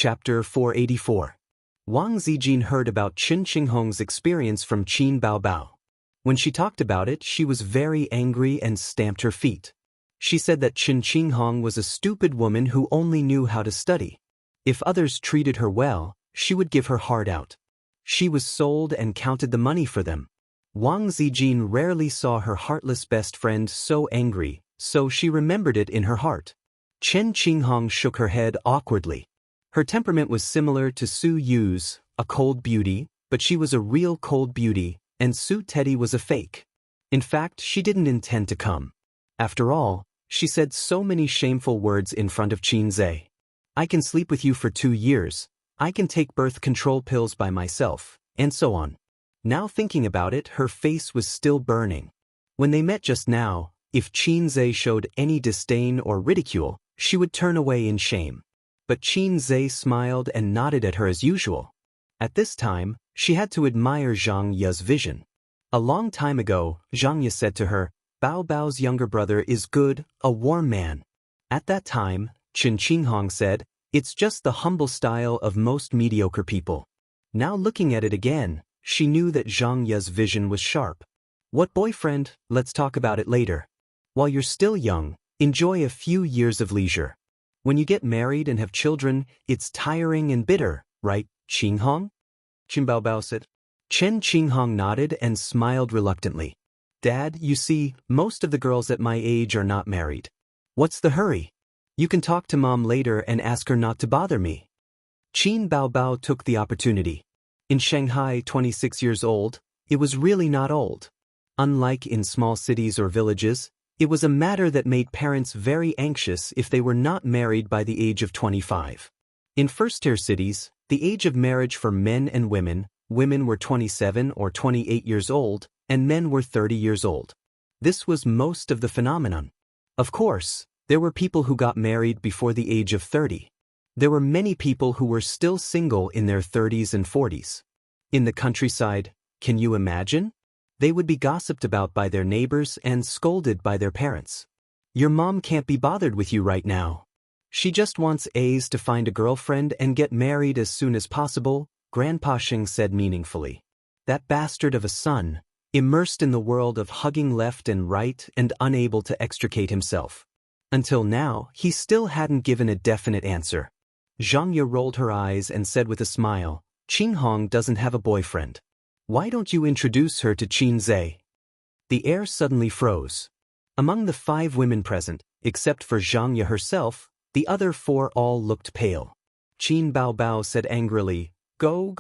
Chapter 484. Wang Zijin heard about Qin Qinghong's experience from Qin Baobao. When she talked about it, she was very angry and stamped her feet. She said that Qin Qinghong was a stupid woman who only knew how to study. If others treated her well, she would give her heart out. She was sold and counted the money for them. Wang Zijin rarely saw her heartless best friend so angry, so she remembered it in her heart. Qin Qinghong shook her head awkwardly. Her temperament was similar to Su Yu's, a cold beauty, but she was a real cold beauty, and Su Teddy was a fake. In fact, she didn't intend to come. After all, she said so many shameful words in front of Qin Zhe. I can sleep with you for 2 years, I can take birth control pills by myself, and so on. Now thinking about it, her face was still burning. When they met just now, if Qin Zhe showed any disdain or ridicule, she would turn away in shame. But Qin Zhe smiled and nodded at her as usual. At this time, she had to admire Zhang Ye's vision. A long time ago, Zhang Ye said to her, "Bao Bao's younger brother is good, a warm man." At that time, Qin Qinghong said, "It's just the humble style of most mediocre people." Now looking at it again, she knew that Zhang Ye's vision was sharp. What boyfriend? Let's talk about it later. While you're still young, enjoy a few years of leisure. When you get married and have children, it's tiring and bitter, right, Qinghong? Qin Baobao said. Qin Qinghong nodded and smiled reluctantly. Dad, you see, most of the girls at my age are not married. What's the hurry? You can talk to Mom later and ask her not to bother me. Qin Baobao took the opportunity. In Shanghai, 26 years old, it was really not old. Unlike in small cities or villages, it was a matter that made parents very anxious if they were not married by the age of 25. In first-tier cities, the age of marriage for men and women were 27 or 28 years old, and men were 30 years old. This was most of the phenomenon. Of course, there were people who got married before the age of 30. There were many people who were still single in their 30s and 40s. In the countryside, can you imagine? They would be gossiped about by their neighbors and scolded by their parents. Your mom can't be bothered with you right now. She just wants A's to find a girlfriend and get married as soon as possible, Grandpa Sheng said meaningfully. That bastard of a son, immersed in the world of hugging left and right and unable to extricate himself. Until now, he still hadn't given a definite answer. Zhang Ye rolled her eyes and said with a smile, Qinghong doesn't have a boyfriend. Why don't you introduce her to Qin Zhe? The air suddenly froze. Among the 5 women present, except for Zhang Ye herself, the other 4 all looked pale. Qin Baobao said angrily, Go.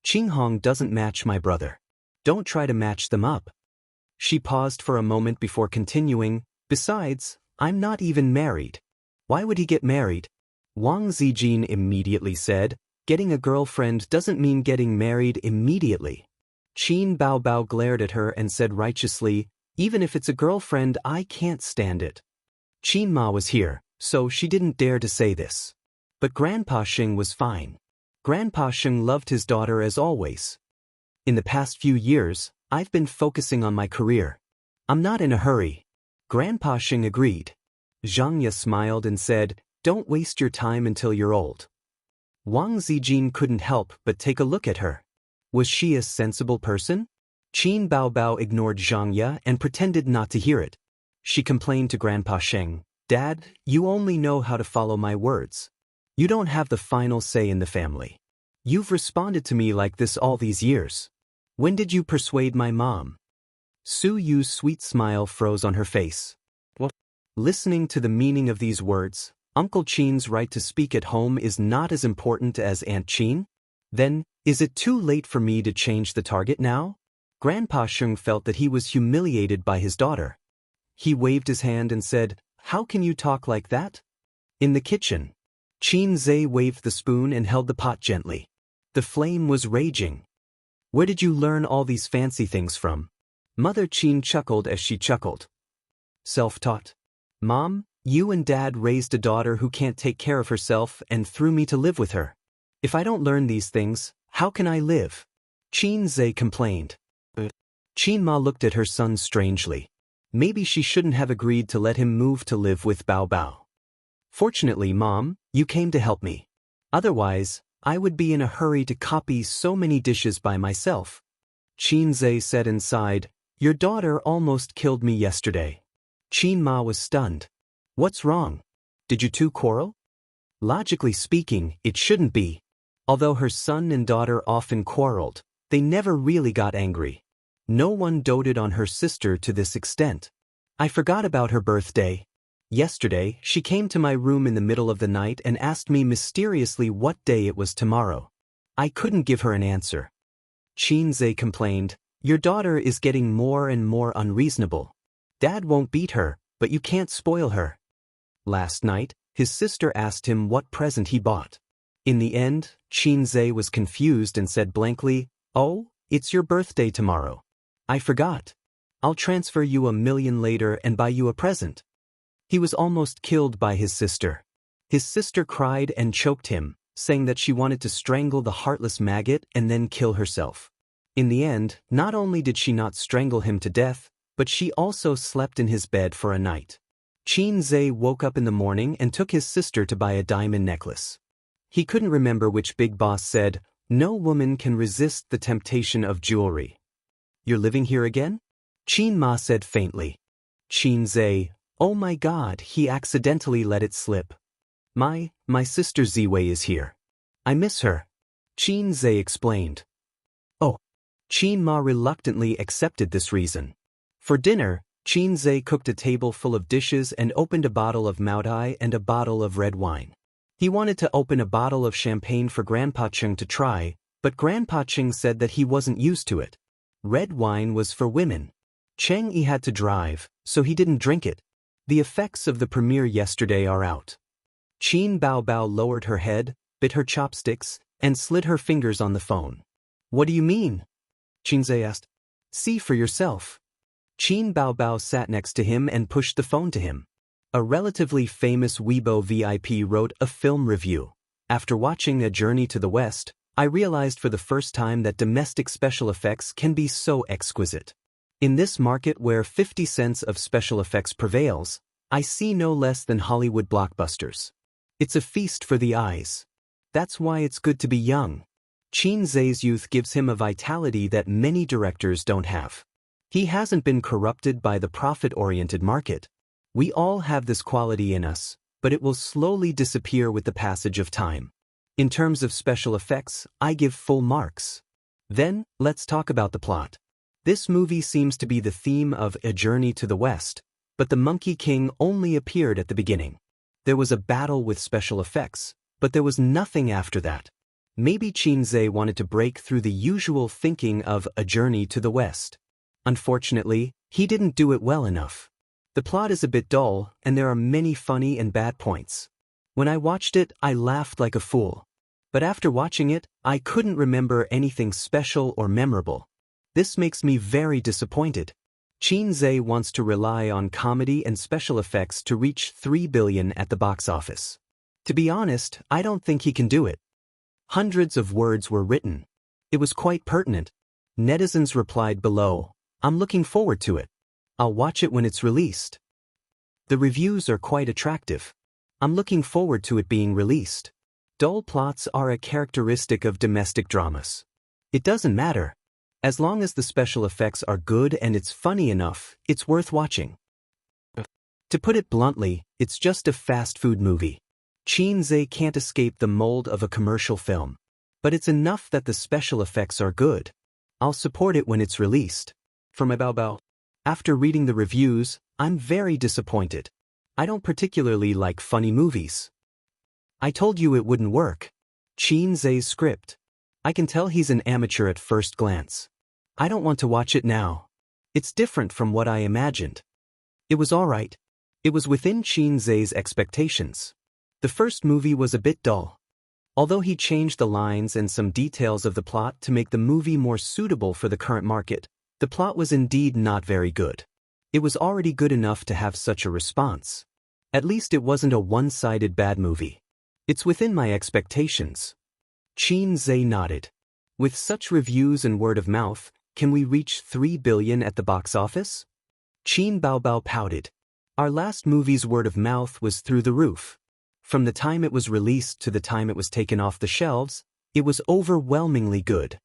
Qinghong doesn't match my brother. Don't try to match them up. She paused for a moment before continuing, besides, I'm not even married. Why would he get married? Wang Zijin immediately said, getting a girlfriend doesn't mean getting married immediately. Qin Baobao glared at her and said righteously, even if it's a girlfriend, I can't stand it. Qin Ma was here, so she didn't dare to say this. But Grandpa Sheng was fine. Grandpa Sheng loved his daughter as always. In the past few years, I've been focusing on my career. I'm not in a hurry. Grandpa Sheng agreed. Zhang Ye smiled and said, don't waste your time until you're old. Wang Zijin couldn't help but take a look at her. Was she a sensible person? Qin Baobao ignored Zhang Ye and pretended not to hear it. She complained to Grandpa Sheng, Dad, you only know how to follow my words. You don't have the final say in the family. You've responded to me like this all these years. When did you persuade my mom? Su Yu's sweet smile froze on her face. What? Listening to the meaning of these words, Uncle Qin's right to speak at home is not as important as Aunt Qin? Then, is it too late for me to change the target now? Grandpa Sheng felt that he was humiliated by his daughter. He waved his hand and said, How can you talk like that? In the kitchen. Qin Zhe waved the spoon and held the pot gently. The flame was raging. Where did you learn all these fancy things from? Mother Qin chuckled as she chuckled. Self-taught. Mom, you and Dad raised a daughter who can't take care of herself and threw me to live with her. If I don't learn these things, how can I live? Qin Zhe complained. Qin Ma looked at her son strangely. Maybe she shouldn't have agreed to let him move to live with Bao Bao. Fortunately, Mom, you came to help me. Otherwise, I would be in a hurry to copy so many dishes by myself. Qin Zhe said inside, "Your daughter almost killed me yesterday." Qin Ma was stunned. "What's wrong? Did you two quarrel?" Logically speaking, it shouldn't be. Although her son and daughter often quarreled, they never really got angry. No one doted on her sister to this extent. "I forgot about her birthday. Yesterday, she came to my room in the middle of the night and asked me mysteriously what day it was tomorrow. I couldn't give her an answer." Qin Zhe complained, "Your daughter is getting more and more unreasonable. Dad won't beat her, but you can't spoil her." Last night, his sister asked him what present he bought. In the end, Qin Zhe was confused and said blankly, "Oh, it's your birthday tomorrow. I forgot. I'll transfer you $1 million later and buy you a present." He was almost killed by his sister. His sister cried and choked him, saying that she wanted to strangle the heartless maggot and then kill herself. In the end, not only did she not strangle him to death, but she also slept in his bed for a night. Qin Zhe woke up in the morning and took his sister to buy a diamond necklace. He couldn't remember which big boss said, "No woman can resist the temptation of jewelry." "You're living here again?" Qin Ma said faintly. Qin Zhe, "Oh my God, he accidentally let it slip. My sister Ziwei is here. I miss her." Qin Zhe explained. Oh. Qin Ma reluctantly accepted this reason. For dinner, Qin Zhe cooked a table full of dishes and opened a bottle of Maodai and a bottle of red wine. He wanted to open a bottle of champagne for Grandpa Cheng to try, but Grandpa Cheng said that he wasn't used to it. Red wine was for women. Cheng Yi had to drive, so he didn't drink it. The effects of the premiere yesterday are out. Qin Baobao lowered her head, bit her chopsticks, and slid her fingers on the phone. "What do you mean?" Qin Zhe asked. "See for yourself." Qin Baobao sat next to him and pushed the phone to him. A relatively famous Weibo VIP wrote a film review. "After watching A Journey to the West, I realized for the first time that domestic special effects can be so exquisite. In this market where 50 cents of special effects prevails, I see no less than Hollywood blockbusters. It's a feast for the eyes. That's why it's good to be young." Qin Zhe's youth gives him a vitality that many directors don't have. He hasn't been corrupted by the profit-oriented market. We all have this quality in us, but it will slowly disappear with the passage of time. In terms of special effects, I give full marks. Then, let's talk about the plot. This movie seems to be the theme of A Journey to the West, but the Monkey King only appeared at the beginning. There was a battle with special effects, but there was nothing after that. Maybe Qin Zhe wanted to break through the usual thinking of A Journey to the West. Unfortunately, he didn't do it well enough. The plot is a bit dull, and there are many funny and bad points. When I watched it, I laughed like a fool. But after watching it, I couldn't remember anything special or memorable. This makes me very disappointed. Qin Zhe wants to rely on comedy and special effects to reach 3 billion at the box office. To be honest, I don't think he can do it. Hundreds of words were written. It was quite pertinent. Netizens replied below, "I'm looking forward to it. I'll watch it when it's released." The reviews are quite attractive. I'm looking forward to it being released. Dull plots are a characteristic of domestic dramas. It doesn't matter. As long as the special effects are good and it's funny enough, it's worth watching. To put it bluntly, it's just a fast food movie. Qin Zhe can't escape the mold of a commercial film. But it's enough that the special effects are good. I'll support it when it's released. From my Baobao. After reading the reviews, I'm very disappointed. I don't particularly like funny movies. I told you it wouldn't work. Qin Zhe's script. I can tell he's an amateur at first glance. I don't want to watch it now. It's different from what I imagined. It was alright. It was within Qin Zhe's expectations. The first movie was a bit dull. Although he changed the lines and some details of the plot to make the movie more suitable for the current market, the plot was indeed not very good. It was already good enough to have such a response. At least it wasn't a one-sided bad movie. It's within my expectations. Qin Zhe nodded. With such reviews and word of mouth, can we reach 3 billion at the box office? Qin Baobao pouted. Our last movie's word of mouth was through the roof. From the time it was released to the time it was taken off the shelves, it was overwhelmingly good.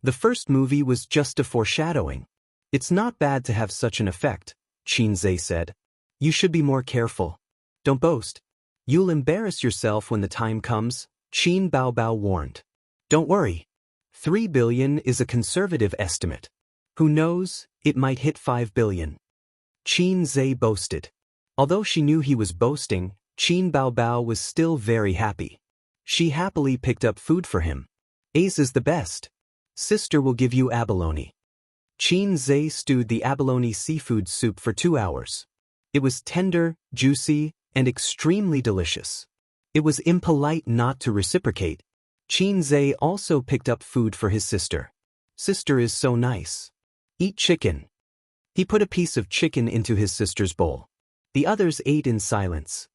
The first movie was just a foreshadowing. It's not bad to have such an effect, Qin said. You should be more careful. Don't boast. You'll embarrass yourself when the time comes, Qin Baobao warned. Don't worry. 3 billion is a conservative estimate. Who knows, it might hit 5 billion. Qin boasted. Although she knew he was boasting, Qin Baobao was still very happy. She happily picked up food for him. Ace is the best. Sister will give you abalone. Qin stewed the abalone seafood soup for 2 hours. It was tender, juicy, and extremely delicious. It was impolite not to reciprocate. Qin also picked up food for his sister. Sister is so nice. Eat chicken. He put a piece of chicken into his sister's bowl. The others ate in silence.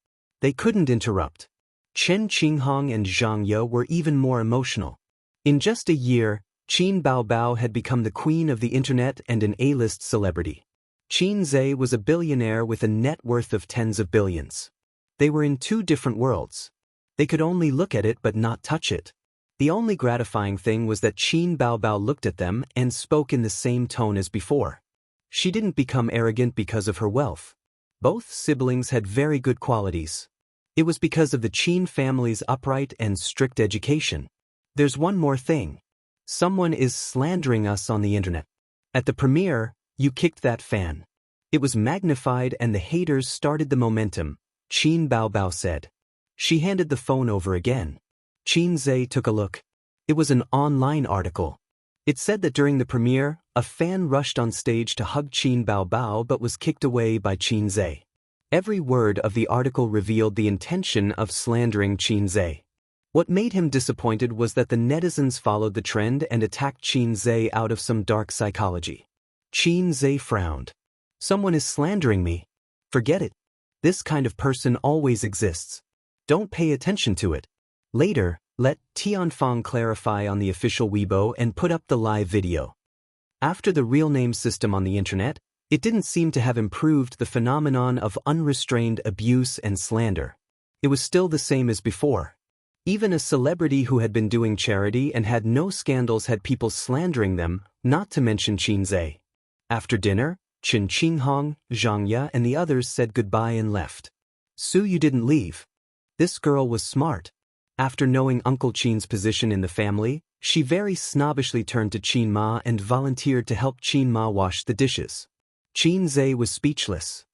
They couldn't interrupt. Chen Qinghong and Zhang Ye were even more emotional. In just a year, Qin Baobao had become the queen of the internet and an A-list celebrity. Qin was a billionaire with a net worth of tens of billions. They were in 2 different worlds. They could only look at it but not touch it. The only gratifying thing was that Qin Baobao looked at them and spoke in the same tone as before. She didn't become arrogant because of her wealth. Both siblings had very good qualities. It was because of the Qin family's upright and strict education. There's one more thing. Someone is slandering us on the internet. At the premiere, you kicked that fan. It was magnified and the haters started the momentum, Qin Baobao said. She handed the phone over again. Qin took a look. It was an online article. It said that during the premiere, a fan rushed on stage to hug Qin Baobao but was kicked away by Qin. Every word of the article revealed the intention of slandering Qin. What made him disappointed was that the netizens followed the trend and attacked Qin out of some dark psychology. Qin frowned. Someone is slandering me. Forget it. This kind of person always exists. Don't pay attention to it. Later, let Tianfang clarify on the official Weibo and put up the live video. After the real name system on the internet, it didn't seem to have improved the phenomenon of unrestrained abuse and slander. It was still the same as before. Even a celebrity who had been doing charity and had no scandals had people slandering them, not to mention Qin. After dinner, Chen Qinghong, Zhang Ye and the others said goodbye and left. Su Yu didn't leave. This girl was smart. After knowing Uncle Qin's position in the family, she very snobbishly turned to Qin Ma and volunteered to help Qin Ma wash the dishes. Qin was speechless.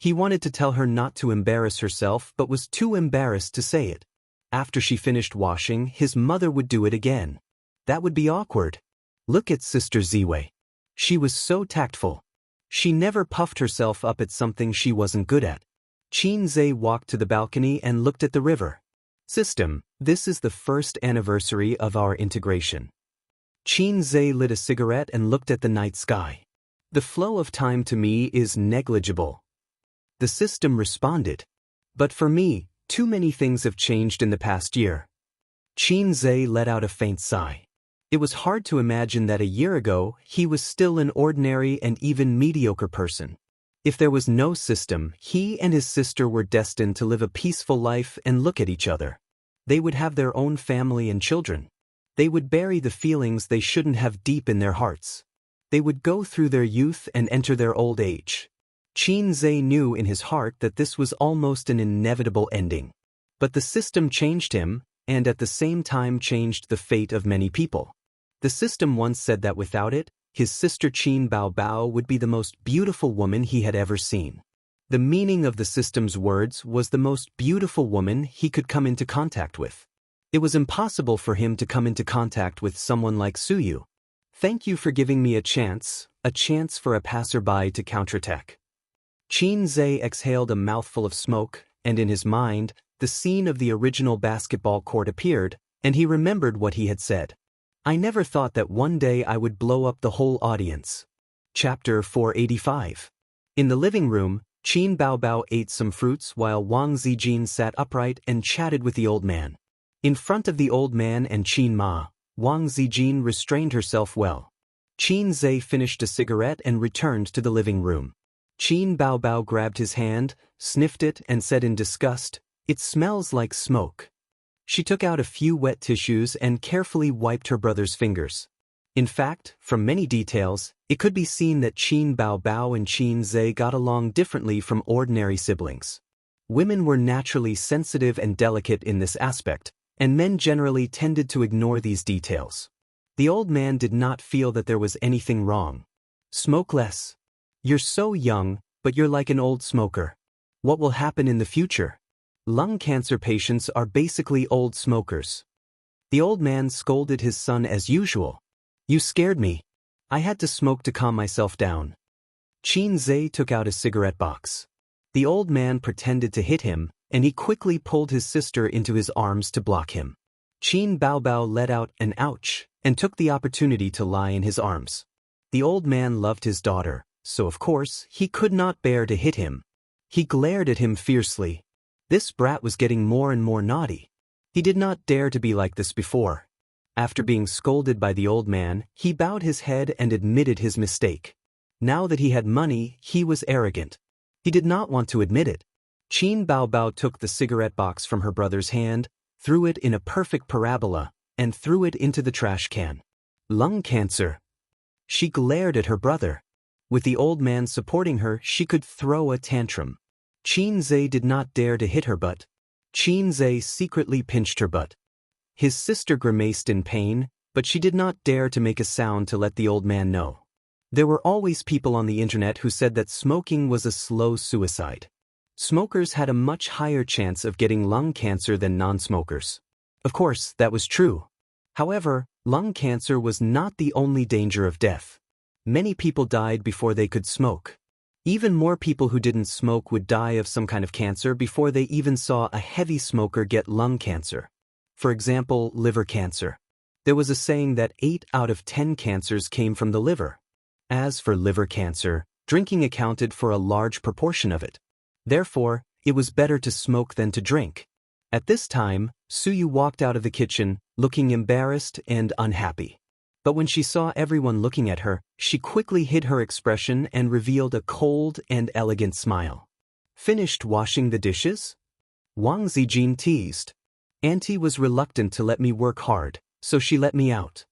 He wanted to tell her not to embarrass herself but was too embarrassed to say it. After she finished washing, his mother would do it again. That would be awkward. Look at Sister Ziwei. She was so tactful. She never puffed herself up at something she wasn't good at. Qin walked to the balcony and looked at the river. System, this is the first anniversary of our integration. Qin lit a cigarette and looked at the night sky. The flow of time to me is negligible. The system responded. But for me, too many things have changed in the past year. Qin let out a faint sigh. It was hard to imagine that a year ago, he was still an ordinary and even mediocre person. If there was no system, he and his sister were destined to live a peaceful life and look at each other. They would have their own family and children. They would bury the feelings they shouldn't have deep in their hearts. They would go through their youth and enter their old age. Qin knew in his heart that this was almost an inevitable ending. But the system changed him, and at the same time changed the fate of many people. The system once said that without it, his sister Qin Baobao would be the most beautiful woman he had ever seen. The meaning of the system's words was the most beautiful woman he could come into contact with. It was impossible for him to come into contact with someone like Su Yu. Thank you for giving me a chance for a passerby to counterattack. Qin exhaled a mouthful of smoke, and in his mind, the scene of the original basketball court appeared, and he remembered what he had said. I never thought that one day I would blow up the whole audience. Chapter 485. In the living room, Qin Baobao ate some fruits while Wang Zijin sat upright and chatted with the old man. In front of the old man and Qin Ma, Wang Zijin restrained herself well. Qin finished a cigarette and returned to the living room. Qin Baobao grabbed his hand, sniffed it and said in disgust, It smells like smoke. She took out a few wet tissues and carefully wiped her brother's fingers. In fact, from many details, it could be seen that Qin Baobao and Qin Zhe got along differently from ordinary siblings. Women were naturally sensitive and delicate in this aspect, and men generally tended to ignore these details. The old man did not feel that there was anything wrong. Smoke less. You're so young, but you're like an old smoker. What will happen in the future? Lung cancer patients are basically old smokers. The old man scolded his son as usual. You scared me. I had to smoke to calm myself down. Qin Zhe took out a cigarette box. The old man pretended to hit him, and he quickly pulled his sister into his arms to block him. Qin Baobao let out an ouch and took the opportunity to lie in his arms. The old man loved his daughter, so of course he could not bear to hit him. He glared at him fiercely. This brat was getting more and more naughty. He did not dare to be like this before. After being scolded by the old man, he bowed his head and admitted his mistake. Now that he had money, he was arrogant. He did not want to admit it. Qin Baobao took the cigarette box from her brother's hand, threw it in a perfect parabola, and threw it into the trash can. Lung cancer. She glared at her brother. With the old man supporting her, she could throw a tantrum. Qin Zhe did not dare to hit her butt. Qin Zhe secretly pinched her butt. His sister grimaced in pain, but she did not dare to make a sound to let the old man know. There were always people on the internet who said that smoking was a slow suicide. Smokers had a much higher chance of getting lung cancer than non-smokers. Of course, that was true. However, lung cancer was not the only danger of death. Many people died before they could smoke. Even more people who didn't smoke would die of some kind of cancer before they even saw a heavy smoker get lung cancer. For example, liver cancer. There was a saying that 8 out of 10 cancers came from the liver. As for liver cancer, drinking accounted for a large proportion of it. Therefore, it was better to smoke than to drink. At this time, Suyu walked out of the kitchen, looking embarrassed and unhappy. But when she saw everyone looking at her, she quickly hid her expression and revealed a cold and elegant smile. Finished washing the dishes? Wang Zijin teased. Auntie was reluctant to let me work hard, so she let me out.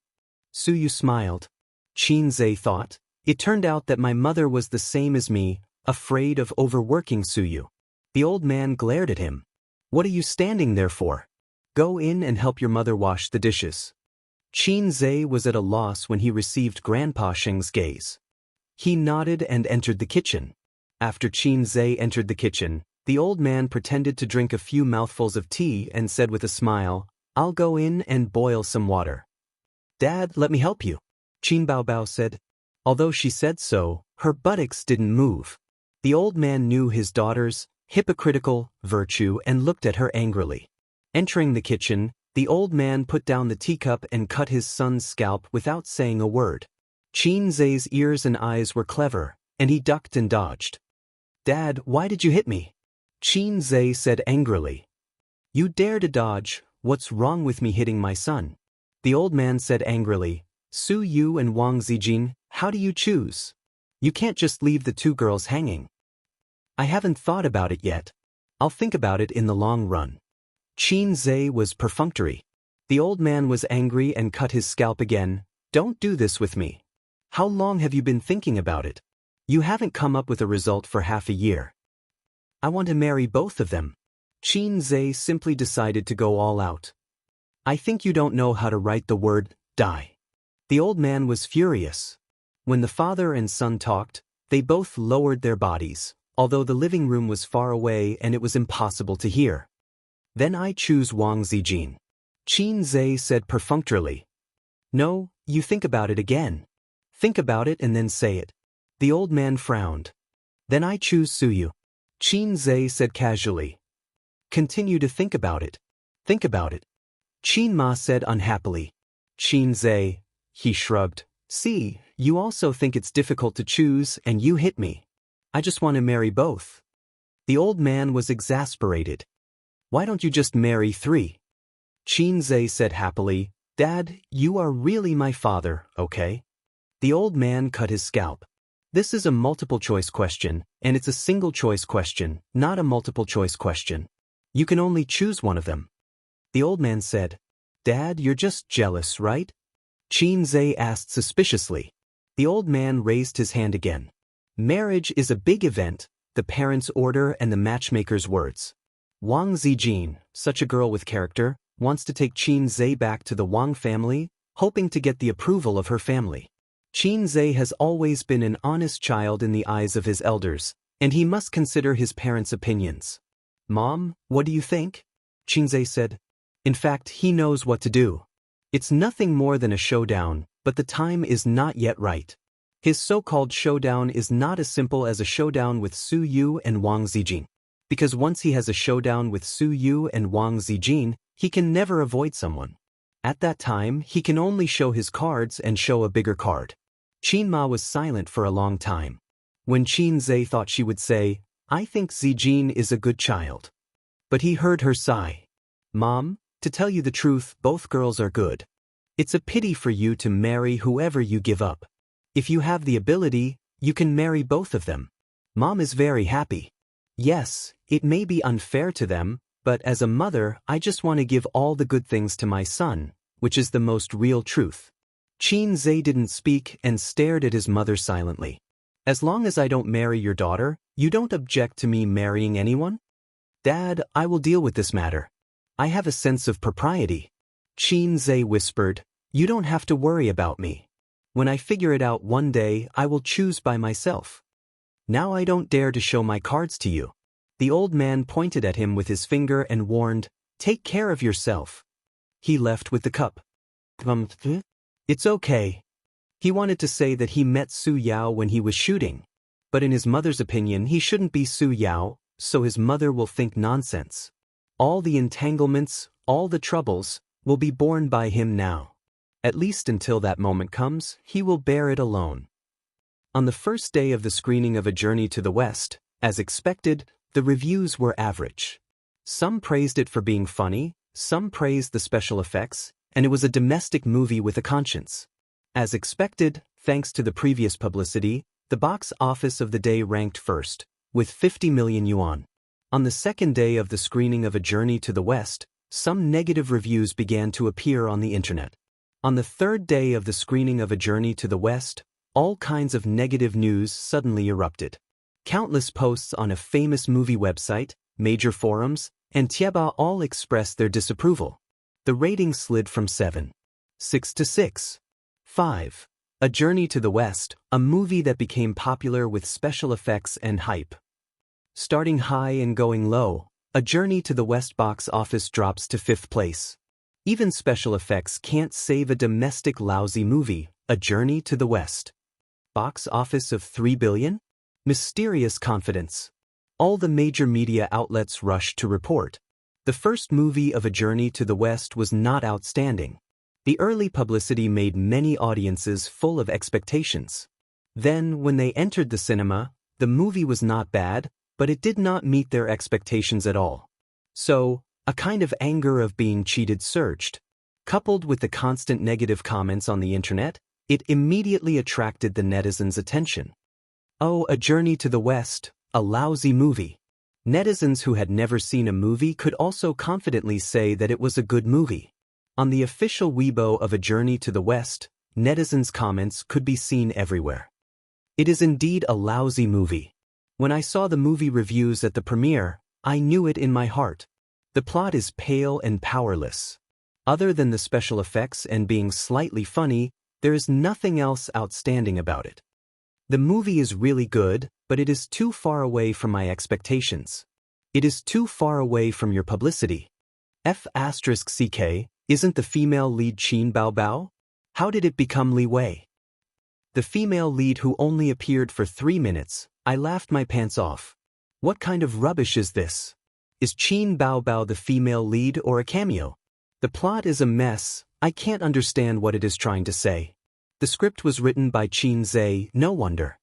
Suyu smiled. Qin Zhe thought, it turned out that my mother was the same as me, afraid of overworking Suyu. The old man glared at him. What are you standing there for? Go in and help your mother wash the dishes. Qin Zhe was at a loss when he received Grandpa Sheng's gaze. He nodded and entered the kitchen. After Qin Zhe entered the kitchen, the old man pretended to drink a few mouthfuls of tea and said with a smile, I'll go in and boil some water. Dad, let me help you, Qin Baobao said. Although she said so, her buttocks didn't move. The old man knew his daughter's hypocritical virtue and looked at her angrily. Entering the kitchen, the old man put down the teacup and cut his son's scalp without saying a word. Qin Zhe's ears and eyes were clever, and he ducked and dodged. Dad, why did you hit me? Qin Zhe said angrily. You dare to dodge, what's wrong with me hitting my son? The old man said angrily, Su Yu and Wang Zijin, how do you choose? You can't just leave the two girls hanging. I haven't thought about it yet. I'll think about it in the long run. Qin Zhe was perfunctory. The old man was angry and cut his scalp again. Don't do this with me. How long have you been thinking about it? You haven't come up with a result for half a year. I want to marry both of them. Qin Zhe simply decided to go all out. I think you don't know how to write the word die. The old man was furious. When the father and son talked, they both lowered their bodies, although the living room was far away and it was impossible to hear. Then I choose Wang Zijin. Qin Zhe said perfunctorily. No, you think about it again. Think about it and then say it. The old man frowned. Then I choose Suyu. Qin Zhe said casually. Continue to think about it. Think about it. Qin Ma said unhappily. Qin Zhe, he shrugged. See, you also think it's difficult to choose and you hit me. I just want to marry both. The old man was exasperated. Why don't you just marry 3? Qin Zhe said happily, Dad, you are really my father, okay? The old man cut his scalp. This is a multiple choice question, and it's a single choice question, not a multiple choice question. You can only choose one of them. The old man said, Dad, you're just jealous, right? Qin Zhe asked suspiciously. The old man raised his hand again. Marriage is a big event, the parents' order and the matchmaker's words. Wang Zijin, such a girl with character, wants to take Qin Zhe back to the Wang family, hoping to get the approval of her family. Qin Zhe has always been an honest child in the eyes of his elders, and he must consider his parents' opinions. Mom, what do you think? Qin Zhe said. In fact, he knows what to do. It's nothing more than a showdown, but the time is not yet right. His so-called showdown is not as simple as a showdown with Su Yu and Wang Zijin. Because once he has a showdown with Su Yu and Wang Zijin, he can never avoid someone. At that time, he can only show his cards and show a bigger card. Qin Ma was silent for a long time. When Qin Zhe thought she would say, I think Zijin is a good child. But he heard her sigh. Mom, to tell you the truth, both girls are good. It's a pity for you to marry whoever you give up. If you have the ability, you can marry both of them. Mom is very happy. Yes, it may be unfair to them, but as a mother, I just want to give all the good things to my son, which is the most real truth. Qin Zhe didn't speak and stared at his mother silently. As long as I don't marry your daughter, you don't object to me marrying anyone? Dad, I will deal with this matter. I have a sense of propriety. Qin Zhe whispered, You don't have to worry about me. When I figure it out one day, I will choose by myself. Now I don't dare to show my cards to you. The old man pointed at him with his finger and warned, Take care of yourself. He left with the cup. It's okay. He wanted to say that he met Su Yao when he was shooting. But in his mother's opinion, he shouldn't be Su Yao, so his mother will think nonsense. All the entanglements, all the troubles, will be borne by him now. At least until that moment comes, he will bear it alone. On the first day of the screening of A Journey to the West, as expected, the reviews were average. Some praised it for being funny, some praised the special effects, and it was a domestic movie with a conscience. As expected, thanks to the previous publicity, the box office of the day ranked first, with 50 million yuan. On the second day of the screening of A Journey to the West, some negative reviews began to appear on the internet. On the third day of the screening of A Journey to the West, all kinds of negative news suddenly erupted. Countless posts on a famous movie website, major forums, and Tieba all expressed their disapproval. The rating slid from 7.6 to 6.5. A Journey to the West, a movie that became popular with special effects and hype. Starting high and going low, A Journey to the West box office drops to 5th place. Even special effects can't save a domestic lousy movie, A Journey to the West. Box office of 3 billion? Mysterious confidence. All the major media outlets rushed to report. The first movie of A Journey to the West was not outstanding. The early publicity made many audiences full of expectations. Then, when they entered the cinema, the movie was not bad, but it did not meet their expectations at all. So, a kind of anger of being cheated surged. Coupled with the constant negative comments on the internet, it immediately attracted the netizens' attention. Oh, A Journey to the West, a lousy movie. Netizens who had never seen a movie could also confidently say that it was a good movie. On the official Weibo of A Journey to the West, netizens' comments could be seen everywhere. It is indeed a lousy movie. When I saw the movie reviews at the premiere, I knew it in my heart. The plot is pale and powerless. Other than the special effects and being slightly funny, there is nothing else outstanding about it. The movie is really good, but it is too far away from my expectations. It is too far away from your publicity. F***ck, isn't the female lead Qin Baobao? How did it become Li Wei? The female lead who only appeared for 3 minutes, I laughed my pants off. What kind of rubbish is this? Is Qin Baobao the female lead or a cameo? The plot is a mess, I can't understand what it is trying to say. The script was written by Qin Zhe, no wonder.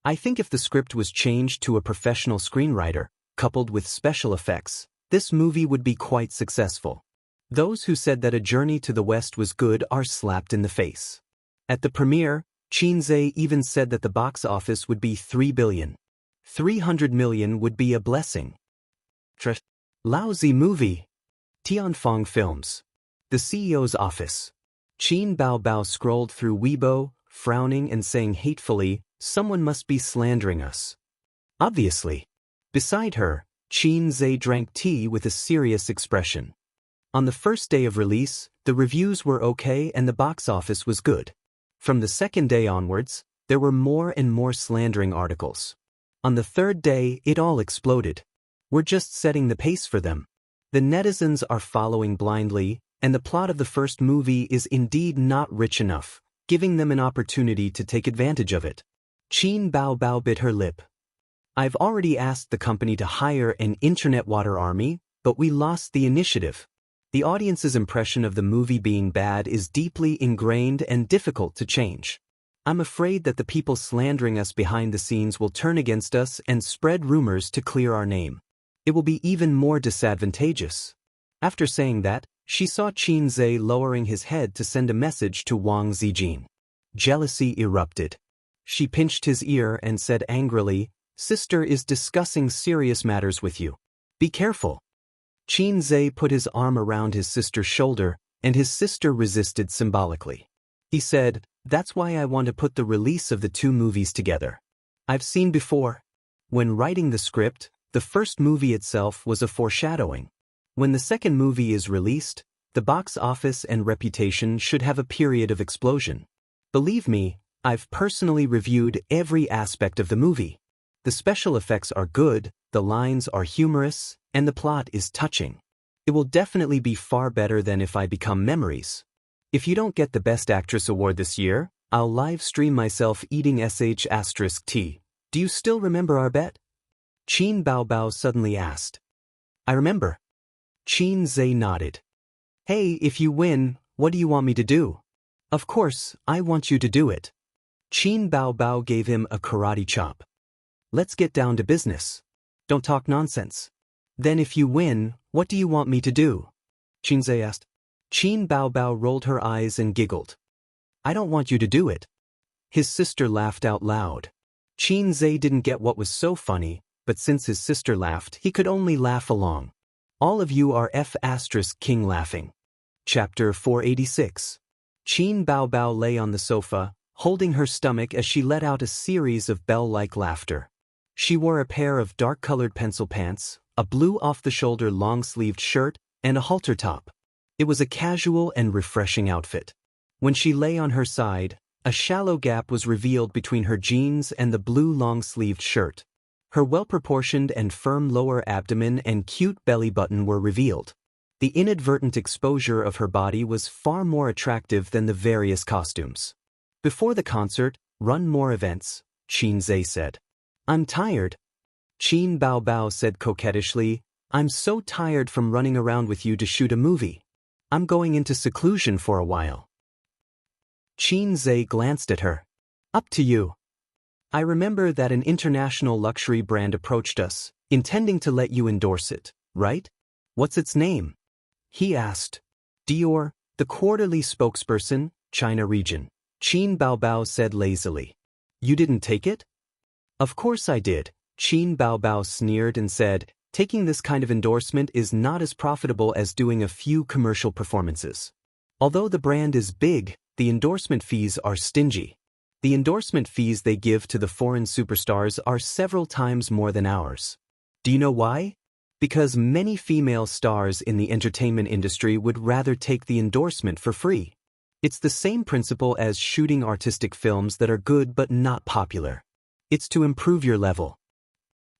I think if the script was changed to a professional screenwriter, coupled with special effects, this movie would be quite successful. Those who said that A Journey to the West was good are slapped in the face. At the premiere, Qin Zhe even said that the box office would be 3 billion. 300 million would be a blessing. Lousy movie. Tianfeng Films. The CEO's office. Qin Baobao scrolled through Weibo, frowning and saying hatefully, "Someone must be slandering us." Obviously. Beside her, Qin Zhe drank tea with a serious expression. On the first day of release, the reviews were okay and the box office was good. From the second day onwards, there were more and more slandering articles. On the third day, it all exploded. We're just setting the pace for them. The netizens are following blindly, and the plot of the first movie is indeed not rich enough, giving them an opportunity to take advantage of it. Qin Baobao bit her lip. I've already asked the company to hire an internet water army, but we lost the initiative. The audience's impression of the movie being bad is deeply ingrained and difficult to change. I'm afraid that the people slandering us behind the scenes will turn against us and spread rumors to clear our name. It will be even more disadvantageous. After saying that, she saw Qin Zhe lowering his head to send a message to Wang Zijin. Jealousy erupted. She pinched his ear and said angrily, "Sister is discussing serious matters with you. Be careful." Qin Zhe put his arm around his sister's shoulder, and his sister resisted symbolically. He said, "That's why I want to put the release of the two movies together. I've seen before. When writing the script, the first movie itself was a foreshadowing. When the second movie is released, the box office and reputation should have a period of explosion. Believe me, I've personally reviewed every aspect of the movie. The special effects are good, the lines are humorous, and the plot is touching. It will definitely be far better than If I Become Memories. If you don't get the Best Actress award this year, I'll live stream myself eating sh*t. Do you still remember our bet?" Qin Baobao suddenly asked. "I remember." Qin Zhe nodded. "Hey, if you win, what do you want me to do?" "Of course, I want you to do it." Qin Baobao gave him a karate chop. "Let's get down to business. Don't talk nonsense." "Then if you win, what do you want me to do?" Qin Zhe asked. Qin Baobao rolled her eyes and giggled. "I don't want you to do it." His sister laughed out loud. Qin Zhe didn't get what was so funny, but since his sister laughed, he could only laugh along. All of you are King laughing. Chapter 486. Qin Baobao lay on the sofa, holding her stomach as she let out a series of bell-like laughter. She wore a pair of dark-colored pencil pants, a blue off-the-shoulder long-sleeved shirt, and a halter top. It was a casual and refreshing outfit. When she lay on her side, a shallow gap was revealed between her jeans and the blue long-sleeved shirt. Her well-proportioned and firm lower abdomen and cute belly button were revealed. The inadvertent exposure of her body was far more attractive than the various costumes. Before the concert, run more events, Qin Zhe said. "I'm tired." Qin Baobao said coquettishly, "I'm so tired from running around with you to shoot a movie. I'm going into seclusion for a while." Qin Zhe glanced at her. "Up to you. I remember that an international luxury brand approached us, intending to let you endorse it, right? What's its name?" he asked. "Dior, the quarterly spokesperson, China region," Qin Baobao said lazily. "You didn't take it?" "Of course I did," Qin Baobao sneered and said, "taking this kind of endorsement is not as profitable as doing a few commercial performances. Although the brand is big, the endorsement fees are stingy. The endorsement fees they give to the foreign superstars are several times more than ours. Do you know why? Because many female stars in the entertainment industry would rather take the endorsement for free. It's the same principle as shooting artistic films that are good but not popular. It's to improve your level.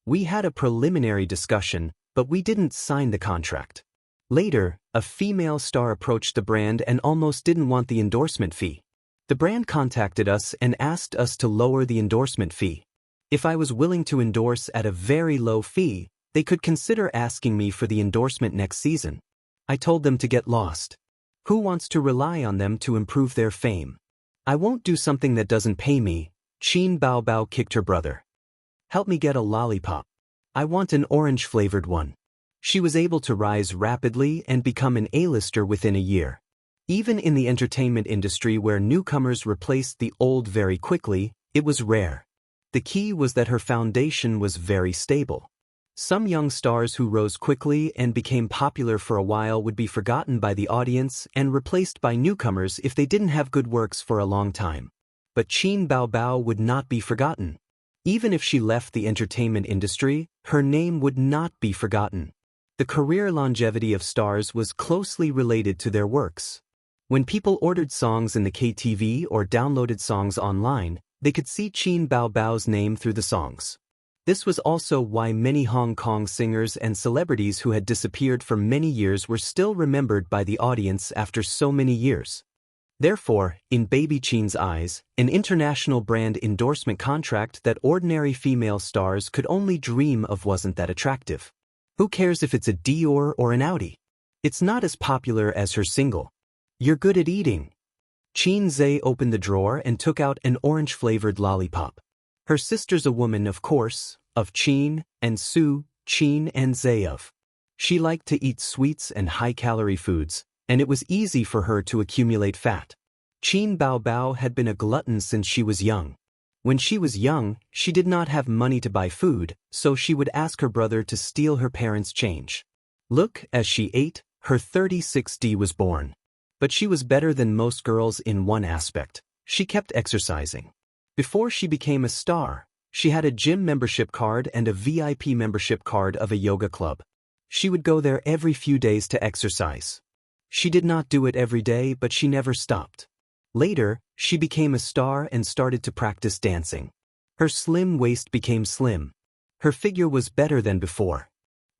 We had a preliminary discussion, but we didn't sign the contract. Later, a female star approached the brand and almost didn't want the endorsement fee. The brand contacted us and asked us to lower the endorsement fee. If I was willing to endorse at a very low fee, they could consider asking me for the endorsement next season. I told them to get lost. Who wants to rely on them to improve their fame? I won't do something that doesn't pay me. Qin Baobao kicked her brother. Help me get a lollipop. I want an orange-flavored one. She was able to rise rapidly and become an A-lister within a year. Even in the entertainment industry where newcomers replaced the old very quickly, it was rare. The key was that her foundation was very stable. Some young stars who rose quickly and became popular for a while would be forgotten by the audience and replaced by newcomers if they didn't have good works for a long time. But Qin Baobao would not be forgotten. Even if she left the entertainment industry, her name would not be forgotten. The career longevity of stars was closely related to their works. When people ordered songs in the KTV or downloaded songs online, they could see Qin Baobao's name through the songs. This was also why many Hong Kong singers and celebrities who had disappeared for many years were still remembered by the audience after so many years. Therefore, in Baby Qin's eyes, an international brand endorsement contract that ordinary female stars could only dream of wasn't that attractive. Who cares if it's a Dior or an Audi? It's not as popular as her single, "You're Good at Eating." Qin Zhe opened the drawer and took out an orange-flavored lollipop. Her sister's a woman, of course, of Qin and Su, Qin and Zhe of. She liked to eat sweets and high-calorie foods, and it was easy for her to accumulate fat. Qin Baobao had been a glutton since she was young. When she was young, she did not have money to buy food, so she would ask her brother to steal her parents' change. Look, as she ate, her 36D was born. But she was better than most girls in one aspect: she kept exercising. Before she became a star, she had a gym membership card and a VIP membership card of a yoga club. She would go there every few days to exercise. She did not do it every day, but she never stopped. Later, she became a star and started to practice dancing. Her slim waist became slim. Her figure was better than before.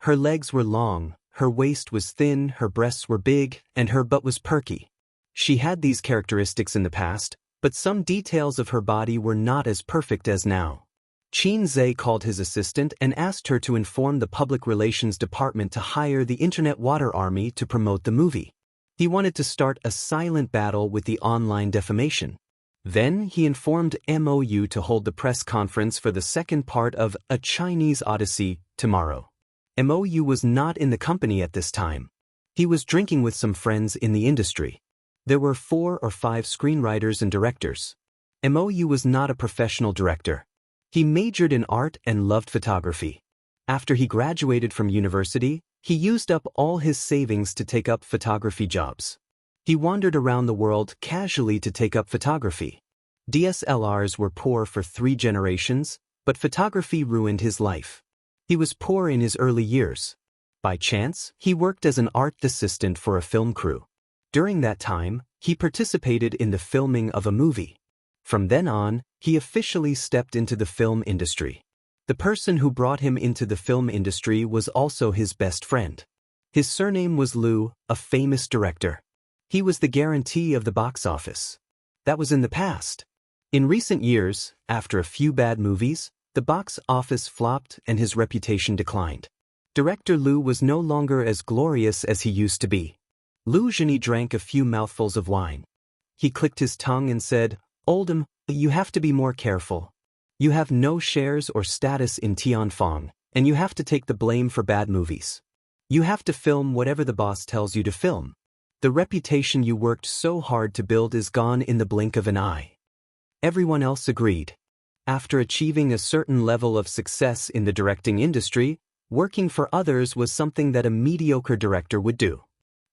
Her legs were long, her waist was thin, her breasts were big, and her butt was perky. She had these characteristics in the past, but some details of her body were not as perfect as now. Qin Zhe called his assistant and asked her to inform the public relations department to hire the Internet Water Army to promote the movie. He wanted to start a silent battle with the online defamation. Then he informed MOU to hold the press conference for the second part of A Chinese Odyssey tomorrow. MOU was not in the company at this time. He was drinking with some friends in the industry. There were 4 or 5 screenwriters and directors. MOU was not a professional director. He majored in art and loved photography. After he graduated from university, he used up all his savings to take up photography jobs. He wandered around the world casually to take up photography. DSLRs were poor for 3 generations, but photography ruined his life. He was poor in his early years. By chance, he worked as an art assistant for a film crew. During that time, he participated in the filming of a movie. From then on, he officially stepped into the film industry. The person who brought him into the film industry was also his best friend. His surname was Liu, a famous director. He was the guarantee of the box office. That was in the past. In recent years, after a few bad movies, the box office flopped and his reputation declined. Director Liu was no longer as glorious as he used to be. Liu Zheni drank a few mouthfuls of wine. He clicked his tongue and said, "Oldham, you have to be more careful. You have no shares or status in Tianfeng, and you have to take the blame for bad movies. You have to film whatever the boss tells you to film. The reputation you worked so hard to build is gone in the blink of an eye." Everyone else agreed. After achieving a certain level of success in the directing industry, working for others was something that a mediocre director would do.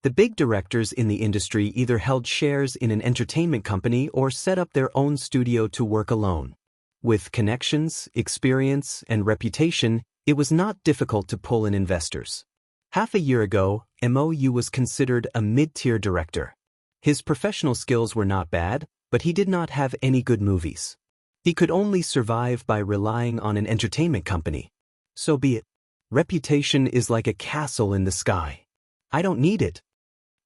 The big directors in the industry either held shares in an entertainment company or set up their own studio to work alone. With connections, experience, and reputation, it was not difficult to pull in investors. Half a year ago, MOU was considered a mid-tier director. His professional skills were not bad, but he did not have any good movies. He could only survive by relying on an entertainment company. So be it. Reputation is like a castle in the sky. I don't need it.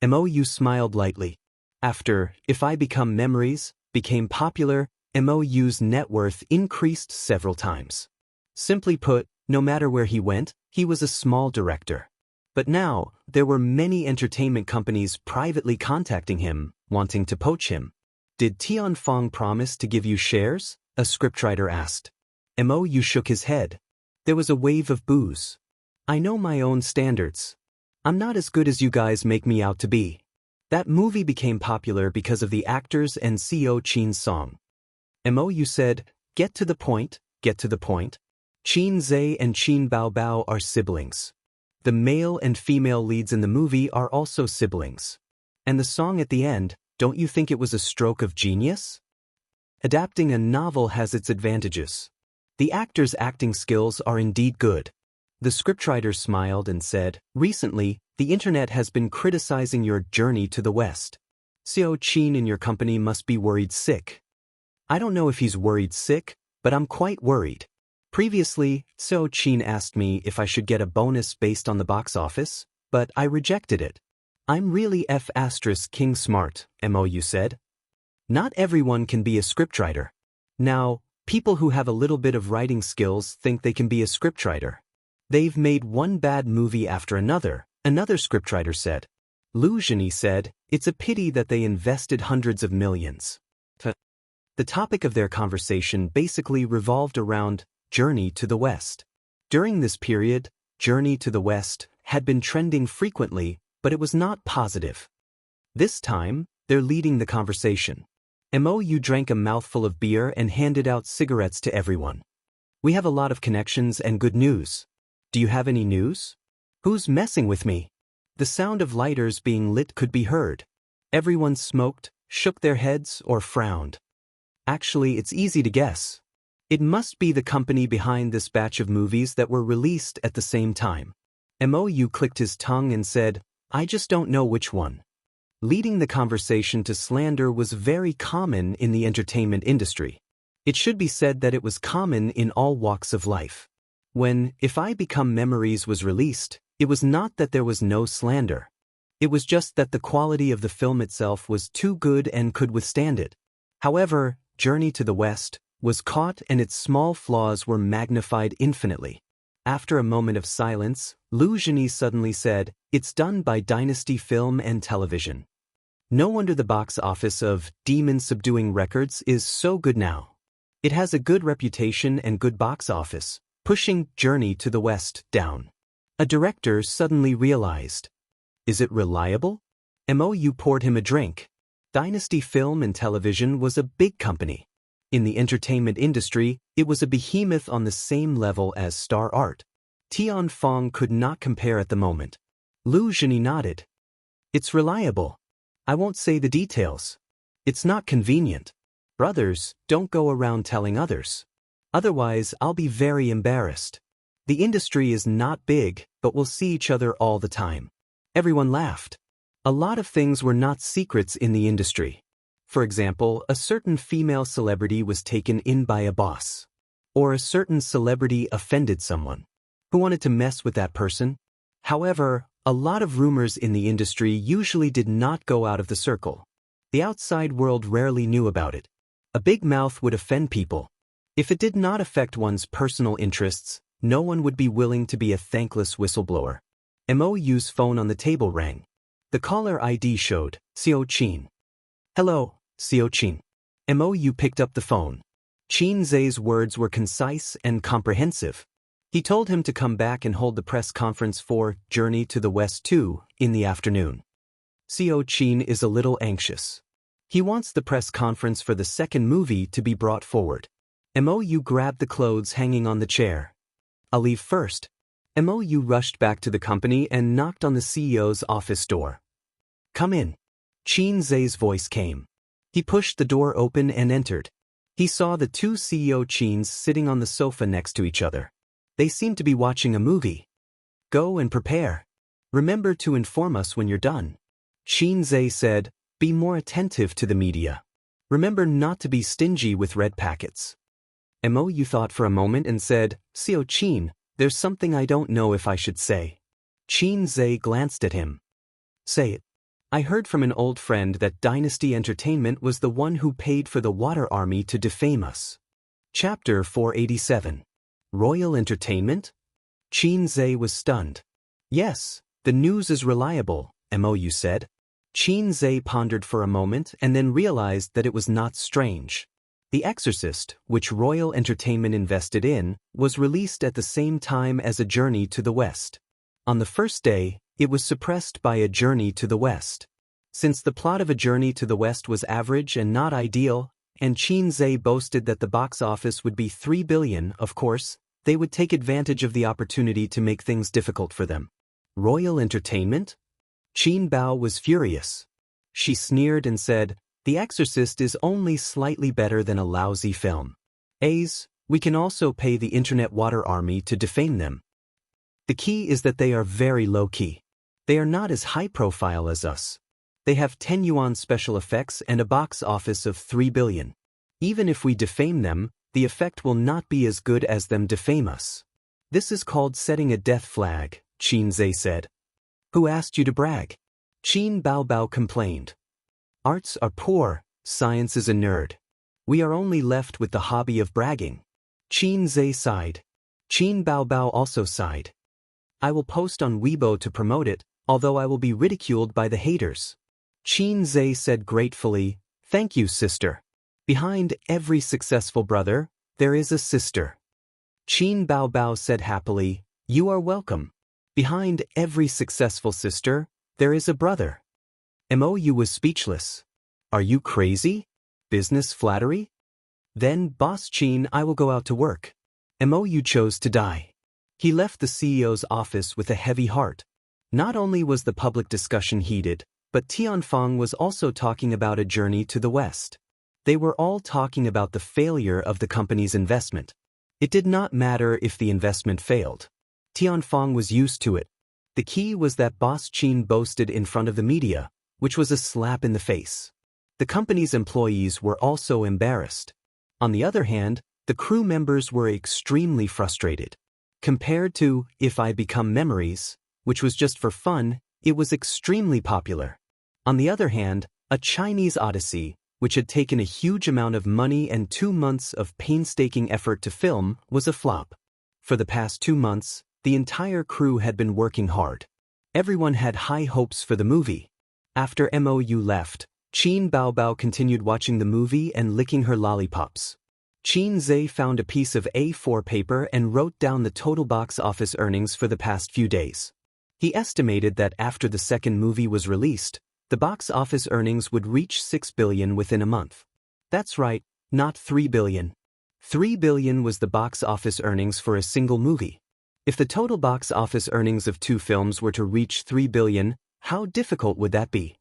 MOU smiled lightly. After If I Become Memories became popular, MOU's net worth increased several times. Simply put, no matter where he went, he was a small director. But now, there were many entertainment companies privately contacting him, wanting to poach him. "Did Tianfeng promise to give you shares?" a scriptwriter asked. MOU shook his head. There was a wave of boos. "I know my own standards. I'm not as good as you guys make me out to be." That movie became popular because of the actors and CO Chin's song. MOU said, "Get to the point, get to the point." Qin Zhe and Qin Baobao are siblings. The male and female leads in the movie are also siblings. And the song at the end, don't you think it was a stroke of genius? Adapting a novel has its advantages. The actors' acting skills are indeed good. The scriptwriter smiled and said, "Recently, the internet has been criticizing your journey to the West. Xiao Qin in your company must be worried sick." I don't know if he's worried sick, but I'm quite worried. Previously, Xiao Qin asked me if I should get a bonus based on the box office, but I rejected it. "I'm really King smart," Mou said. Not everyone can be a scriptwriter. Now, people who have a little bit of writing skills think they can be a scriptwriter. They've made one bad movie after another scriptwriter said. Lu Zhini said, "It's a pity that they invested hundreds of millions." The topic of their conversation basically revolved around Journey to the West. During this period, Journey to the West had been trending frequently, but it was not positive. This time, they're leading the conversation. Mou drank a mouthful of beer and handed out cigarettes to everyone. "We have a lot of connections and good news. Do you have any news? Who's messing with me?" The sound of lighters being lit could be heard. Everyone smoked, shook their heads, or frowned. Actually, it's easy to guess. It must be the company behind this batch of movies that were released at the same time. Mou clicked his tongue and said, "I just don't know which one." Leading the conversation to slander was very common in the entertainment industry. It should be said that it was common in all walks of life. When If I Become Memories was released, it was not that there was no slander. It was just that the quality of the film itself was too good and could withstand it. However, Journey to the West was caught and its small flaws were magnified infinitely. After a moment of silence, Lu Zhini suddenly said, "It's done by Dynasty Film and Television. No wonder the box office of Demon Subduing Records is so good now. It has a good reputation and good box office, pushing Journey to the West down." A director suddenly realized. Is it reliable? Mou poured him a drink. Dynasty Film and Television was a big company. In the entertainment industry, it was a behemoth on the same level as Star Art. Tian Fong could not compare at the moment. Lu Zhini nodded. "It's reliable. I won't say the details. It's not convenient. Brothers, don't go around telling others. Otherwise, I'll be very embarrassed. The industry is not big, but we'll see each other all the time." Everyone laughed. A lot of things were not secrets in the industry. For example, a certain female celebrity was taken in by a boss. Or a certain celebrity offended someone. Who wanted to mess with that person? However, a lot of rumors in the industry usually did not go out of the circle. The outside world rarely knew about it. A big mouth would offend people. If it did not affect one's personal interests, no one would be willing to be a thankless whistleblower. Mou's phone on the table rang. The caller ID showed, Xiao Qin. "Hello, Xiao Qin." Mou picked up the phone. Qin Zhe's words were concise and comprehensive. He told him to come back and hold the press conference for Journey to the West 2 in the afternoon. Xiao Qin is a little anxious. He wants the press conference for the second movie to be brought forward. Mou grabbed the clothes hanging on the chair. "I'll leave first." Mou rushed back to the company and knocked on the CEO's office door. "Come in." Qin Zhe's voice came. He pushed the door open and entered. He saw the two CEO Qins sitting on the sofa next to each other. They seemed to be watching a movie. "Go and prepare. Remember to inform us when you're done." Qin Zhe said, "Be more attentive to the media. Remember not to be stingy with red packets." Mou thought for a moment and said, "Xiao Qin, there's something I don't know if I should say." Qin Zhe glanced at him. "Say it." "I heard from an old friend that Dynasty Entertainment was the one who paid for the Water Army to defame us." Chapter 487. Royal Entertainment? Qin Zhe was stunned. "Yes, the news is reliable," Mou said. Qin Zhe pondered for a moment and then realized that it was not strange. The Exorcist, which Royal Entertainment invested in, was released at the same time as A Journey to the West. On the first day, it was suppressed by A Journey to the West. Since the plot of A Journey to the West was average and not ideal, and Qin Zhe boasted that the box office would be 3 billion, of course, They would take advantage of the opportunity to make things difficult for them. Royal entertainment? Qin Bao was furious. She sneered and said, "The Exorcist is only slightly better than a lousy film. We can also pay the internet water army to defame them. The key is that they are very low-key. They are not as high-profile as us. They have 10 yuan special effects and a box office of 3 billion. Even if we defame them, the effect will not be as good as them defame us. This is called setting a death flag," Qin Zhe said. "Who asked you to brag?" Qin Baobao complained. "Arts are poor, science is a nerd. We are only left with the hobby of bragging." Qin Zhe sighed. Qin Baobao also sighed. "I will post on Weibo to promote it, although I will be ridiculed by the haters." Qin Zhe said gratefully, "Thank you, sister. Behind every successful brother, there is a sister." Qin Baobao said happily, "You are welcome. Behind every successful sister, there is a brother." Mou was speechless. "Are you crazy? Business flattery?" "Then, Boss Qin, I will go out to work." Mou chose to die. He left the CEO's office with a heavy heart. Not only was the public discussion heated, but Tianfeng was also talking about a journey to the West. They were all talking about the failure of the company's investment. It did not matter if the investment failed. Tianfeng was used to it. The key was that Boss Qin boasted in front of the media, which was a slap in the face. The company's employees were also embarrassed. On the other hand, the crew members were extremely frustrated. Compared to If I Become Memories, which was just for fun, it was extremely popular. On the other hand, A Chinese Odyssey, which had taken a huge amount of money and 2 months of painstaking effort to film, was a flop. For the past 2 months, the entire crew had been working hard. Everyone had high hopes for the movie. After Mou left, Qin Baobao continued watching the movie and licking her lollipops. Qin Zhe found a piece of A4 paper and wrote down the total box office earnings for the past few days. He estimated that after the second movie was released, the box office earnings would reach 6 billion within a month. That's right, not 3 billion. 3 billion was the box office earnings for a single movie. If the total box office earnings of 2 films were to reach 3 billion, how difficult would that be?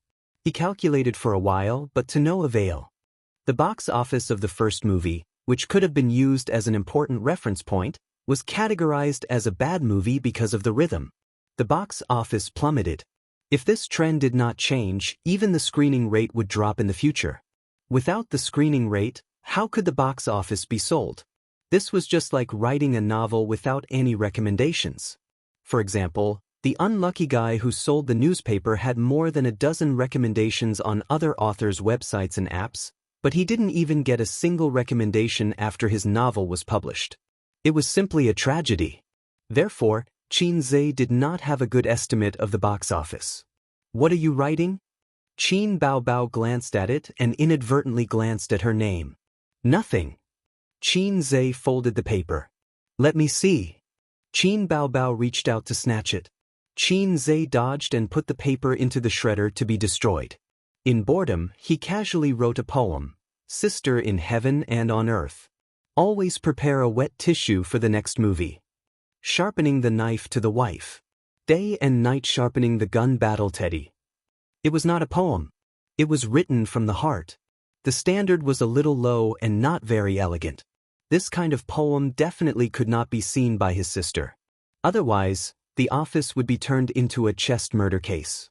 He calculated for a while, but to no avail. The box office of the first movie, which could have been used as an important reference point, was categorized as a bad movie because of the rhythm. The box office plummeted. If this trend did not change, even the screening rate would drop in the future. Without the screening rate, how could the box office be sold? This was just like writing a novel without any recommendations. For example, the unlucky guy who sold the newspaper had more than a dozen recommendations on other authors' websites and apps, but he didn't even get a single recommendation after his novel was published. It was simply a tragedy. Therefore, Qin Zhe did not have a good estimate of the box office. "What are you writing?" Qin Baobao glanced at it and inadvertently glanced at her name. "Nothing." Qin Zhe folded the paper. "Let me see." Qin Baobao reached out to snatch it. Qin Zhe dodged and put the paper into the shredder to be destroyed. In boredom, he casually wrote a poem, "Sister in Heaven and on Earth. Always prepare a wet tissue for the next movie. Sharpening the knife to the wife. Day and night sharpening the gun battle Teddy." It was not a poem. It was written from the heart. The standard was a little low and not very elegant. This kind of poem definitely could not be seen by his sister. Otherwise, the office would be turned into a chest murder case.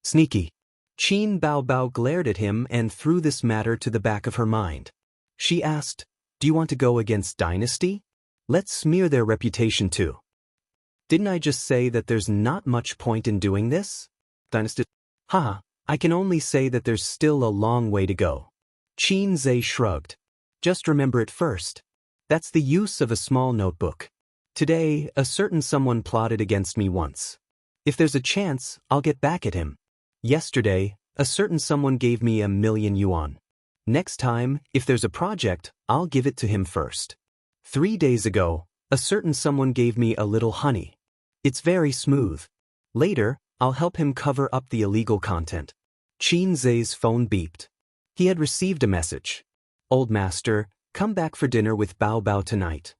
Sneaky. Qin Baobao glared at him and threw this matter to the back of her mind. She asked, "Do you want to go against Dynasty? Let's smear their reputation too." "Didn't I just say that there's not much point in doing this?" Dynasty. "Haha, I can only say that there's still a long way to go." Qin Zhe shrugged. "Just remember it first. That's the use of a small notebook. Today, a certain someone plotted against me once. If there's a chance, I'll get back at him. Yesterday, a certain someone gave me 1,000,000 yuan. Next time, if there's a project, I'll give it to him first. 3 days ago, a certain someone gave me a little honey. It's very smooth. Later, I'll help him cover up the illegal content." Qin Zhe's phone beeped. He had received a message. "Old master, come back for dinner with Bao Bao tonight."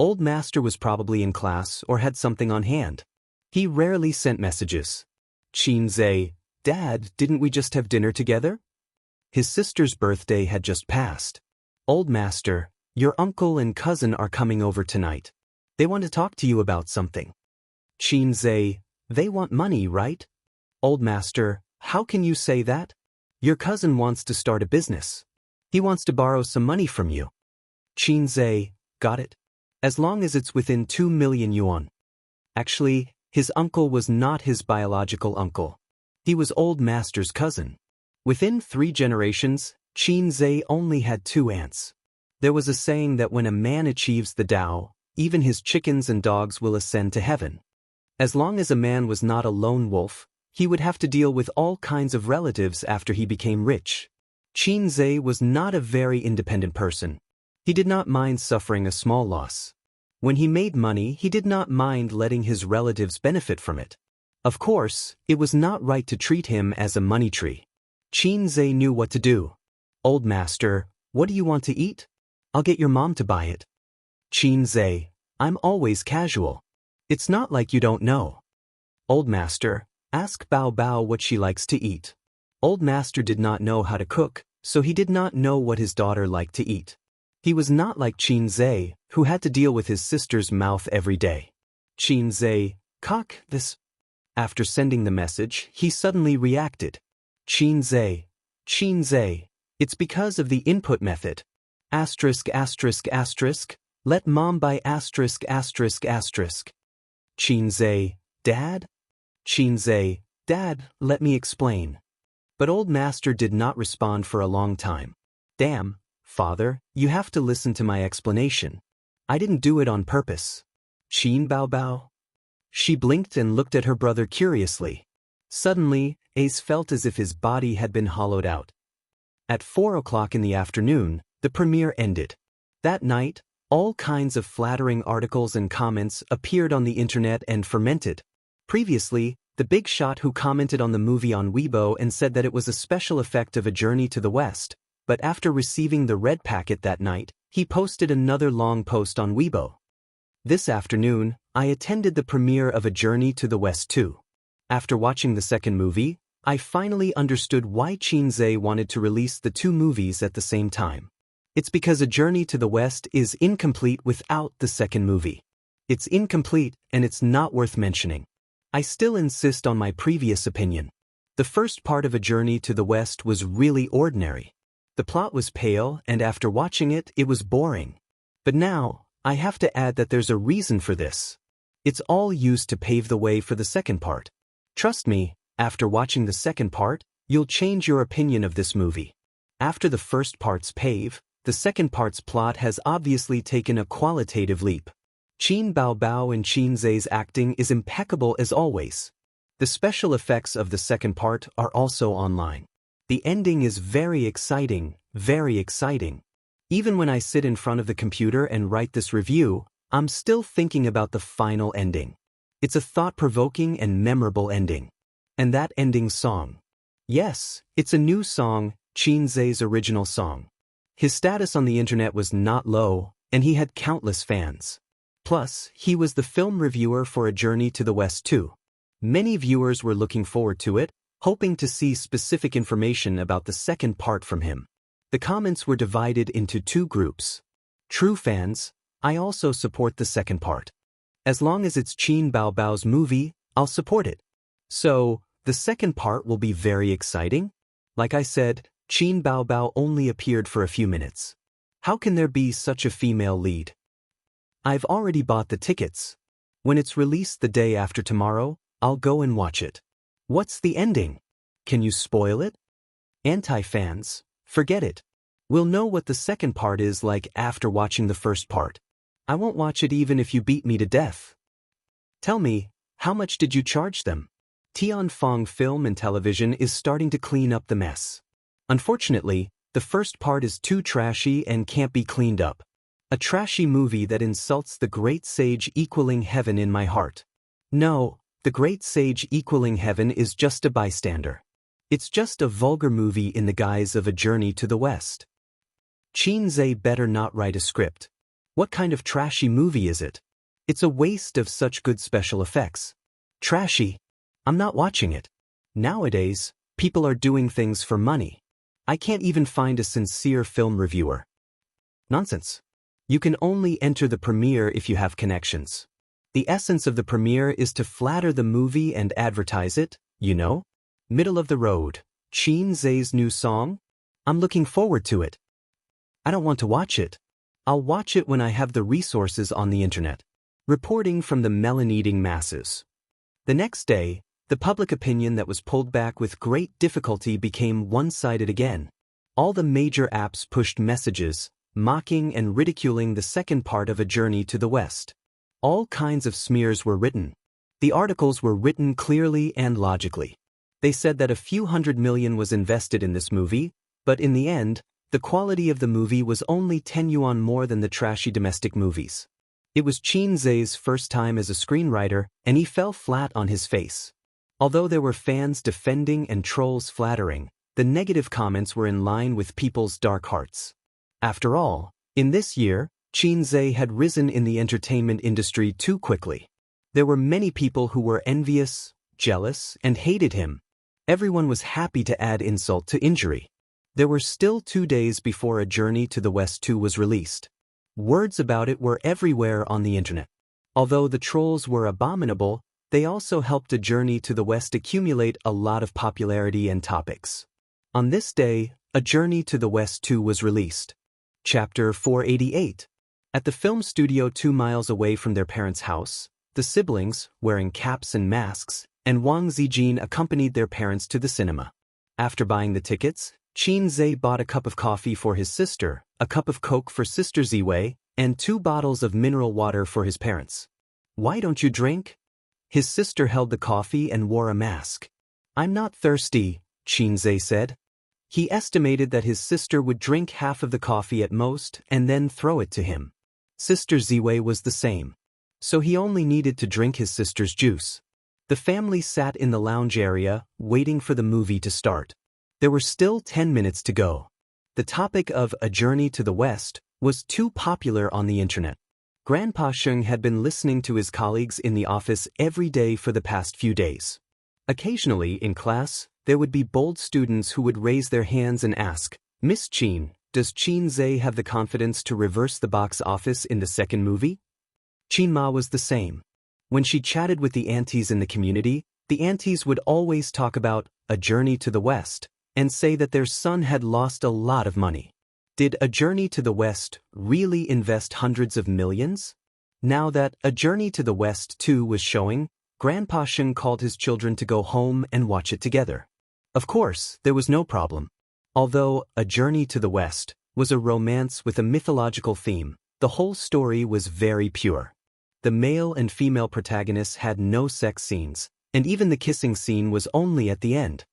Old master was probably in class or had something on hand. He rarely sent messages. Qinze, Dad, didn't we just have dinner together? His sister's birthday had just passed. Old master, your uncle and cousin are coming over tonight. They want to talk to you about something. Qinze, they want money, right? Old master, how can you say that? Your cousin wants to start a business. He wants to borrow some money from you. Qinze, got it? As long as it's within 2 million yuan. Actually, his uncle was not his biological uncle. He was old master's cousin. Within 3 generations, Qinze only had 2 aunts. There was a saying that when a man achieves the Tao, even his chickens and dogs will ascend to heaven. As long as a man was not a lone wolf, he would have to deal with all kinds of relatives after he became rich. Qinze was not a very independent person. He did not mind suffering a small loss. When he made money, he did not mind letting his relatives benefit from it. Of course, it was not right to treat him as a money tree. Qinze knew what to do. Old master, what do you want to eat? I'll get your mom to buy it. Qinze, I'm always casual. It's not like you don't know. Old master, ask Bao Bao what she likes to eat. Old master did not know how to cook, so he did not know what his daughter liked to eat. He was not like Qinze, who had to deal with his sister's mouth every day. Qinze, cock this. After sending the message, he suddenly reacted. Qinze, it's because of the input method. Asterisk, asterisk, asterisk, let mom buy asterisk, asterisk, asterisk. Qinze, Dad? Qinze, Dad, let me explain. But old master did not respond for a long time. Damn, father, you have to listen to my explanation. I didn't do it on purpose. Qin Bao Bao? She blinked and looked at her brother curiously. Suddenly, Ace felt as if his body had been hollowed out. At 4 o'clock in the afternoon, the premiere ended. That night, all kinds of flattering articles and comments appeared on the internet and fermented. Previously, the big shot who commented on the movie on Weibo and said that it was a special effect of A Journey to the West, but after receiving the red packet that night, he posted another long post on Weibo. This afternoon, I attended the premiere of A Journey to the West too. After watching the second movie, I finally understood why Qinze wanted to release the 2 movies at the same time. It's because A Journey to the West is incomplete without the second movie. It's incomplete and it's not worth mentioning. I still insist on my previous opinion. The first part of A Journey to the West was really ordinary. The plot was pale and after watching it, it was boring. But now, I have to add that there's a reason for this. It's all used to pave the way for the second part. Trust me, after watching the second part, you'll change your opinion of this movie. After the first part's pave, the second part's plot has obviously taken a qualitative leap. Qin Bao Bao and Qinze's acting is impeccable as always. The special effects of the second part are also online. The ending is very exciting, very exciting. Even when I sit in front of the computer and write this review, I'm still thinking about the final ending. It's a thought-provoking and memorable ending. And that ending song. Yes, it's a new song, Qinze's original song. His status on the internet was not low, and he had countless fans. Plus, he was the film reviewer for A Journey to the West too. Many viewers were looking forward to it, hoping to see specific information about the second part from him. The comments were divided into 2 groups. True fans, I also support the second part. As long as it's Qin Bao Bao's movie, I'll support it. So, the second part will be very exciting? Like I said, Qin Bao Bao only appeared for a few minutes. How can there be such a female lead? I've already bought the tickets. When it's released the day after tomorrow, I'll go and watch it. What's the ending? Can you spoil it? Anti-fans, forget it. We'll know what the second part is like after watching the first part. I won't watch it even if you beat me to death. Tell me, how much did you charge them? Tianfeng Film and Television is starting to clean up the mess. Unfortunately, the first part is too trashy and can't be cleaned up. A trashy movie that insults the great sage equaling heaven in my heart. No, the great sage equaling heaven is just a bystander. It's just a vulgar movie in the guise of A Journey to the West. Qinze better not write a script. What kind of trashy movie is it? It's a waste of such good special effects. Trashy? I'm not watching it. Nowadays, people are doing things for money. I can't even find a sincere film reviewer. Nonsense. You can only enter the premiere if you have connections. The essence of the premiere is to flatter the movie and advertise it, you know? Middle of the road. Chin Zay's new song? I'm looking forward to it. I don't want to watch it. I'll watch it when I have the resources on the internet. Reporting from the melon-eating masses. The next day, the public opinion that was pulled back with great difficulty became one-sided again. All the major apps pushed messages, mocking and ridiculing the second part of A Journey to the West. All kinds of smears were written. The articles were written clearly and logically. They said that a few $100 million was invested in this movie, but in the end, the quality of the movie was only 10 yuan more than the trashy domestic movies. It was Chin Zay's first time as a screenwriter, and he fell flat on his face. Although there were fans defending and trolls flattering, the negative comments were in line with people's dark hearts. After all, in this year, Chin Zay had risen in the entertainment industry too quickly. There were many people who were envious, jealous, and hated him. Everyone was happy to add insult to injury. There were still 2 days before A Journey to the West 2 was released. Words about it were everywhere on the internet. Although the trolls were abominable, they also helped A Journey to the West accumulate a lot of popularity and topics. On this day, A Journey to the West 2 was released. Chapter 488. At the film studio 2 miles away from their parents' house, the siblings, wearing caps and masks, and Wang Zijin accompanied their parents to the cinema. After buying the tickets, Chin Zay bought a cup of coffee for his sister, a cup of Coke for Sister Ziwei, and 2 bottles of mineral water for his parents. Why don't you drink? His sister held the coffee and wore a mask. I'm not thirsty, Chin Zay said. He estimated that his sister would drink half of the coffee at most and then throw it to him. Sister Ziwei was the same. So he only needed to drink his sister's juice. The family sat in the lounge area, waiting for the movie to start. There were still 10 minutes to go. The topic of A Journey to the West was too popular on the internet. Grandpa Sheng had been listening to his colleagues in the office every day for the past few days. Occasionally, in class, there would be bold students who would raise their hands and ask, Miss Chin, does Chin Zay have the confidence to reverse the box office in the second movie? Chin Ma was the same. When she chatted with the aunties in the community, the aunties would always talk about A Journey to the West and say that their son had lost a lot of money. Did A Journey to the West really invest hundreds of millions? Now that A Journey to the West 2 was showing, Grandpa Sheng called his children to go home and watch it together. Of course, there was no problem. Although A Journey to the West was a romance with a mythological theme, the whole story was very pure. The male and female protagonists had no sex scenes, and even the kissing scene was only at the end.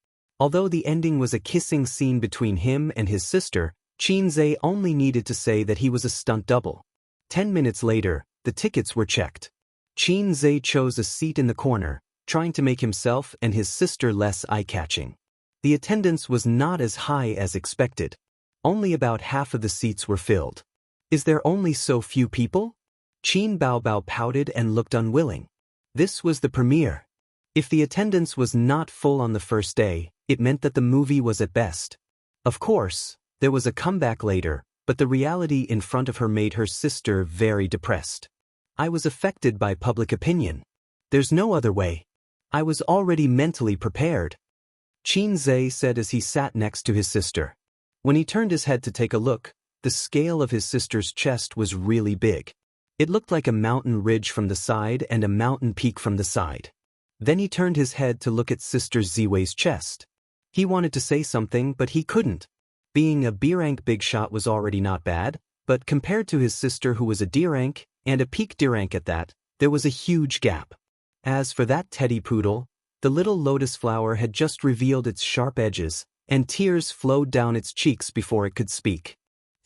Although the ending was a kissing scene between him and his sister, Chin Zay only needed to say that he was a stunt double. 10 minutes later, the tickets were checked. Chin Zay chose a seat in the corner, trying to make himself and his sister less eye-catching. The attendance was not as high as expected. Only about half of the seats were filled. Is there only so few people? Chin Baobao pouted and looked unwilling. This was the premiere. If the attendance was not full on the first day, it meant that the movie was at best. Of course, there was a comeback later, but the reality in front of her made her sister very depressed. I was affected by public opinion. There's no other way. I was already mentally prepared. Chin Zay said as he sat next to his sister. When he turned his head to take a look, the scale of his sister's chest was really big. It looked like a mountain ridge from the side and a mountain peak from the side. Then he turned his head to look at Sister Ziwei's chest. He wanted to say something, but he couldn't. Being a B-rank big shot was already not bad, but compared to his sister who was a D-rank, and a peak D-rank at that, there was a huge gap. As for that teddy poodle, the little lotus flower had just revealed its sharp edges, and tears flowed down its cheeks before it could speak.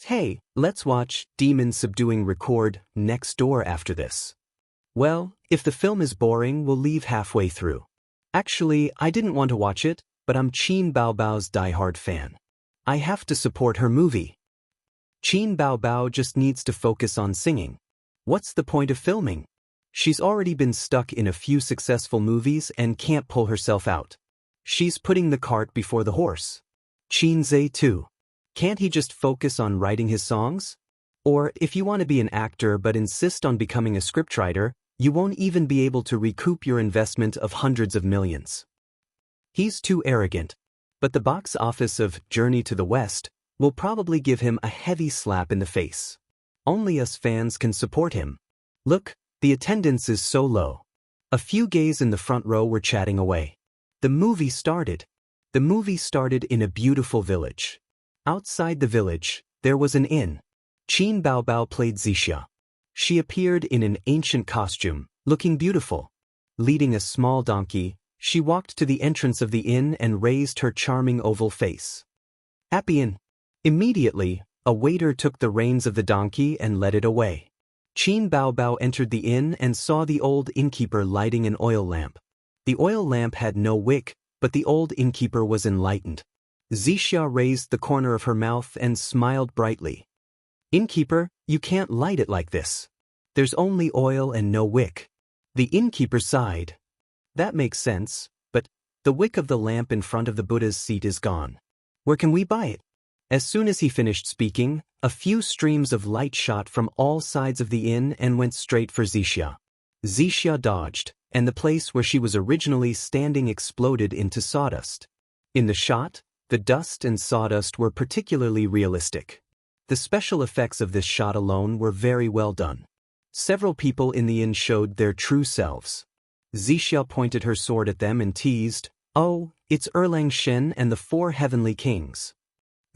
Hey, let's watch Demon Subduing Record next door after this. Well, if the film is boring, we'll leave halfway through. Actually, I didn't want to watch it, but I'm Chin Baobao's diehard fan. I have to support her movie. Qin Bao Bao just needs to focus on singing. What's the point of filming? She's already been stuck in a few successful movies and can't pull herself out. She's putting the cart before the horse. Qin Zhe too. Can't he just focus on writing his songs? Or, if you want to be an actor but insist on becoming a scriptwriter, you won't even be able to recoup your investment of hundreds of millions. He's too arrogant. But the box office of Journey to the West will probably give him a heavy slap in the face. Only us fans can support him. Look, the attendance is so low. A few gays in the front row were chatting away. The movie started. The movie started in a beautiful village. Outside the village, there was an inn. Qin Bao Bao played Zixia. She appeared in an ancient costume, looking beautiful. Leading a small donkey, she walked to the entrance of the inn and raised her charming oval face. Appian. Immediately, a waiter took the reins of the donkey and led it away. Qin Bao Bao entered the inn and saw the old innkeeper lighting an oil lamp. The oil lamp had no wick, but the old innkeeper was enlightened. Zixia raised the corner of her mouth and smiled brightly. Innkeeper, you can't light it like this. There's only oil and no wick. The innkeeper sighed. That makes sense, but the wick of the lamp in front of the Buddha's seat is gone. Where can we buy it? As soon as he finished speaking, a few streams of light shot from all sides of the inn and went straight for Zixia. Zixia dodged, and the place where she was originally standing exploded into sawdust. In the shot, the dust and sawdust were particularly realistic. The special effects of this shot alone were very well done. Several people in the inn showed their true selves. Zixia pointed her sword at them and teased, "Oh, it's Erlang Shen and the 4 heavenly kings."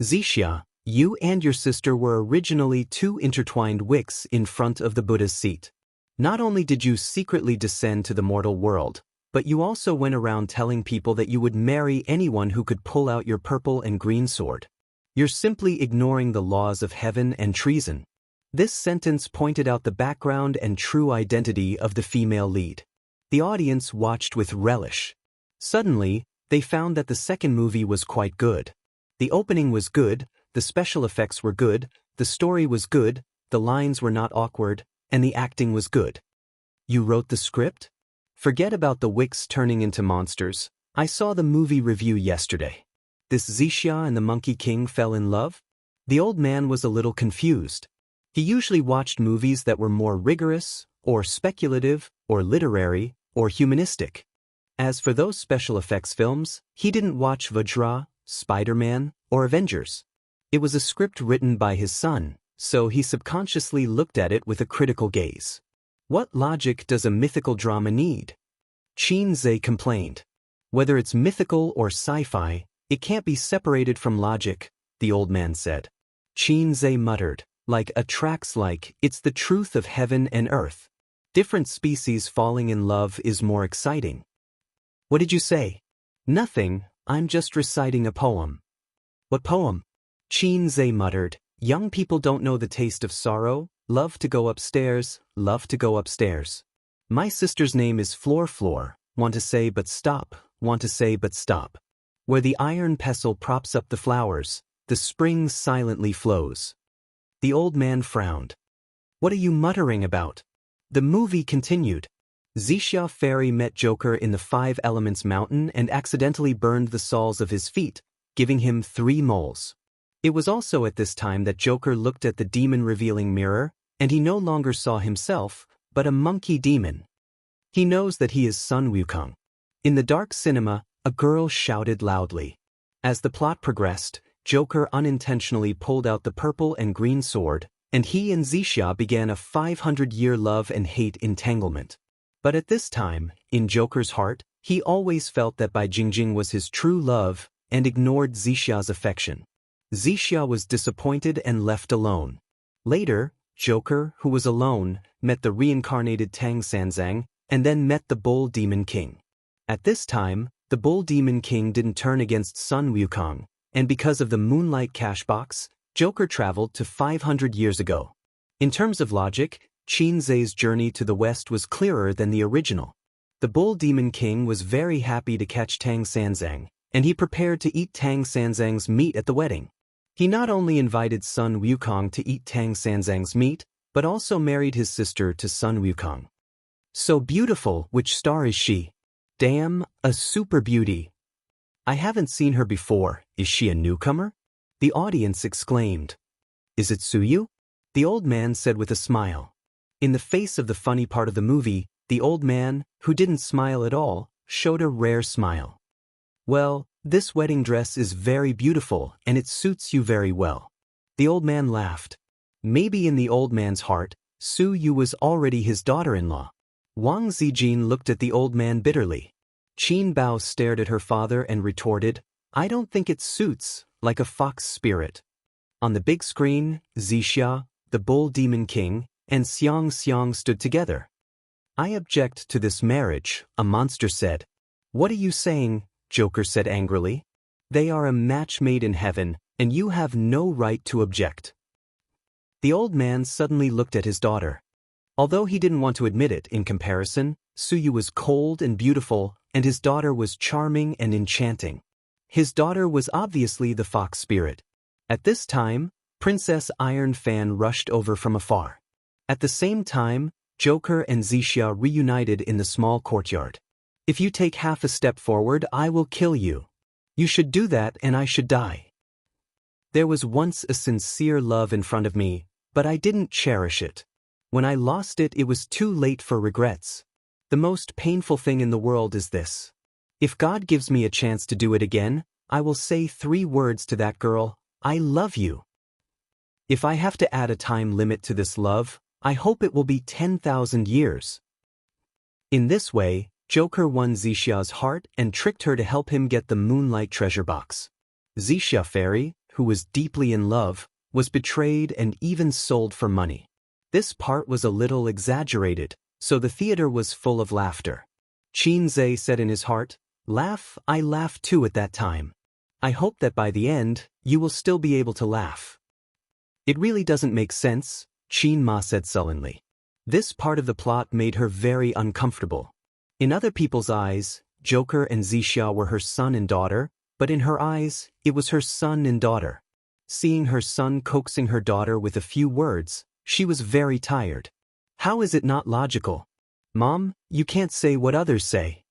Zixia, you and your sister were originally 2 intertwined wicks in front of the Buddha's seat. Not only did you secretly descend to the mortal world, but you also went around telling people that you would marry anyone who could pull out your purple and green sword. You're simply ignoring the laws of heaven and treason. This sentence pointed out the background and true identity of the female lead. The audience watched with relish. Suddenly, they found that the second movie was quite good. The opening was good, the special effects were good, the story was good, the lines were not awkward, and the acting was good. You wrote the script? Forget about the wicks turning into monsters. I saw the movie review yesterday. This Zixia and the Monkey King fell in love? The old man was a little confused. He usually watched movies that were more rigorous, or speculative, or literary, or humanistic. As for those special effects films, he didn't watch Vajra, Spider-Man, or Avengers. It was a script written by his son, so he subconsciously looked at it with a critical gaze. What logic does a mythical drama need? Qin Zhe complained. Whether it's mythical or sci-fi, it can't be separated from logic, the old man said. Qin Zhe muttered, like a tracks like, it's the truth of heaven and earth. Different species falling in love is more exciting. What did you say? Nothing, I'm just reciting a poem. What poem? Qin Zhe muttered, young people don't know the taste of sorrow, love to go upstairs, love to go upstairs. My sister's name is Floor, want to say but stop, want to say but stop. Where the iron pestle props up the flowers, the spring silently flows. The old man frowned. What are you muttering about? The movie continued. Zixia Fairy met Joker in the 5 Elements Mountain and accidentally burned the soles of his feet, giving him 3 moles. It was also at this time that Joker looked at the demon-revealing mirror, and he no longer saw himself, but a monkey demon. He knows that he is Sun Wukong. In the dark cinema, a girl shouted loudly. As the plot progressed, Joker unintentionally pulled out the purple and green sword, and he and Zixia began a 500-year love and hate entanglement. But at this time, in Joker's heart, he always felt that Bai Jingjing was his true love and ignored Zixia's affection. Zixia was disappointed and left alone. Later, Joker, who was alone, met the reincarnated Tang Sanzang and then met the Bull Demon King. At this time, the Bull Demon King didn't turn against Sun Wukong, and because of the Moonlight Cash Box, Joker traveled to 500 years ago. In terms of logic, Qin Zhe's journey to the west was clearer than the original. The Bull Demon King was very happy to catch Tang Sanzang, and he prepared to eat Tang Sanzang's meat at the wedding. He not only invited Sun Wukong to eat Tang Sanzang's meat, but also married his sister to Sun Wukong. So beautiful, which star is she? Damn, a super beauty. I haven't seen her before, is she a newcomer? The audience exclaimed. Is it Suyu? The old man said with a smile. In the face of the funny part of the movie, the old man, who didn't smile at all, showed a rare smile. Well, this wedding dress is very beautiful and it suits you very well. The old man laughed. Maybe in the old man's heart, Su Yu was already his daughter-in-law. Wang Zijin looked at the old man bitterly. Qin Bao stared at her father and retorted, I don't think it suits, like a fox spirit. On the big screen, Zixia, the bull demon king, and Xiang Xiang stood together. I object to this marriage, a monster said. What are you saying? Joker said angrily. They are a match made in heaven, and you have no right to object. The old man suddenly looked at his daughter. Although he didn't want to admit it, in comparison, Suyu was cold and beautiful, and his daughter was charming and enchanting. His daughter was obviously the fox spirit. At this time, Princess Iron Fan rushed over from afar. At the same time, Joker and Zixia reunited in the small courtyard. If you take half a step forward, I will kill you. You should do that and I should die. There was once a sincere love in front of me, but I didn't cherish it. When I lost it, it was too late for regrets. The most painful thing in the world is this. If God gives me a chance to do it again, I will say 3 words to that girl, I love you. If I have to add a time limit to this love, I hope it will be 10,000 years. In this way, Joker won Zixia's heart and tricked her to help him get the Moonlight Treasure Box. Zixia Fairy, who was deeply in love, was betrayed and even sold for money. This part was a little exaggerated, so the theater was full of laughter. Qin Zhe said in his heart, laugh, I laughed too at that time. I hope that by the end, you will still be able to laugh. It really doesn't make sense, Qin Ma said sullenly. This part of the plot made her very uncomfortable. In other people's eyes, Joker and Zixia were her son and daughter, but in her eyes, it was her son and daughter. Seeing her son coaxing her daughter with a few words, she was very tired. How is it not logical? Mom, you can't say what others say.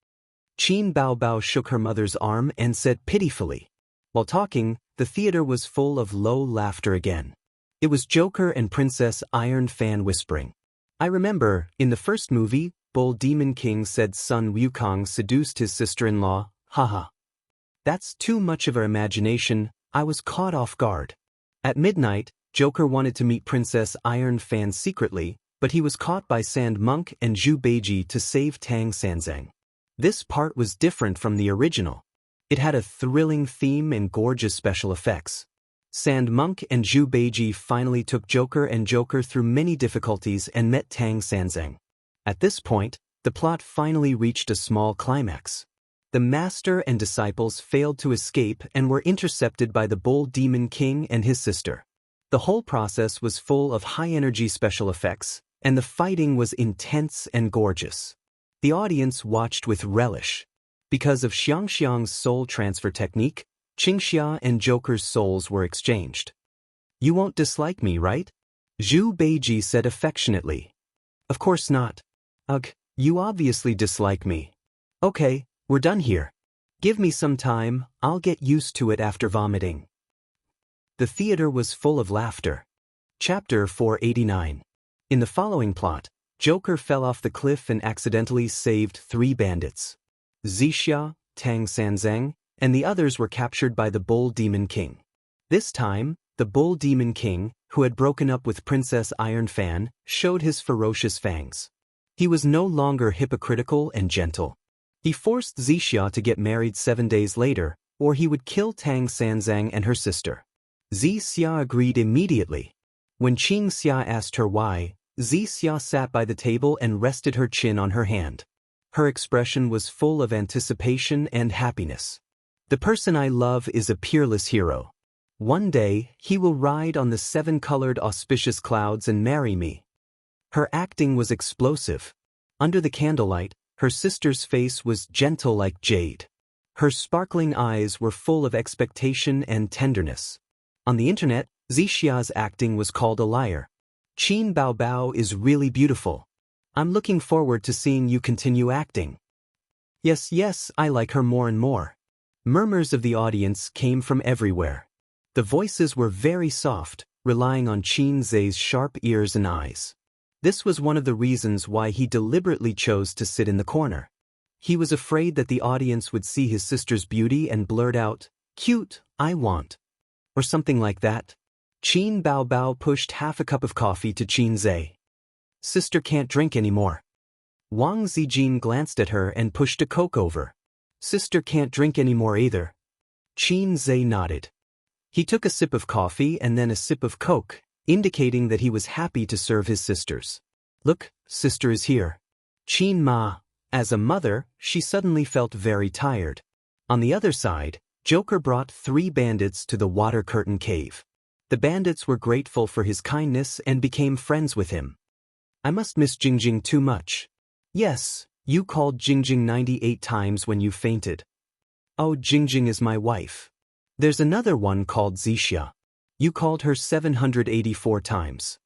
Qin Bao Bao shook her mother's arm and said pitifully. While talking, the theater was full of low laughter again. It was Joker and Princess Iron Fan whispering. I remember, in the first movie, Bull Demon King said Sun Wukong seduced his sister-in-law, haha. That's too much of her imagination, I was caught off guard. At midnight, Joker wanted to meet Princess Iron Fan secretly, but he was caught by Sand Monk and Zhu Beiji to save Tang Sanzang. This part was different from the original. It had a thrilling theme and gorgeous special effects. Sand Monk and Zhu Beiji finally took Joker and Joker through many difficulties and met Tang Sanzang. At this point, the plot finally reached a small climax. The master and disciples failed to escape and were intercepted by the Bull Demon King and his sister. The whole process was full of high-energy special effects, and the fighting was intense and gorgeous. The audience watched with relish. Because of Xiangxiang's soul transfer technique, Qingxia and Joker's souls were exchanged. You won't dislike me, right? Zhu Beiji said affectionately. Of course not. Ugh, you obviously dislike me. Okay, we're done here. Give me some time, I'll get used to it after vomiting. The theater was full of laughter. Chapter 489. In the following plot, Joker fell off the cliff and accidentally saved 3 bandits. Zixia, Tang Sanzang, and the others were captured by the Bull Demon King. This time, the Bull Demon King, who had broken up with Princess Iron Fan, showed his ferocious fangs. He was no longer hypocritical and gentle. He forced Zixia to get married 7 days later, or he would kill Tang Sanzang and her sister. Zixia agreed immediately. When Qingxia asked her why, Zixia sat by the table and rested her chin on her hand. Her expression was full of anticipation and happiness. The person I love is a peerless hero. One day, he will ride on the 7-colored auspicious clouds and marry me. Her acting was explosive. Under the candlelight, her sister's face was gentle like jade. Her sparkling eyes were full of expectation and tenderness. On the internet, Zixia's acting was called a liar. Qin Baobao is really beautiful. I'm looking forward to seeing you continue acting. Yes, yes, I like her more and more. Murmurs of the audience came from everywhere. The voices were very soft, relying on Qin Zhe's sharp ears and eyes. This was one of the reasons why he deliberately chose to sit in the corner. He was afraid that the audience would see his sister's beauty and blurt out, "Cute, I want," or something like that. Qin Baobao pushed half a cup of coffee to Qin Zhe. "Sister can't drink anymore." Wang Zijin glanced at her and pushed a Coke over. "Sister can't drink anymore either." Qin Zhe nodded. He took a sip of coffee and then a sip of Coke, indicating that he was happy to serve his sisters. "Look, sister is here." Qin Ma. As a mother, she suddenly felt very tired. On the other side, Joker brought 3 bandits to the water curtain cave. The bandits were grateful for his kindness and became friends with him. "I must miss Jingjing too much." "Yes, you called Jingjing 98 times when you fainted." "Oh, Jingjing is my wife." "There's another one called Zixia. You called her 784 times."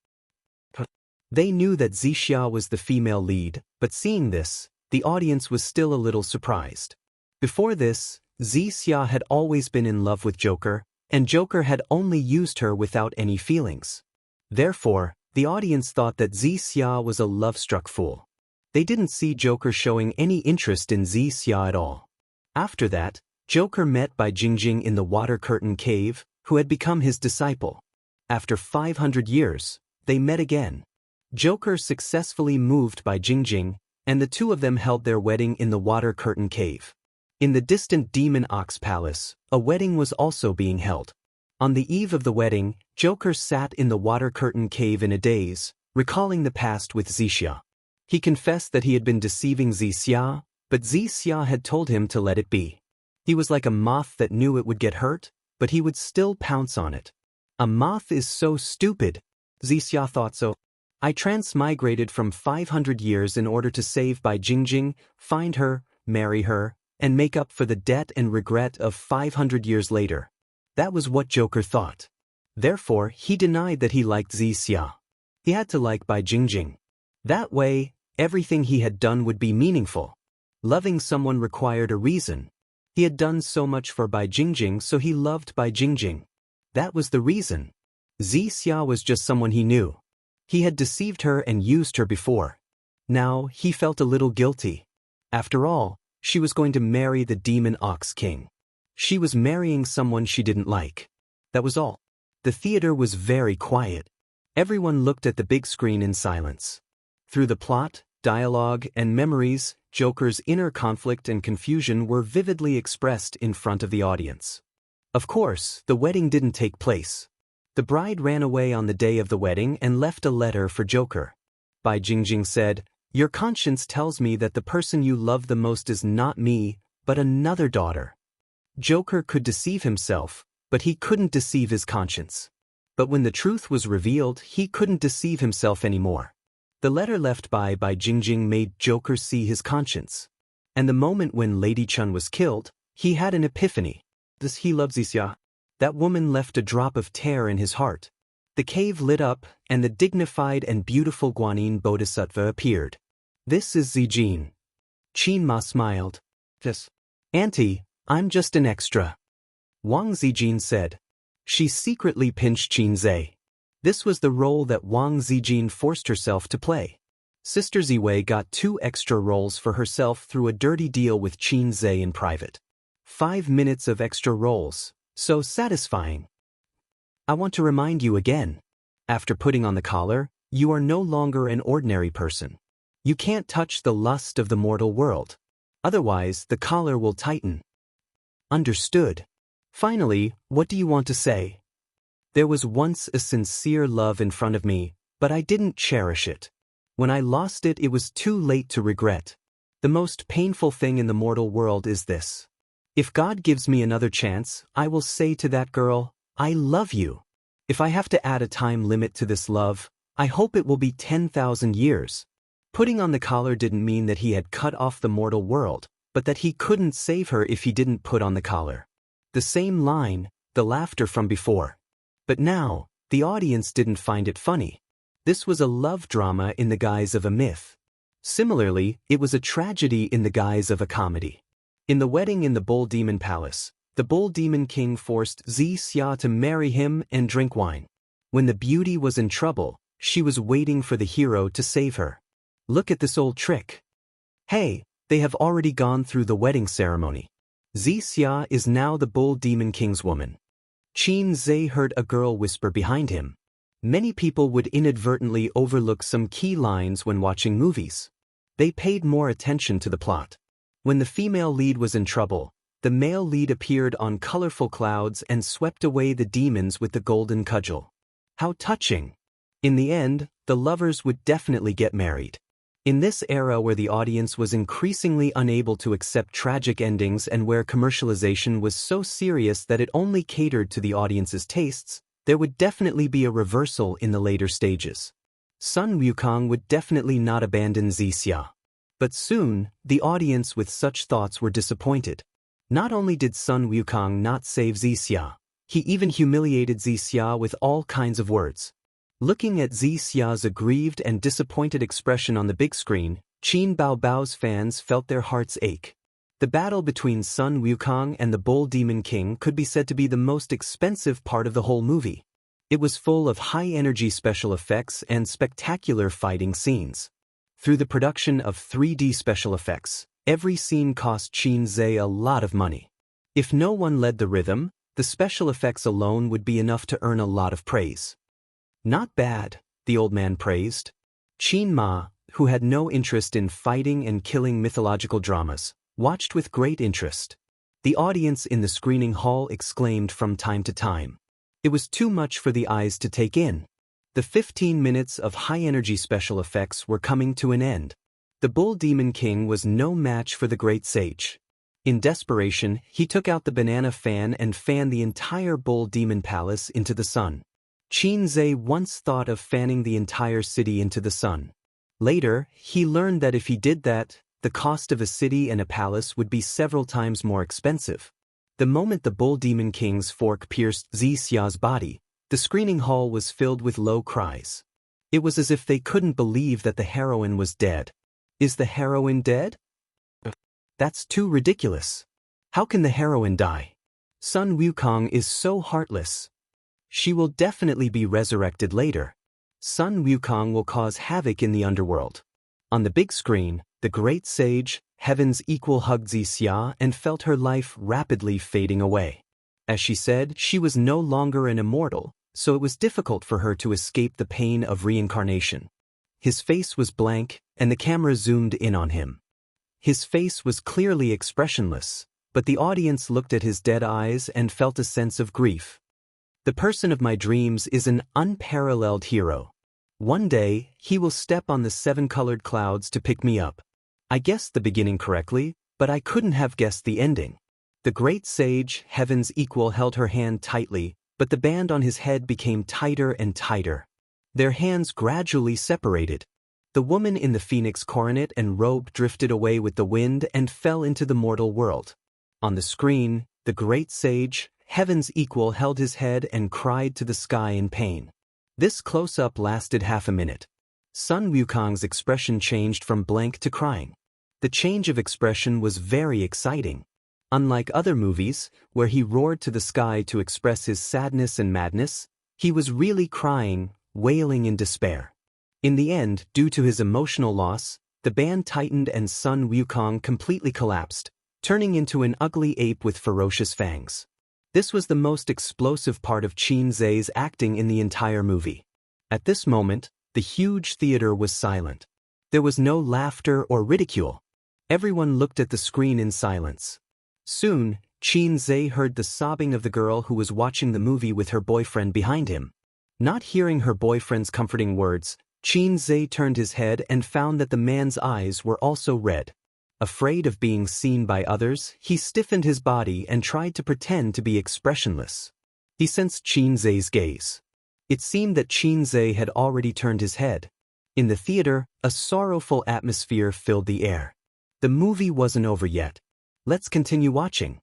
They knew that Zixia was the female lead, but seeing this, the audience was still a little surprised. Before this, Zixia had always been in love with Joker, and Joker had only used her without any feelings. Therefore, the audience thought that Zixia was a love-struck fool. They didn't see Joker showing any interest in Zixia at all. After that, Joker met by Jingjing in the water curtain cave, who had become his disciple. After 500 years, they met again. Joker successfully moved by Jingjing, and the two of them held their wedding in the water curtain cave. In the distant Demon Ox Palace, a wedding was also being held. On the eve of the wedding, Joker sat in the water curtain cave in a daze, recalling the past with Zixia. He confessed that he had been deceiving Zixia, but Zixia had told him to let it be. He was like a moth that knew it would get hurt, but he would still pounce on it. A moth is so stupid, Zixia thought so. I transmigrated from 500 years in order to save Bai Jingjing, find her, marry her, and make up for the debt and regret of 500 years later. That was what Joker thought. Therefore, he denied that he liked Zixia. He had to like Bai Jingjing. That way, everything he had done would be meaningful. Loving someone required a reason. He had done so much for Bai Jingjing, so he loved Bai Jingjing. That was the reason. Zixia was just someone he knew. He had deceived her and used her before. Now, he felt a little guilty. After all, she was going to marry the Demon Ox King. She was marrying someone she didn't like. That was all. The theater was very quiet. Everyone looked at the big screen in silence. Through the plot, dialogue, and memories, Joker's inner conflict and confusion were vividly expressed in front of the audience. Of course, the wedding didn't take place. The bride ran away on the day of the wedding and left a letter for Joker. Bai Jingjing said, "Your conscience tells me that the person you love the most is not me, but another daughter." Joker could deceive himself, but he couldn't deceive his conscience. But when the truth was revealed, he couldn't deceive himself anymore. The letter left by Bai Jingjing made Joker see his conscience. And the moment when Lady Chun was killed, he had an epiphany. Does he love Zixia? That woman left a drop of terror in his heart. The cave lit up, and the dignified and beautiful Guanyin Bodhisattva appeared. "This is Zijin." Qin Ma smiled. "Yes. Auntie, I'm just an extra." Wang Zijin said. She secretly pinched Qin Zhe. This was the role that Wang Zijin forced herself to play. Sister Ziwei got 2 extra roles for herself through a dirty deal with Qin Zhe in private. 5 minutes of extra roles. So satisfying. I want to remind you again. After putting on the collar, you are no longer an ordinary person. You can't touch the lust of the mortal world. Otherwise, the collar will tighten. Understood. Finally, what do you want to say? There was once a sincere love in front of me, but I didn't cherish it. When I lost it, it was too late to regret. The most painful thing in the mortal world is this. If God gives me another chance, I will say to that girl, I love you. If I have to add a time limit to this love, I hope it will be 10,000 years. Putting on the collar didn't mean that he had cut off the mortal world, but that he couldn't save her if he didn't put on the collar. The same line, the laughter from before. But now, the audience didn't find it funny. This was a love drama in the guise of a myth. Similarly, it was a tragedy in the guise of a comedy. In the wedding in the Bull Demon Palace, the Bull Demon King forced Xia to marry him and drink wine. When the beauty was in trouble, she was waiting for the hero to save her. Look at this old trick. Hey, they have already gone through the wedding ceremony. Xia is now the Bull Demon King's woman. Qin Zhe heard a girl whisper behind him. Many people would inadvertently overlook some key lines when watching movies. They paid more attention to the plot. When the female lead was in trouble, the male lead appeared on colorful clouds and swept away the demons with the golden cudgel. How touching! In the end, the lovers would definitely get married. In this era where the audience was increasingly unable to accept tragic endings and where commercialization was so serious that it only catered to the audience's tastes, there would definitely be a reversal in the later stages. Sun Wukong would definitely not abandon Xia. But soon, the audience with such thoughts were disappointed. Not only did Sun Wukong not save Xia, he even humiliated Xia with all kinds of words. Looking at Xia's aggrieved and disappointed expression on the big screen, Qin Baobao's fans felt their hearts ache. The battle between Sun Wukong and the Bull Demon King could be said to be the most expensive part of the whole movie. It was full of high-energy special effects and spectacular fighting scenes. Through the production of 3D special effects, every scene cost Qin Zhe a lot of money. If no one led the rhythm, the special effects alone would be enough to earn a lot of praise. Not bad, the old man praised. Qin Ma, who had no interest in fighting and killing mythological dramas, watched with great interest. The audience in the screening hall exclaimed from time to time. It was too much for the eyes to take in. The 15 minutes of high-energy special effects were coming to an end. The Bull Demon King was no match for the great sage. In desperation, he took out the banana fan and fanned the entire Bull Demon Palace into the sun. Qin Zhe once thought of fanning the entire city into the sun. Later, he learned that if he did that, the cost of a city and a palace would be several times more expensive. The moment the Bull Demon King's fork pierced Xia's body, the screening hall was filled with low cries. It was as if they couldn't believe that the heroine was dead. Is the heroine dead? That's too ridiculous. How can the heroine die? Sun Wukong is so heartless. She will definitely be resurrected later. Sun Wukong will cause havoc in the underworld. On the big screen, the great sage, Heaven's Equal, hugged Xia and felt her life rapidly fading away. As she said, she was no longer an immortal, so it was difficult for her to escape the pain of reincarnation. His face was blank, and the camera zoomed in on him. His face was clearly expressionless, but the audience looked at his dead eyes and felt a sense of grief. The person of my dreams is an unparalleled hero. One day, he will step on the 7-colored clouds to pick me up. I guessed the beginning correctly, but I couldn't have guessed the ending. The great sage, Heaven's Equal, held her hand tightly, but the band on his head became tighter and tighter. Their hands gradually separated. The woman in the phoenix coronet and robe drifted away with the wind and fell into the mortal world. On the screen, the great sage, Heaven's Equal, held his head and cried to the sky in pain. This close-up lasted half a minute. Sun Wukong's expression changed from blank to crying. The change of expression was very exciting. Unlike other movies, where he roared to the sky to express his sadness and madness, he was really crying, wailing in despair. In the end, due to his emotional loss, the band tightened and Sun Wukong completely collapsed, turning into an ugly ape with ferocious fangs. This was the most explosive part of Qin Zhe's acting in the entire movie. At this moment, the huge theater was silent. There was no laughter or ridicule. Everyone looked at the screen in silence. Soon, Qin Zhe heard the sobbing of the girl who was watching the movie with her boyfriend behind him. Not hearing her boyfriend's comforting words, Qin Zhe turned his head and found that the man's eyes were also red. Afraid of being seen by others, he stiffened his body and tried to pretend to be expressionless. He sensed Qin Zhe's gaze. It seemed that Qin Zhe had already turned his head. In the theater, a sorrowful atmosphere filled the air. The movie wasn't over yet. Let's continue watching.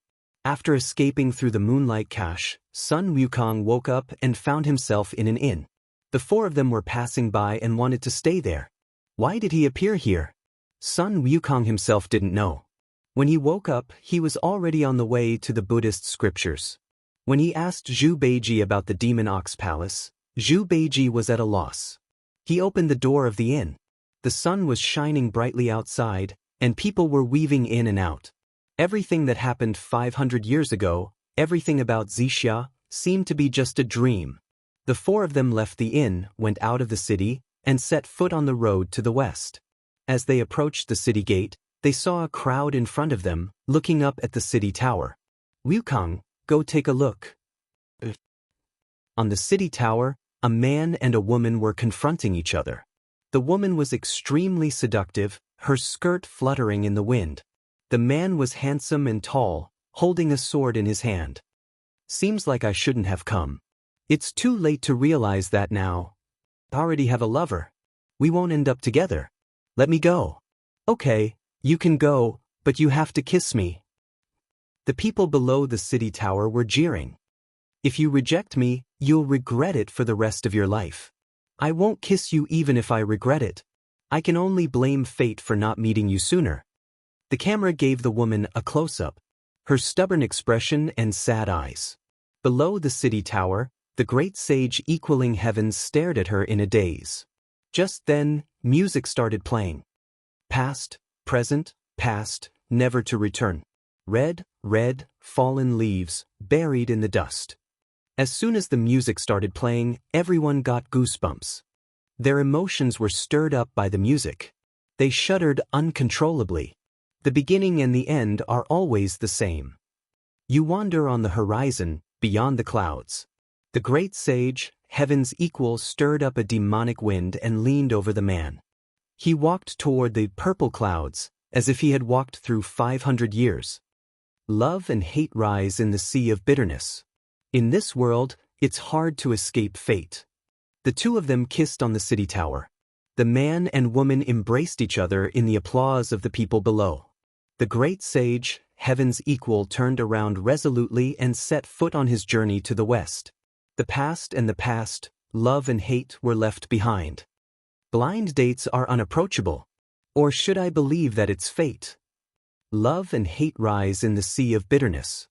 After escaping through the moonlight cache, Sun Wukong woke up and found himself in an inn. The four of them were passing by and wanted to stay there. Why did he appear here? Sun Wukong himself didn't know. When he woke up, he was already on the way to the Buddhist scriptures. When he asked Zhu Beiji about the Demon Ox Palace, Zhu Beiji was at a loss. He opened the door of the inn. The sun was shining brightly outside, and people were weaving in and out. Everything that happened 500 years ago, everything about Xixia, seemed to be just a dream. The four of them left the inn, went out of the city, and set foot on the road to the west. As they approached the city gate, they saw a crowd in front of them, looking up at the city tower. Wukong, go take a look. On the city tower, a man and a woman were confronting each other. The woman was extremely seductive, her skirt fluttering in the wind. The man was handsome and tall, holding a sword in his hand. Seems like I shouldn't have come. It's too late to realize that now. I already have a lover. We won't end up together. Let me go. Okay, you can go, but you have to kiss me. The people below the city tower were jeering. If you reject me, you'll regret it for the rest of your life. I won't kiss you even if I regret it. I can only blame fate for not meeting you sooner. The camera gave the woman a close-up, her stubborn expression and sad eyes. Below the city tower, the great sage equaling heavens stared at her in a daze. Just then, music started playing. Past, present, past, never to return. Red, red, fallen leaves, buried in the dust. As soon as the music started playing, everyone got goosebumps. Their emotions were stirred up by the music. They shuddered uncontrollably. The beginning and the end are always the same. You wander on the horizon, beyond the clouds. The great sage, heaven's equal, stirred up a demonic wind and leaned over the man. He walked toward the purple clouds, as if he had walked through 500 years. Love and hate rise in the sea of bitterness. In this world, it's hard to escape fate. The two of them kissed on the city tower. The man and woman embraced each other in the applause of the people below. The great sage, heaven's equal, turned around resolutely and set foot on his journey to the west. The past and the past, love and hate, were left behind. Blind dates are unapproachable. Or should I believe that it's fate? Love and hate rise in the sea of bitterness.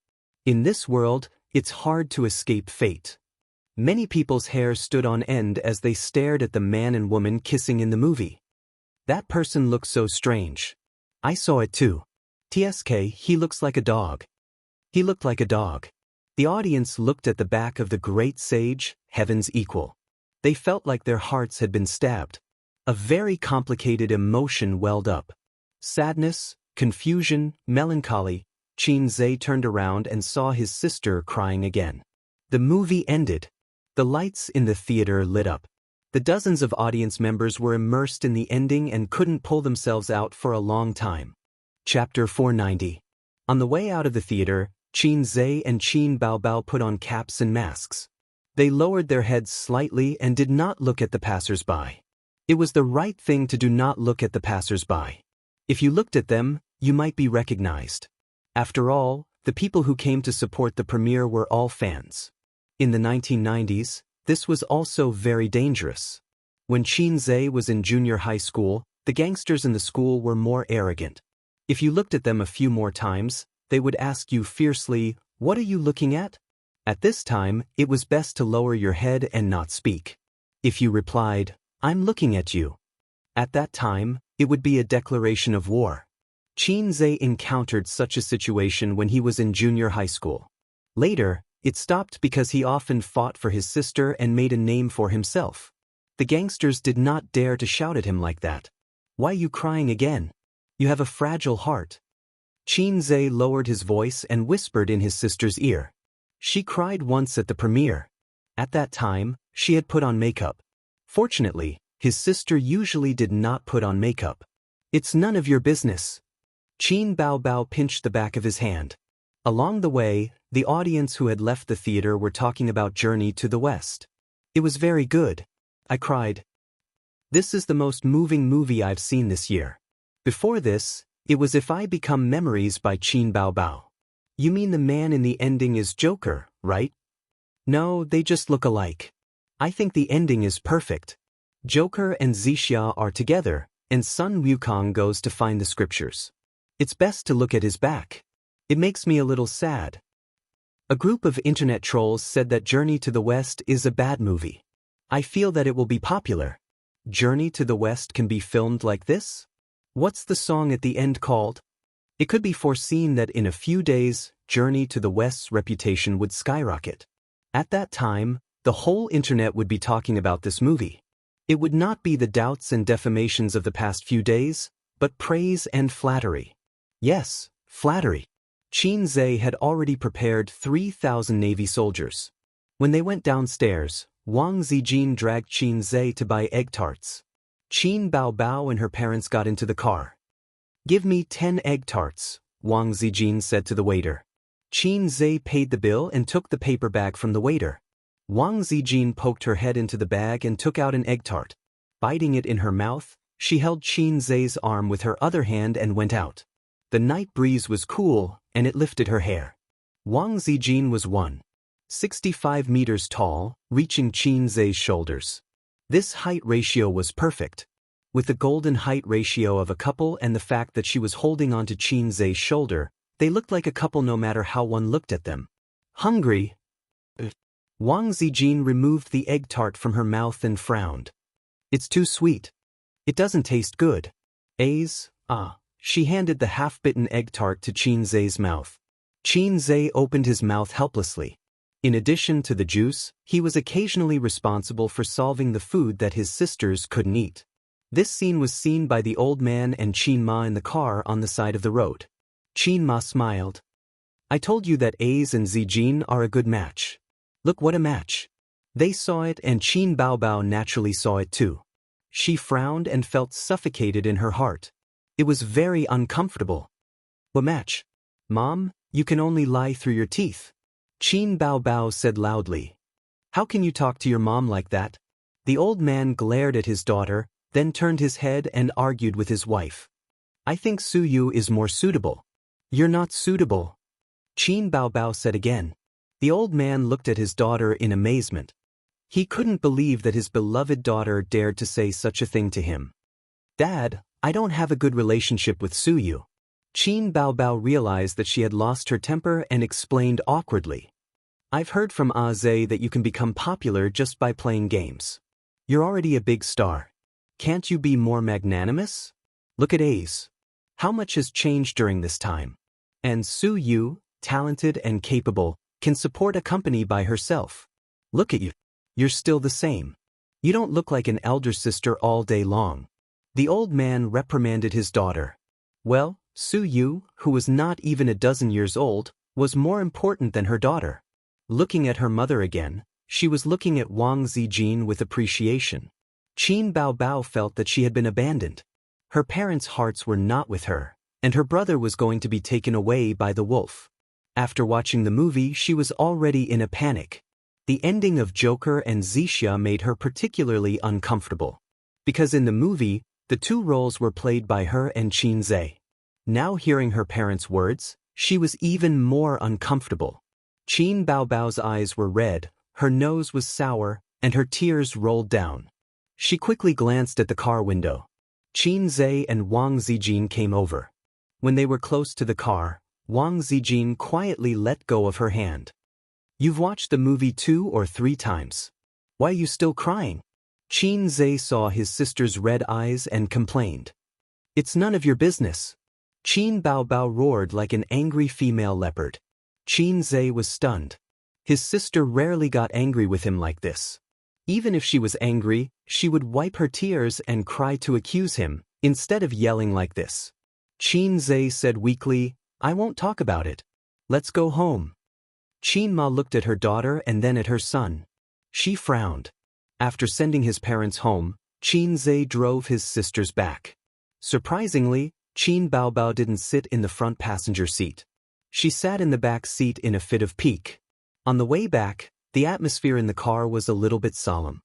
In this world, it's hard to escape fate. Many people's hair stood on end as they stared at the man and woman kissing in the movie. That person looks so strange. I saw it too. TSK, he looks like a dog. He looked like a dog. The audience looked at the back of the great sage, heaven's equal. They felt like their hearts had been stabbed. A very complicated emotion welled up. Sadness, confusion, melancholy. Qin Zhe turned around and saw his sister crying again. The movie ended. The lights in the theater lit up. The dozens of audience members were immersed in the ending and couldn't pull themselves out for a long time. Chapter 490. On the way out of the theater, Qin Zhe and Qin Baobao put on caps and masks. They lowered their heads slightly and did not look at the passers-by. It was the right thing to do not look at the passers-by. If you looked at them, you might be recognized. After all, the people who came to support the premiere were all fans. In the 1990s, this was also very dangerous. When Qin Zhe was in junior high school, the gangsters in the school were more arrogant. If you looked at them a few more times, they would ask you fiercely, "What are you looking at?" At this time, it was best to lower your head and not speak. If you replied, "I'm looking at you," at that time, it would be a declaration of war. Qin Zhe encountered such a situation when he was in junior high school. Later, it stopped because he often fought for his sister and made a name for himself. The gangsters did not dare to shout at him like that. "Why you crying again? You have a fragile heart." Qin Zhe lowered his voice and whispered in his sister's ear. She cried once at the premiere. At that time, she had put on makeup. Fortunately, his sister usually did not put on makeup. "It's none of your business." Qin Baobao pinched the back of his hand. Along the way, the audience who had left the theater were talking about Journey to the West. "It was very good." I cried. "This is the most moving movie I've seen this year." Before this, it was If I Become Memories by Qin Baobao. You mean the man in the ending is Joker, right? No, they just look alike. I think the ending is perfect. Joker and Zixia are together, and Sun Wukong goes to find the scriptures. It's best to look at his back. It makes me a little sad. A group of internet trolls said that Journey to the West is a bad movie. I feel that it will be popular. Journey to the West can be filmed like this? What's the song at the end called? It could be foreseen that in a few days, Journey to the West's reputation would skyrocket. At that time, the whole internet would be talking about this movie. It would not be the doubts and defamations of the past few days, but praise and flattery. Yes, flattery. Qin Zhe had already prepared 3,000 Navy soldiers. When they went downstairs, Wang Zijin dragged Qin Zhe to buy egg tarts. Qin Baobao and her parents got into the car. Give me 10 egg tarts, Wang Zijin said to the waiter. Qin Zhe paid the bill and took the paper bag from the waiter. Wang Zijin poked her head into the bag and took out an egg tart. Biting it in her mouth, she held Qin Zhe's arm with her other hand and went out. The night breeze was cool, and it lifted her hair. Wang Zijin was 1.65 meters tall, reaching Qin Zhe's shoulders. This height ratio was perfect. With the golden height ratio of a couple and the fact that she was holding onto Qin Zhe's shoulder, they looked like a couple no matter how one looked at them. Hungry? Wang Zijin removed the egg tart from her mouth and frowned. It's too sweet. It doesn't taste good. She handed the half-bitten egg tart to Qin Zhe's mouth. Qin Zhe opened his mouth helplessly. In addition to the juice, he was occasionally responsible for solving the food that his sisters couldn't eat. This scene was seen by the old man and Qin Ma in the car on the side of the road. Qin Ma smiled. I told you that A's and Zijin are a good match. Look what a match. They saw it and Qin Baobao naturally saw it too. She frowned and felt suffocated in her heart. It was very uncomfortable. What match? Mom, you can only lie through your teeth. Qin Baobao said loudly. How can you talk to your mom like that? The old man glared at his daughter, then turned his head and argued with his wife. I think Su Yu is more suitable. You're not suitable. Qin Baobao said again. The old man looked at his daughter in amazement. He couldn't believe that his beloved daughter dared to say such a thing to him. Dad, I don't have a good relationship with Su Yu. Qin Baobao realized that she had lost her temper and explained awkwardly. I've heard from Zhe that you can become popular just by playing games. You're already a big star. Can't you be more magnanimous? Look at A's. How much has changed during this time? And Su Yu, talented and capable, can support a company by herself. Look at you. You're still the same. You don't look like an elder sister all day long. The old man reprimanded his daughter. Well, Su Yu, who was not even a dozen years old, was more important than her daughter. Looking at her mother again, she was looking at Wang Zijin with appreciation. Qin Baobao felt that she had been abandoned. Her parents' hearts were not with her, and her brother was going to be taken away by the wolf. After watching the movie, she was already in a panic. The ending of Joker and Zixia made her particularly uncomfortable. Because in the movie, the two roles were played by her and Qin Zhe. Now hearing her parents' words, she was even more uncomfortable. Qin Baobao's eyes were red, her nose was sour, and her tears rolled down. She quickly glanced at the car window. Qin Zhe and Wang Zijin came over. When they were close to the car, Wang Zijin quietly let go of her hand. You've watched the movie 2 or 3 times. Why are you still crying? Qin Zhe saw his sister's red eyes and complained. It's none of your business. Qin Baobao roared like an angry female leopard. Qin Zhe was stunned. His sister rarely got angry with him like this. Even if she was angry, she would wipe her tears and cry to accuse him, instead of yelling like this. Qin Zhe said weakly, I won't talk about it. Let's go home. Qin Ma looked at her daughter and then at her son. She frowned. After sending his parents home, Qin Zhe drove his sisters back. Surprisingly, Qin Baobao didn't sit in the front passenger seat. She sat in the back seat in a fit of pique. On the way back, the atmosphere in the car was a little bit solemn.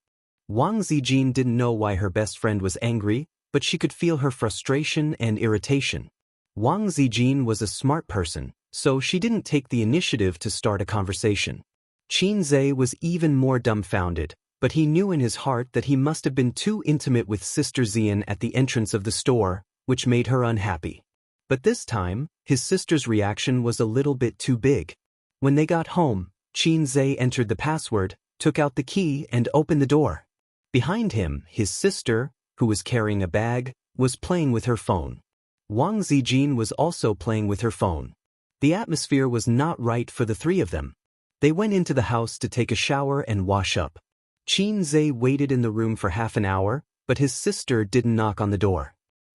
Wang Zijin didn't know why her best friend was angry, but she could feel her frustration and irritation. Wang Zijin was a smart person, so she didn't take the initiative to start a conversation. Qin Zhe was even more dumbfounded, but he knew in his heart that he must have been too intimate with Sister Xian at the entrance of the store, which made her unhappy. But this time, his sister's reaction was a little bit too big. When they got home, Qin Zhe entered the password, took out the key and opened the door. Behind him, his sister, who was carrying a bag, was playing with her phone. Wang Zijin was also playing with her phone. The atmosphere was not right for the three of them. They went into the house to take a shower and wash up. Qin Zhe waited in the room for half an hour, but his sister didn't knock on the door.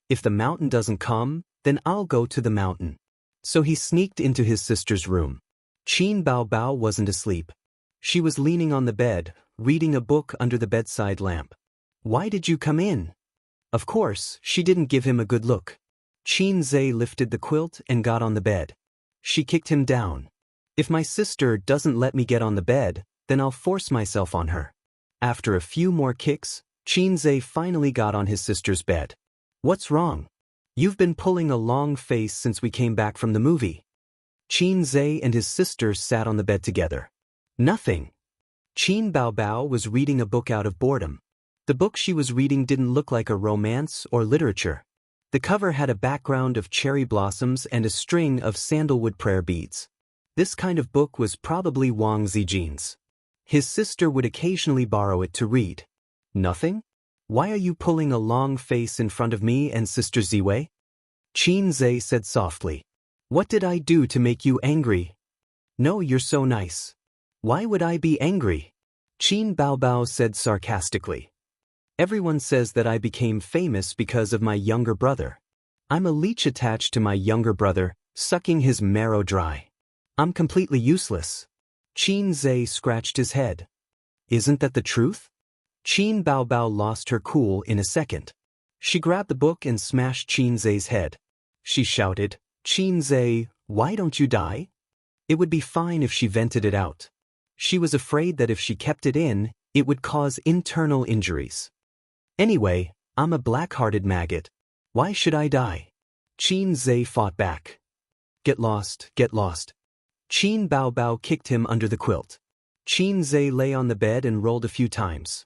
If the mountain doesn't come, then I'll go to the mountain. So he sneaked into his sister's room. Qin Baobao wasn't asleep. She was leaning on the bed, reading a book under the bedside lamp. Why did you come in? Of course, she didn't give him a good look. Qin Zhe lifted the quilt and got on the bed. She kicked him down. If my sister doesn't let me get on the bed, then I'll force myself on her. After a few more kicks, Qin Zhe finally got on his sister's bed. What's wrong? You've been pulling a long face since we came back from the movie. Qin Zhe and his sister sat on the bed together. Nothing. Qin Baobao was reading a book out of boredom. The book she was reading didn't look like a romance or literature. The cover had a background of cherry blossoms and a string of sandalwood prayer beads. This kind of book was probably Wang Zijin's. His sister would occasionally borrow it to read. Nothing? Why are you pulling a long face in front of me and Sister Ziwei? Qin Zhe said softly. What did I do to make you angry? No, you're so nice. Why would I be angry? Qin Baobao said sarcastically. Everyone says that I became famous because of my younger brother. I'm a leech attached to my younger brother, sucking his marrow dry. I'm completely useless. Qin Zhe scratched his head. Isn't that the truth? Qin Baobao lost her cool in a second. She grabbed the book and smashed Qin Zhe's head. She shouted, Qin Zhe, why don't you die? It would be fine if she vented it out. She was afraid that if she kept it in, it would cause internal injuries. Anyway, I'm a black-hearted maggot. Why should I die? Qin Zhe fought back. Get lost, get lost. Qin Baobao kicked him under the quilt. Qin Zhe lay on the bed and rolled a few times.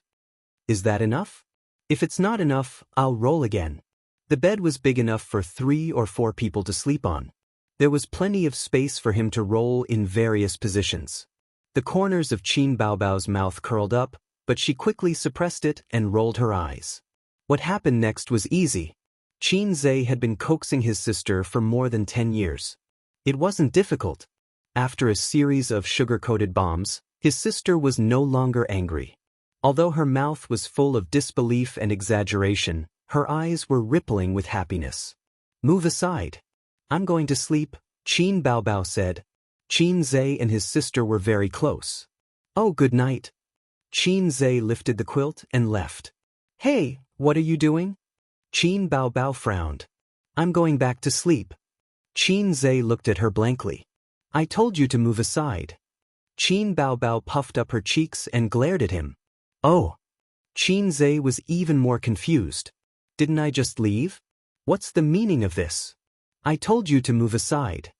Is that enough? If it's not enough, I'll roll again. The bed was big enough for 3 or 4 people to sleep on. There was plenty of space for him to roll in various positions. The corners of Qin Baobao's mouth curled up, but she quickly suppressed it and rolled her eyes. What happened next was easy. Qin Zhe had been coaxing his sister for more than 10 years. It wasn't difficult. After a series of sugar-coated bombs, his sister was no longer angry. Although her mouth was full of disbelief and exaggeration, her eyes were rippling with happiness. Move aside. I'm going to sleep, Qin Baobao said. Qin Zhe and his sister were very close. Oh, good night. Qin Zhe lifted the quilt and left. Hey, what are you doing? Qin Baobao frowned. I'm going back to sleep. Qin Zhe looked at her blankly. I told you to move aside. Qin Baobao puffed up her cheeks and glared at him. Oh. Qin Zhe was even more confused. Didn't I just leave? What's the meaning of this? I told you to move aside.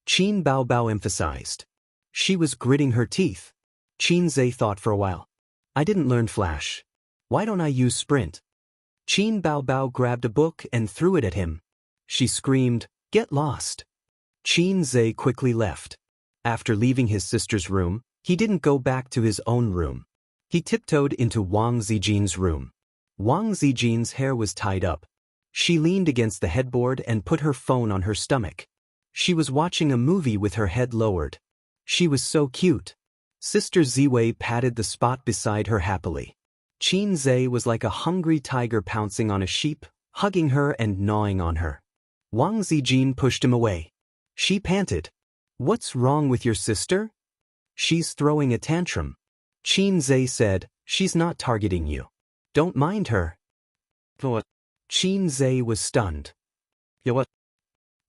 Qin Baobao emphasized. She was gritting her teeth. Qin Zhe thought for a while. I didn't learn Flash. Why don't I use Sprint? Qin Baobao grabbed a book and threw it at him. She screamed, Get lost. Qin Zhe quickly left. After leaving his sister's room, he didn't go back to his own room. He tiptoed into Wang Zijin's room. Wang Zijin's hair was tied up. She leaned against the headboard and put her phone on her stomach. She was watching a movie with her head lowered. She was so cute. Sister Ziwei patted the spot beside her happily. Qin Zhe was like a hungry tiger pouncing on a sheep, hugging her and gnawing on her. Wang Zijin pushed him away. She panted. What's wrong with your sister? She's throwing a tantrum. Qin Zhe said, She's not targeting you. Don't mind her. What? Qin Zhe was stunned. Yeah, what?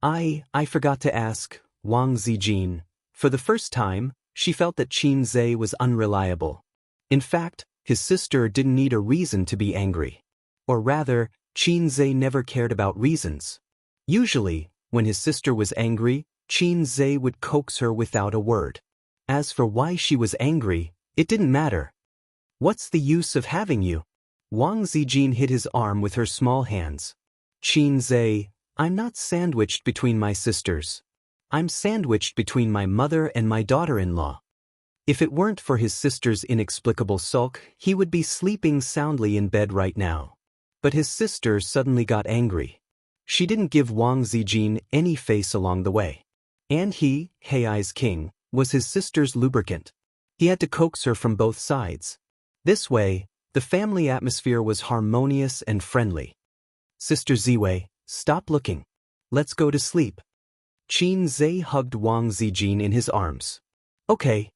I forgot to ask, Wang Zijin. For the first time, she felt that Qin Zhe was unreliable. In fact, his sister didn't need a reason to be angry. Or rather, Qin Zhe never cared about reasons. Usually, when his sister was angry, Qin Zhe would coax her without a word. As for why she was angry, it didn't matter. What's the use of having you? Wang Zijin hit his arm with her small hands. Qin Zhe, I'm not sandwiched between my sisters. I'm sandwiched between my mother and my daughter-in-law. If it weren't for his sister's inexplicable sulk, he would be sleeping soundly in bed right now. But his sister suddenly got angry. She didn't give Wang Zijin any face along the way. And he, Hei's king, was his sister's lubricant. He had to coax her from both sides. This way, the family atmosphere was harmonious and friendly. Sister Ziwei, stop looking. Let's go to sleep. Qin Zhe hugged Wang Zijin in his arms. Okay.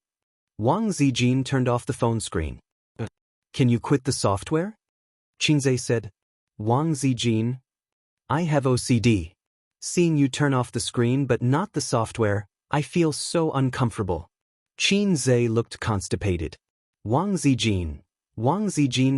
Wang Zijin turned off the phone screen. Can you quit the software? Qin Zhe said. Wang Zijin, I have OCD. Seeing you turn off the screen but not the software, I feel so uncomfortable. Qin Zhe looked constipated. Wang Zijin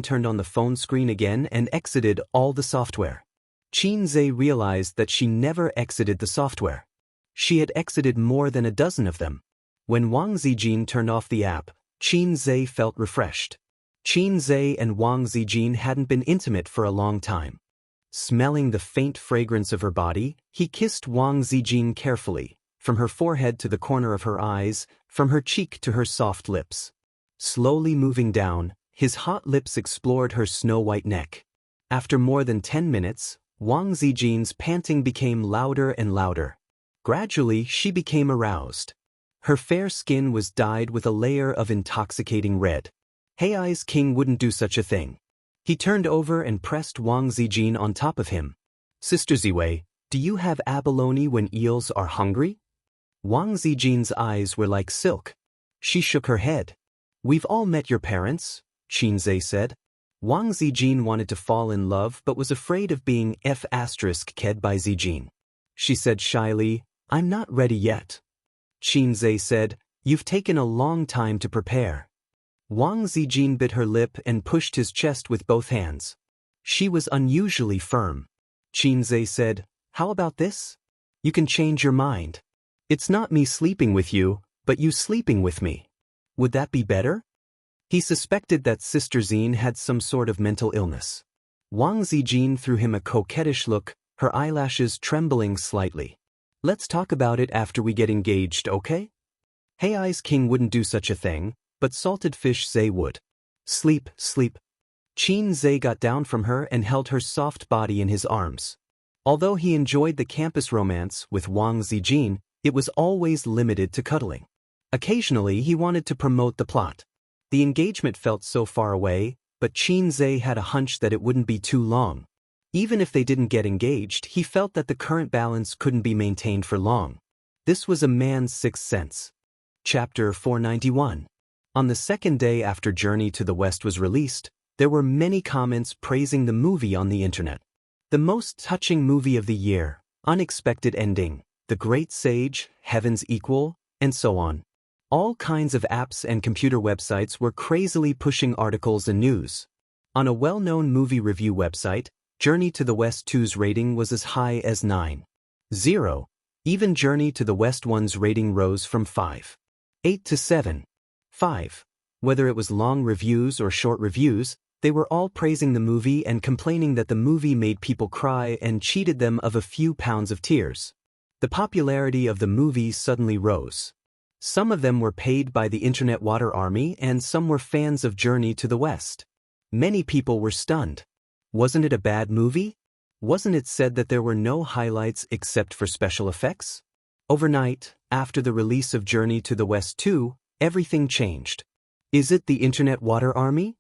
turned on the phone screen again and exited all the software. Qin Zhe realized that she never exited the software. She had exited more than a dozen of them. When Wang Zijin turned off the app, Qin Zhe felt refreshed. Qin Zhe and Wang Zijin hadn't been intimate for a long time. Smelling the faint fragrance of her body, he kissed Wang Zijin carefully, from her forehead to the corner of her eyes, from her cheek to her soft lips. Slowly moving down, his hot lips explored her snow-white neck. After more than 10 minutes, Wang Zijin's panting became louder and louder. Gradually, she became aroused. Her fair skin was dyed with a layer of intoxicating red. Hei's king wouldn't do such a thing. He turned over and pressed Wang Zijin on top of him. Sister Ziwei, do you have abalone when eels are hungry? Wang Zijin's eyes were like silk. She shook her head. We've all met your parents, Qin Zhe said. Wang Zijin wanted to fall in love but was afraid of being ked by Zijin. She said shyly, I'm not ready yet. Qin Zhe said, you've taken a long time to prepare. Wang Zijin bit her lip and pushed his chest with both hands. She was unusually firm. Qin Zhe said, how about this? You can change your mind. It's not me sleeping with you, but you sleeping with me. Would that be better? He suspected that Sister Zine had some sort of mental illness. Wang Zijin threw him a coquettish look, her eyelashes trembling slightly. Let's talk about it after we get engaged, okay? Hei's king wouldn't do such a thing, but salted fish Zhe would. Sleep, sleep. Qin Zhe got down from her and held her soft body in his arms. Although he enjoyed the campus romance with Wang Zijin, it was always limited to cuddling. Occasionally he wanted to promote the plot. The engagement felt so far away, but Qin Zhe had a hunch that it wouldn't be too long. Even if they didn't get engaged, he felt that the current balance couldn't be maintained for long. This was a man's sixth sense. Chapter 491. On the second day after Journey to the West was released, there were many comments praising the movie on the internet. The most touching movie of the year, unexpected ending, the great sage, heaven's equal, and so on. All kinds of apps and computer websites were crazily pushing articles and news. On a well-known movie review website, Journey to the West 2's rating was as high as 9.0. Even Journey to the West 1's rating rose from 5.8 to 7.5. Whether it was long reviews or short reviews, they were all praising the movie and complaining that the movie made people cry and cheated them of a few pounds of tears. The popularity of the movie suddenly rose. Some of them were paid by the Internet Water Army and some were fans of Journey to the West. Many people were stunned. Wasn't it a bad movie? Wasn't it said that there were no highlights except for special effects? Overnight, after the release of Journey to the West 2, everything changed. Is it the Internet Water Army?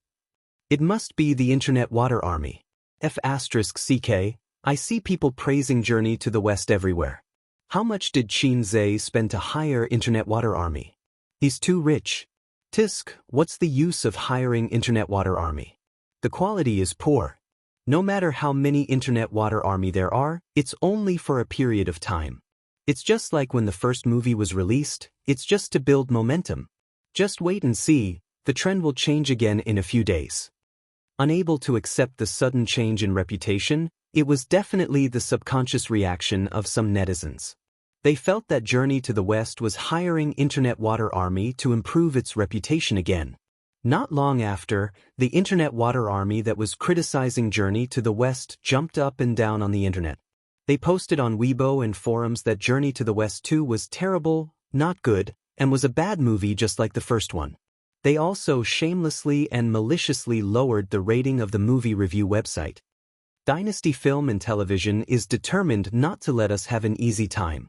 It must be the Internet Water Army. F***ck, I see people praising Journey to the West everywhere. How much did Qin Zhe spend to hire Internet Water Army? He's too rich. Tisk, what's the use of hiring Internet Water Army? The quality is poor. No matter how many Internet Water Army there are, it's only for a period of time. It's just like when the first movie was released, it's just to build momentum. Just wait and see, the trend will change again in a few days. Unable to accept the sudden change in reputation, it was definitely the subconscious reaction of some netizens. They felt that Journey to the West was hiring Internet Water Army to improve its reputation again. Not long after, the Internet Water Army that was criticizing Journey to the West jumped up and down on the internet. They posted on Weibo and forums that Journey to the West 2 was terrible, not good, and was a bad movie just like the first one. They also shamelessly and maliciously lowered the rating of the movie review website. Dynasty Film and Television is determined not to let us have an easy time.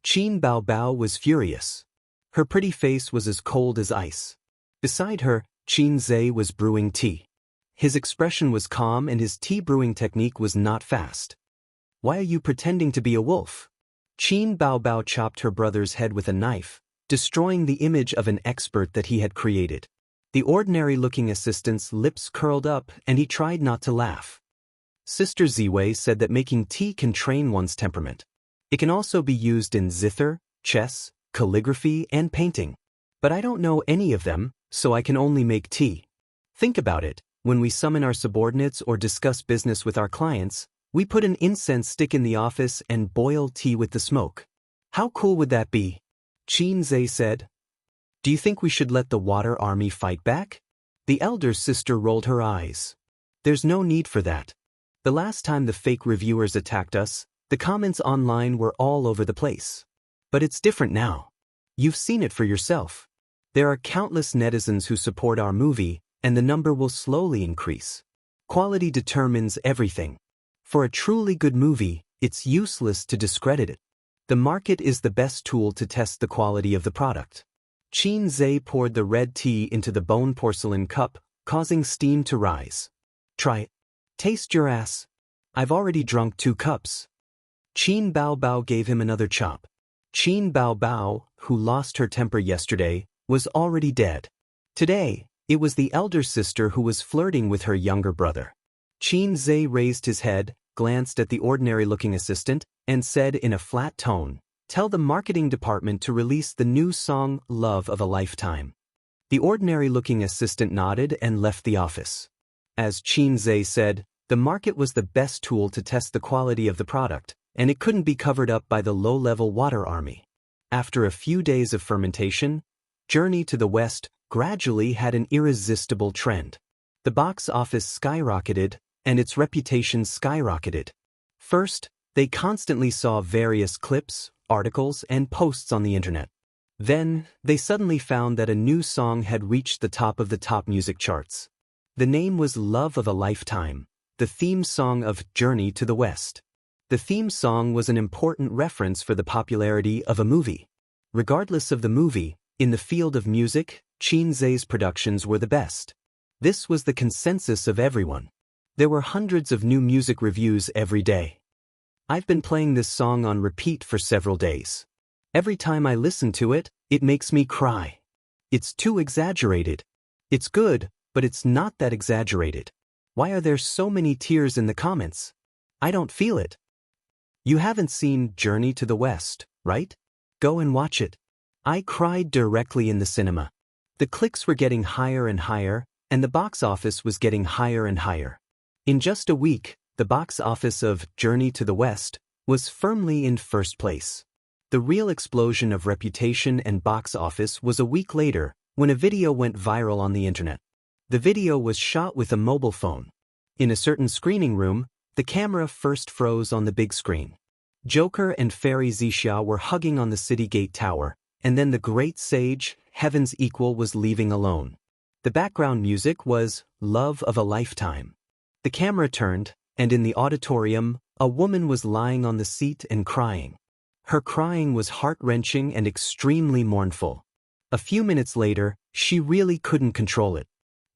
Qin Baobao was furious. Her pretty face was as cold as ice. Beside her, Qin Zhe was brewing tea. His expression was calm and his tea brewing technique was not fast. Why are you pretending to be a wolf? Qin Baobao chopped her brother's head with a knife, destroying the image of an expert that he had created. The ordinary-looking assistant's lips curled up and he tried not to laugh. Sister Ziwei said that making tea can train one's temperament. It can also be used in zither, chess, calligraphy, and painting. But I don't know any of them, so I can only make tea. Think about it, when we summon our subordinates or discuss business with our clients, we put an incense stick in the office and boil tea with the smoke. How cool would that be? Qin Zhe said. Do you think we should let the Water Army fight back? The elder sister rolled her eyes. There's no need for that. The last time the fake reviewers attacked us, the comments online were all over the place. But it's different now. You've seen it for yourself. There are countless netizens who support our movie, and the number will slowly increase. Quality determines everything. For a truly good movie, it's useless to discredit it. The market is the best tool to test the quality of the product. Qin Zhe poured the red tea into the bone porcelain cup, causing steam to rise. Try it. Taste your ass. I've already drunk 2 cups. Qin Baobao gave him another chop. Qin Baobao, who lost her temper yesterday, was already dead. Today, it was the elder sister who was flirting with her younger brother. Qin Zhe raised his head, glanced at the ordinary-looking assistant, and said in a flat tone, "Tell the marketing department to release the new song, Love of a Lifetime." The ordinary-looking assistant nodded and left the office. As Qin Zhe said, the market was the best tool to test the quality of the product, and it couldn't be covered up by the low-level Water Army. After a few days of fermentation, Journey to the West gradually had an irresistible trend. The box office skyrocketed, and its reputation skyrocketed. First, they constantly saw various clips, articles, and posts on the internet. Then, they suddenly found that a new song had reached the top of the top music charts. The name was Love of a Lifetime, the theme song of Journey to the West. The theme song was an important reference for the popularity of a movie. Regardless of the movie, in the field of music, Qin Zhe's productions were the best. This was the consensus of everyone. There were hundreds of new music reviews every day. I've been playing this song on repeat for several days. Every time I listen to it, it makes me cry. It's too exaggerated. It's good, but it's not that exaggerated. Why are there so many tears in the comments? I don't feel it. You haven't seen Journey to the West, right? Go and watch it. I cried directly in the cinema. The clicks were getting higher and higher, and the box office was getting higher and higher. In just a week, the box office of Journey to the West was firmly in first place. The real explosion of reputation and box office was a week later, when a video went viral on the internet. The video was shot with a mobile phone. In a certain screening room, the camera first froze on the big screen. Joker and Fairy Zixia were hugging on the city gate tower, and then the great sage, Heaven's Equal, was leaving alone. The background music was Love of a Lifetime. The camera turned, and in the auditorium, a woman was lying on the seat and crying. Her crying was heart-wrenching and extremely mournful. A few minutes later, she really couldn't control it.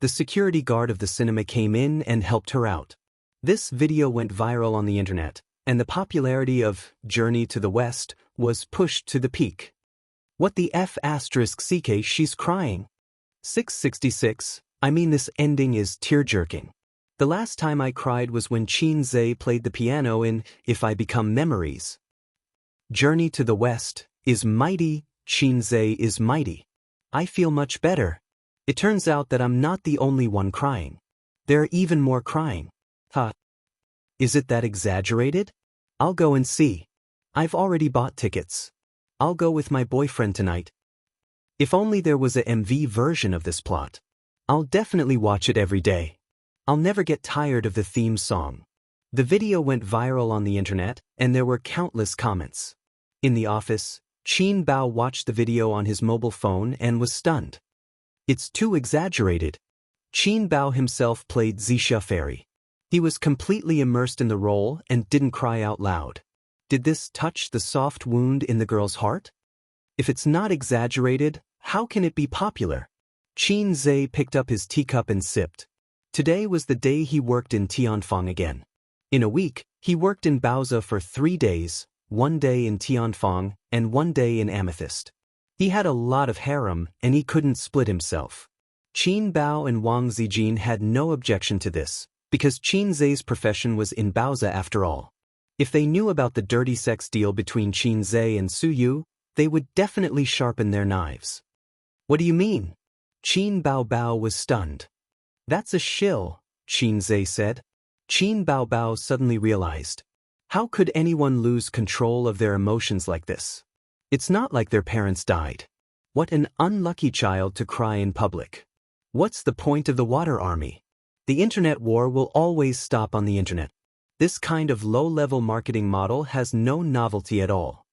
The security guard of the cinema came in and helped her out. This video went viral on the internet, and the popularity of Journey to the West was pushed to the peak. What the F*** CK, she's crying. 666, I mean, this ending is tear-jerking. The last time I cried was when Qin Zhe played the piano in If I Become Memories. Journey to the West is mighty, Qin Zhe is mighty. I feel much better. It turns out that I'm not the only one crying. There are even more crying. Huh. Is it that exaggerated? I'll go and see. I've already bought tickets. I'll go with my boyfriend tonight. If only there was a MV version of this plot. I'll definitely watch it every day. I'll never get tired of the theme song. The video went viral on the internet, and there were countless comments. In the office, Qin Bao watched the video on his mobile phone and was stunned. It's too exaggerated. Qin Bao himself played Zixia Fairy. He was completely immersed in the role and didn't cry out loud. Did this touch the soft wound in the girl's heart? If it's not exaggerated, how can it be popular? Qin Zhe picked up his teacup and sipped. Today was the day he worked in Tianfang again. In a week, he worked in Baozi for 3 days, 1 day in Tianfang and 1 day in Amethyst. He had a lot of harem and he couldn't split himself. Qin Bao and Wang Zijin had no objection to this, because Qin Zhe's profession was in Baozi after all. If they knew about the dirty sex deal between Qin Zhe and Su Yu, they would definitely sharpen their knives. What do you mean? Qin Bao was stunned. That's a shill, Qin Zhe said. Qin Bao suddenly realized. How could anyone lose control of their emotions like this? It's not like their parents died. What an unlucky child to cry in public. What's the point of the water army? The internet war will always stop on the internet. This kind of low-level marketing model has no novelty at all.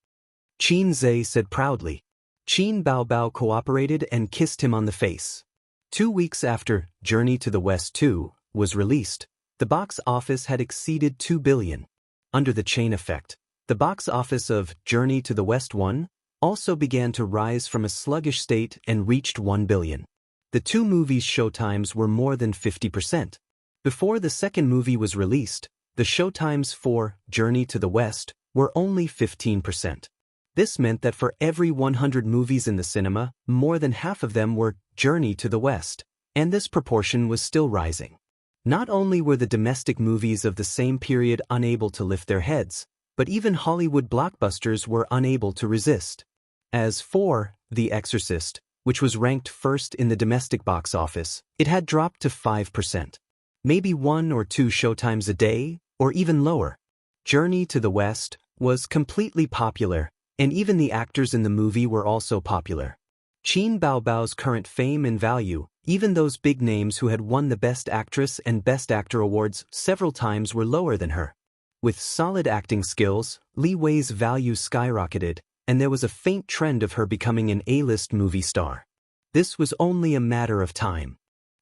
Qin Zhe said proudly. Qin Bao cooperated and kissed him on the face. 2 weeks after Journey to the West 2 was released, the box office had exceeded 2 billion. Under the chain effect, the box office of Journey to the West 1 also began to rise from a sluggish state and reached 1 billion. The two movies' showtimes were more than 50%. Before the second movie was released, the showtimes for Journey to the West were only 15%. This meant that for every 100 movies in the cinema, more than half of them were Journey to the West, and this proportion was still rising. Not only were the domestic movies of the same period unable to lift their heads, but even Hollywood blockbusters were unable to resist. As for The Exorcist, which was ranked first in the domestic box office, it had dropped to 5%. Maybe 1 or 2 showtimes a day, or even lower. Journey to the West was completely popular, and even the actors in the movie were also popular. Qin Bao's current fame and value, even those big names who had won the Best Actress and Best Actor awards several times, were lower than her. With solid acting skills, Li Wei's value skyrocketed, and there was a faint trend of her becoming an A-list movie star. This was only a matter of time.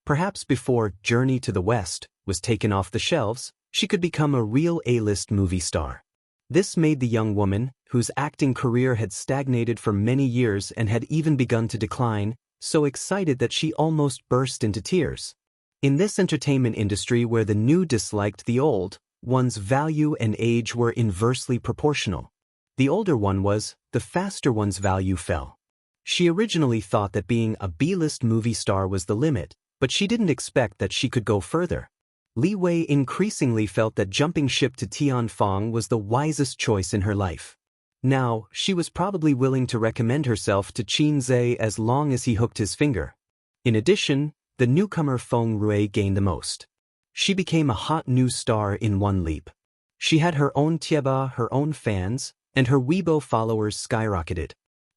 Perhaps before Journey to the West was taken off the shelves, she could become a real A-list movie star. This made the young woman, whose acting career had stagnated for many years and had even begun to decline, so excited that she almost burst into tears. In this entertainment industry where the new disliked the old, one's value and age were inversely proportional. The older one was, the faster one's value fell. She originally thought that being a B-list movie star was the limit, but she didn't expect that she could go further. Li Wei increasingly felt that jumping ship to Tianfang was the wisest choice in her life. Now, she was probably willing to recommend herself to Qin Zhe as long as he hooked his finger. In addition, the newcomer Feng Rui gained the most. She became a hot new star in one leap. She had her own tieba, her own fans, and her Weibo followers skyrocketed.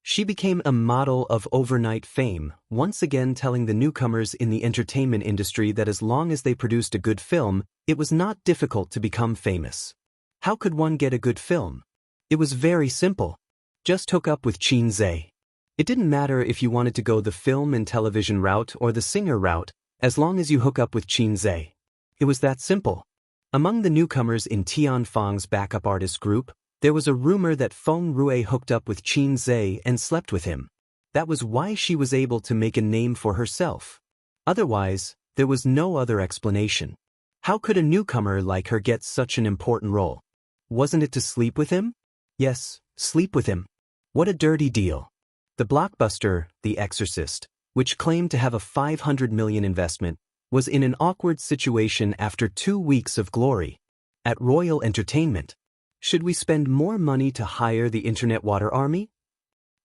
She became a model of overnight fame, once again telling the newcomers in the entertainment industry that as long as they produced a good film, it was not difficult to become famous. How could one get a good film? It was very simple. Just hook up with Qin Zhe. It didn't matter if you wanted to go the film and television route or the singer route, as long as you hook up with Qin Zhe. It was that simple. Among the newcomers in Tianfang's backup artist group, there was a rumor that Feng Rui hooked up with Qin Zhe and slept with him. That was why she was able to make a name for herself. Otherwise, there was no other explanation. How could a newcomer like her get such an important role? Wasn't it to sleep with him? Yes, sleep with him. What a dirty deal. The blockbuster, The Exorcist, which claimed to have a 500 million investment, was in an awkward situation after 2 weeks of glory. At Royal Entertainment, should we spend more money to hire the Internet Water Army?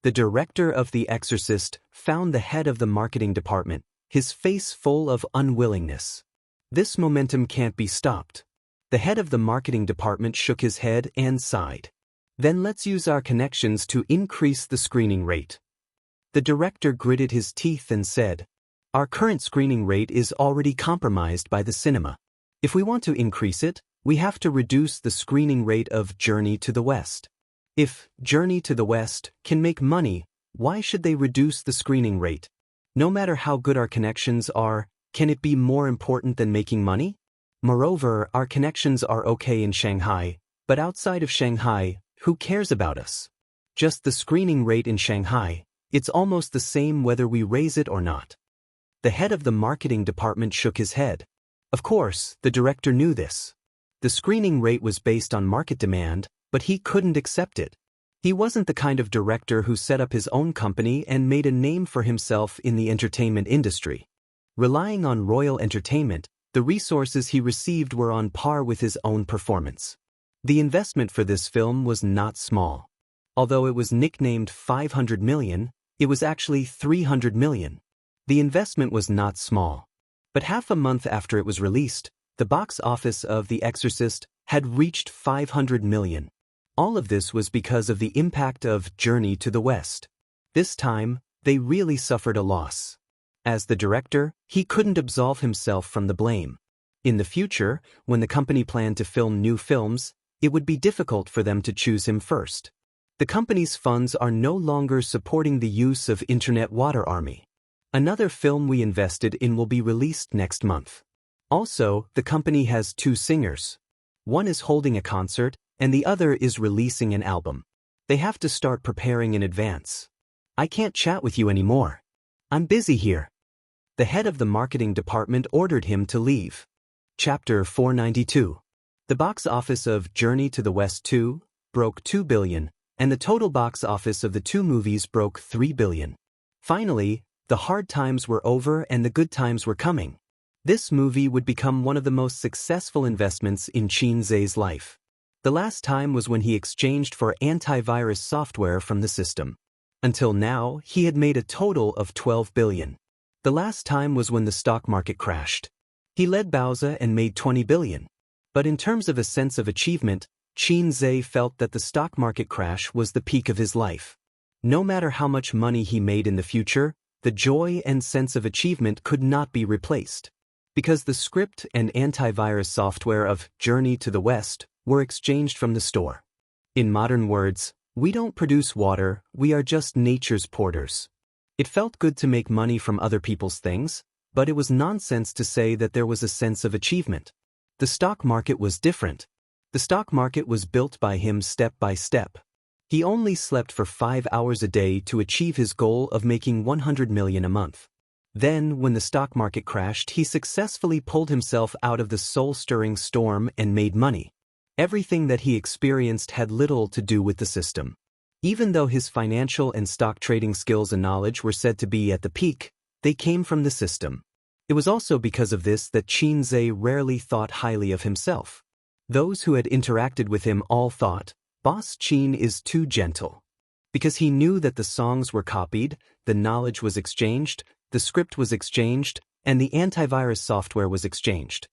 The director of The Exorcist found the head of the marketing department, his face full of unwillingness. This momentum can't be stopped. The head of the marketing department shook his head and sighed. Then let's use our connections to increase the screening rate. The director gritted his teeth and said, "Our current screening rate is already compromised by the cinema. If we want to increase it, we have to reduce the screening rate of Journey to the West. If Journey to the West can make money, why should they reduce the screening rate? No matter how good our connections are, can it be more important than making money? Moreover, our connections are okay in Shanghai, but outside of Shanghai, who cares about us? Just the screening rate in Shanghai, it's almost the same whether we raise it or not." The head of the marketing department shook his head. Of course, the director knew this. The screening rate was based on market demand, but he couldn't accept it. He wasn't the kind of director who set up his own company and made a name for himself in the entertainment industry. Relying on Royal Entertainment, the resources he received were on par with his own performance. The investment for this film was not small. Although it was nicknamed 500 million, it was actually 300 million. The investment was not small. But half a month after it was released, the box office of The Exorcist had reached 500 million. All of this was because of the impact of Journey to the West. This time, they really suffered a loss. As the director, he couldn't absolve himself from the blame. In the future, when the company planned to film new films, it would be difficult for them to choose him first. The company's funds are no longer supporting the use of Internet Water Army. Another film we invested in will be released next month. Also, the company has 2 singers. One is holding a concert, and the other is releasing an album. They have to start preparing in advance. I can't chat with you anymore. I'm busy here. The head of the marketing department ordered him to leave. Chapter 492. The box office of Journey to the West 2 broke 2 billion, and the total box office of the 2 movies broke 3 billion. Finally, the hard times were over and the good times were coming. This movie would become one of the most successful investments in Qin Zhe's life. The last time was when he exchanged for antivirus software from the system. Until now, he had made a total of 12 billion. The last time was when the stock market crashed. He led Bowser and made 20 billion. But in terms of a sense of achievement, Qin Zhe felt that the stock market crash was the peak of his life. No matter how much money he made in the future, the joy and sense of achievement could not be replaced. Because the script and antivirus software of Journey to the West were exchanged from the store. In modern words, we don't produce water, we are just nature's porters. It felt good to make money from other people's things, but it was nonsense to say that there was a sense of achievement. The stock market was different. The stock market was built by him step by step. He only slept for 5 hours a day to achieve his goal of making 100 million a month. Then, when the stock market crashed, he successfully pulled himself out of the soul-stirring storm and made money. Everything that he experienced had little to do with the system. Even though his financial and stock trading skills and knowledge were said to be at the peak, they came from the system. It was also because of this that Qin Zhe rarely thought highly of himself. Those who had interacted with him all thought, "Boss Qin is too gentle." Because he knew that the songs were copied, the knowledge was exchanged, the script was exchanged, and the antivirus software was exchanged.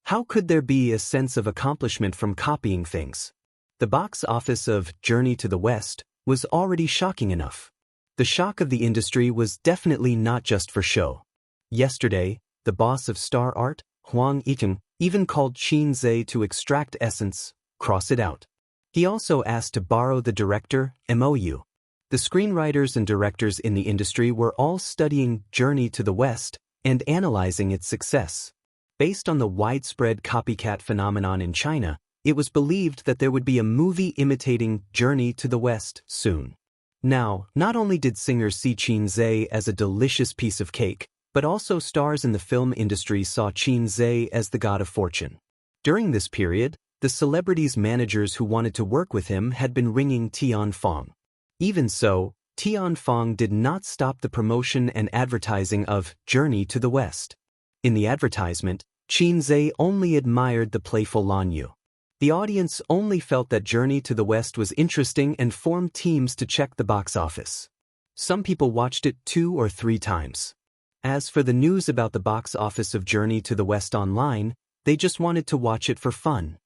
How could there be a sense of accomplishment from copying things? The box office of Journey to the West was already shocking enough. The shock of the industry was definitely not just for show. Yesterday, the boss of Star Art, Huang Yiteng, even called Qin Zhe to extract essence, cross it out. He also asked to borrow the director, MOU. The screenwriters and directors in the industry were all studying Journey to the West and analyzing its success. Based on the widespread copycat phenomenon in China, it was believed that there would be a movie imitating Journey to the West soon. Now, not only did singers see Qin Zhe as a delicious piece of cake, but also stars in the film industry saw Qin Zhe as the god of fortune. During this period, the celebrities' managers who wanted to work with him had been ringing Tian Fong. Even so, Tian Fong did not stop the promotion and advertising of Journey to the West. In the advertisement, Qin Zhe only admired the playful Lan Yu. The audience only felt that Journey to the West was interesting and formed teams to check the box office. Some people watched it 2 or 3 times. As for the news about the box office of Journey to the West online, they just wanted to watch it for fun.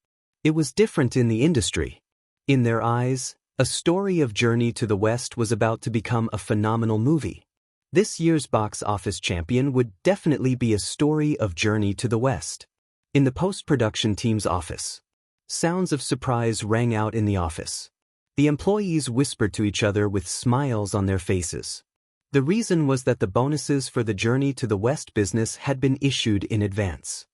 It was different in the industry. In their eyes, A Story of Journey to the West was about to become a phenomenal movie. This year's box office champion would definitely be A Story of Journey to the West. In the post-production team's office, sounds of surprise rang out in the office. The employees whispered to each other with smiles on their faces. The reason was that the bonuses for the Journey to the West business had been issued in advance.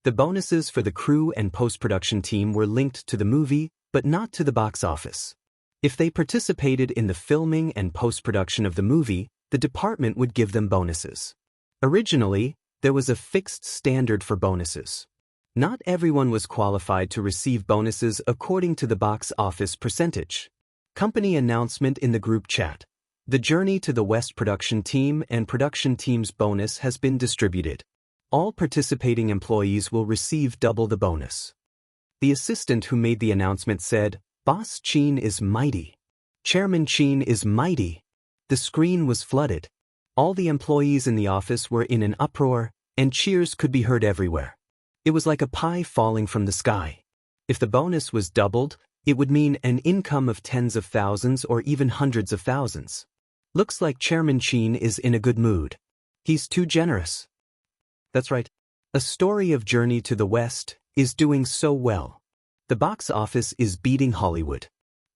The bonuses for the crew and post-production team were linked to the movie, but not to the box office. If they participated in the filming and post-production of the movie, the department would give them bonuses. Originally, there was a fixed standard for bonuses. Not everyone was qualified to receive bonuses according to the box office percentage. Company announcement in the group chat. The Journey to the West production team and production team's bonus has been distributed. All participating employees will receive double the bonus. The assistant who made the announcement said, "Boss Chin is mighty. Chairman Chin is mighty." The screen was flooded. All the employees in the office were in an uproar, and cheers could be heard everywhere. It was like a pie falling from the sky. If the bonus was doubled, it would mean an income of tens of thousands or even hundreds of thousands. Looks like Chairman Chin is in a good mood. He's too generous. That's right. A Story of Journey to the West is doing so well. The box office is beating Hollywood.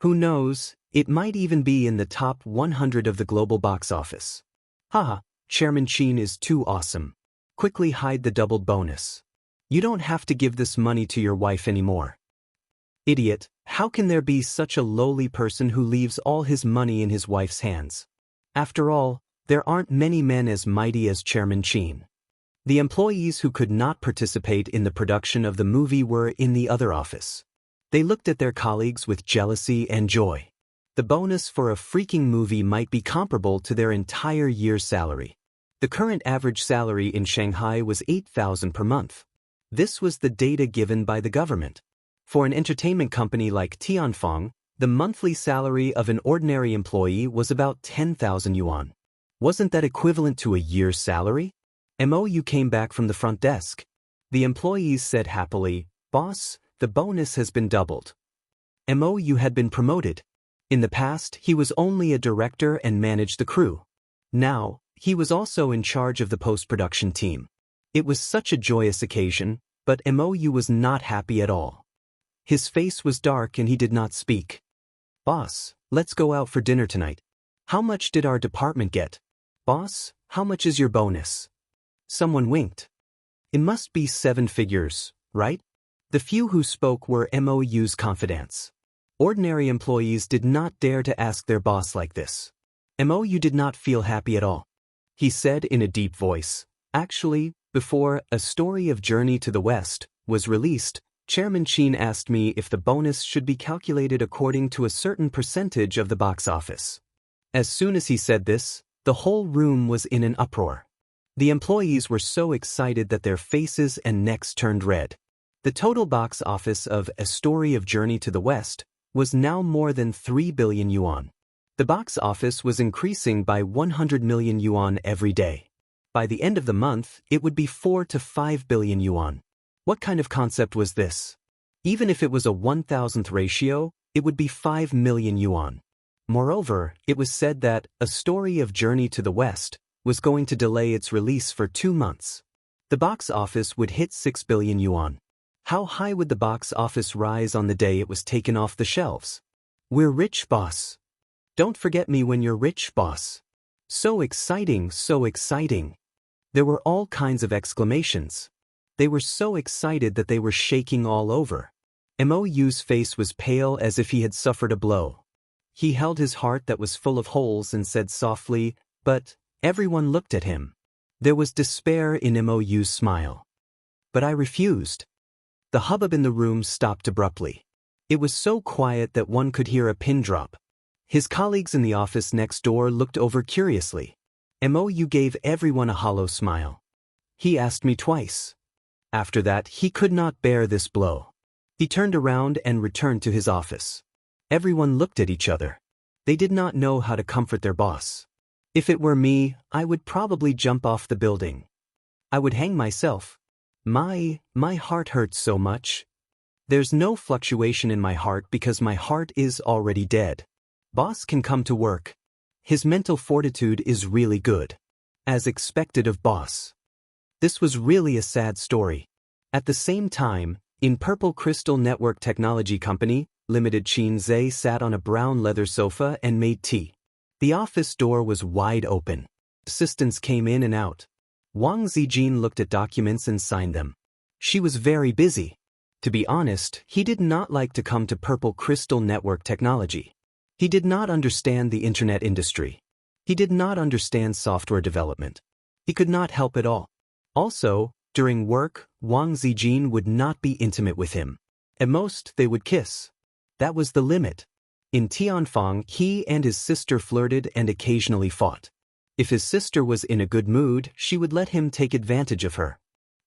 Who knows, it might even be in the top 100 of the global box office. Haha, Chairman Chin is too awesome. Quickly hide the doubled bonus. You don't have to give this money to your wife anymore. Idiot, how can there be such a lowly person who leaves all his money in his wife's hands? After all, there aren't many men as mighty as Chairman Chin. The employees who could not participate in the production of the movie were in the other office. They looked at their colleagues with jealousy and joy. The bonus for a freaking movie might be comparable to their entire year's salary. The current average salary in Shanghai was 8,000 per month. This was the data given by the government. For an entertainment company like Tianfeng, the monthly salary of an ordinary employee was about 10,000 yuan. Wasn't that equivalent to a year's salary? MOU came back from the front desk. The employees said happily, "Boss, the bonus has been doubled." MOU had been promoted. In the past, he was only a director and managed the crew. Now, he was also in charge of the post-production team. It was such a joyous occasion, but MOU was not happy at all. His face was dark and he did not speak. "Boss, let's go out for dinner tonight. How much did our department get? Boss, how much is your bonus?" Someone winked. It must be 7 figures, right? The few who spoke were MOU's confidants. Ordinary employees did not dare to ask their boss like this. MOU did not feel happy at all. He said in a deep voice, "Actually, before A Story of Journey to the West was released, Chairman Chin asked me if the bonus should be calculated according to a certain percentage of the box office." As soon as he said this, the whole room was in an uproar. The employees were so excited that their faces and necks turned red. The total box office of A Story of Journey to the West was now more than 3 billion yuan. The box office was increasing by 100 million yuan every day. By the end of the month, it would be 4 to 5 billion yuan. What kind of concept was this? Even if it was a 1,000th ratio, it would be 5 million yuan. Moreover, it was said that A Story of Journey to the West was going to delay its release for 2 months. The box office would hit 6 billion yuan. How high would the box office rise on the day it was taken off the shelves? "We're rich, boss. Don't forget me when you're rich, boss." So exciting, so exciting. There were all kinds of exclamations. They were so excited that they were shaking all over. MOU's face was pale as if he had suffered a blow. He held his heart that was full of holes and said softly, "But..." Everyone looked at him. There was despair in MOU's smile. "But I refused." The hubbub in the room stopped abruptly. It was so quiet that one could hear a pin drop. His colleagues in the office next door looked over curiously. MOU gave everyone a hollow smile. "He asked me twice." After that, he could not bear this blow. He turned around and returned to his office. Everyone looked at each other. They did not know how to comfort their boss. If it were me, I would probably jump off the building. I would hang myself. My heart hurts so much. There's no fluctuation in my heart because my heart is already dead. Boss can come to work. His mental fortitude is really good. As expected of boss. This was really a sad story. At the same time, in Purple Crystal Network Technology Company, Limited, Qin Zhe sat on a brown leather sofa and made tea. The office door was wide open. Assistants came in and out. Wang Zijin looked at documents and signed them. She was very busy. To be honest, he did not like to come to Purple Crystal Network Technology. He did not understand the internet industry. He did not understand software development. He could not help at all. Also, during work, Wang Zijin would not be intimate with him. At most, they would kiss. That was the limit. In Tianfang, he and his sister flirted and occasionally fought. If his sister was in a good mood, she would let him take advantage of her.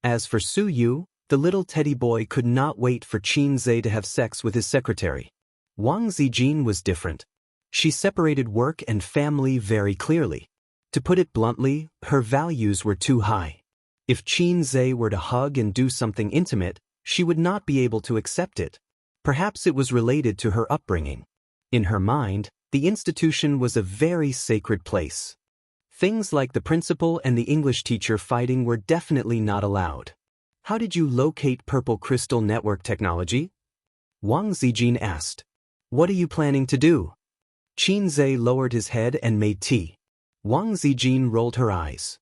As for Su Yu, the little teddy boy could not wait for Qin Zhe to have sex with his secretary. Wang Zijin was different. She separated work and family very clearly. To put it bluntly, her values were too high. If Qin Zhe were to hug and do something intimate, she would not be able to accept it. Perhaps it was related to her upbringing. In her mind, the institution was a very sacred place. Things like the principal and the English teacher fighting were definitely not allowed. How did you locate Purple Crystal Network Technology? Wang Zijin asked. What are you planning to do? Qin Zhe lowered his head and made tea. Wang Zijin rolled her eyes.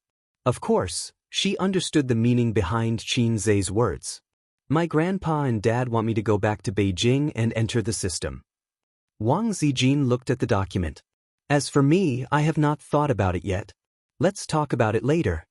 Of course, she understood the meaning behind Qin Zhe's words. My grandpa and dad want me to go back to Beijing and enter the system. Wang Zijin looked at the document. As for me, I have not thought about it yet. Let's talk about it later.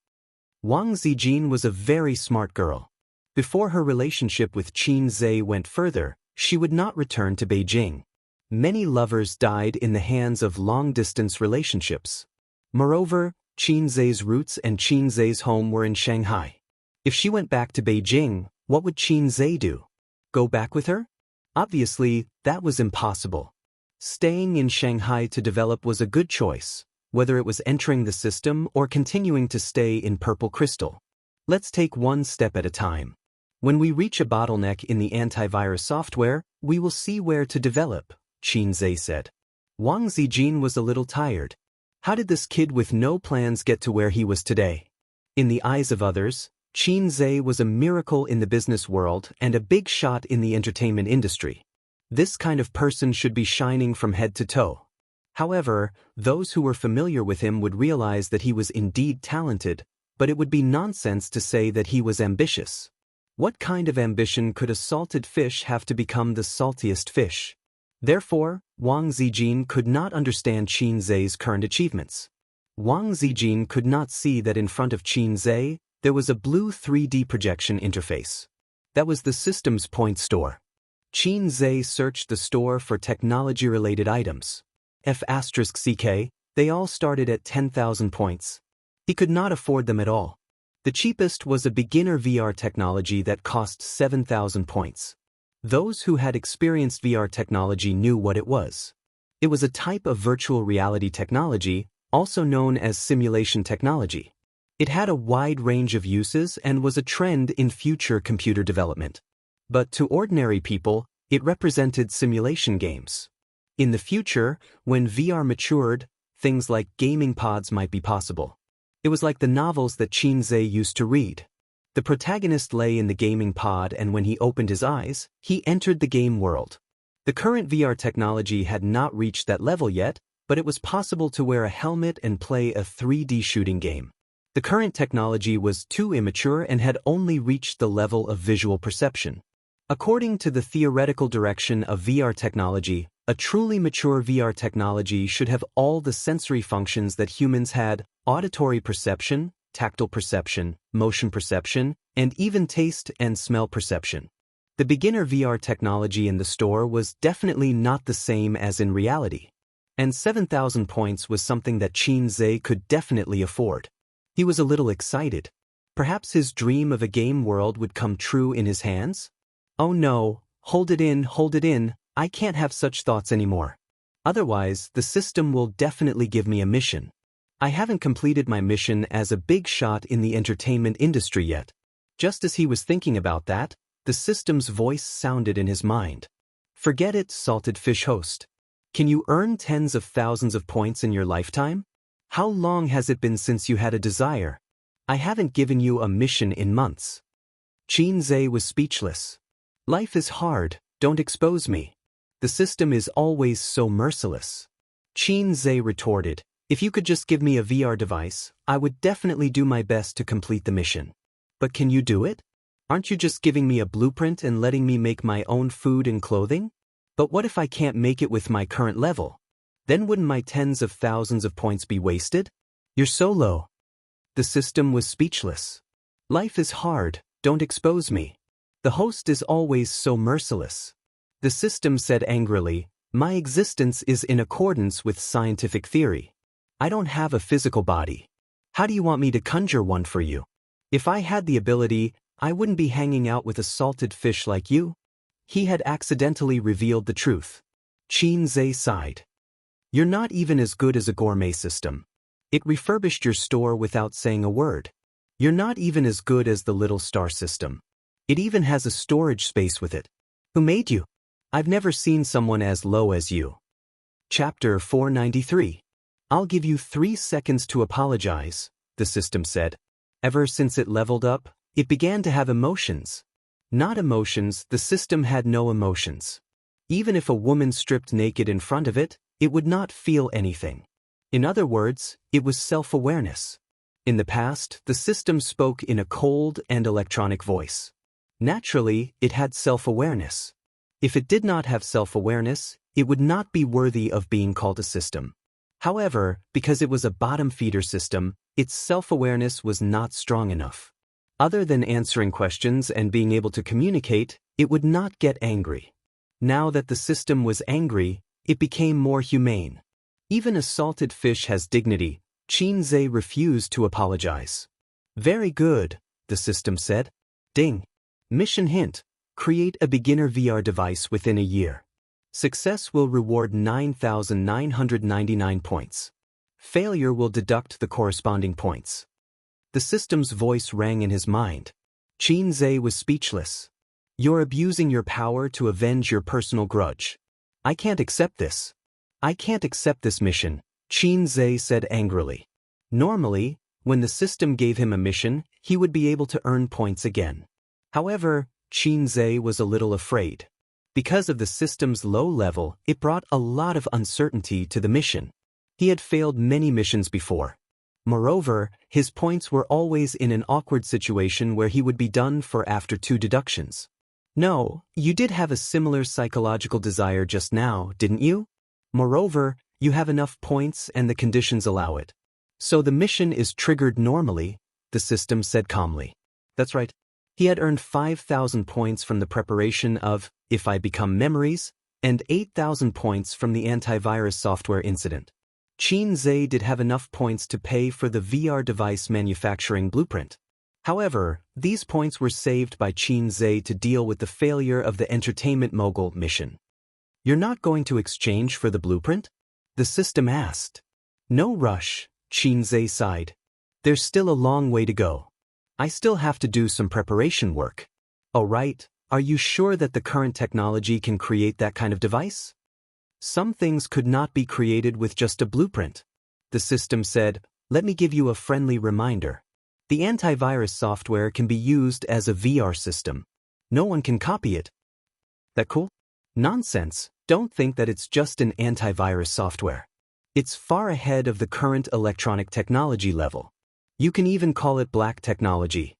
Wang Zijin was a very smart girl. Before her relationship with Qin Zhe went further, she would not return to Beijing. Many lovers died in the hands of long-distance relationships. Moreover, Qin Zhe's roots and Qin Zhe's home were in Shanghai. If she went back to Beijing, what would Qin Zhe do? Go back with her? Obviously, that was impossible. Staying in Shanghai to develop was a good choice, whether it was entering the system or continuing to stay in Purple Crystal. Let's take one step at a time. When we reach a bottleneck in the antivirus software, we will see where to develop, Qin Zhe said. Wang Zijin was a little tired. How did this kid with no plans get to where he was today? In the eyes of others, Qin Zhe was a miracle in the business world and a big shot in the entertainment industry. This kind of person should be shining from head to toe. However, those who were familiar with him would realize that he was indeed talented, but it would be nonsense to say that he was ambitious. What kind of ambition could a salted fish have to become the saltiest fish? Therefore, Wang Zijin could not understand Qin Zhe's current achievements. Wang Zijin could not see that in front of Qin Zhe, there was a blue 3D projection interface. That was the system's point store. Qin Zhe searched the store for technology-related items. F***CK, they all started at 10,000 points. He could not afford them at all. The cheapest was a beginner VR technology that cost 7,000 points. Those who had experienced VR technology knew what it was. It was a type of virtual reality technology, also known as simulation technology. It had a wide range of uses and was a trend in future computer development. But to ordinary people, it represented simulation games. In the future, when VR matured, things like gaming pods might be possible. It was like the novels that Qin Zhe used to read. The protagonist lay in the gaming pod, and when he opened his eyes, he entered the game world. The current VR technology had not reached that level yet, but it was possible to wear a helmet and play a 3D shooting game. The current technology was too immature and had only reached the level of visual perception. According to the theoretical direction of VR technology, a truly mature VR technology should have all the sensory functions that humans had: auditory perception, tactile perception, motion perception, and even taste and smell perception. The beginner VR technology in the store was definitely not the same as in reality. And 7,000 points was something that Qin Zhe could definitely afford. He was a little excited. Perhaps his dream of a game world would come true in his hands? Oh no, hold it in, I can't have such thoughts anymore. Otherwise, the system will definitely give me a mission. I haven't completed my mission as a big shot in the entertainment industry yet. Just as he was thinking about that, the system's voice sounded in his mind. Forget it, salted fish host. Can you earn tens of thousands of points in your lifetime? How long has it been since you had a desire? I haven't given you a mission in months. Qin Zhe was speechless. Life is hard, don't expose me. The system is always so merciless. Qin Zhe retorted, if you could just give me a VR device, I would definitely do my best to complete the mission. But can you do it? Aren't you just giving me a blueprint and letting me make my own food and clothing? But what if I can't make it with my current level? Then wouldn't my tens of thousands of points be wasted? You're so low. The system was speechless. Life is hard, don't expose me. The host is always so merciless. The system said angrily, my existence is in accordance with scientific theory. I don't have a physical body. How do you want me to conjure one for you? If I had the ability, I wouldn't be hanging out with a salted fish like you. He had accidentally revealed the truth. Qin Zhe sighed. You're not even as good as a gourmet system. It refurbished your store without saying a word. You're not even as good as the little star system. It even has a storage space with it. Who made you? I've never seen someone as low as you. Chapter 493. I'll give you 3 seconds to apologize, the system said. Ever since it leveled up, it began to have emotions. Not emotions, the system had no emotions. Even if a woman stripped naked in front of it, it would not feel anything. In other words, it was self-awareness. In the past, the system spoke in a cold and electronic voice. Naturally, it had self-awareness. If it did not have self-awareness, it would not be worthy of being called a system. However, because it was a bottom-feeder system, its self-awareness was not strong enough. Other than answering questions and being able to communicate, it would not get angry. Now that the system was angry, it became more humane. Even a salted fish has dignity. Qin Zhe refused to apologize. Very good, the system said. Ding. Mission hint. Create a beginner VR device within a year. Success will reward 9,999 points. Failure will deduct the corresponding points. The system's voice rang in his mind. Qin Zhe was speechless. You're abusing your power to avenge your personal grudge. I can't accept this. I can't accept this mission, Qin Zhe said angrily. Normally, when the system gave him a mission, he would be able to earn points again. However, Qin Zhe was a little afraid. Because of the system's low level, it brought a lot of uncertainty to the mission. He had failed many missions before. Moreover, his points were always in an awkward situation where he would be done for after 2 deductions. No, you did have a similar psychological desire just now, didn't you? Moreover, you have enough points and the conditions allow it. So the mission is triggered normally, the system said calmly. That's right. He had earned 5,000 points from the preparation of If I Become Memories, and 8,000 points from the antivirus software incident. Qin Zhe did have enough points to pay for the VR device manufacturing blueprint. However, these points were saved by Qin Zhe to deal with the failure of the entertainment mogul mission. You're not going to exchange for the blueprint? The system asked. No rush, Qin Zhe sighed. There's still a long way to go. I still have to do some preparation work. Oh right, are you sure that the current technology can create that kind of device? Some things could not be created with just a blueprint. The system said, let me give you a friendly reminder. The antivirus software can be used as a VR system. No one can copy it. That cool? Nonsense, don't think that it's just an antivirus software. It's far ahead of the current electronic technology level. You can even call it black technology.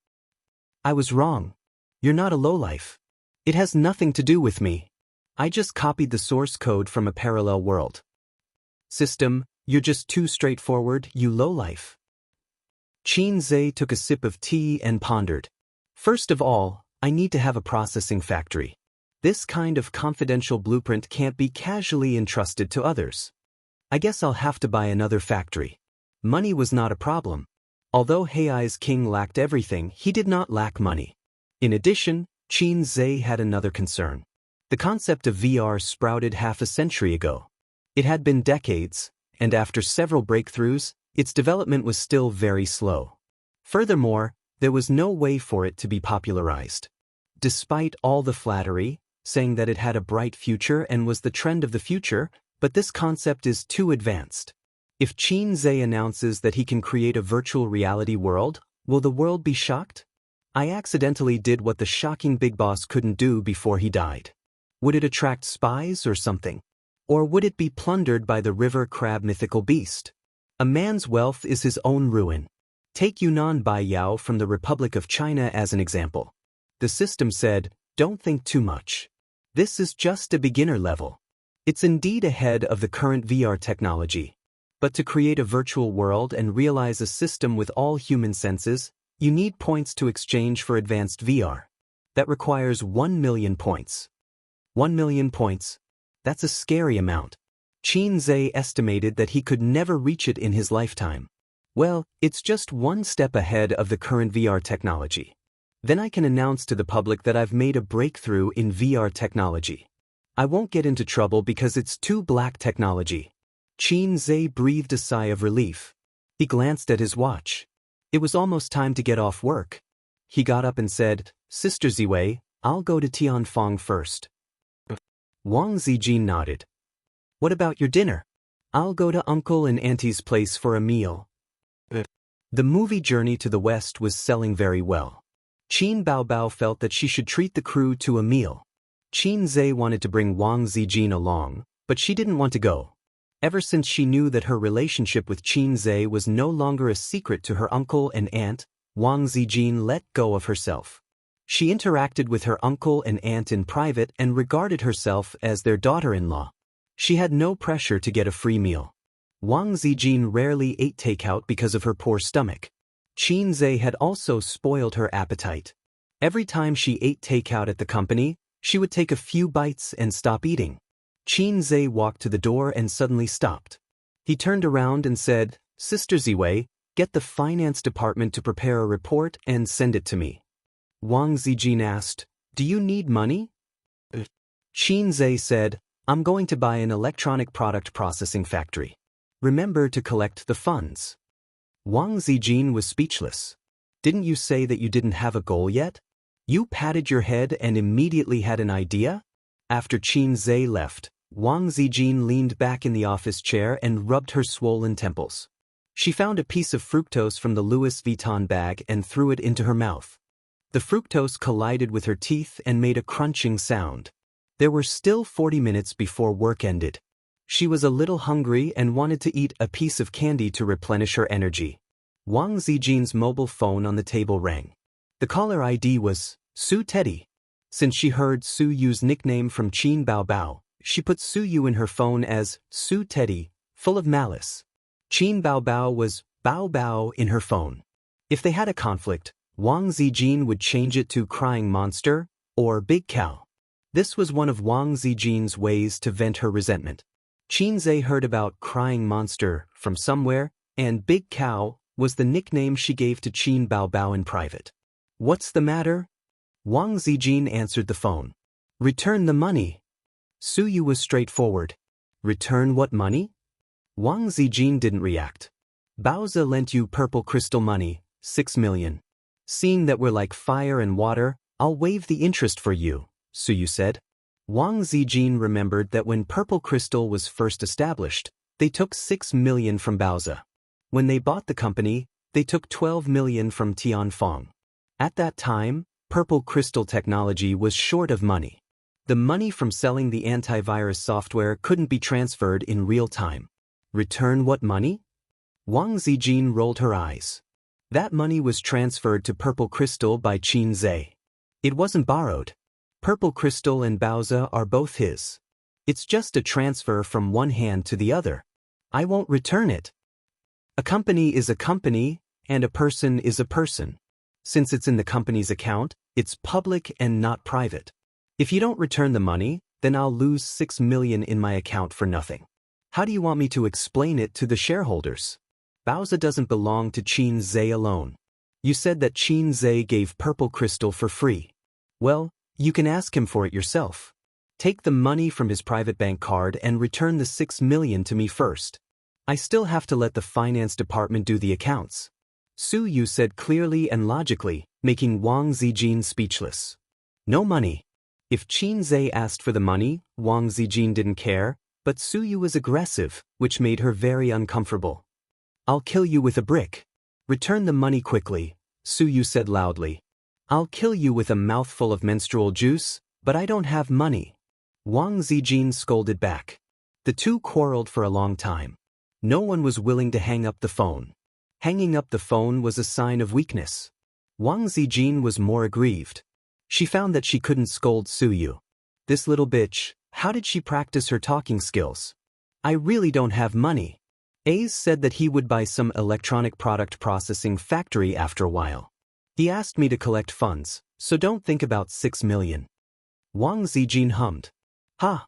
I was wrong. You're not a lowlife. It has nothing to do with me. I just copied the source code from a parallel world. System, you're just too straightforward, you lowlife. Qin Zhe took a sip of tea and pondered. First of all, I need to have a processing factory. This kind of confidential blueprint can't be casually entrusted to others. I guess I'll have to buy another factory. Money was not a problem. Although Heiai's king lacked everything, he did not lack money. In addition, Qin Zhe had another concern. The concept of VR sprouted half a century ago. It had been decades, and after several breakthroughs, its development was still very slow. Furthermore, there was no way for it to be popularized. Despite all the flattery, saying that it had a bright future and was the trend of the future, But this concept is too advanced. If Qin Zhe announces that he can create a virtual reality world, will the world be shocked? I accidentally did what the shocking big boss couldn't do before he died. Would it attract spies or something? Or would it be plundered by the river crab mythical beast? A man's wealth is his own ruin. Take Yunnan Bai Yao from the Republic of China as an example. The system said, "Don't think too much. This is just a beginner level." It's indeed ahead of the current VR technology. But to create a virtual world and realize a system with all human senses, you need points to exchange for advanced VR. That requires 1 million points. 1 million points. That's a scary amount. Qin Zhe estimated that he could never reach it in his lifetime. Well, it's just one step ahead of the current VR technology. Then I can announce to the public that I've made a breakthrough in VR technology. I won't get into trouble because it's too black technology. Qin Zhe breathed a sigh of relief. He glanced at his watch. It was almost time to get off work. He got up and said, "Sister Ziwei, I'll go to Tianfang first." Wang Zijin nodded. "What about your dinner?" "I'll go to Uncle and Auntie's place for a meal." The movie Journey to the West was selling very well. Qin Baobao felt that she should treat the crew to a meal. Qin Zhe wanted to bring Wang Zijin along, but she didn't want to go. Ever since she knew that her relationship with Qin Zhe was no longer a secret to her uncle and aunt, Wang Zijin let go of herself. She interacted with her uncle and aunt in private and regarded herself as their daughter-in-law. She had no pressure to get a free meal. Wang Zijin rarely ate takeout because of her poor stomach. Qin Zhe had also spoiled her appetite. Every time she ate takeout at the company, she would take a few bites and stop eating. Qin Zhe walked to the door and suddenly stopped. He turned around and said, "Sister Ziwei, get the finance department to prepare a report and send it to me." Wang Zijin asked, "Do you need money?" Qin Zhe said, "I'm going to buy an electronic product processing factory. Remember to collect the funds." Wang Zijin was speechless. "Didn't you say that you didn't have a goal yet? You patted your head and immediately had an idea?" After Qin Zhe left, Wang Zijin leaned back in the office chair and rubbed her swollen temples. She found a piece of fructose from the Louis Vuitton bag and threw it into her mouth. The fructose collided with her teeth and made a crunching sound. There were still 40 minutes before work ended. She was a little hungry and wanted to eat a piece of candy to replenish her energy. Wang Zijin's mobile phone on the table rang. The caller ID was Su Teddy. Since she heard Su Yu's nickname from Qin Baobao, she put Su Yu in her phone as Su Teddy, full of malice. Qin Baobao was Bao Bao in her phone. If they had a conflict, Wang Zijin would change it to Crying Monster or Big Cow. This was one of Wang Zijin's ways to vent her resentment. Qin Zhe heard about Crying Monster from somewhere, and Big Cow was the nickname she gave to Qin Baobao in private. "What's the matter?" Wang Zijin answered the phone. "Return the money." Su Yu was straightforward. "Return what money?" Wang Zijin didn't react. "Baoza lent you purple crystal money, 6 million. Seeing that we're like fire and water, I'll waive the interest for you," Su Yu said. Wang Zijin remembered that when Purple Crystal was first established, they took 6 million from Baoza. When they bought the company, they took 12 million from Tianfang. At that time, Purple Crystal technology was short of money. The money from selling the antivirus software couldn't be transferred in real time. "Return what money?" Wang Zijin rolled her eyes. That money was transferred to Purple Crystal by Qin Zhe. It wasn't borrowed. Purple Crystal and Baoza are both his. It's just a transfer from one hand to the other. I won't return it. A company is a company, and a person is a person. Since it's in the company's account, it's public and not private. If you don't return the money, then I'll lose 6 million in my account for nothing. How do you want me to explain it to the shareholders? Baoza doesn't belong to Qin Zhe alone. You said that Qin Zhe gave Purple Crystal for free. Well, you can ask him for it yourself. Take the money from his private bank card and return the 6 million to me first. I still have to let the finance department do the accounts. Su Yu said clearly and logically, making Wang Zijin speechless. No money. If Qin Zhe asked for the money, Wang Zijin didn't care, But Suyu was aggressive, which made her very uncomfortable. "I'll kill you with a brick. Return the money quickly," Suyu said loudly. "I'll kill you with a mouthful of menstrual juice, but I don't have money," Wang Zijin scolded back. The two quarreled for a long time. No one was willing to hang up the phone. Hanging up the phone was a sign of weakness. Wang Zijin was more aggrieved. She found that she couldn't scold Suyu. This little bitch, how did she practice her talking skills? "I really don't have money." Ace said that he would buy some electronic product processing factory after a while. "He asked me to collect funds, so don't think about 6 million. Wang Zijin hummed. "Ha!"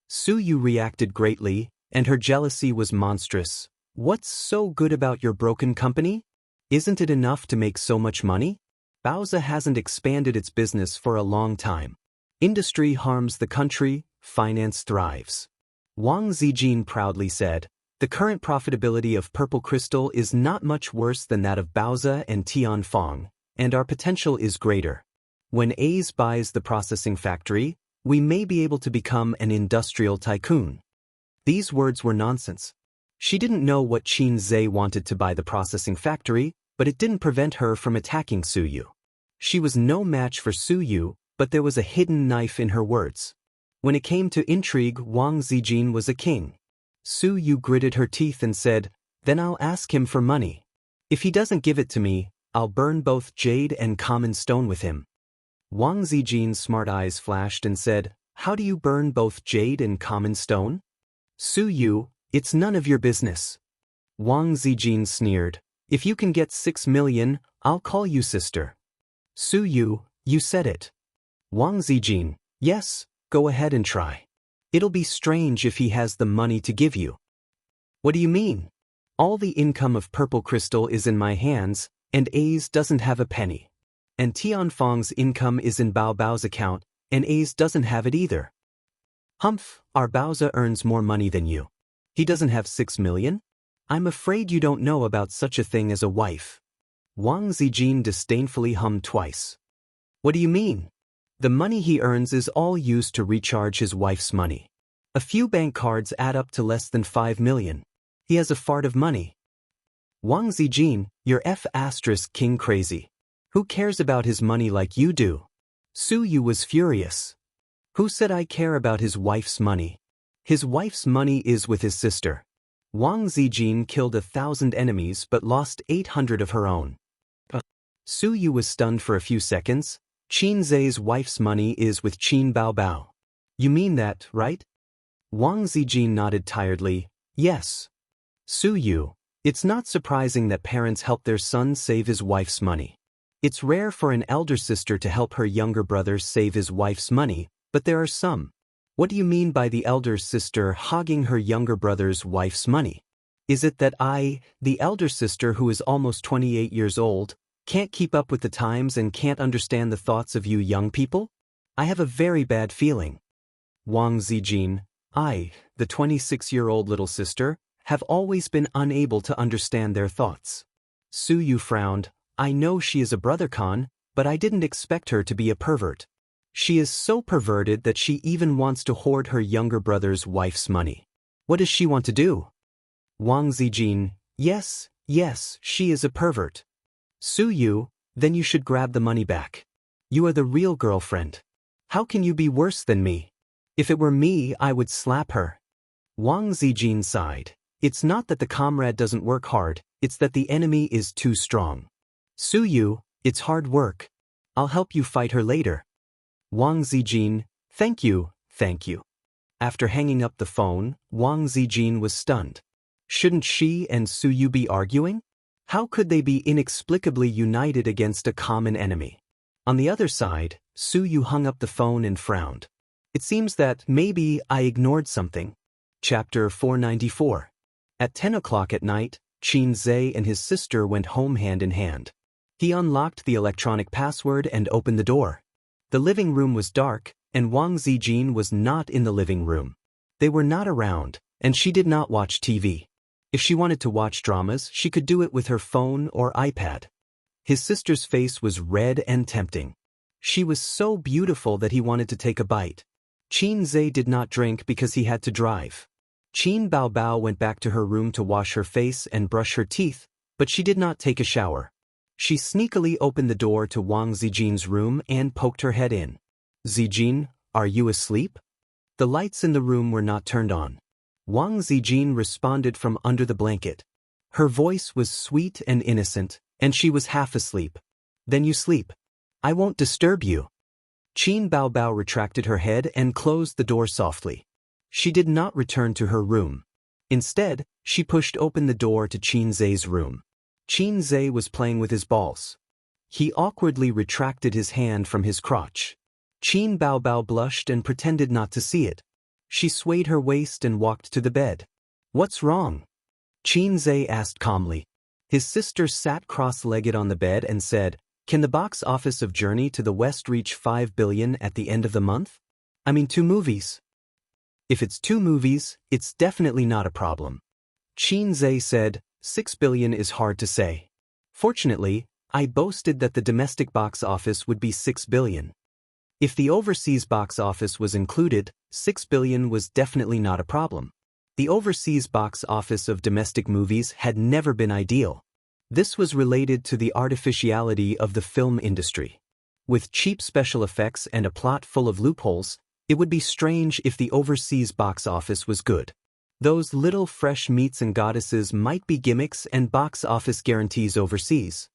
Suyu reacted greatly, and her jealousy was monstrous. "What's so good about your broken company? Isn't it enough to make so much money? Bowser hasn't expanded its business for a long time. Industry harms the country, finance thrives." Wang Zijin proudly said, "The current profitability of Purple Crystal is not much worse than that of Bowser and Tianfeng, and our potential is greater. When Ace buys the processing factory, we may be able to become an industrial tycoon." These words were nonsense. She didn't know what Qin Zhe wanted to buy the processing factory, but it didn't prevent her from attacking Suyu. She was no match for Suyu, but there was a hidden knife in her words. When it came to intrigue, Wang Zijin was a king. Suyu gritted her teeth and said, "Then I'll ask him for money. If he doesn't give it to me, I'll burn both jade and common stone with him." Wang Zijin's smart eyes flashed and said, "How do you burn both jade and common stone?" "Suyu, it's none of your business." Wang Zijin sneered, "If you can get 6 million, I'll call you sister." "Suyu, you said it." Wang Zijin, "Yes, go ahead and try. It'll be strange if he has the money to give you." "What do you mean? All the income of Purple Crystal is in my hands, and Ace doesn't have a penny. And Tianfeng's income is in Bao Bao's account, and Ace doesn't have it either." "Humph, our Bowser earns more money than you. He doesn't have 6 million? I'm afraid you don't know about such a thing as a wife." Wang Zijin disdainfully hummed twice. "What do you mean? The money he earns is all used to recharge his wife's money. A few bank cards add up to less than 5 million. He has a fart of money." "Wang Zijin, you're King crazy. Who cares about his money like you do?" Suyu was furious. "Who said I care about his wife's money? His wife's money is with his sister." Wang Zijin killed 1,000 enemies but lost 800 of her own. Suyu was stunned for a few seconds. "Qin Zhe's wife's money is with Qin Baobao. You mean that, right?" Wang Zijin nodded tiredly. "Yes." "Suyu, it's not surprising that parents help their son save his wife's money. It's rare for an elder sister to help her younger brother save his wife's money, but there are some. What do you mean by the elder sister hogging her younger brother's wife's money? Is it that I, the elder sister who is almost 28 years old, can't keep up with the times and can't understand the thoughts of you young people? I have a very bad feeling." Wang Zijin, "I, the 26-year-old little sister, have always been unable to understand their thoughts." Suyu frowned. "I know she is a brothercon, but I didn't expect her to be a pervert. She is so perverted that she even wants to hoard her younger brother's wife's money. What does she want to do?" Wang Zijin, yes, she is a pervert." "Suyu, then you should grab the money back. You are the real girlfriend. How can you be worse than me? If it were me, I would slap her." Wang Zijin sighed. "It's not that the comrade doesn't work hard, it's that the enemy is too strong. Suyu, it's hard work. I'll help you fight her later." Wang Zijin, thank you. After hanging up the phone, Wang Zijin was stunned. Shouldn't she and Suyu be arguing? How could they be inexplicably united against a common enemy? On the other side, Suyu hung up the phone and frowned. "It seems that maybe I ignored something." Chapter 494. At 10 o'clock at night, Qin Zhe and his sister went home hand in hand. He unlocked the electronic password and opened the door. The living room was dark, and Wang Zijin was not in the living room. They were not around, and she did not watch TV. If she wanted to watch dramas, she could do it with her phone or iPad. His sister's face was red and tempting. She was so beautiful that he wanted to take a bite. Qin Zhe did not drink because he had to drive. Qin Baobao went back to her room to wash her face and brush her teeth, but she did not take a shower. She sneakily opened the door to Wang Zijin's room and poked her head in. "Zijin, are you asleep?" The lights in the room were not turned on. Wang Zijin responded from under the blanket. Her voice was sweet and innocent, and she was half asleep. "Then you sleep. I won't disturb you." Qin Baobao retracted her head and closed the door softly. She did not return to her room. Instead, she pushed open the door to Qin Zhe's room. Qin Zhe was playing with his balls. He awkwardly retracted his hand from his crotch. Qin Baobao blushed and pretended not to see it. She swayed her waist and walked to the bed. "What's wrong?" Qin Zhe asked calmly. His sister sat cross-legged on the bed and said, "Can the box office of Journey to the West reach 5 billion at the end of the month? I mean 2 movies. If it's 2 movies, it's definitely not a problem." Qin Zhe said, 6 billion is hard to say. Fortunately, I boasted that the domestic box office would be 6 billion. If the overseas box office was included, 6 billion was definitely not a problem. The overseas box office of domestic movies had never been ideal. This was related to the artificiality of the film industry. With cheap special effects and a plot full of loopholes, it would be strange if the overseas box office was good. Those little fresh meats and goddesses might be gimmicks and box office guarantees overseas.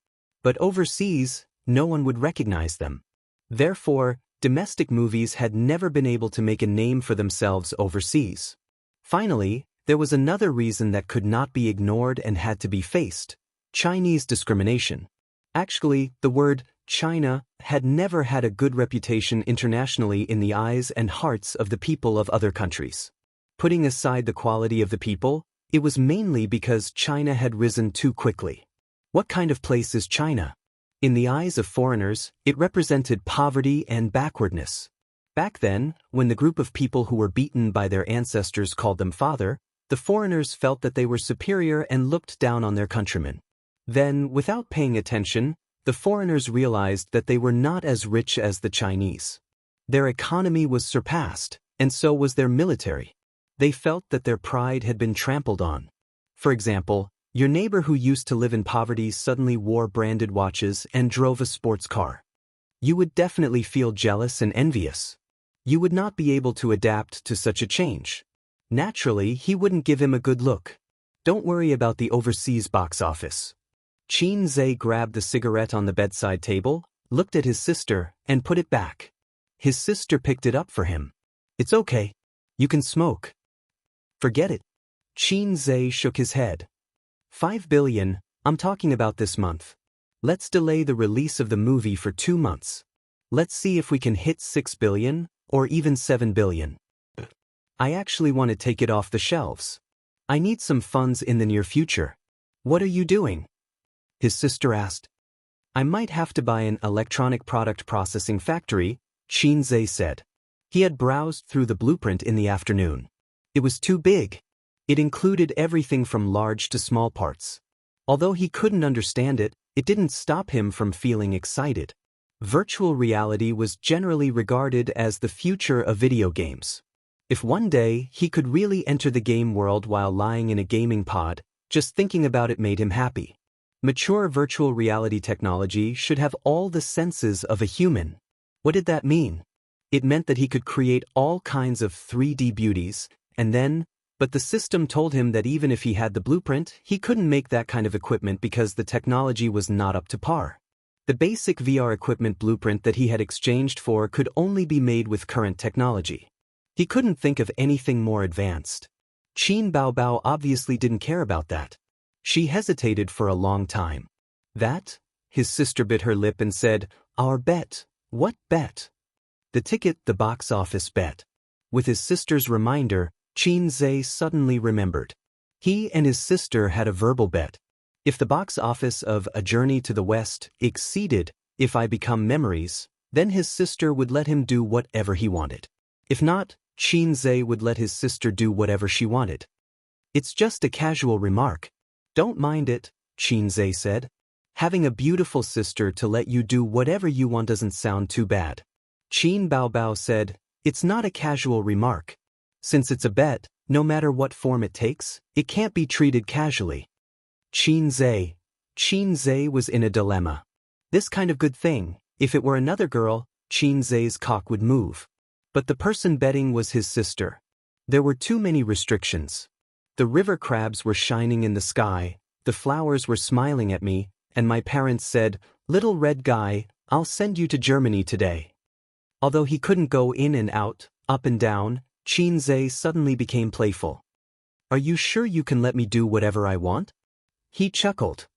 But overseas, no one would recognize them. Therefore, domestic movies had never been able to make a name for themselves overseas. Finally, there was another reason that could not be ignored and had to be faced: Chinese discrimination. Actually, the word China had never had a good reputation internationally in the eyes and hearts of the people of other countries. Putting aside the quality of the people, it was mainly because China had risen too quickly. What kind of place is China? In the eyes of foreigners, it represented poverty and backwardness. Back then, when the group of people who were beaten by their ancestors called them father, the foreigners felt that they were superior and looked down on their countrymen. Then, without paying attention, the foreigners realized that they were not as rich as the Chinese. Their economy was surpassed, and so was their military. They felt that their pride had been trampled on. For example, your neighbor who used to live in poverty suddenly wore branded watches and drove a sports car. You would definitely feel jealous and envious. You would not be able to adapt to such a change. Naturally, he wouldn't give him a good look. Don't worry about the overseas box office. Qin Zhe grabbed the cigarette on the bedside table, looked at his sister, and put it back. His sister picked it up for him. "It's okay. You can smoke." "Forget it." Qin Zhe shook his head. 5 billion, I'm talking about this month. Let's delay the release of the movie for 2 months. Let's see if we can hit 6 billion, or even 7 billion. I actually want to take it off the shelves. I need some funds in the near future. What are you doing? His sister asked. I might have to buy an electronic product processing factory, Qin Zhe said. He had browsed through the blueprint in the afternoon. It was too big. It included everything from large to small parts. Although he couldn't understand it, it didn't stop him from feeling excited. Virtual reality was generally regarded as the future of video games. If one day he could really enter the game world while lying in a gaming pod, just thinking about it made him happy. Mature virtual reality technology should have all the senses of a human. What did that mean? It meant that he could create all kinds of 3D beauties, but the system told him that even if he had the blueprint, he couldn't make that kind of equipment because the technology was not up to par. The basic VR equipment blueprint that he had exchanged for could only be made with current technology. He couldn't think of anything more advanced. Qin Baobao obviously didn't care about that. She hesitated for a long time. That? His sister bit her lip and said, Our bet. What bet? The ticket, the box office bet. With his sister's reminder, Qin Zhe suddenly remembered. He and his sister had a verbal bet. If the box office of A Journey to the West exceeded If I Become Memories, then his sister would let him do whatever he wanted. If not, Qin Zhe would let his sister do whatever she wanted. It's just a casual remark. Don't mind it, Qin Zhe said. Having a beautiful sister to let you do whatever you want doesn't sound too bad. Qin Baobao said, It's not a casual remark. Since it's a bet, No matter what form it takes, it can't be treated casually. Qin Zhe was in a dilemma. This kind of good thing, if it were another girl, Qin Zhe's cock would move. But the person betting was his sister. There were too many restrictions. The river crabs were shining in the sky, the flowers were smiling at me, and my parents said, "Little red guy, I'll send you to Germany today." Although he couldn't go in and out, up and down, Qin Zhe suddenly became playful. "Are you sure you can let me do whatever I want?" He chuckled.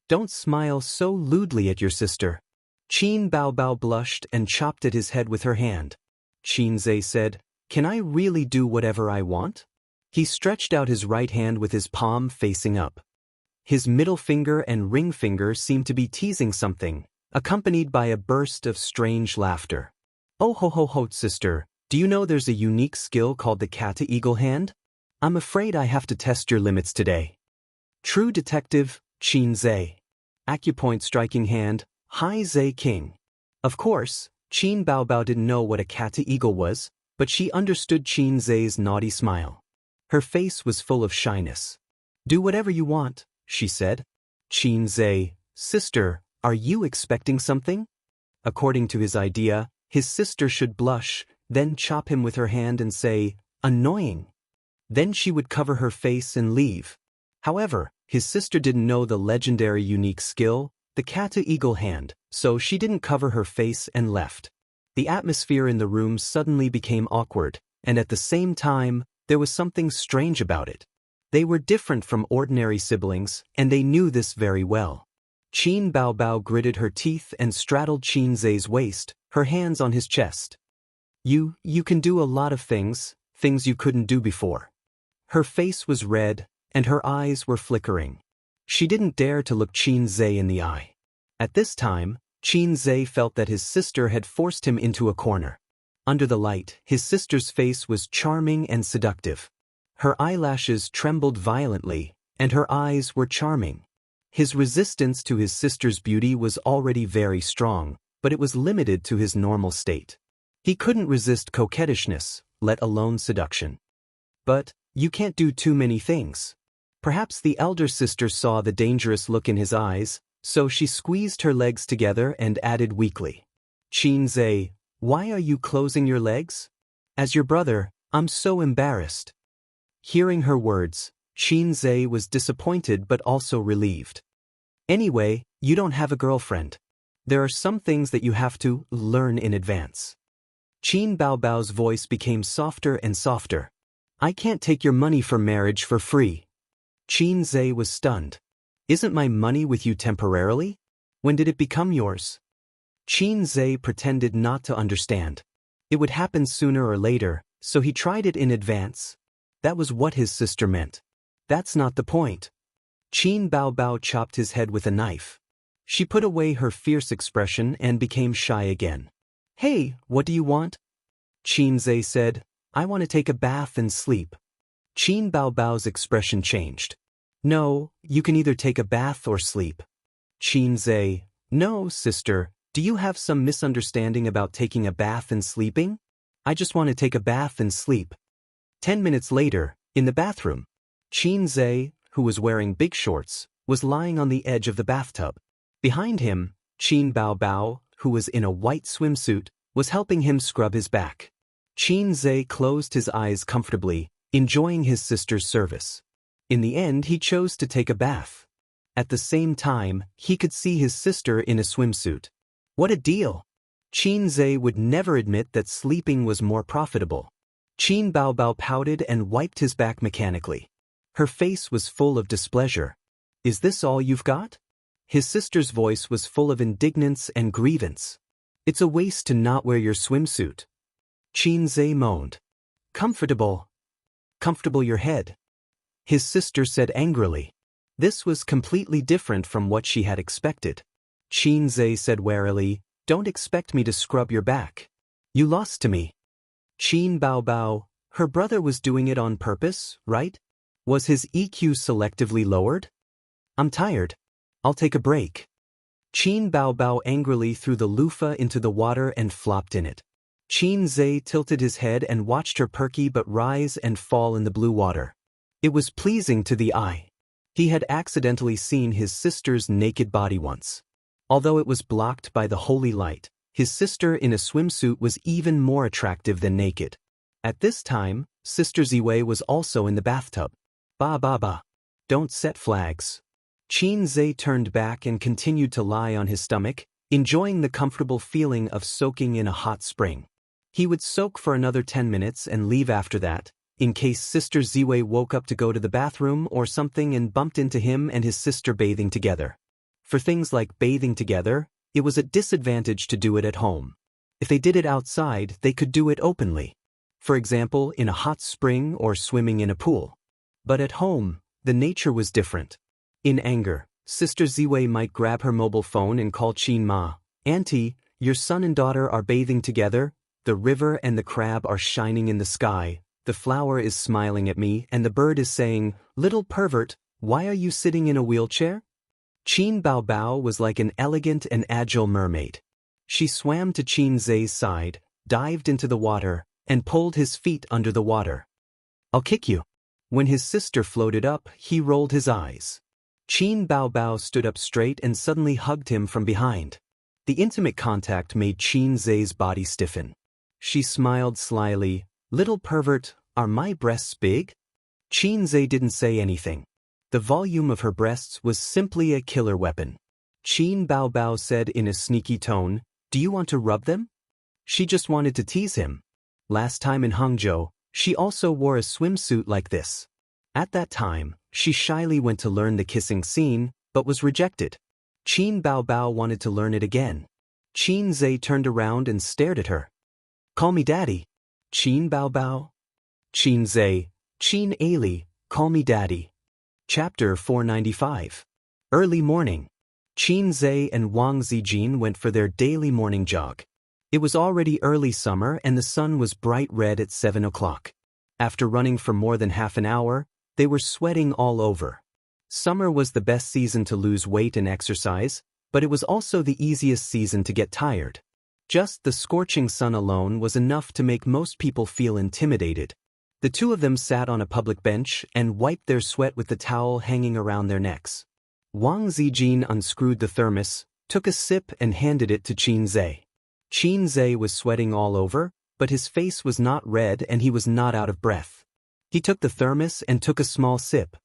"Don't smile so lewdly at your sister." Qin Baobao blushed and chopped at his head with her hand. Qin Zhe said, "Can I really do whatever I want?" He stretched out his right hand with his palm facing up. His middle finger and ring finger seemed to be teasing something, accompanied by a burst of strange laughter. "Oh ho ho ho, sister, do you know there's a unique skill called the cat-to-eagle hand? I'm afraid I have to test your limits today." True detective, Qin Zhe. Acupoint striking hand, Hai Zhe King. Of course, Qin Baobao didn't know what a cat-to-eagle was, but she understood Qin Zhe's naughty smile. Her face was full of shyness. "Do whatever you want," she said. Qin Zhe, "Sister, are you expecting something?" According to his idea, his sister should blush, then chop him with her hand and say, "Annoying." Then she would cover her face and leave. However, his sister didn't know the legendary unique skill, the cat-to-eagle hand, so she didn't cover her face and left. The atmosphere in the room suddenly became awkward, and at the same time, there was something strange about it. They were different from ordinary siblings, and they knew this very well. Qin Baobao gritted her teeth and straddled Qin Zhe's waist, her hands on his chest. You can do a lot of things you couldn't do before." Her face was red, and her eyes were flickering. She didn't dare to look Qin Zhe in the eye. At this time, Qin Zhe felt that his sister had forced him into a corner. Under the light, his sister's face was charming and seductive. Her eyelashes trembled violently, and her eyes were charming. His resistance to his sister's beauty was already very strong, but it was limited to his normal state. He couldn't resist coquettishness, let alone seduction. But you can't do too many things. Perhaps the elder sister saw the dangerous look in his eyes, so she squeezed her legs together and added weakly, "Qin Zhe, why are you closing your legs? As your brother, I'm so embarrassed." Hearing her words, Qin Zhe was disappointed but also relieved. "Anyway, you don't have a girlfriend. There are some things that you have to learn in advance." Qin Baobao's voice became softer and softer. "I can't take your money for marriage for free." Qin Zhe was stunned. "Isn't my money with you temporarily? When did it become yours?" Qin Zhe pretended not to understand. It would happen sooner or later, so he tried it in advance. That was what his sister meant. That's not the point. Qin Baobao chopped his head with a knife. She put away her fierce expression and became shy again. "Hey, what do you want?" Qin Zhe said, "I want to take a bath and sleep." Qin Baobao's expression changed. "No, you can either take a bath or sleep." Qin Zhe, "No, sister, do you have some misunderstanding about taking a bath and sleeping? I just want to take a bath and sleep." 10 minutes later, in the bathroom, Qin Zhe, who was wearing big shorts, was lying on the edge of the bathtub. Behind him, Qin Baobao, who was in a white swimsuit, was helping him scrub his back. Qin Zhe closed his eyes comfortably, enjoying his sister's service. In the end, he chose to take a bath. At the same time, he could see his sister in a swimsuit. What a deal! Qin Zhe would never admit that sleeping was more profitable. Qin Baobao pouted and wiped his back mechanically. Her face was full of displeasure. "Is this all you've got?" His sister's voice was full of indignance and grievance. "It's a waste to not wear your swimsuit." Qin Zhe moaned. Comfortable your head," his sister said angrily. This was completely different from what she had expected. Qin Zhe said warily, "Don't expect me to scrub your back. You lost to me." Qin Baobao, her brother was doing it on purpose, right? Was his EQ selectively lowered? "I'm tired. I'll take a break." Qin Baobao angrily threw the loofah into the water and flopped in it. Qin Zhe tilted his head and watched her perky but rise and fall in the blue water. It was pleasing to the eye. He had accidentally seen his sister's naked body once. Although it was blocked by the holy light, his sister in a swimsuit was even more attractive than naked. At this time, Sister Ziwei was also in the bathtub. Ba ba ba. Don't set flags. Qin Zhe turned back and continued to lie on his stomach, enjoying the comfortable feeling of soaking in a hot spring. He would soak for another 10 minutes and leave after that, in case Sister Ziwei woke up to go to the bathroom or something and bumped into him and his sister bathing together. For things like bathing together, it was a disadvantage to do it at home. If they did it outside, they could do it openly. For example, in a hot spring or swimming in a pool. But at home, the nature was different. In anger, Sister Ziwei might grab her mobile phone and call Qin Ma. "Auntie, your son and daughter are bathing together, the river and the crab are shining in the sky, the flower is smiling at me and the bird is saying, 'Little pervert, why are you sitting in a wheelchair?'" Qin Baobao was like an elegant and agile mermaid. She swam to Qin Zhe's side, dived into the water, and pulled his feet under the water. "I'll kick you." When his sister floated up, he rolled his eyes. Qin Baobao stood up straight and suddenly hugged him from behind. The intimate contact made Qin Zhe's body stiffen. She smiled slyly. "Little pervert, are my breasts big?" Qin Zhe didn't say anything. The volume of her breasts was simply a killer weapon. Qin Baobao said in a sneaky tone, "Do you want to rub them?" She just wanted to tease him. Last time in Hangzhou, she also wore a swimsuit like this. At that time, she shyly went to learn the kissing scene, but was rejected. Qin Baobao wanted to learn it again. Qin Zhe turned around and stared at her. "Call me daddy." "Qin Baobao?" "Qin Zhe, Qin Ali, call me daddy." Chapter 495. Early morning. Qin Zhe and Wang Zijin went for their daily morning jog. It was already early summer and the sun was bright red at 7 o'clock. After running for more than half an hour, they were sweating all over. Summer was the best season to lose weight and exercise, but it was also the easiest season to get tired. Just the scorching sun alone was enough to make most people feel intimidated. The two of them sat on a public bench and wiped their sweat with the towel hanging around their necks. Wang Zijin unscrewed the thermos, took a sip and handed it to Qin Zhe. Qin Zhe was sweating all over, but his face was not red and he was not out of breath. He took the thermos and took a small sip.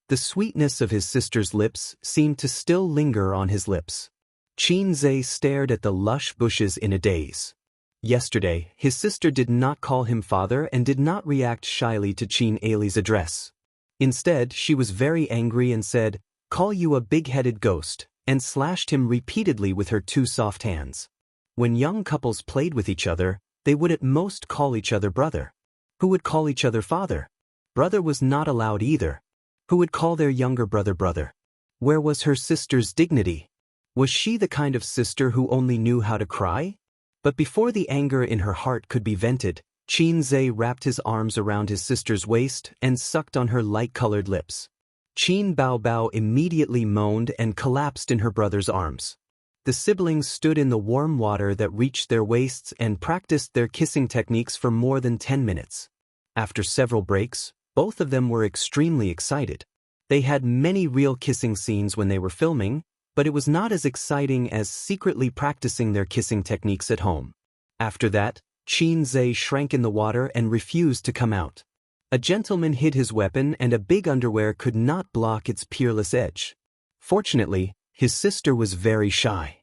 The sweetness of his sister's lips seemed to still linger on his lips. Qin Zhe stared at the lush bushes in a daze. Yesterday, his sister did not call him father and did not react shyly to Qin Ali's address. Instead, she was very angry and said, "Call you a big-headed ghost," and slashed him repeatedly with her two soft hands. When young couples played with each other, they would at most call each other brother. Who would call each other father? Brother was not allowed either. Who would call their younger brother brother? Where was her sister's dignity? Was she the kind of sister who only knew how to cry? But before the anger in her heart could be vented, Qin Zhe wrapped his arms around his sister's waist and sucked on her light-colored lips. Qin Baobao immediately moaned and collapsed in her brother's arms. The siblings stood in the warm water that reached their waists and practiced their kissing techniques for more than 10 minutes. After several breaks, both of them were extremely excited. They had many real kissing scenes when they were filming, but it was not as exciting as secretly practicing their kissing techniques at home. After that, Qin Zhe shrank in the water and refused to come out. A gentleman hid his weapon and a big underwear could not block its peerless edge. Fortunately, his sister was very shy.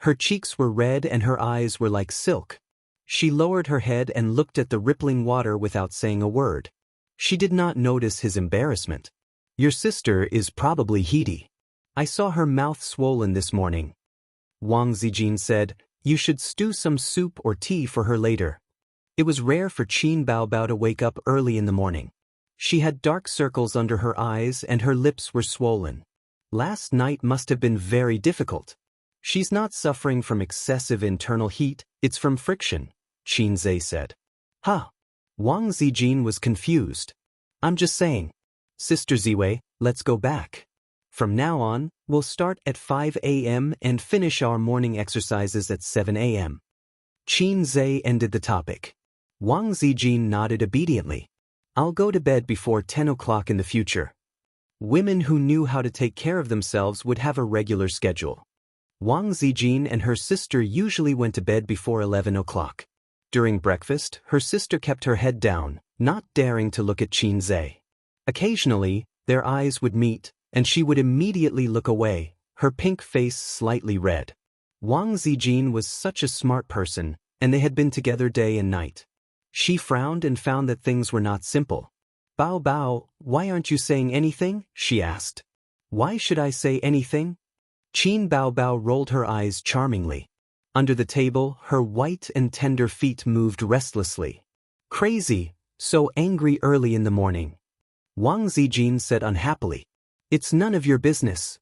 Her cheeks were red and her eyes were like silk. She lowered her head and looked at the rippling water without saying a word. She did not notice his embarrassment. "Your sister is probably heaty. I saw her mouth swollen this morning." Wang Zijin said, "You should stew some soup or tea for her later." It was rare for Qin Baobao to wake up early in the morning. She had dark circles under her eyes and her lips were swollen. Last night must have been very difficult. "She's not suffering from excessive internal heat, it's from friction," Qin Zhe said. "Huh?" Wang Zijin was confused. "I'm just saying. Sister Ziwei, let's go back. From now on, we'll start at 5 a.m. and finish our morning exercises at 7 a.m. Qin Zhe ended the topic. Wang Zijin nodded obediently. I'll go to bed before 10 o'clock in the future. Women who knew how to take care of themselves would have a regular schedule. Wang Zijin and her sister usually went to bed before 11 o'clock. During breakfast, her sister kept her head down, not daring to look at Qin Zhe. Occasionally, their eyes would meet, and she would immediately look away, her pink face slightly red. Wang Zijin was such a smart person, and they had been together day and night. She frowned and found that things were not simple. Bao Bao, why aren't you saying anything? She asked. Why should I say anything? Qin Bao Bao rolled her eyes charmingly. Under the table, her white and tender feet moved restlessly. Crazy, so angry early in the morning. Wang Zijin said unhappily. It's none of your business.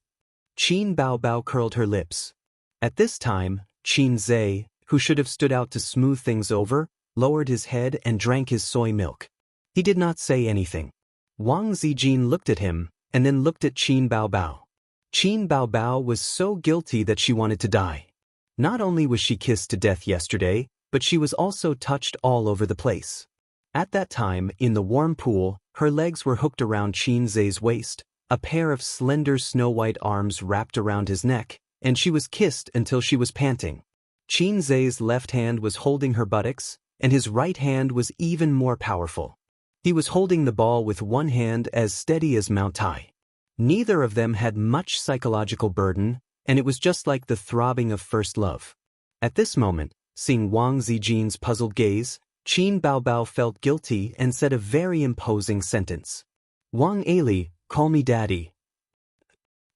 Qin Bao Bao curled her lips. At this time, Qin Zhe, who should have stood out to smooth things over, lowered his head and drank his soy milk. He did not say anything. Wang Zijin looked at him, and then looked at Qin Bao Bao. Qin Bao Bao was so guilty that she wanted to die. Not only was she kissed to death yesterday, but she was also touched all over the place. At that time, in the warm pool, her legs were hooked around Qin Zhe's waist, a pair of slender snow-white arms wrapped around his neck, and she was kissed until she was panting. Qin Zhe's left hand was holding her buttocks, and his right hand was even more powerful. He was holding the ball with one hand as steady as Mount Tai. Neither of them had much psychological burden, and it was just like the throbbing of first love. At this moment, seeing Wang Zijin's puzzled gaze, Qin Bao Bao felt guilty and said a very imposing sentence. Wang Ali, call me daddy.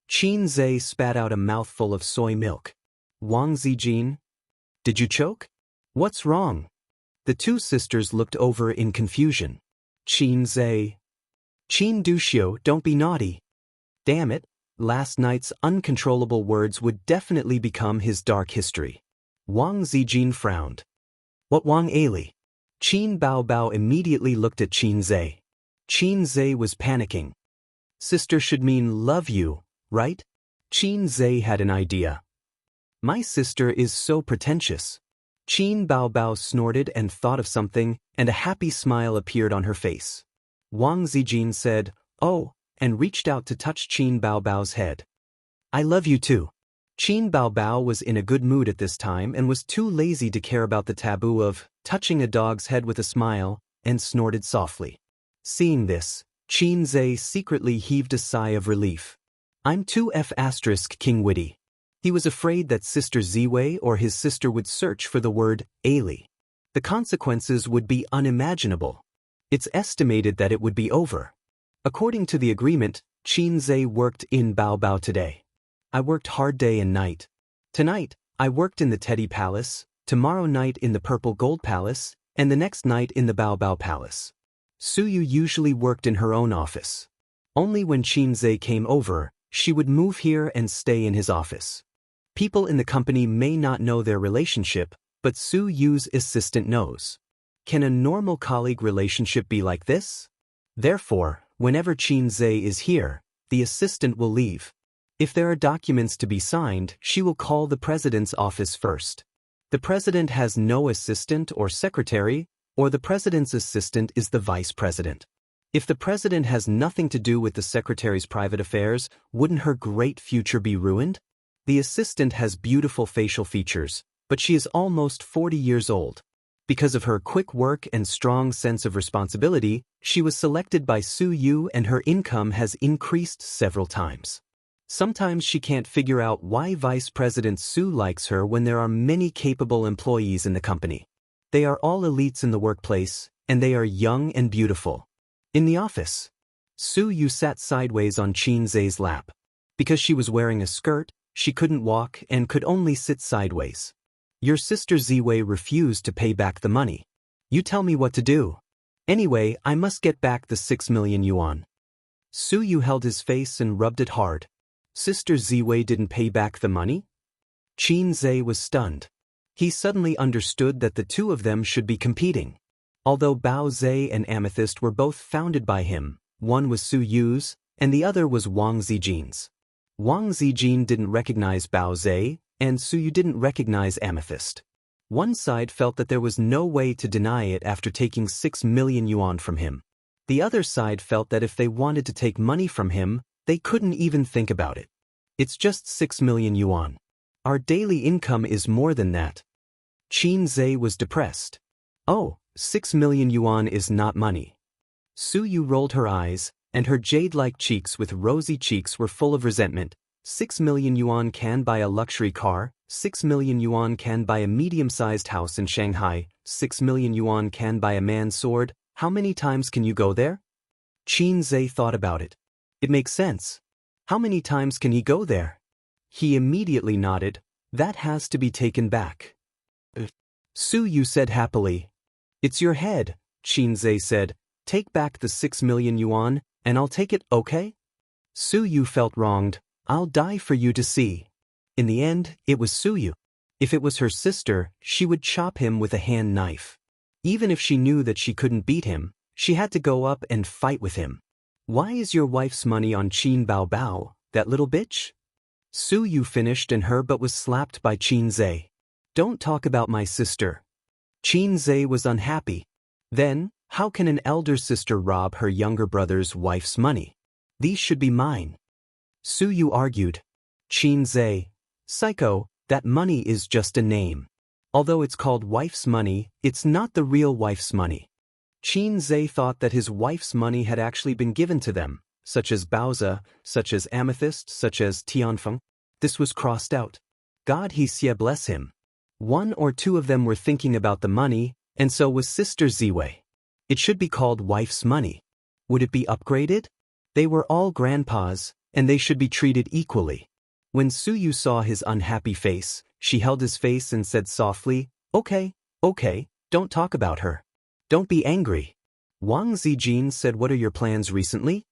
Qin Zhe spat out a mouthful of soy milk. Wang Zijin? Did you choke? What's wrong? The two sisters looked over in confusion. Qin Zhe. Qin Duxiu, don't be naughty. Damn it, last night's uncontrollable words would definitely become his dark history. Wang Zijin frowned. What Wang Ali? Qin Bao Bao immediately looked at Qin Zhe. Qin Zhe was panicking. Sister should mean love you, right? Qin Zhe had an idea. My sister is so pretentious. Qin Bao Bao snorted and thought of something, and a happy smile appeared on her face. Wang Zijin said, oh, and reached out to touch Qin Bao Bao's head. I love you too. Qin Bao Bao was in a good mood at this time and was too lazy to care about the taboo of touching a dog's head with a smile, and snorted softly. Seeing this, Qin Zhe secretly heaved a sigh of relief. I'm too King witty. He was afraid that Sister Ziwei or his sister would search for the word Ali. The consequences would be unimaginable. It's estimated that it would be over. According to the agreement, Qin Zhe worked in Bao Bao today. I worked hard day and night. Tonight, I worked in the Teddy Palace, tomorrow night in the Purple Gold Palace, and the next night in the Bao Bao Palace. Suyu usually worked in her own office. Only when Qin Zhe came over, she would move here and stay in his office. People in the company may not know their relationship, but Su Yu's assistant knows. Can a normal colleague relationship be like this? Therefore, whenever Qin Zhe is here, the assistant will leave. If there are documents to be signed, she will call the president's office first. The president has no assistant or secretary, or the president's assistant is the vice president. If the president has nothing to do with the secretary's private affairs, wouldn't her great future be ruined? The assistant has beautiful facial features, but she is almost 40 years old. Because of her quick work and strong sense of responsibility, she was selected by Su Yu and her income has increased several times. Sometimes she can't figure out why Vice President Su likes her when there are many capable employees in the company. They are all elites in the workplace, and they are young and beautiful. In the office, Su Yu sat sideways on Qin Zhe's lap. Because she was wearing a skirt, she couldn't walk and could only sit sideways. Your sister Ziwei refused to pay back the money. You tell me what to do. Anyway, I must get back the 6 million yuan. Su Yu held his face and rubbed it hard. Sister Ziwei didn't pay back the money? Qin Zhe was stunned. He suddenly understood that the two of them should be competing. Although Bao Zhe and Amethyst were both founded by him, one was Su Yu's, and the other was Wang Zijin's. Wang Zijin didn't recognize Bao Zhe, and Su Yu didn't recognize Amethyst. One side felt that there was no way to deny it after taking 6 million yuan from him. The other side felt that if they wanted to take money from him, they couldn't even think about it. It's just 6 million yuan. Our daily income is more than that. Qin Zhe was depressed. Oh, 6 million yuan is not money. Su Yu rolled her eyes, and her jade-like cheeks with rosy cheeks were full of resentment. 6 million yuan can buy a luxury car, 6 million yuan can buy a medium-sized house in Shanghai, 6 million yuan can buy a man's sword. How many times can you go there? Qin Zhe thought about it. It makes sense. How many times can he go there? He immediately nodded. That has to be taken back. Su Yu said happily. It's your head, Qin Zhe said. Take back the 6 million yuan, and I'll take it, okay? Su Yu felt wronged. I'll die for you to see. In the end, it was Su Yu. If it was her sister, she would chop him with a hand knife. Even if she knew that she couldn't beat him, she had to go up and fight with him. Why is your wife's money on Qin Baobao, that little bitch? Su Yu finished and her but was slapped by Qin Zhe. Don't talk about my sister. Qin Zhe was unhappy. Then, how can an elder sister rob her younger brother's wife's money? These should be mine. Su Yu argued. Qin Zhe, psycho, that money is just a name. Although it's called wife's money, it's not the real wife's money. Qin Zhe thought that his wife's money had actually been given to them, such as Baozi, such as Amethyst, such as Tianfeng. This was crossed out. God he xie bless him. One or two of them were thinking about the money, and so was Sister Ziwei. It should be called wife's money. Would it be upgraded? They were all grandpas, and they should be treated equally. When Su Yu saw his unhappy face, she held his face and said softly, Okay, don't talk about her. Don't be angry. Wang Zijin said, What are your plans recently?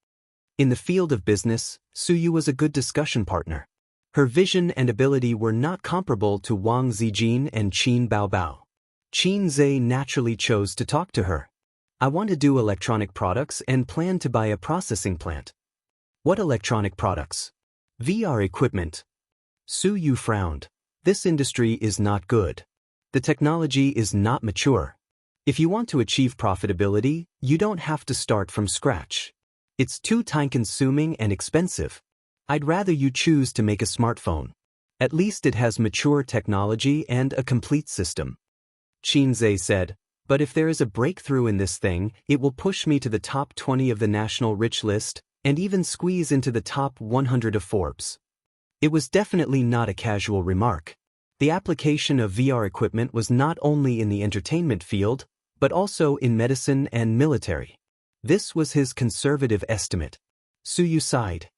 In the field of business, Su Yu was a good discussion partner. Her vision and ability were not comparable to Wang Zijin and Qin Baobao. Qin Zhe naturally chose to talk to her. I want to do electronic products and plan to buy a processing plant. What electronic products? VR equipment. Su Yu frowned. This industry is not good. The technology is not mature. If you want to achieve profitability, you don't have to start from scratch. It's too time-consuming and expensive. I'd rather you choose to make a smartphone. At least it has mature technology and a complete system. Qin Zhe said, but if there is a breakthrough in this thing, it will push me to the top 20 of the national rich list, and even squeeze into the top 100 of Forbes. It was definitely not a casual remark. The application of VR equipment was not only in the entertainment field, but also in medicine and military. This was his conservative estimate. Su Yu sighed.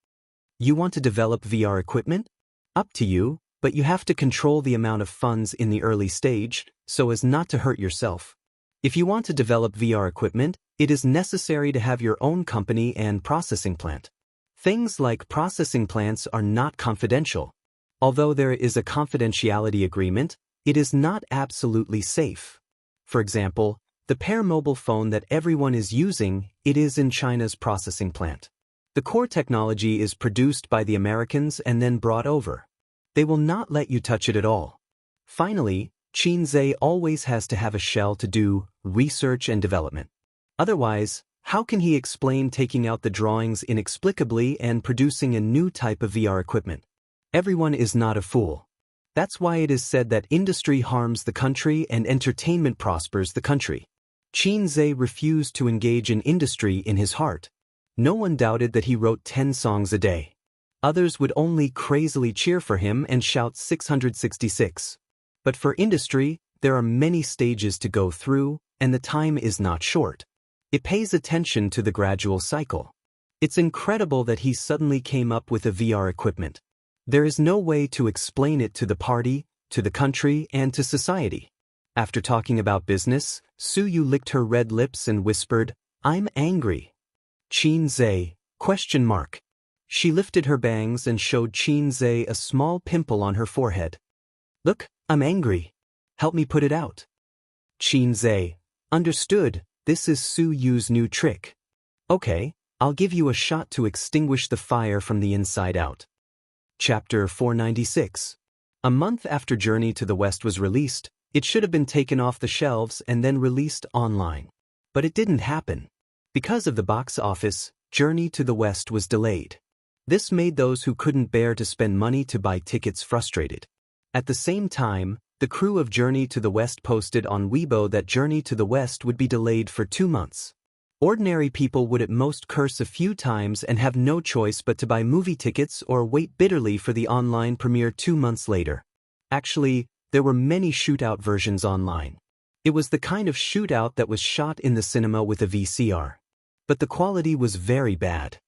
You want to develop VR equipment? Up to you, but you have to control the amount of funds in the early stage, so as not to hurt yourself. If you want to develop VR equipment, it is necessary to have your own company and processing plant. Things like processing plants are not confidential. Although there is a confidentiality agreement, it is not absolutely safe. For example, the Pair mobile phone that everyone is using, it is in China's processing plant. The core technology is produced by the Americans and then brought over. They will not let you touch it at all. Finally, Qin Zhe always has to have a shell to do research and development. Otherwise, how can he explain taking out the drawings inexplicably and producing a new type of VR equipment? Everyone is not a fool. That's why it is said that industry harms the country and entertainment prospers the country. Qin Zhe refused to engage in industry in his heart. No one doubted that he wrote 10 songs a day. Others would only crazily cheer for him and shout 666. But for industry, there are many stages to go through, and the time is not short. It pays attention to the gradual cycle. It's incredible that he suddenly came up with a VR equipment. There is no way to explain it to the party, to the country, and to society. After talking about business, Su Yu licked her red lips and whispered, I'm angry. Qin Zhe, ? She lifted her bangs and showed Qin Zhe a small pimple on her forehead. Look, I'm angry. Help me put it out. Qin Zhe, understood, this is Su Yu's new trick. Okay, I'll give you a shot to extinguish the fire from the inside out. Chapter 496. A month after Journey to the West was released, It should have been taken off the shelves and then released online. But it didn't happen. Because of the box office, Journey to the West was delayed. This made those who couldn't bear to spend money to buy tickets frustrated. At the same time, the crew of Journey to the West posted on Weibo that Journey to the West would be delayed for 2 months. Ordinary people would at most curse a few times and have no choice but to buy movie tickets or wait bitterly for the online premiere 2 months later. Actually, there were many shootout versions online. It was the kind of shootout that was shot in the cinema with a VCR. But the quality was very bad.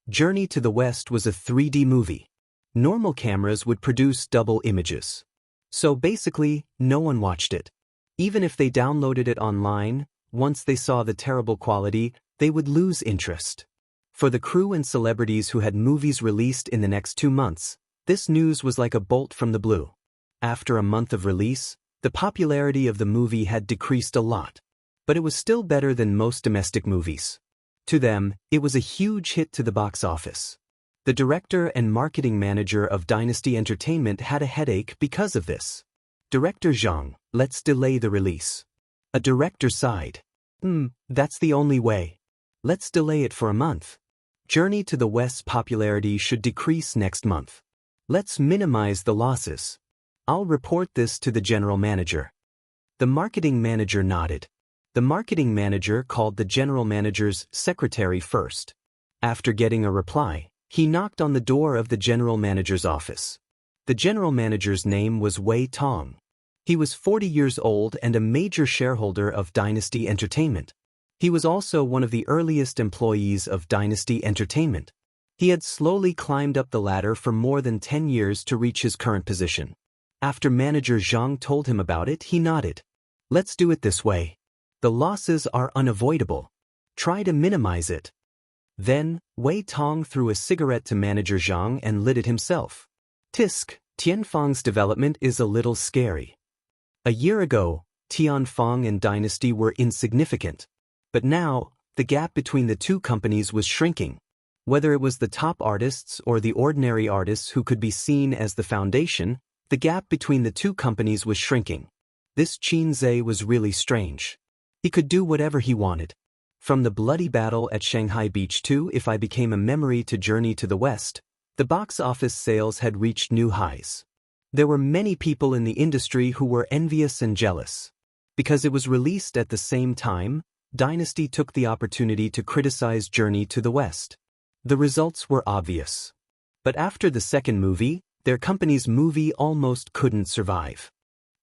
Journey to the West was a 3D movie. Normal cameras would produce double images. So basically, no one watched it. Even if they downloaded it online, once they saw the terrible quality, they would lose interest. For the crew and celebrities who had movies released in the next 2 months, this news was like a bolt from the blue. After a month of release, the popularity of the movie had decreased a lot. But it was still better than most domestic movies. To them, it was a huge hit to the box office. The director and marketing manager of Dynasty Entertainment had a headache because of this. Director Zhang, let's delay the release. A director sighed. That's the only way. Let's delay it for a month. Journey to the West's popularity should decrease next month. Let's minimize the losses. I'll report this to the general manager. The marketing manager nodded. The marketing manager called the general manager's secretary first. After getting a reply, he knocked on the door of the general manager's office. The general manager's name was Wei Tong. He was 40 years old and a major shareholder of Dynasty Entertainment. He was also one of the earliest employees of Dynasty Entertainment. He had slowly climbed up the ladder for more than 10 years to reach his current position. After manager Zhang told him about it, he nodded. Let's do it this way. The losses are unavoidable. Try to minimize it. Then, Wei Tong threw a cigarette to manager Zhang and lit it himself. Tisk, Tianfeng's development is a little scary. A year ago, Tianfeng and Dynasty were insignificant. But now, the gap between the two companies was shrinking. Whether it was the top artists or the ordinary artists who could be seen as the foundation, the gap between the two companies was shrinking. This Qin Zhe was really strange. He could do whatever he wanted. From the bloody battle at Shanghai Beach to If I Became a Memory to Journey to the West, the box office sales had reached new highs. There were many people in the industry who were envious and jealous. Because it was released at the same time, Dynasty took the opportunity to criticize Journey to the West. The results were obvious. But after the second movie, their company's movie almost couldn't survive.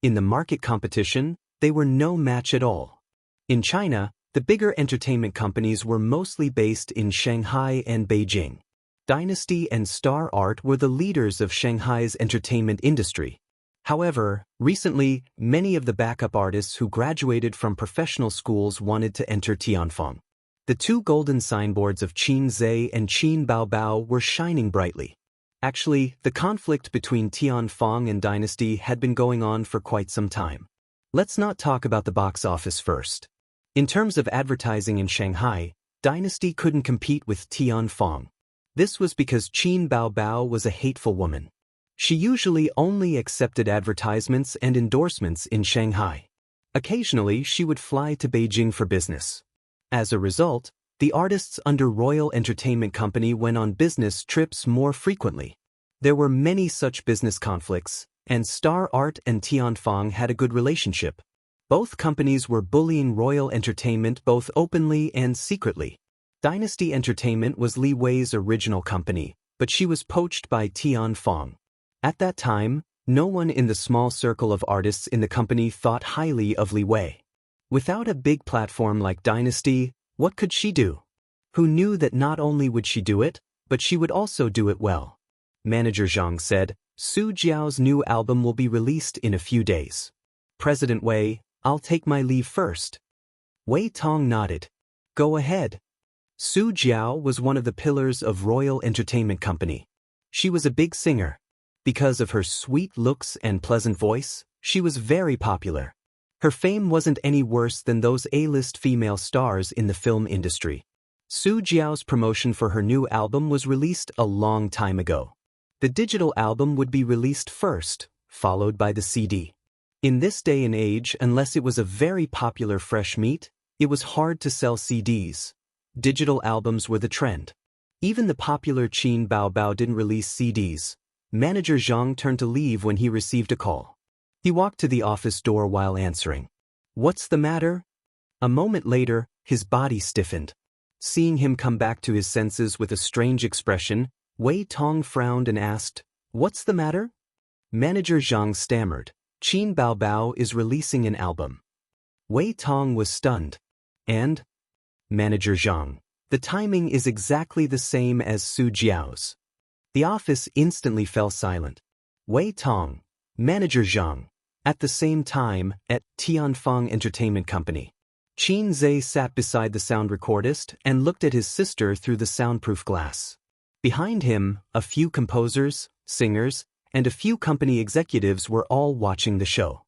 In the market competition, they were no match at all. In China, the bigger entertainment companies were mostly based in Shanghai and Beijing. Dynasty and Star Art were the leaders of Shanghai's entertainment industry. However, recently, many of the backup artists who graduated from professional schools wanted to enter Tianfeng. The two golden signboards of Qin Zhe and Qin Baobao were shining brightly. Actually, the conflict between Tianfeng and Dynasty had been going on for quite some time. Let's not talk about the box office first. In terms of advertising in Shanghai, Dynasty couldn't compete with Tianfeng. This was because Qin Baobao was a hateful woman. She usually only accepted advertisements and endorsements in Shanghai. Occasionally, she would fly to Beijing for business. As a result, the artists under Royal Entertainment Company went on business trips more frequently. There were many such business conflicts, and Star Art and Tianfeng had a good relationship. Both companies were bullying Royal Entertainment both openly and secretly. Dynasty Entertainment was Li Wei's original company, but she was poached by Tianfeng. At that time, no one in the small circle of artists in the company thought highly of Li Wei. Without a big platform like Dynasty, what could she do? Who knew that not only would she do it, but she would also do it well? Manager Zhang said, Su Jiao's new album will be released in a few days. President Wei, I'll take my leave first. Wei Tong nodded. Go ahead. Su Jiao was one of the pillars of Royal Entertainment Company. She was a big singer. Because of her sweet looks and pleasant voice, she was very popular. Her fame wasn't any worse than those A-list female stars in the film industry. Su Jiao's promotion for her new album was released a long time ago. The digital album would be released first, followed by the CD. In this day and age, unless it was a very popular fresh meat, it was hard to sell CDs. Digital albums were the trend. Even the popular Qin Bao Bao didn't release CDs. Manager Zhang turned to leave when he received a call. He walked to the office door while answering. "What's the matter?" A moment later, his body stiffened. Seeing him come back to his senses with a strange expression, Wei Tong frowned and asked, "What's the matter?" Manager Zhang stammered, "Qin Bao Bao is releasing an album." Wei Tong was stunned. "And?" Manager Zhang, "The timing is exactly the same as Su Jiao's." The office instantly fell silent. Wei Tong, Manager Zhang, at the same time, at Tianfeng Entertainment Company. Qin Zhe sat beside the sound recordist and looked at his sister through the soundproof glass. Behind him, a few composers, singers, and a few company executives were all watching the show.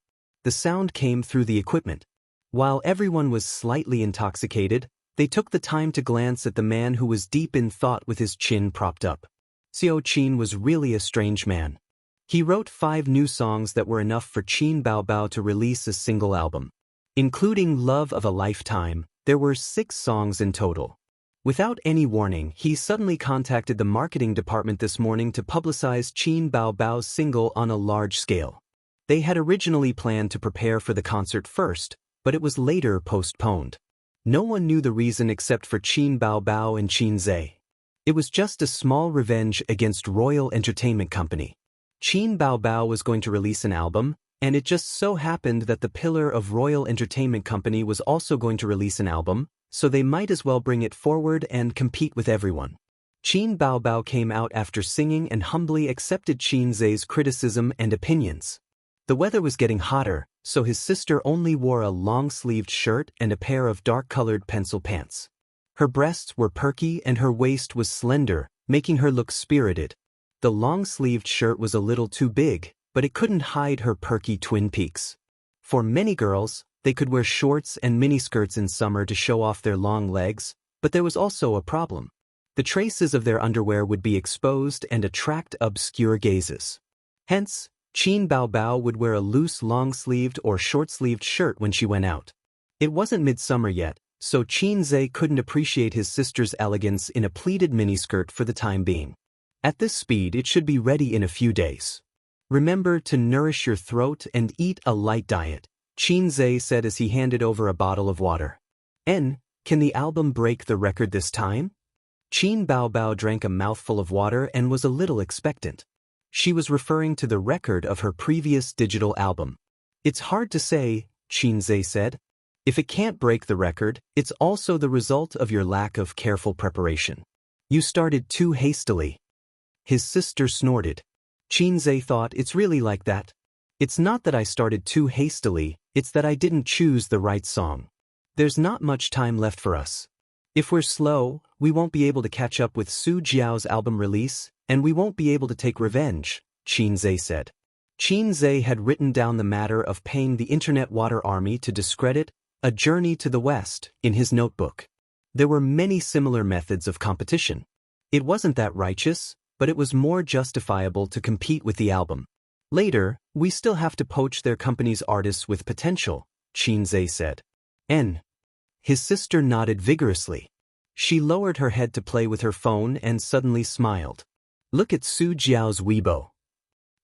The sound came through the equipment. While everyone was slightly intoxicated, they took the time to glance at the man who was deep in thought with his chin propped up. Xiao Qin was really a strange man. He wrote 5 new songs that were enough for Qin Bao Bao to release a single album. Including Love of a Lifetime, there were 6 songs in total. Without any warning, he suddenly contacted the marketing department this morning to publicize Qin Bao Bao's single on a large scale. They had originally planned to prepare for the concert first, but it was later postponed. No one knew the reason except for Qin Bao Bao and Qin Zhe. It was just a small revenge against Royal Entertainment Company. Qin Bao Bao was going to release an album, and it just so happened that the pillar of Royal Entertainment Company was also going to release an album, so they might as well bring it forward and compete with everyone. Qin Bao Bao came out after singing and humbly accepted Qin Zhe's criticism and opinions. The weather was getting hotter, so his sister only wore a long-sleeved shirt and a pair of dark-colored pencil pants. Her breasts were perky and her waist was slender, making her look spirited. The long-sleeved shirt was a little too big, but it couldn't hide her perky twin peaks. For many girls, they could wear shorts and miniskirts in summer to show off their long legs, but there was also a problem. The traces of their underwear would be exposed and attract obscure gazes. Hence, Qin Bao Bao would wear a loose long-sleeved or short-sleeved shirt when she went out. It wasn't midsummer yet, so Qin Zhe couldn't appreciate his sister's elegance in a pleated miniskirt for the time being. At this speed, it should be ready in a few days. "Remember to nourish your throat and eat a light diet," Qin Zhe said as he handed over a bottle of water. Can the album break the record this time?" Qin Bao Bao drank a mouthful of water and was a little expectant. She was referring to the record of her previous digital album. "It's hard to say," Qin Zhe said. "If it can't break the record, it's also the result of your lack of careful preparation. You started too hastily." His sister snorted. Qin Zhe thought, "It's really like that. It's not that I started too hastily, it's that I didn't choose the right song. There's not much time left for us. If we're slow, we won't be able to catch up with Su Jiao's album release, and we won't be able to take revenge," Qin Zhe said. Qin Zhe had written down the matter of paying the Internet Water Army to discredit A Journey to the West in his notebook. There were many similar methods of competition. It wasn't that righteous, but it was more justifiable to compete with the album. "Later, we still have to poach their company's artists with potential," Qin Zhe said. His sister nodded vigorously. She lowered her head to play with her phone and suddenly smiled. "Look at Su Jiao's Weibo."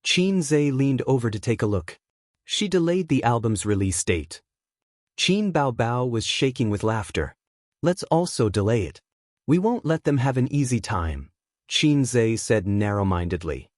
Qin Zhe leaned over to take a look. She delayed the album's release date. Qin Bao Bao was shaking with laughter. "Let's also delay it. We won't let them have an easy time," Qin Zhe said narrow-mindedly.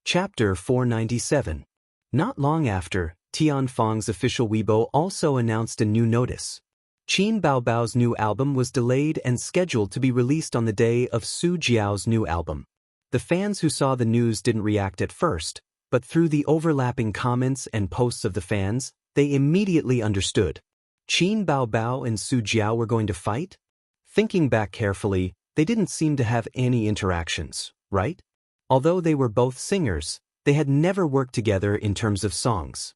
Chapter 497. Not long after, Tianfeng's official Weibo also announced a new notice. Qin Bao Bao's new album was delayed and scheduled to be released on the day of Su Jiao's new album. The fans who saw the news didn't react at first, but through the overlapping comments and posts of the fans, they immediately understood. Qin Bao Bao and Su Jiao were going to fight? Thinking back carefully, they didn't seem to have any interactions, right? Although they were both singers, they had never worked together in terms of songs.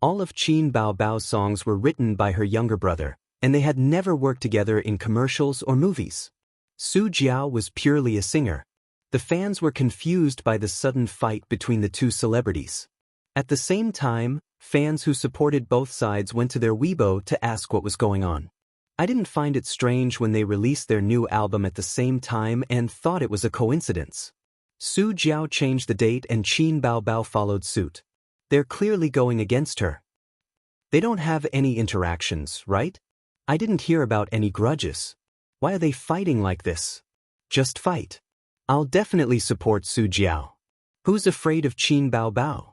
All of Qin Bao Bao's songs were written by her younger brother, and they had never worked together in commercials or movies. Su Jiao was purely a singer. The fans were confused by the sudden fight between the two celebrities. At the same time, fans who supported both sides went to their Weibo to ask what was going on. I didn't find it strange when they released their new album at the same time and thought it was a coincidence. Su Jiao changed the date and Qin Baobao followed suit. They're clearly going against her. They don't have any interactions, right? I didn't hear about any grudges. Why are they fighting like this? Just fight. I'll definitely support Su Jiao. Who's afraid of Qin Baobao?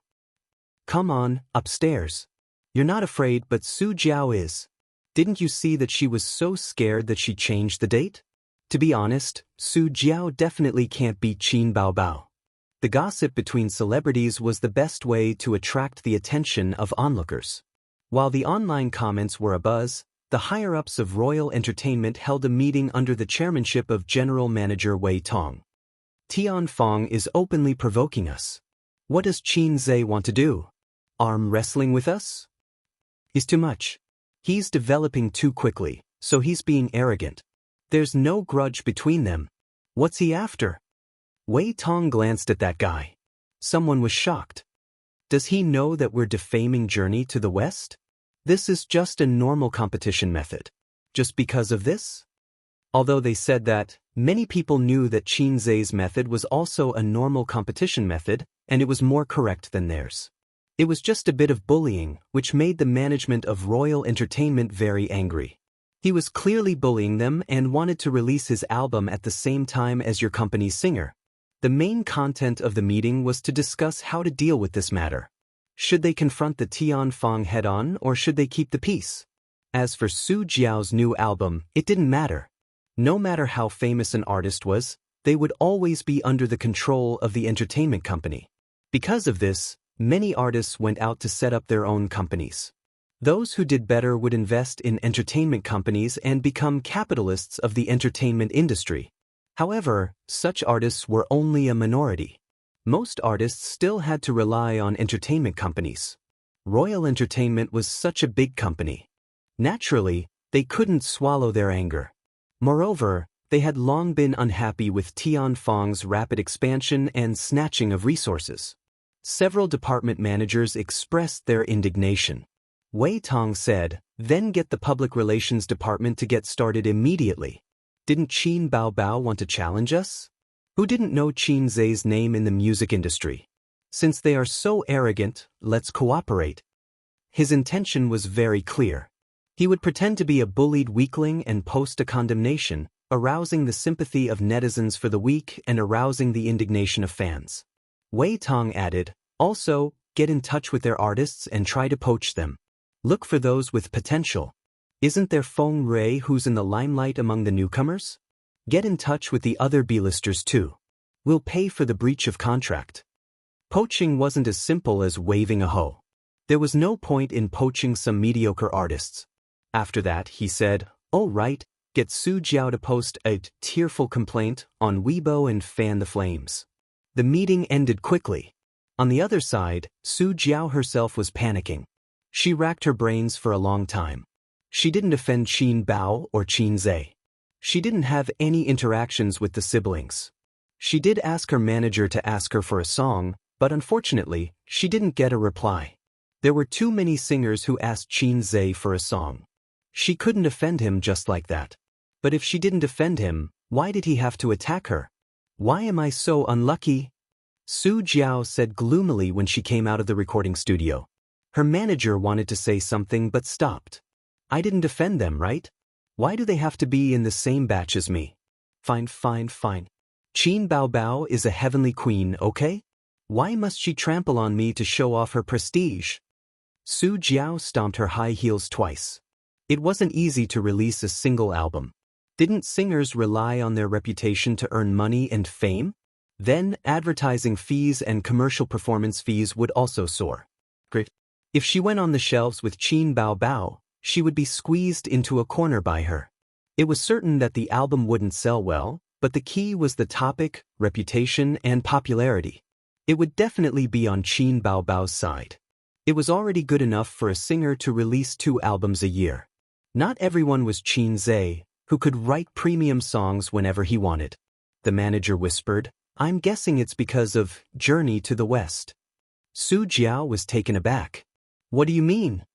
Come on, upstairs. You're not afraid, but Su Jiao is. Didn't you see that she was so scared that she changed the date? To be honest, Su Jiao definitely can't beat Qin Baobao. The gossip between celebrities was the best way to attract the attention of onlookers. While the online comments were abuzz, the higher-ups of Royal Entertainment held a meeting under the chairmanship of General Manager Wei Tong. Tian Fong is openly provoking us. What does Qin Zhe want to do? Arm wrestling with us? He's too much. He's developing too quickly, so he's being arrogant. There's no grudge between them. What's he after? Wei Tong glanced at that guy. Someone was shocked. Does he know that we're defaming Journey to the West? This is just a normal competition method. Just because of this? Although they said that, many people knew that Qin Zhe's method was also a normal competition method, and it was more correct than theirs. It was just a bit of bullying, which made the management of Royal Entertainment very angry. He was clearly bullying them and wanted to release his album at the same time as your company's singer. The main content of the meeting was to discuss how to deal with this matter. Should they confront the Tian Fong head-on or should they keep the peace? As for Su Jiao's new album, it didn't matter. No matter how famous an artist was, they would always be under the control of the entertainment company. Because of this, many artists went out to set up their own companies. Those who did better would invest in entertainment companies and become capitalists of the entertainment industry. However, such artists were only a minority. Most artists still had to rely on entertainment companies. Royal Entertainment was such a big company. Naturally, they couldn't swallow their anger. Moreover, they had long been unhappy with Tian Fong's rapid expansion and snatching of resources. Several department managers expressed their indignation. Wei Tong said, "Then get the public relations department to get started immediately. Didn't Qin Baobao want to challenge us? Who didn't know Qin Zhe's name in the music industry? Since they are so arrogant, let's cooperate." His intention was very clear. He would pretend to be a bullied weakling and post a condemnation, arousing the sympathy of netizens for the weak and arousing the indignation of fans. Wei Tong added, "Also, get in touch with their artists and try to poach them. Look for those with potential. Isn't there Feng Rui who's in the limelight among the newcomers? Get in touch with the other B-listers too. We'll pay for the breach of contract." Poaching wasn't as simple as waving a hoe. There was no point in poaching some mediocre artists. After that, he said, "Oh right, get Su Jiao to post a tearful complaint on Weibo and fan the flames." The meeting ended quickly. On the other side, Su Jiao herself was panicking. She racked her brains for a long time. She didn't offend Qin Bao or Qin Zhe. She didn't have any interactions with the siblings. She did ask her manager to ask her for a song, but unfortunately, she didn't get a reply. There were too many singers who asked Qin Zhe for a song. She couldn't offend him just like that. But if she didn't offend him, why did he have to attack her? "Why am I so unlucky?" Su Jiao said gloomily when she came out of the recording studio. Her manager wanted to say something but stopped. "I didn't offend them, right? Why do they have to be in the same batch as me? Fine. Qin Baobao is a heavenly queen, okay? Why must she trample on me to show off her prestige?" Su Jiao stomped her high heels twice. It wasn't easy to release a single album. Didn't singers rely on their reputation to earn money and fame? Then, advertising fees and commercial performance fees would also soar. If she went on the shelves with Qin Baobao, she would be squeezed into a corner by her. It was certain that the album wouldn't sell well, but the key was the topic, reputation, and popularity. It would definitely be on Qin Baobao's side. It was already good enough for a singer to release 2 albums a year. Not everyone was Qin Zhe, who could write premium songs whenever he wanted. The manager whispered, "I'm guessing it's because of Journey to the West." Su Jiao was taken aback. What do you mean?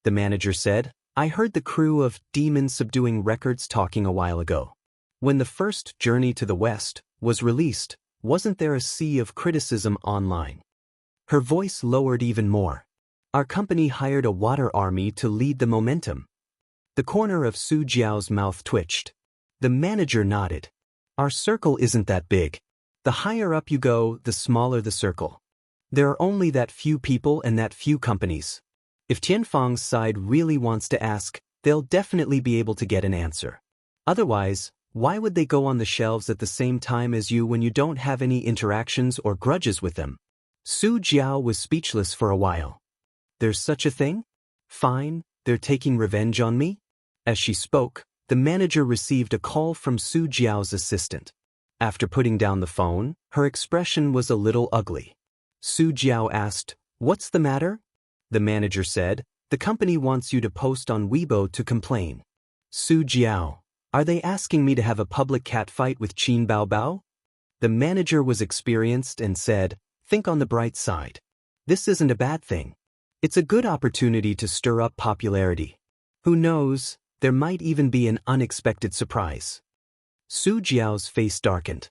The manager said, I heard the crew of Demon Subduing Records talking a while ago. When the first Journey to the West was released, wasn't there a sea of criticism online? Her voice lowered even more. Our company hired a water army to lead the momentum. The corner of Su Jiao's mouth twitched. The manager nodded. Our circle isn't that big. The higher up you go, the smaller the circle. There are only that few people and that few companies. If Tianfang's side really wants to ask, they'll definitely be able to get an answer. Otherwise, why would they go on the shelves at the same time as you when you don't have any interactions or grudges with them? Su Jiao was speechless for a while. There's such a thing? Fine, they're taking revenge on me? As she spoke, the manager received a call from Su Jiao's assistant. After putting down the phone, her expression was a little ugly. Su Jiao asked, What's the matter? The manager said, The company wants you to post on Weibo to complain. Su Jiao, are they asking me to have a public catfight with Qin Baobao? The manager was experienced and said, Think on the bright side. This isn't a bad thing. It's a good opportunity to stir up popularity. Who knows, there might even be an unexpected surprise. Su Jiao's face darkened.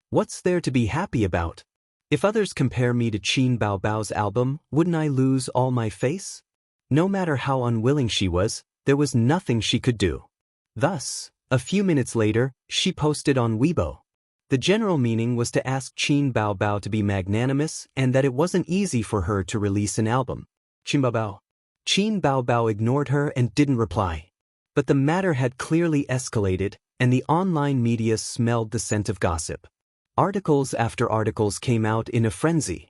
What's there to be happy about? If others compare me to Qin Baobao's album, wouldn't I lose all my face? No matter how unwilling she was, there was nothing she could do. Thus, a few minutes later, she posted on Weibo. The general meaning was to ask Qin Baobao to be magnanimous and that it wasn't easy for her to release an album. Qin Baobao ignored her and didn't reply. But the matter had clearly escalated, and the online media smelled the scent of gossip. Articles after articles came out in a frenzy.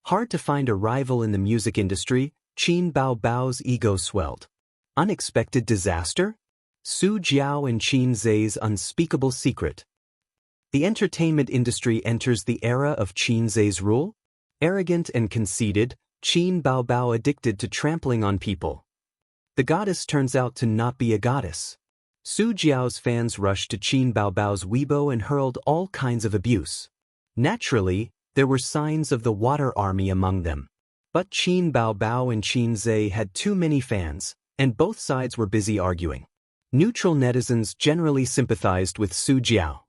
Hard to find a rival in the music industry, Qin Baobao's ego swelled. Unexpected disaster? Su Jiao and Qin Zhe's unspeakable secret. The entertainment industry enters the era of Qin Zhe's rule? Arrogant and conceited, Qin Baobao addicted to trampling on people. The goddess turns out to not be a goddess. Su Jiao's fans rushed to Qin Baobao's Weibo and hurled all kinds of abuse. Naturally, there were signs of the water army among them. But Qin Baobao and Qin Zhe had too many fans, and both sides were busy arguing. Neutral netizens generally sympathized with Su Jiao.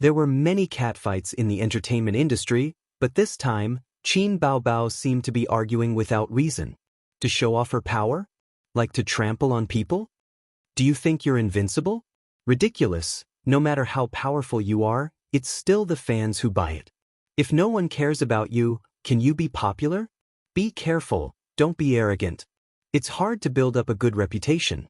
There were many catfights in the entertainment industry, but this time, Qin Baobao seemed to be arguing without reason. To show off her power? Like to trample on people? Do you think you're invincible? Ridiculous. No matter how powerful you are, it's still the fans who buy it. If no one cares about you, can you be popular? Be careful, don't be arrogant. It's hard to build up a good reputation.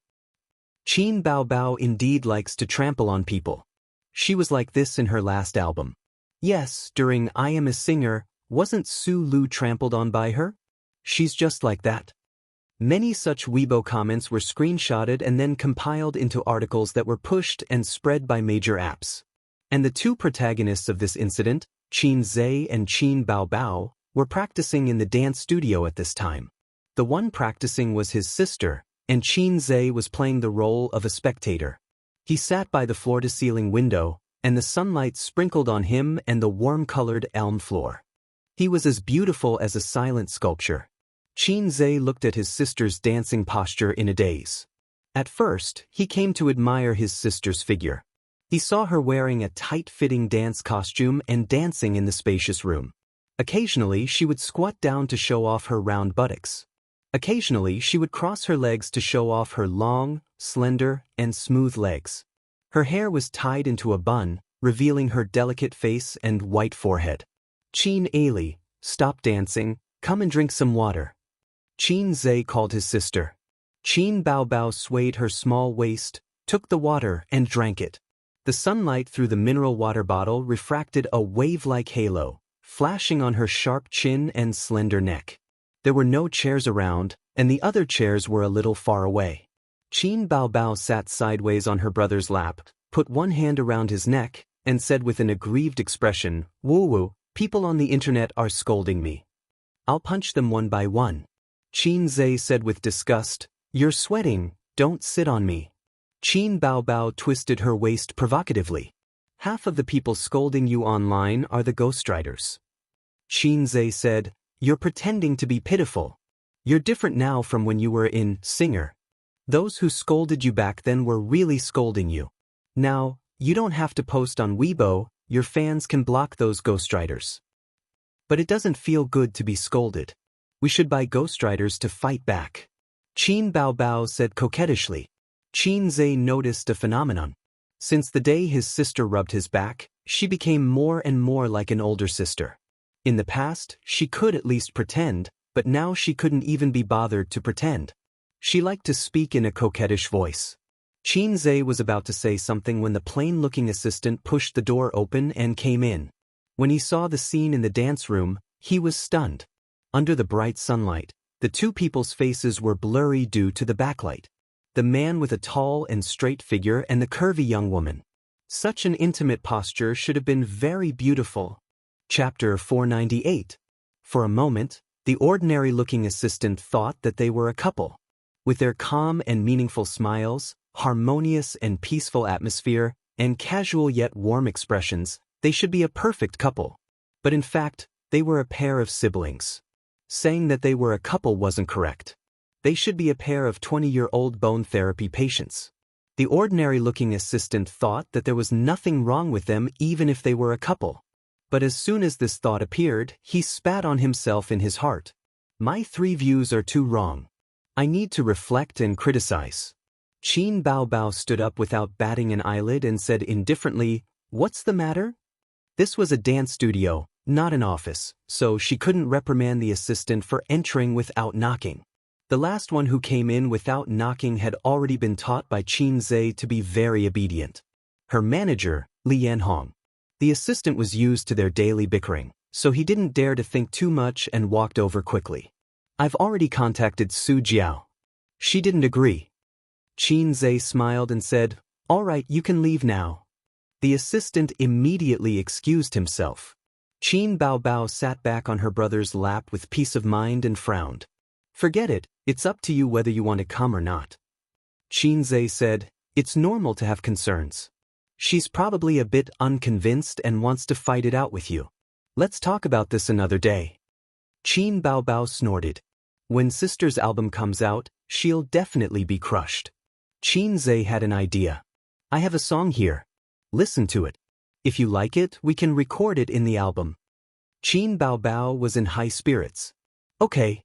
Qin Baobao indeed likes to trample on people. She was like this in her last album. Yes, during I Am a Singer, wasn't Su Lu trampled on by her? She's just like that. Many such Weibo comments were screenshotted and then compiled into articles that were pushed and spread by major apps. And the two protagonists of this incident, Qin Zhe and Qin Baobao, were practicing in the dance studio at this time. The one practicing was his sister, and Qin Zhe was playing the role of a spectator. He sat by the floor-to-ceiling window, and the sunlight sprinkled on him and the warm-colored elm floor. He was as beautiful as a silent sculpture. Qin Zhe looked at his sister's dancing posture in a daze. At first, he came to admire his sister's figure. He saw her wearing a tight-fitting dance costume and dancing in the spacious room. Occasionally, she would squat down to show off her round buttocks. Occasionally, she would cross her legs to show off her long, slender, and smooth legs. Her hair was tied into a bun, revealing her delicate face and white forehead. Qin Ali, stop dancing, come and drink some water. Qin Zhe called his sister. Qin Baobao swayed her small waist, took the water and drank it. The sunlight through the mineral water bottle refracted a wave-like halo, flashing on her sharp chin and slender neck. There were no chairs around, and the other chairs were a little far away. Qin Baobao sat sideways on her brother's lap, put one hand around his neck, and said with an aggrieved expression, "Woo-woo, people on the internet are scolding me. I'll punch them one by one." Qin Zhe said with disgust, "You're sweating, don't sit on me." Qin Baobao twisted her waist provocatively. "Half of the people scolding you online are the ghostwriters." Qin Zhe said, You're pretending to be pitiful. You're different now from when you were in Singer. Those who scolded you back then were really scolding you. Now, you don't have to post on Weibo, your fans can block those ghostwriters. But it doesn't feel good to be scolded. We should buy ghostwriters to fight back. Qin Baobao said coquettishly. Qin Zhe noticed a phenomenon. Since the day his sister rubbed his back, she became more and more like an older sister. In the past, she could at least pretend, but now she couldn't even be bothered to pretend. She liked to speak in a coquettish voice. Qin Zhe was about to say something when the plain-looking assistant pushed the door open and came in. When he saw the scene in the dance room, he was stunned. Under the bright sunlight, the two people's faces were blurry due to the backlight. The man with a tall and straight figure and the curvy young woman. Such an intimate posture should have been very beautiful. Chapter 498. For a moment, the ordinary-looking assistant thought that they were a couple. With their calm and meaningful smiles, harmonious and peaceful atmosphere, and casual yet warm expressions, they should be a perfect couple. But in fact, they were a pair of siblings. Saying that they were a couple wasn't correct. They should be a pair of 20-year-old bone therapy patients. The ordinary-looking assistant thought that there was nothing wrong with them even if they were a couple. But as soon as this thought appeared, he spat on himself in his heart. My 3 views are too wrong. I need to reflect and criticize. Qin Baobao stood up without batting an eyelid and said indifferently, "What's the matter?" This was a dance studio, not an office, so she couldn't reprimand the assistant for entering without knocking. The last one who came in without knocking had already been taught by Qin Zhe to be very obedient. Her manager, Li Yanhong. The assistant was used to their daily bickering, so he didn't dare to think too much and walked over quickly. I've already contacted Su Jiao. She didn't agree. Qin Zhe smiled and said, "All right, you can leave now." The assistant immediately excused himself. Qin Baobao sat back on her brother's lap with peace of mind and frowned. "Forget it, it's up to you whether you want to come or not." Qin Zhe said, "It's normal to have concerns. She's probably a bit unconvinced and wants to fight it out with you. Let's talk about this another day." Qin Baobao snorted. When Sister's album comes out, she'll definitely be crushed. Qin Zhe had an idea. "I have a song here. Listen to it. If you like it, we can record it in the album." Qin Baobao was in high spirits. "Okay."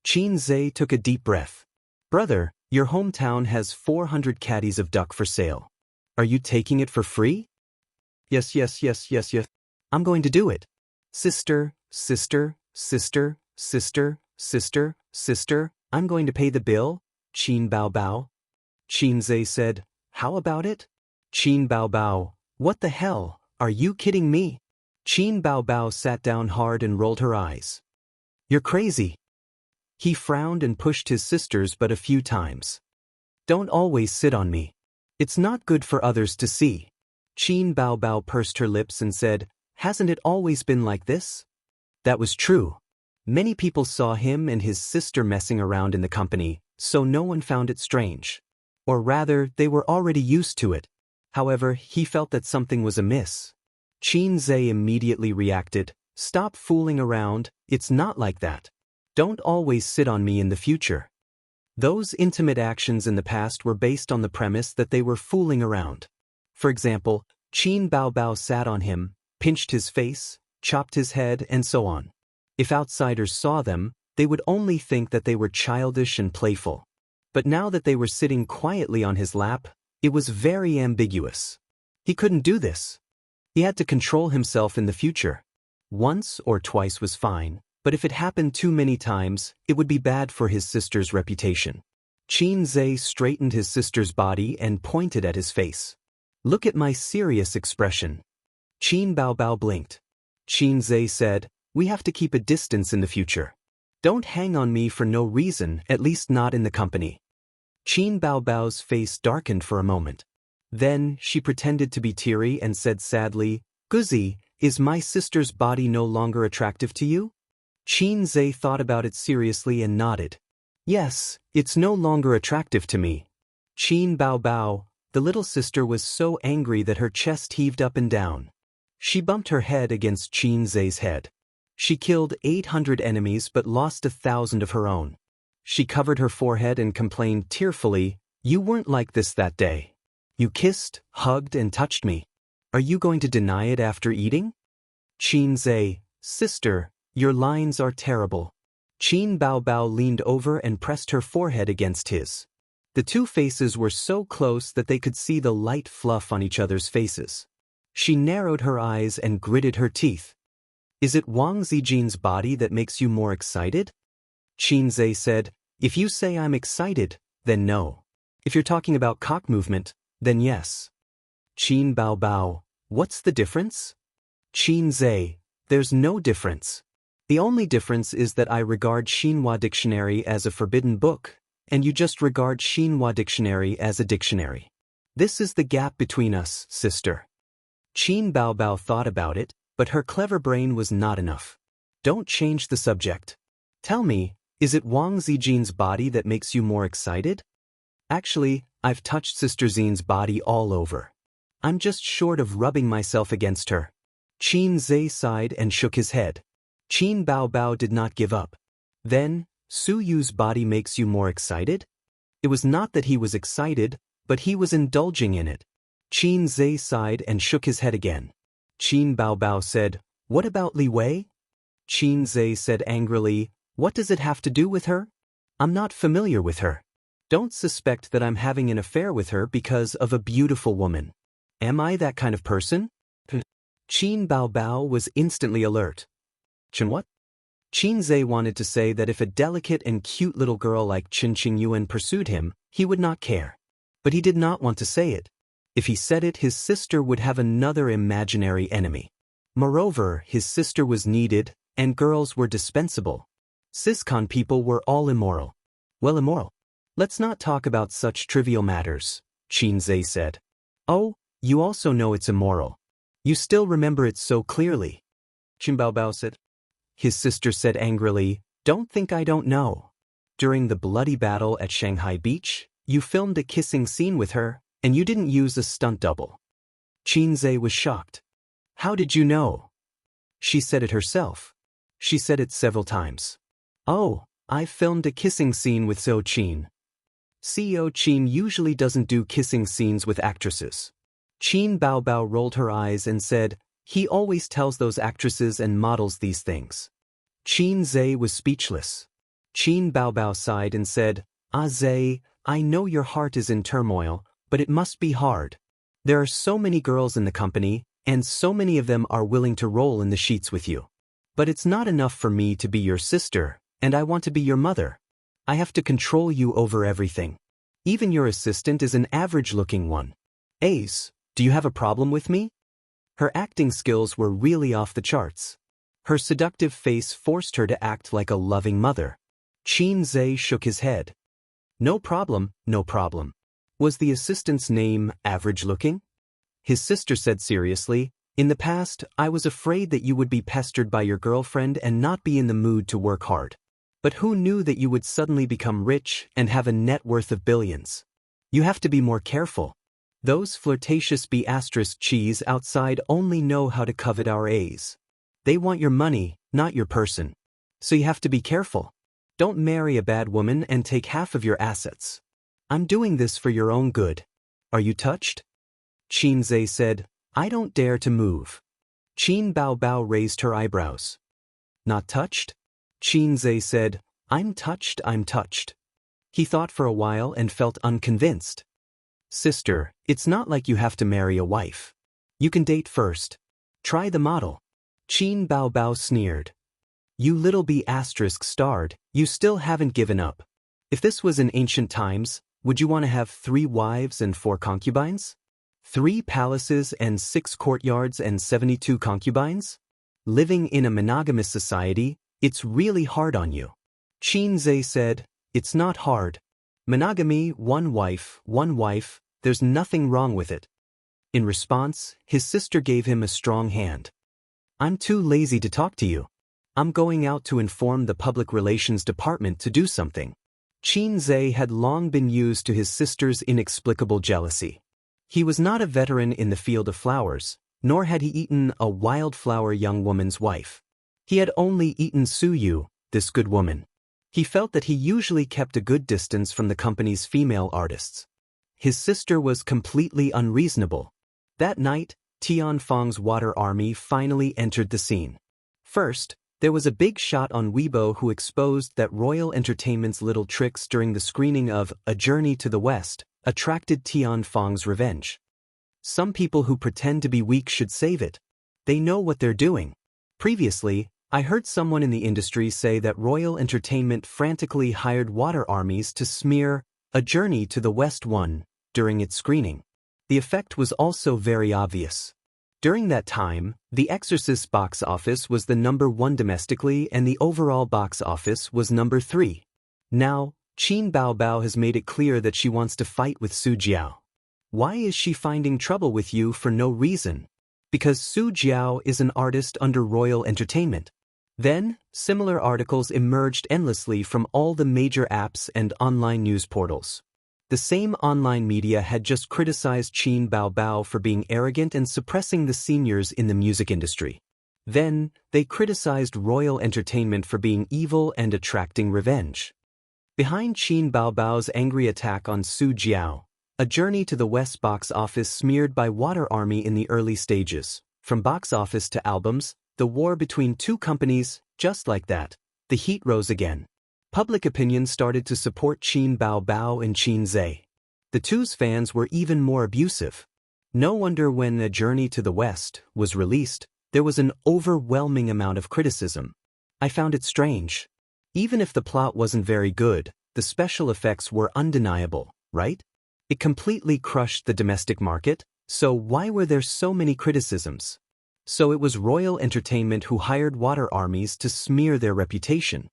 Qin Zhe took a deep breath. "Brother, your hometown has 400 caddies of duck for sale. Are you taking it for free?" Yes. I'm going to do it." Sister, sister, sister, sister, sister, sister, I'm going to pay the bill, Qin Baobao. Qin Zhe said, "How about it?" Qin Baobao, "What the hell, are you kidding me?" Qin Baobao sat down hard and rolled her eyes. "You're crazy." He frowned and pushed his sisters but a few times. "Don't always sit on me. It's not good for others to see." Qin Baobao pursed her lips and said, "Hasn't it always been like this?" That was true. Many people saw him and his sister messing around in the company, so no one found it strange. Or rather, they were already used to it. However, he felt that something was amiss. Qin Zhe immediately reacted, "Stop fooling around, it's not like that. Don't always sit on me in the future." Those intimate actions in the past were based on the premise that they were fooling around. For example, Qin Baobao sat on him, pinched his face, chopped his head, and so on. If outsiders saw them, they would only think that they were childish and playful. But now that they were sitting quietly on his lap, it was very ambiguous. He couldn't do this. He had to control himself in the future. Once or twice was fine, but if it happened too many times, it would be bad for his sister's reputation. Qin Zhe straightened his sister's body and pointed at his face. "Look at my serious expression." Qin Baobao blinked. Qin Zhe said, "We have to keep a distance in the future. Don't hang on me for no reason, at least not in the company." Qin Baobao's face darkened for a moment. Then she pretended to be teary and said sadly, "Guzi, is my sister's body no longer attractive to you?" Qin Zhe thought about it seriously and nodded. "Yes, it's no longer attractive to me." Qin Baobao, the little sister, was so angry that her chest heaved up and down. She bumped her head against Qin Zhe's head. She killed 800 enemies but lost 1,000 of her own. She covered her forehead and complained tearfully, "You weren't like this that day. You kissed, hugged, and touched me. Are you going to deny it after eating?" Qin Zhe, "Sister, your lines are terrible." Qin Baobao leaned over and pressed her forehead against his. The two faces were so close that they could see the light fluff on each other's faces. She narrowed her eyes and gritted her teeth. "Is it Wang Zijin's body that makes you more excited?" Qin Zhe said, "If you say I'm excited, then no. If you're talking about cock movement, then yes." Qin Baobao, "What's the difference?" Qin Zhe, "There's no difference. The only difference is that I regard Xinhua Dictionary as a forbidden book, and you just regard Xinhua Dictionary as a dictionary. This is the gap between us, sister." Qin Baobao thought about it, but her clever brain was not enough. "Don't change the subject. Tell me, is it Wang Zijin's body that makes you more excited?" "Actually, I've touched Sister Xine's body all over. I'm just short of rubbing myself against her." Qin Zhe sighed and shook his head. Qin Baobao did not give up. "Then, Su Yu's body makes you more excited?" It was not that he was excited, but he was indulging in it. Qin Zhe sighed and shook his head again. Qin Baobao said, "What about Li Wei?" Qin Zhe said angrily, "What does it have to do with her? I'm not familiar with her. Don't suspect that I'm having an affair with her because of a beautiful woman. Am I that kind of person?" Qin Baobao was instantly alert. "Chen what?" Qin Zhe wanted to say that if a delicate and cute little girl like Qin Qingyuan pursued him, he would not care. But he did not want to say it. If he said it, his sister would have another imaginary enemy. Moreover, his sister was needed, and girls were dispensable. Siscon people were all immoral. "Well, immoral. Let's not talk about such trivial matters," Qin Zhe said. "Oh, you also know it's immoral. You still remember it so clearly," Qin Baobao said. His sister said angrily, "Don't think I don't know. During the bloody battle at Shanghai Beach, you filmed a kissing scene with her, and you didn't use a stunt double." Qin Zhe was shocked. "How did you know?" "She said it herself. She said it several times." "Oh, I filmed a kissing scene with So Qin." CEO Qin usually doesn't do kissing scenes with actresses. Qin Baobao rolled her eyes and said, "He always tells those actresses and models these things." Qin Zhe was speechless. Qin Baobao sighed and said, "Ah Zhe, I know your heart is in turmoil, but it must be hard. There are so many girls in the company, and so many of them are willing to roll in the sheets with you. But it's not enough for me to be your sister, and I want to be your mother. I have to control you over everything. Even your assistant is an average-looking one. Ace, do you have a problem with me?" Her acting skills were really off the charts. Her seductive face forced her to act like a loving mother. Qin Zhe shook his head. "No problem, no problem. Was the assistant's name average-looking?" His sister said seriously, "In the past, I was afraid that you would be pestered by your girlfriend and not be in the mood to work hard. But who knew that you would suddenly become rich and have a net worth of billions? You have to be more careful. Those flirtatious B***cheese outside only know how to covet our A's. They want your money, not your person. So you have to be careful. Don't marry a bad woman and take half of your assets. I'm doing this for your own good. Are you touched?" Qin Zhe said, "I don't dare to move." Qin Baobao raised her eyebrows. "Not touched?" Qin Zhe said, I'm touched. He thought for a while and felt unconvinced. "Sister, it's not like you have to marry a wife. You can date first. Try the model." Qin Baobao sneered. "You little B***starred, you still haven't given up. If this was in ancient times, would you want to have 3 wives and 4 concubines? 3 palaces and 6 courtyards and 72 concubines? Living in a monogamous society, it's really hard on you." Qin Zhe said, "It's not hard. Monogamy, one wife, there's nothing wrong with it." In response, his sister gave him a strong hand. "I'm too lazy to talk to you. I'm going out to inform the public relations department to do something." Qin Zhe had long been used to his sister's inexplicable jealousy. He was not a veteran in the field of flowers, nor had he eaten a wildflower young woman's wife. He had only eaten suyu, this good woman. He felt that he usually kept a good distance from the company's female artists. His sister was completely unreasonable. That night, Tian Feng's water army finally entered the scene. First, there was a big shot on Weibo who exposed that Royal Entertainment's little tricks during the screening of A Journey to the West attracted Tian Feng's revenge. Some people who pretend to be weak should save it. They know what they're doing. Previously, I heard someone in the industry say that Royal Entertainment frantically hired water armies to smear A Journey to the West during its screening. The effect was also very obvious. During that time, The Exorcist's box office was the #1 domestically and the overall box office was #3. Now, Qin Baobao has made it clear that she wants to fight with Su Jiao. Why is she finding trouble with you for no reason? Because Su Jiao is an artist under Royal Entertainment. Then, similar articles emerged endlessly from all the major apps and online news portals. The same online media had just criticized Qin Baobao for being arrogant and suppressing the seniors in the music industry. Then, they criticized Royal Entertainment for being evil and attracting revenge. Behind Qin Baobao's angry attack on Su Jiao, A Journey to the West box office smeared by Water Army in the early stages. From box office to albums, the war between two companies, just like that, the heat rose again. Public opinion started to support Qin Baobao and Qin Zhe. The two's fans were even more abusive. No wonder when A Journey to the West was released, there was an overwhelming amount of criticism. I found it strange. Even if the plot wasn't very good, the special effects were undeniable, right? It completely crushed the domestic market, so why were there so many criticisms? So it was Royal Entertainment who hired water armies to smear their reputation.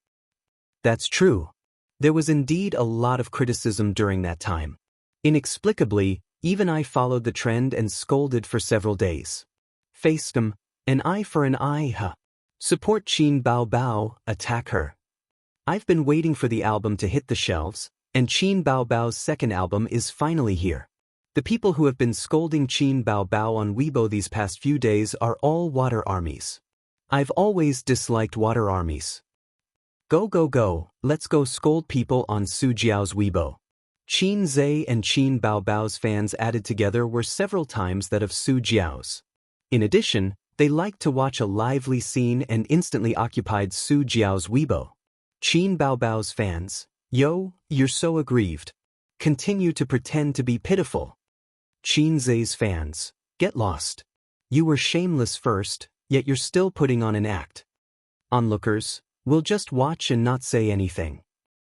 That's true. There was indeed a lot of criticism during that time. Inexplicably, even I followed the trend and scolded for several days. Face them, an eye for an eye, huh? Support Qin Baobao, attack her. I've been waiting for the album to hit the shelves, and Qin Baobao's second album is finally here. The people who have been scolding Qin Baobao on Weibo these past few days are all water armies. I've always disliked water armies. Go go go, let's go scold people on Su Jiao's Weibo. Qin Zhe and Qin Baobao's fans added together were several times that of Su Jiao's. In addition, they liked to watch a lively scene and instantly occupied Su Jiao's Weibo. Qin Baobao's fans, yo, you're so aggrieved. Continue to pretend to be pitiful. Qin Zhe's fans, get lost. You were shameless first, yet you're still putting on an act. Onlookers, we'll just watch and not say anything.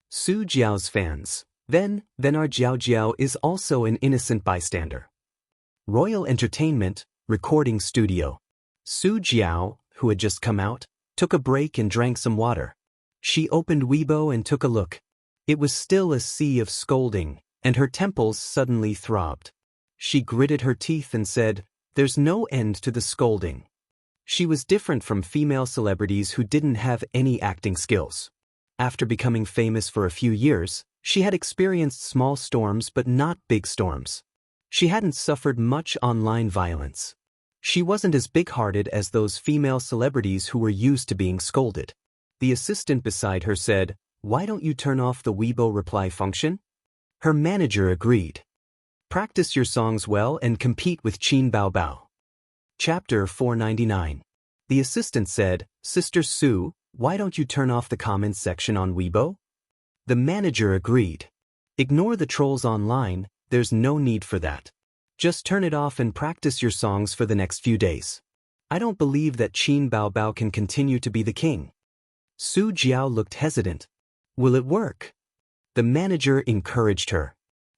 Su Jiao's fans, then our Jiao Jiao is also an innocent bystander. Royal Entertainment, recording studio. Su Jiao, who had just come out, took a break and drank some water. She opened Weibo and took a look. It was still a sea of scolding, and her temples suddenly throbbed. She gritted her teeth and said, "There's no end to the scolding." She was different from female celebrities who didn't have any acting skills. After becoming famous for a few years, she had experienced small storms but not big storms. She hadn't suffered much online violence. She wasn't as big-hearted as those female celebrities who were used to being scolded. The assistant beside her said, "Why don't you turn off the Weibo reply function?" Her manager agreed. Practice your songs well and compete with Qin Baobao. Chapter 499. The assistant said, "Sister Su, why don't you turn off the comments section on Weibo?" The manager agreed. Ignore the trolls online, there's no need for that. Just turn it off and practice your songs for the next few days. I don't believe that Qin Baobao can continue to be the king. Su Jiao looked hesitant. Will it work? The manager encouraged her.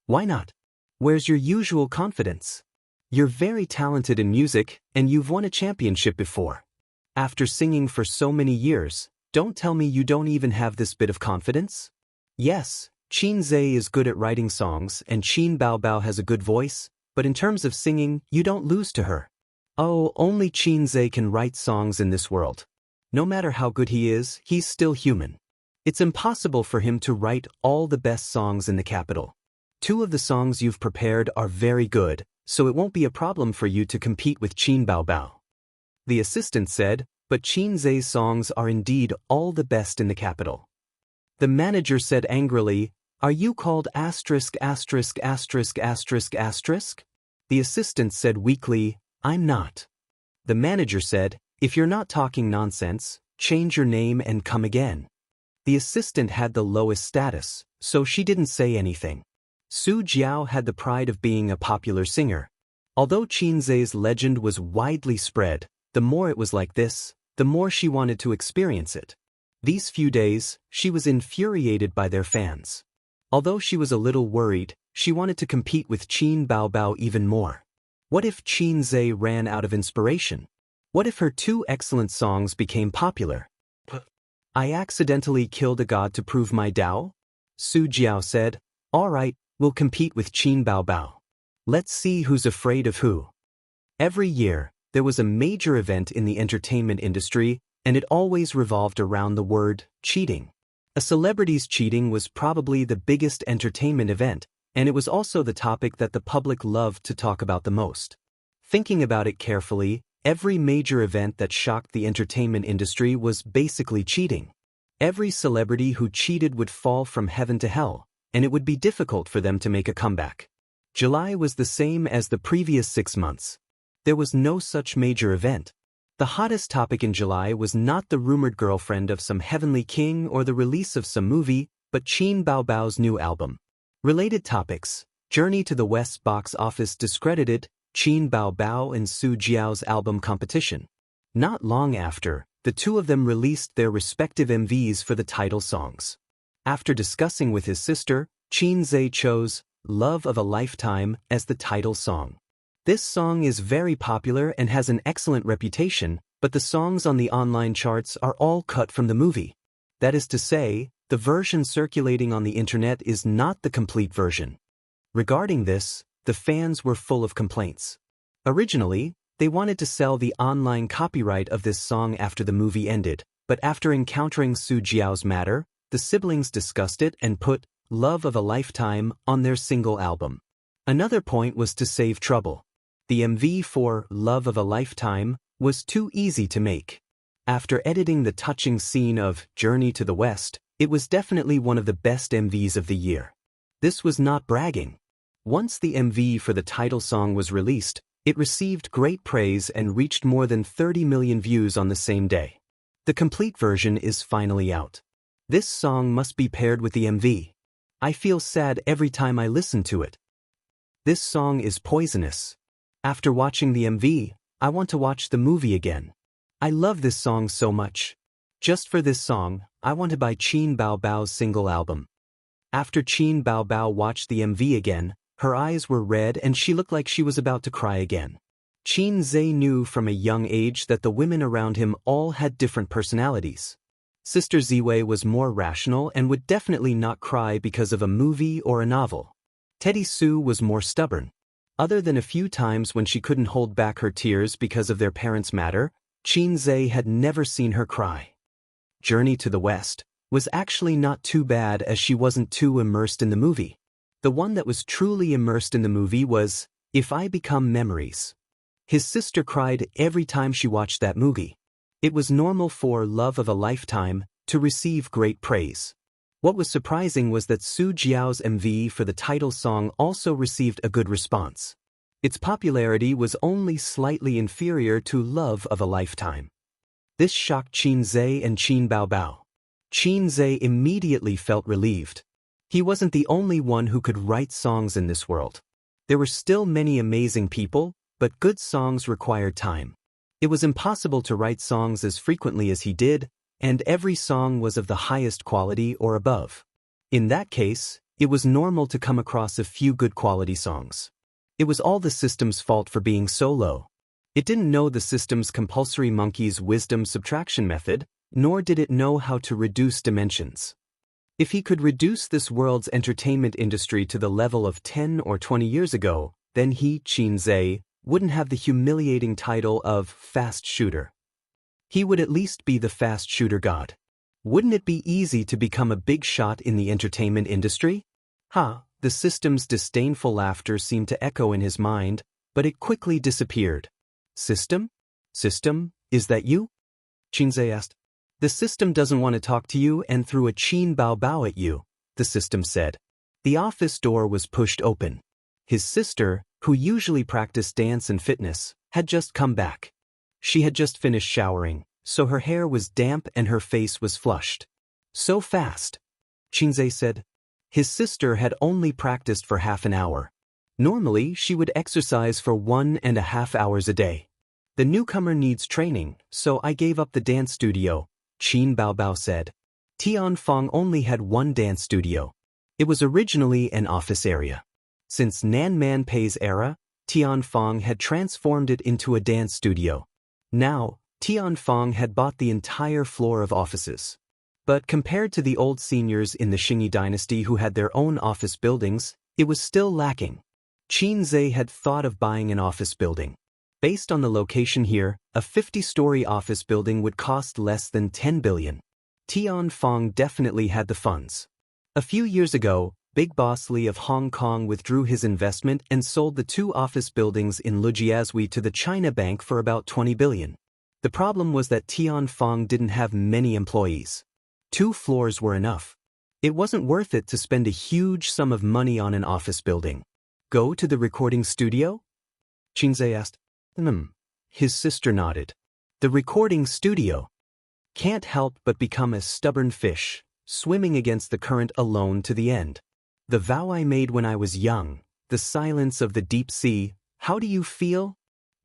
Why not? Where's your usual confidence? You're very talented in music, and you've won a championship before. After singing for so many years, don't tell me you don't even have this bit of confidence? Yes, Qin Zhe is good at writing songs and Qin Baobao has a good voice, but in terms of singing, you don't lose to her. Oh, only Qin Zhe can write songs in this world. No matter how good he is, he's still human. It's impossible for him to write all the best songs in the capital. 2 of the songs you've prepared are very good, so it won't be a problem for you to compete with Qin Baobao. The assistant said, but Qin Zhe's songs are indeed all the best in the capital. The manager said angrily, "Are you called asterisk asterisk asterisk asterisk asterisk?" The assistant said weakly, "I'm not." The manager said, "If you're not talking nonsense, change your name and come again." The assistant had the lowest status, so she didn't say anything. Su Jiao had the pride of being a popular singer. Although Qin Zhe's legend was widely spread, the more it was like this, the more she wanted to experience it. These few days, she was infuriated by their fans. Although she was a little worried, she wanted to compete with Qin Baobao even more. What if Qin Zhe ran out of inspiration? What if her two excellent songs became popular? "I accidentally killed a god to prove my Tao?" Su Jiao said, "All right, we'll compete with Qin Baobao. Let's see who's afraid of who." Every year, there was a major event in the entertainment industry, and it always revolved around the word cheating. A celebrity's cheating was probably the biggest entertainment event, and it was also the topic that the public loved to talk about the most. Thinking about it carefully, every major event that shocked the entertainment industry was basically cheating. Every celebrity who cheated would fall from heaven to hell, and it would be difficult for them to make a comeback. July was the same as the previous 6 months. There was no such major event. The hottest topic in July was not the rumored girlfriend of some heavenly king or the release of some movie, but Qin Baobao's new album. Related topics: Journey to the West box office discredited Qin Baobao and Su Jiao's album competition. Not long after, the two of them released their respective MVs for the title songs. After discussing with his sister, Qin Zhe chose "Love of a Lifetime" as the title song. This song is very popular and has an excellent reputation, but the songs on the online charts are all cut from the movie. That is to say, the version circulating on the internet is not the complete version. Regarding this, the fans were full of complaints. Originally, they wanted to sell the online copyright of this song after the movie ended, but after encountering Su Jiao's matter, the siblings discussed it and put "Love of a Lifetime" on their single album. Another point was to save trouble. The MV for "Love of a Lifetime" was too easy to make. After editing the touching scene of Journey to the West, it was definitely one of the best MVs of the year. This was not bragging. Once the MV for the title song was released, it received great praise and reached more than 30 million views on the same day. The complete version is finally out. This song must be paired with the MV. I feel sad every time I listen to it. This song is poisonous. After watching the MV, I want to watch the movie again. I love this song so much. Just for this song, I want to buy Qin Baobao's single album. After Qin Baobao watched the MV again, her eyes were red and she looked like she was about to cry again. Qin Zhe knew from a young age that the women around him all had different personalities. Sister Ziwei was more rational and would definitely not cry because of a movie or a novel. Teddy Sue was more stubborn. Other than a few times when she couldn't hold back her tears because of their parents' matter, Qin Zhe had never seen her cry. Journey to the West was actually not too bad as she wasn't too immersed in the movie. The one that was truly immersed in the movie was If I Become Memories. His sister cried every time she watched that movie. It was normal for Love of a Lifetime to receive great praise. What was surprising was that Su Jiao's MV for the title song also received a good response. Its popularity was only slightly inferior to Love of a Lifetime. This shocked Qin Zhe and Qin Baobao. Qin Zhe immediately felt relieved. He wasn't the only one who could write songs in this world. There were still many amazing people, but good songs required time. It was impossible to write songs as frequently as he did, and every song was of the highest quality or above. In that case, it was normal to come across a few good quality songs. It was all the system's fault for being so low. It didn't know the system's compulsory monkey's wisdom subtraction method, nor did it know how to reduce dimensions. If he could reduce this world's entertainment industry to the level of 10 or 20 years ago, then he, Qin Zhe, wouldn't have the humiliating title of fast shooter. He would at least be the fast shooter god. Wouldn't it be easy to become a big shot in the entertainment industry? The system's disdainful laughter seemed to echo in his mind, but it quickly disappeared. System? System, is that you? Qinzhe asked. The system doesn't want to talk to you and threw a Qin Bao Bao at you, the system said. The office door was pushed open. His sister, who usually practiced dance and fitness, had just come back. She had just finished showering, so her hair was damp and her face was flushed. So fast, Qinzhe said. His sister had only practiced for half an hour. Normally, she would exercise for 1.5 hours a day. The newcomer needs training, so I gave up the dance studio, Qin Bao Bao said. Tianfang only had one dance studio. It was originally an office area. Since Nan Man Pei's era, Tianfang had transformed it into a dance studio. Now, Tianfang had bought the entire floor of offices. But compared to the old seniors in the Xingyi dynasty who had their own office buildings, it was still lacking. Qinzhe had thought of buying an office building. Based on the location here, a 50-story office building would cost less than 10 billion. Tianfang definitely had the funds. A few years ago, Big Boss Li of Hong Kong withdrew his investment and sold the 2 office buildings in Lujiazui to the China Bank for about 20 billion. The problem was that Tianfang didn't have many employees. 2 floors were enough. It wasn't worth it to spend a huge sum of money on an office building. Go to the recording studio? Qinzhe asked. His sister nodded. The recording studio. Can't help but become a stubborn fish, swimming against the current alone to the end. The vow I made when I was young, the silence of the deep sea, how do you feel?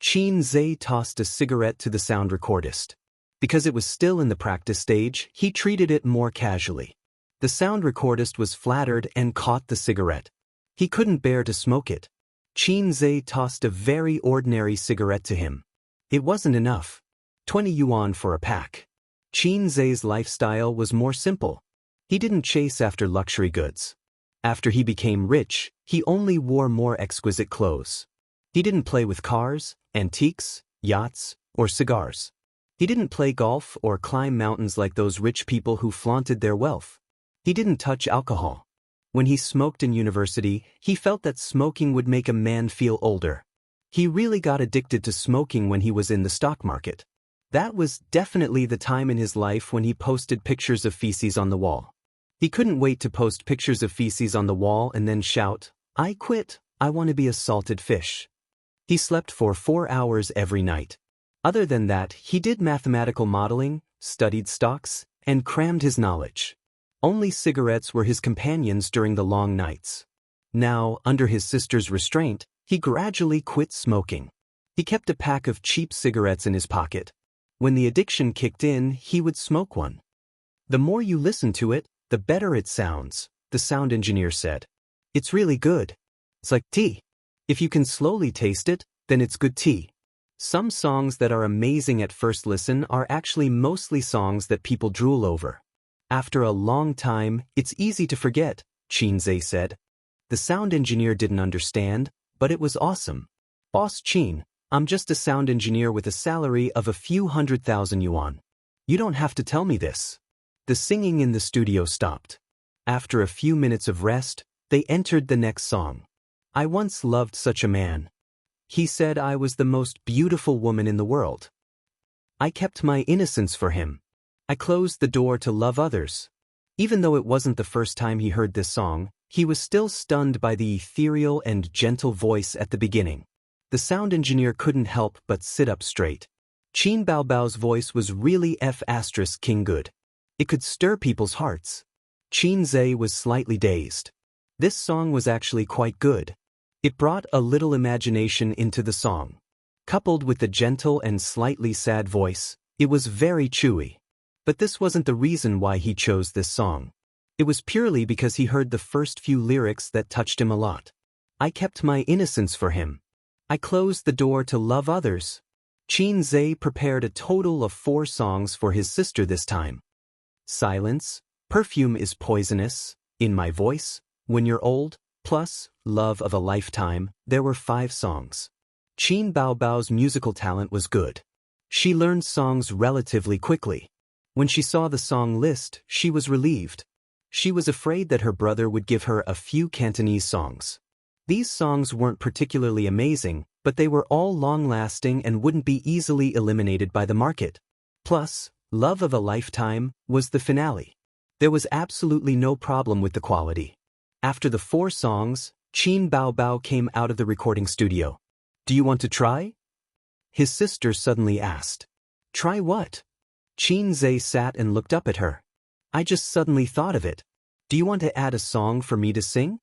Qinzhe tossed a cigarette to the sound recordist. Because it was still in the practice stage, he treated it more casually. The sound recordist was flattered and caught the cigarette. He couldn't bear to smoke it. Qinzhe tossed a very ordinary cigarette to him. It wasn't enough. 20 yuan for a pack. Qinzhe's lifestyle was more simple. He didn't chase after luxury goods. After he became rich, he only wore more exquisite clothes. He didn't play with cars, antiques, yachts, or cigars. He didn't play golf or climb mountains like those rich people who flaunted their wealth. He didn't touch alcohol. When he smoked in university, he felt that smoking would make a man feel older. He really got addicted to smoking when he was in the stock market. That was definitely the time in his life when he posted pictures of feces on the wall. He couldn't wait to post pictures of feces on the wall and then shout, "I quit, I want to be a salted fish." He slept for 4 hours every night. Other than that, he did mathematical modeling, studied stocks, and crammed his knowledge. Only cigarettes were his companions during the long nights. Now, under his sister's restraint, he gradually quit smoking. He kept a pack of cheap cigarettes in his pocket. When the addiction kicked in, he would smoke one. The more you listen to it, the better it sounds, the sound engineer said. It's really good. It's like tea. If you can slowly taste it, then it's good tea. Some songs that are amazing at first listen are actually mostly songs that people drool over. After a long time, it's easy to forget, Qinzhe said. The sound engineer didn't understand, but it was awesome. Boss Qin, I'm just a sound engineer with a salary of a few 100,000 yuan. You don't have to tell me this. The singing in the studio stopped. After a few minutes of rest, they entered the next song. I once loved such a man. He said I was the most beautiful woman in the world. I kept my innocence for him. I closed the door to love others. Even though it wasn't the first time he heard this song, he was still stunned by the ethereal and gentle voice at the beginning. The sound engineer couldn't help but sit up straight. Qin Bao Bao's voice was really King good. It could stir people's hearts. Qinzhe was slightly dazed. This song was actually quite good. It brought a little imagination into the song. Coupled with the gentle and slightly sad voice, it was very chewy. But this wasn't the reason why he chose this song. It was purely because he heard the first few lyrics that touched him a lot. I kept my innocence for him. I closed the door to love others. Qinzhe prepared a total of 4 songs for his sister this time. Silence, Perfume is Poisonous, In My Voice, When You're Old, plus Love of a Lifetime. There were 5 songs. Qin Bao Bao's musical talent was good. She learned songs relatively quickly. When she saw the song list, she was relieved. She was afraid that her brother would give her a few Cantonese songs. These songs weren't particularly amazing, but they were all long-lasting and wouldn't be easily eliminated by the market. Plus, Love of a Lifetime was the finale. There was absolutely no problem with the quality. After the 4 songs, Qin Baobao came out of the recording studio. "Do you want to try?" his sister suddenly asked. "Try what?" Qin Zhe sat and looked up at her. "I just suddenly thought of it. Do you want to add a song for me to sing?"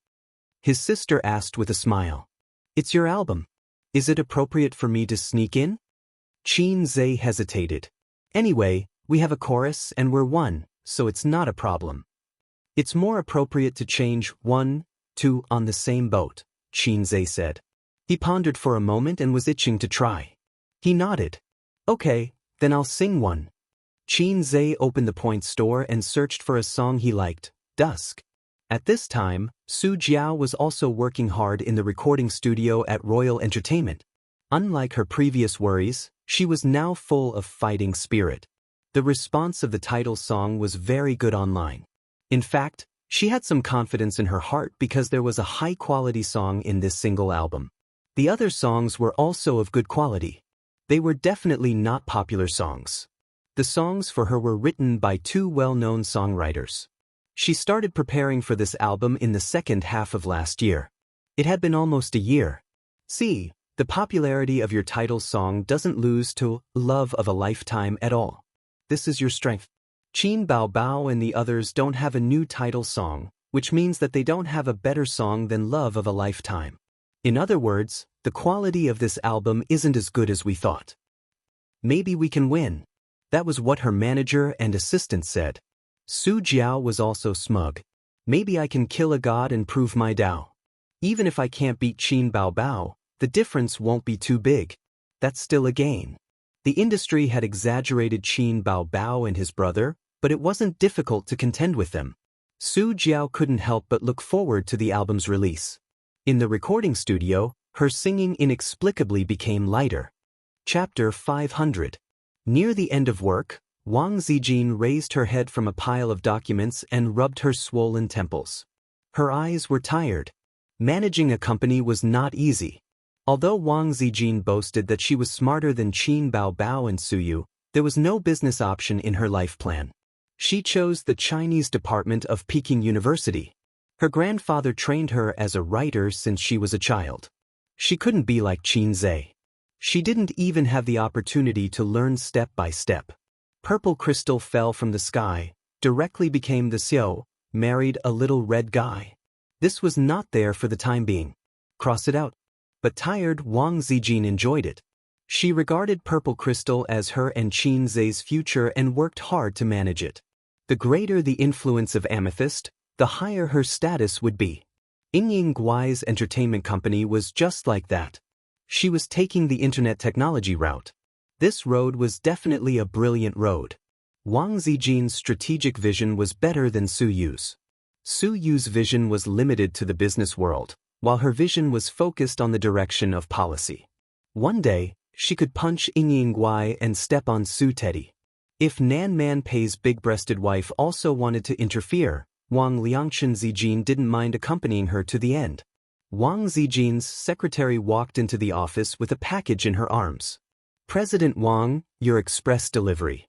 His sister asked with a smile. "It's your album. Is it appropriate for me to sneak in?" Qin Zhe hesitated. "Anyway, we have a chorus and we're one, so it's not a problem. It's more appropriate to change 1, 2 on the same boat," Qin Zhe said. He pondered for a moment and was itching to try. He nodded. "Okay, then I'll sing one." Qin Zhe opened the point store and searched for a song he liked, Dusk. At this time, Su Jiao was also working hard in the recording studio at Royal Entertainment. Unlike her previous worries, she was now full of fighting spirit. The response of the title song was very good online. In fact, she had some confidence in her heart because there was a high-quality song in this single album. The other songs were also of good quality. They were definitely not popular songs. The songs for her were written by 2 well-known songwriters. She started preparing for this album in the second half of last year. It had been almost a year. See, the popularity of your title song doesn't lose to Love of a Lifetime at all. This is your strength. Qin Baobao and the others don't have a new title song, which means that they don't have a better song than Love of a Lifetime. In other words, the quality of this album isn't as good as we thought. Maybe we can win. That was what her manager and assistant said. Su Jiao was also smug. Maybe I can kill a god and prove my Tao. Even if I can't beat Qin Baobao, the difference won't be too big. That's still a gain. The industry had exaggerated Qin Baobao and his brother, but it wasn't difficult to contend with them. Su Jiao couldn't help but look forward to the album's release. In the recording studio, her singing inexplicably became lighter. Chapter 500. Near the end of work, Wang Zijin raised her head from a pile of documents and rubbed her swollen temples. Her eyes were tired. Managing a company was not easy. Although Wang Zijin boasted that she was smarter than Qin Baobao and Suyu, there was no business option in her life plan. She chose the Chinese department of Peking University. Her grandfather trained her as a writer since she was a child. She couldn't be like Qin Zhe. She didn't even have the opportunity to learn step by step. Purple crystal fell from the sky, directly became the Xiao, married a little red guy. This was not there for the time being. Cross it out. But tired, Wang Zijin enjoyed it. She regarded purple crystal as her and Qin Zhe's future and worked hard to manage it. The greater the influence of Amethyst, the higher her status would be. Yingying Guai's entertainment company was just like that. She was taking the internet technology route. This road was definitely a brilliant road. Wang Zijin's strategic vision was better than Su Yu's. Su Yu's vision was limited to the business world, while her vision was focused on the direction of policy. One day, she could punch Yingying Guai and step on Su Teddy. If Nan Man Pei's big-breasted wife also wanted to interfere, Wang Liangshan Zijin didn't mind accompanying her to the end. Wang Zijin's secretary walked into the office with a package in her arms. "President Wang, your express delivery."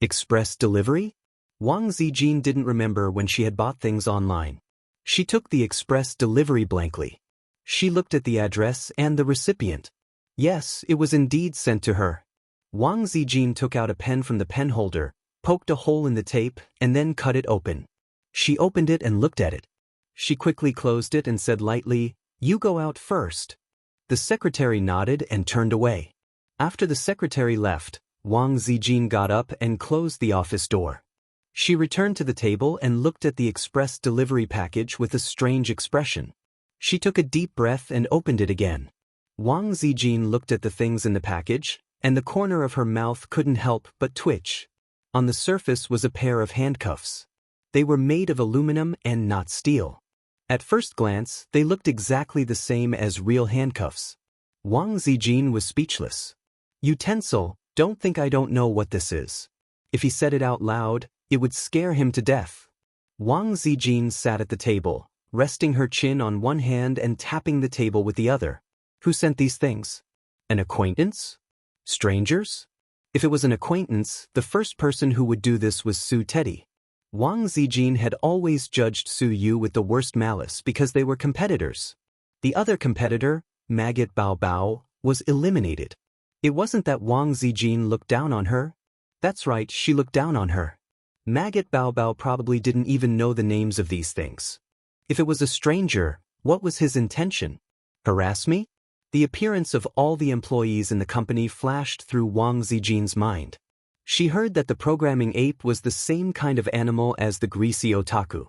Express delivery? Wang Zijin didn't remember when she had bought things online. She took the express delivery blankly. She looked at the address and the recipient. Yes, it was indeed sent to her. Wang Zijin took out a pen from the pen holder, poked a hole in the tape, and then cut it open. She opened it and looked at it. She quickly closed it and said lightly, "You go out first." The secretary nodded and turned away. After the secretary left, Wang Zijin got up and closed the office door. She returned to the table and looked at the express delivery package with a strange expression. She took a deep breath and opened it again. Wang Zijin looked at the things in the package, and the corner of her mouth couldn't help but twitch. On the surface was a pair of handcuffs. They were made of aluminum and not steel. At first glance, they looked exactly the same as real handcuffs. Wang Zijin was speechless. "Utensil, don't think I don't know what this is." If he said it out loud, it would scare him to death. Wang Zijin sat at the table, resting her chin on one hand and tapping the table with the other. Who sent these things? An acquaintance? Strangers? If it was an acquaintance, the first person who would do this was Su Teddy. Wang Zijin had always judged Su Yu with the worst malice because they were competitors. The other competitor, Maggot Bao Bao, was eliminated. It wasn't that Wang Zijin looked down on her. That's right, she looked down on her. Maggot Bao Bao probably didn't even know the names of these things. If it was a stranger, what was his intention? Harass me? The appearance of all the employees in the company flashed through Wang Zijin's mind. She heard that the programming ape was the same kind of animal as the greasy otaku.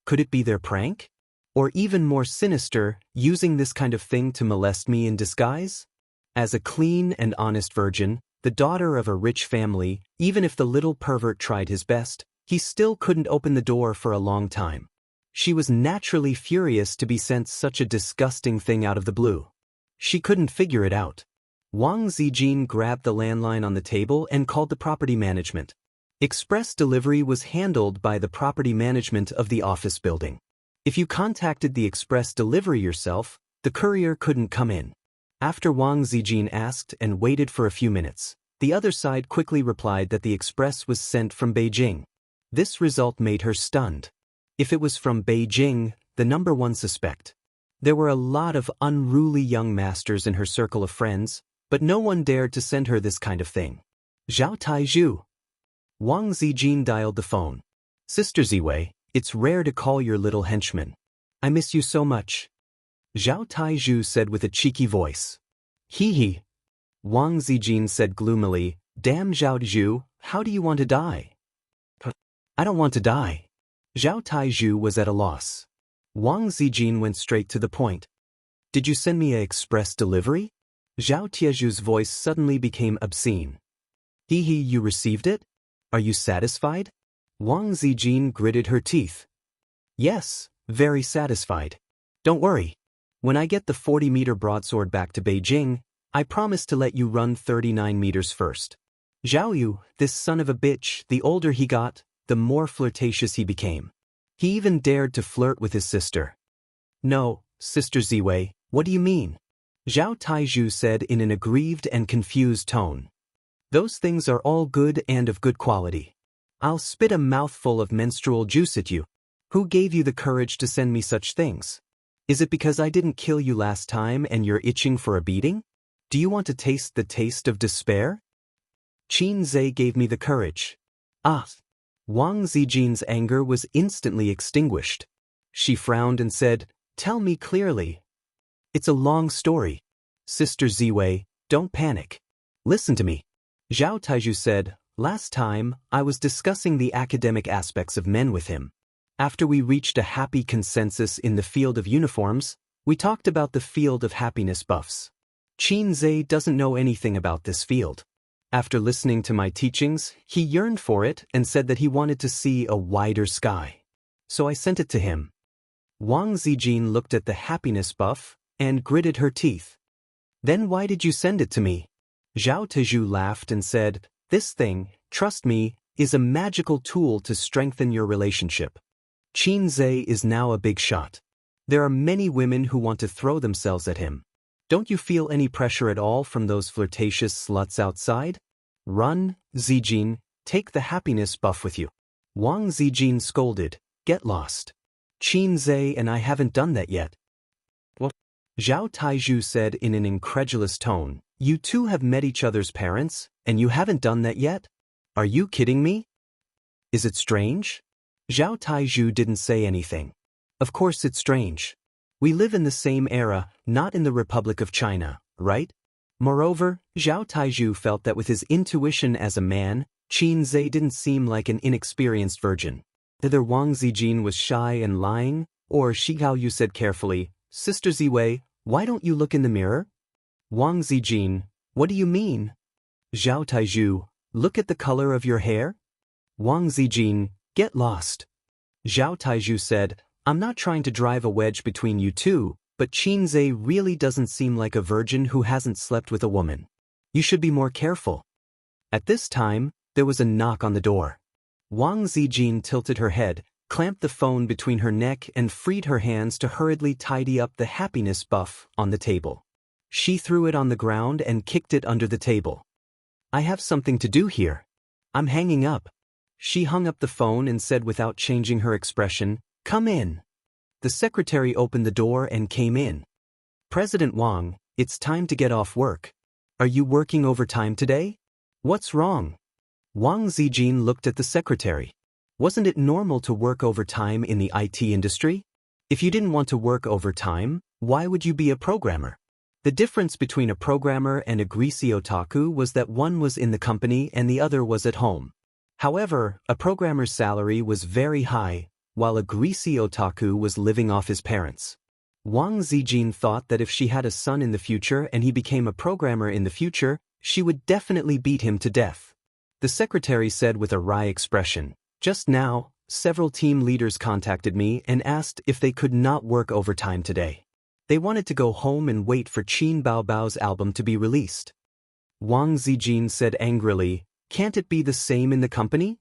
Could it be their prank? Or even more sinister, using this kind of thing to molest me in disguise? As a clean and honest virgin, the daughter of a rich family, even if the little pervert tried his best, he still couldn't open the door for a long time. She was naturally furious to be sent such a disgusting thing out of the blue. She couldn't figure it out. Wang Zijin grabbed the landline on the table and called the property management. Express delivery was handled by the property management of the office building. If you contacted the express delivery yourself, the courier couldn't come in. After Wang Zijin asked and waited for a few minutes, the other side quickly replied that the express was sent from Beijing. This result made her stunned. If it was from Beijing, the number one suspect. There were a lot of unruly young masters in her circle of friends, but no one dared to send her this kind of thing. Zhao Taizhu. Wang Zijin dialed the phone. Sister Ziwei, it's rare to call your little henchman. I miss you so much. Zhao Taizhu said with a cheeky voice. Hee hee. Wang Zijin said gloomily, Damn Zhao Taizhu, how do you want to die? I don't want to die. Zhao Taizhu was at a loss. Wang Zijin went straight to the point. Did you send me a express delivery? Zhao Taizhu's voice suddenly became obscene. Hee hee, you received it? Are you satisfied? Wang Zijin gritted her teeth. Yes, very satisfied. Don't worry. When I get the 40-meter broadsword back to Beijing, I promise to let you run 39 meters first. Zhao Yu, this son of a bitch, the older he got, the more flirtatious he became. He even dared to flirt with his sister. No, Sister Ziwei, what do you mean? Zhao Taizhu said in an aggrieved and confused tone. Those things are all good and of good quality. I'll spit a mouthful of menstrual juice at you. Who gave you the courage to send me such things? Is it because I didn't kill you last time and you're itching for a beating? Do you want to taste the taste of despair? Qin Zhe gave me the courage. Ah! Wang Zijin's anger was instantly extinguished. She frowned and said, Tell me clearly. It's a long story. Sister Ziwei, don't panic. Listen to me. Zhao Taizhu said, Last time, I was discussing the academic aspects of men with him. After we reached a happy consensus in the field of uniforms, we talked about the field of happiness buffs. Qin Zhe doesn't know anything about this field. After listening to my teachings, he yearned for it and said that he wanted to see a wider sky. So I sent it to him. Wang Zijin looked at the happiness buff and gritted her teeth. Then why did you send it to me? Zhao Taizhu laughed and said, This thing, trust me, is a magical tool to strengthen your relationship. Qin Zhe is now a big shot. There are many women who want to throw themselves at him. Don't you feel any pressure at all from those flirtatious sluts outside? Run, Zijin, take the happiness buff with you. Wang Zijin scolded, Get lost. Qin Zhe and I haven't done that yet. What? Zhao Taizhu said in an incredulous tone, You two have met each other's parents, and you haven't done that yet? Are you kidding me? Is it strange? Zhao Taizhu didn't say anything. Of course it's strange. We live in the same era, not in the Republic of China, right? Moreover, Zhao Taizhu felt that with his intuition as a man, Qin Zhe didn't seem like an inexperienced virgin. Either Wang Zijin was shy and lying, or Shi Gaoyu said carefully, Sister Ziwei, why don't you look in the mirror? Wang Zijin, what do you mean? Zhao Taizhu, look at the color of your hair? Wang Zijin, get lost. Zhao Taizhu said, I'm not trying to drive a wedge between you two, but Qin Zhe really doesn't seem like a virgin who hasn't slept with a woman. You should be more careful. At this time, there was a knock on the door. Wang Zijin tilted her head, clamped the phone between her neck and freed her hands to hurriedly tidy up the happiness buff on the table. She threw it on the ground and kicked it under the table. I have something to do here. I'm hanging up. She hung up the phone and said without changing her expression, "Come in." The secretary opened the door and came in. "President Wang, it's time to get off work. Are you working overtime today? What's wrong?" Wang Zijin looked at the secretary. Wasn't it normal to work overtime in the IT industry? If you didn't want to work overtime, why would you be a programmer? The difference between a programmer and a greasy otaku was that one was in the company and the other was at home. However, a programmer's salary was very high, while a greasy otaku was living off his parents. Wang Zijin thought that if she had a son in the future and he became a programmer in the future, she would definitely beat him to death. The secretary said with a wry expression, "Just now, several team leaders contacted me and asked if they could not work overtime today. They wanted to go home and wait for Qin Baobao's album to be released." Wang Zijin said angrily, "Can't it be the same in the company?"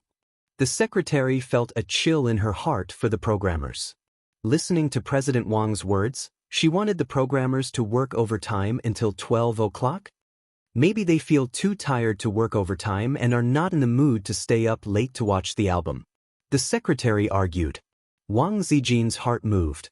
The secretary felt a chill in her heart for the programmers. Listening to President Wang's words, she wanted the programmers to work overtime until 12 o'clock? Maybe they feel too tired to work overtime and are not in the mood to stay up late to watch the album. The secretary argued. Wang Zijin's heart moved.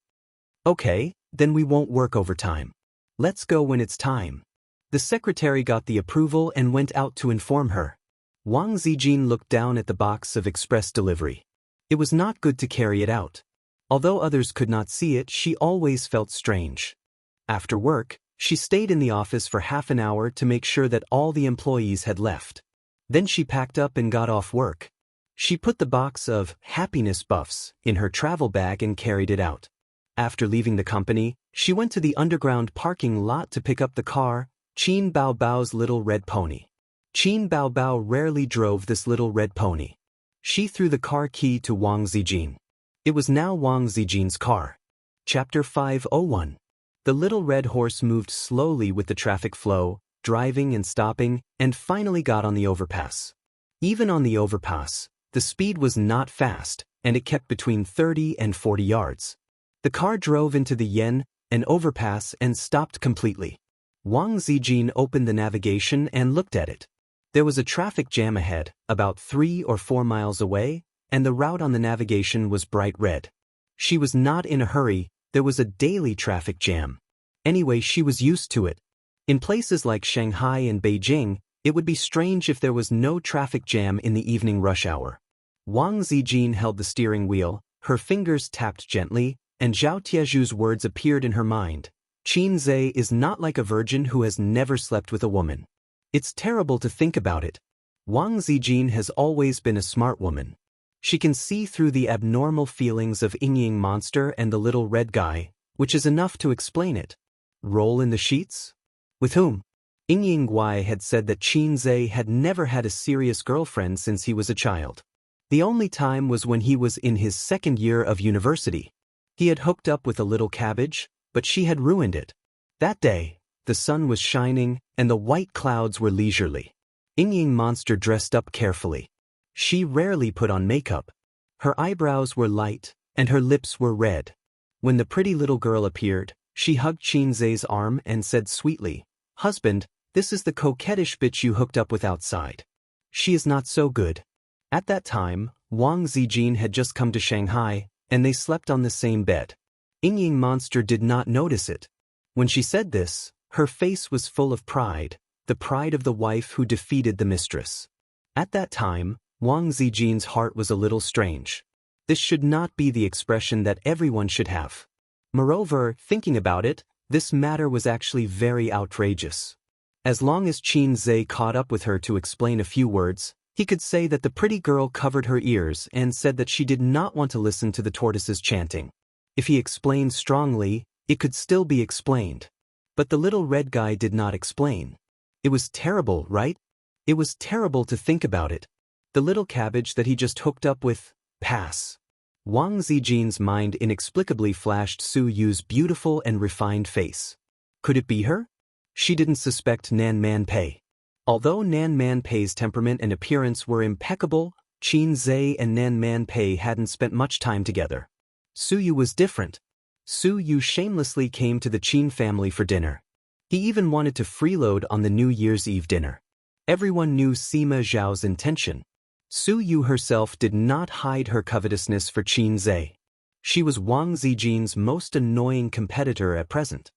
"Okay, then we won't work overtime. Let's go when it's time." The secretary got the approval and went out to inform her. Wang Zijin looked down at the box of express delivery. It was not good to carry it out. Although others could not see it, she always felt strange. After work, she stayed in the office for half an hour to make sure that all the employees had left. Then she packed up and got off work. She put the box of happiness buffs in her travel bag and carried it out. After leaving the company, she went to the underground parking lot to pick up the car, Qin Baobao's little red pony. Qin Baobao rarely drove this little red pony. She threw the car key to Wang Zijin. It was now Wang Zijin's car. Chapter 501. The little red horse moved slowly with the traffic flow, driving and stopping, and finally got on the overpass. Even on the overpass, the speed was not fast, and it kept between 30 and 40 yards. The car drove into the Yen, an overpass, and stopped completely. Wang Zijin opened the navigation and looked at it. There was a traffic jam ahead, about 3 or 4 miles away, and the route on the navigation was bright red. She was not in a hurry. There was a daily traffic jam. Anyway, she was used to it. In places like Shanghai and Beijing, it would be strange if there was no traffic jam in the evening rush hour. Wang Zijin held the steering wheel, her fingers tapped gently, and Zhao Tiezhu's words appeared in her mind. Qin Zhe is not like a virgin who has never slept with a woman. It's terrible to think about it. Wang Zijin has always been a smart woman. She can see through the abnormal feelings of Yingying Monster and the little red guy, which is enough to explain it. Roll in the sheets? With whom? Yingying Guai had said that Qin Zhe had never had a serious girlfriend since he was a child. The only time was when he was in his second year of university. He had hooked up with a little cabbage, but she had ruined it. That day, the sun was shining, and the white clouds were leisurely. Yingying Monster dressed up carefully. She rarely put on makeup. Her eyebrows were light, and her lips were red. When the pretty little girl appeared, she hugged Qin Zhe's arm and said sweetly, "Husband, this is the coquettish bitch you hooked up with outside. She is not so good." At that time, Wang Zijin had just come to Shanghai, and they slept on the same bed. Yingying Monster did not notice it. When she said this, her face was full of pride, the pride of the wife who defeated the mistress. At that time, Wang Zijin's heart was a little strange. This should not be the expression that everyone should have. Moreover, thinking about it, this matter was actually very outrageous. As long as Qin Zhe caught up with her to explain a few words, he could say that the pretty girl covered her ears and said that she did not want to listen to the tortoises chanting. If he explained strongly, it could still be explained. But the little red guy did not explain. It was terrible, right? It was terrible to think about it. The little cabbage that he just hooked up with, pass. Wang Zijin's mind inexplicably flashed Su Yu's beautiful and refined face. Could it be her? She didn't suspect Nan Man Pei. Although Nan Man Pei's temperament and appearance were impeccable, Qin Zhe and Nan Man Pei hadn't spent much time together. Su Yu was different. Su Yu shamelessly came to the Qin family for dinner. He even wanted to freeload on the New Year's Eve dinner. Everyone knew Sima Zhao's intention. Su Yu herself did not hide her covetousness for Qin Zhe. She was Wang Zijin's most annoying competitor at present.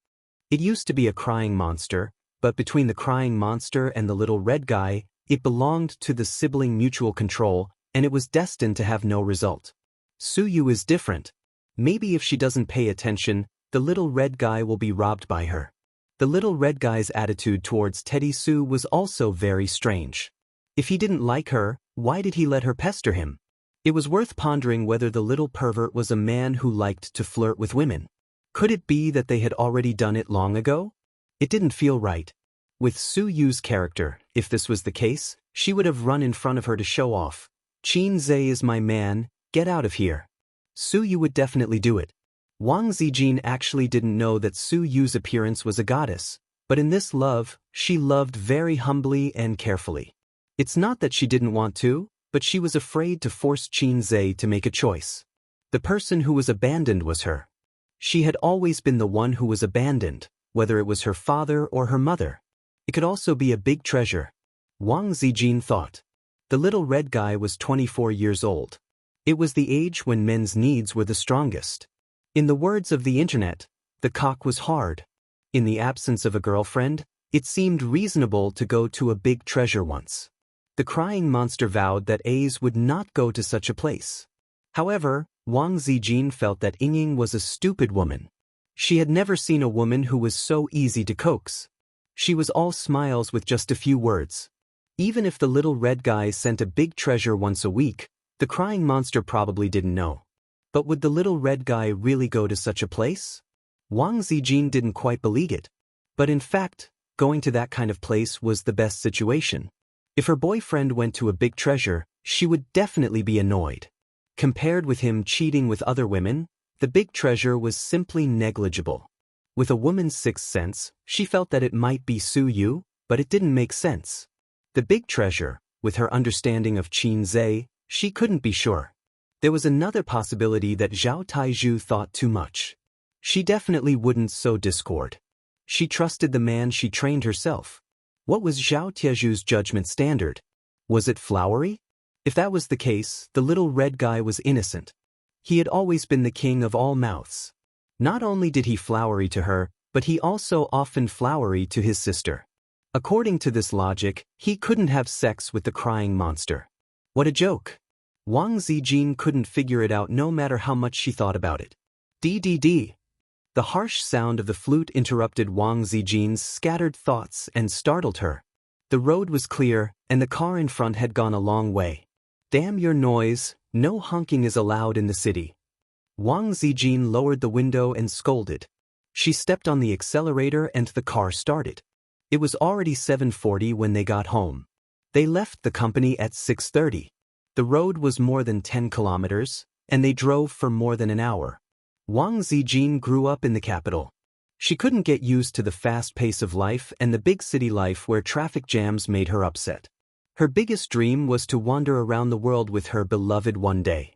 It used to be a crying monster, but between the crying monster and the little red guy, it belonged to the sibling mutual control, and it was destined to have no result. Su Yu is different. Maybe if she doesn't pay attention, the little red guy will be robbed by her. The little red guy's attitude towards Teddy Su was also very strange. If he didn't like her, why did he let her pester him? It was worth pondering whether the little pervert was a man who liked to flirt with women. Could it be that they had already done it long ago? It didn't feel right. With Su Yu's character, if this was the case, she would have run in front of her to show off. Qin Zhe is my man, get out of here. Su Yu would definitely do it. Wang Zijin actually didn't know that Su Yu's appearance was a goddess, but in this love, she loved very humbly and carefully. It's not that she didn't want to, but she was afraid to force Qin Zhe to make a choice. The person who was abandoned was her. She had always been the one who was abandoned, whether it was her father or her mother. It could also be a big treasure. Wang Zijin thought. The little red guy was 24 years old. It was the age when men's needs were the strongest. In the words of the internet, the cock was hard. In the absence of a girlfriend, it seemed reasonable to go to a big treasure once. The crying monster vowed that A's would not go to such a place. However, Wang Zijin felt that Ying was a stupid woman. She had never seen a woman who was so easy to coax. She was all smiles with just a few words. Even if the little red guy sent a big treasure once a week, the crying monster probably didn't know. But would the little red guy really go to such a place? Wang Zijin didn't quite believe it. But in fact, going to that kind of place was the best situation. If her boyfriend went to a big treasure, she would definitely be annoyed. Compared with him cheating with other women, the big treasure was simply negligible. With a woman's sixth sense, she felt that it might be Su Yu, but it didn't make sense. The big treasure, with her understanding of Qin Zhe, she couldn't be sure. There was another possibility that Zhao Taizhu thought too much. She definitely wouldn't sow discord. She trusted the man she trained herself. What was Zhao Taizhu's judgment standard? Was it flowery? If that was the case, the little red guy was innocent. He had always been the king of all mouths. Not only did he flowery to her, but he also often flowery to his sister. According to this logic, he couldn't have sex with the crying monster. What a joke. Wang Zijin couldn't figure it out no matter how much she thought about it. DDD. The harsh sound of the flute interrupted Wang Zijin's scattered thoughts and startled her. The road was clear, and the car in front had gone a long way. Damn your noise, no honking is allowed in the city. Wang Zijin lowered the window and scolded. She stepped on the accelerator and the car started. It was already 7:40 when they got home. They left the company at 6:30. The road was more than 10 kilometers, and they drove for more than an hour. Wang Zijin grew up in the capital. She couldn't get used to the fast pace of life and the big city life where traffic jams made her upset. Her biggest dream was to wander around the world with her beloved one day.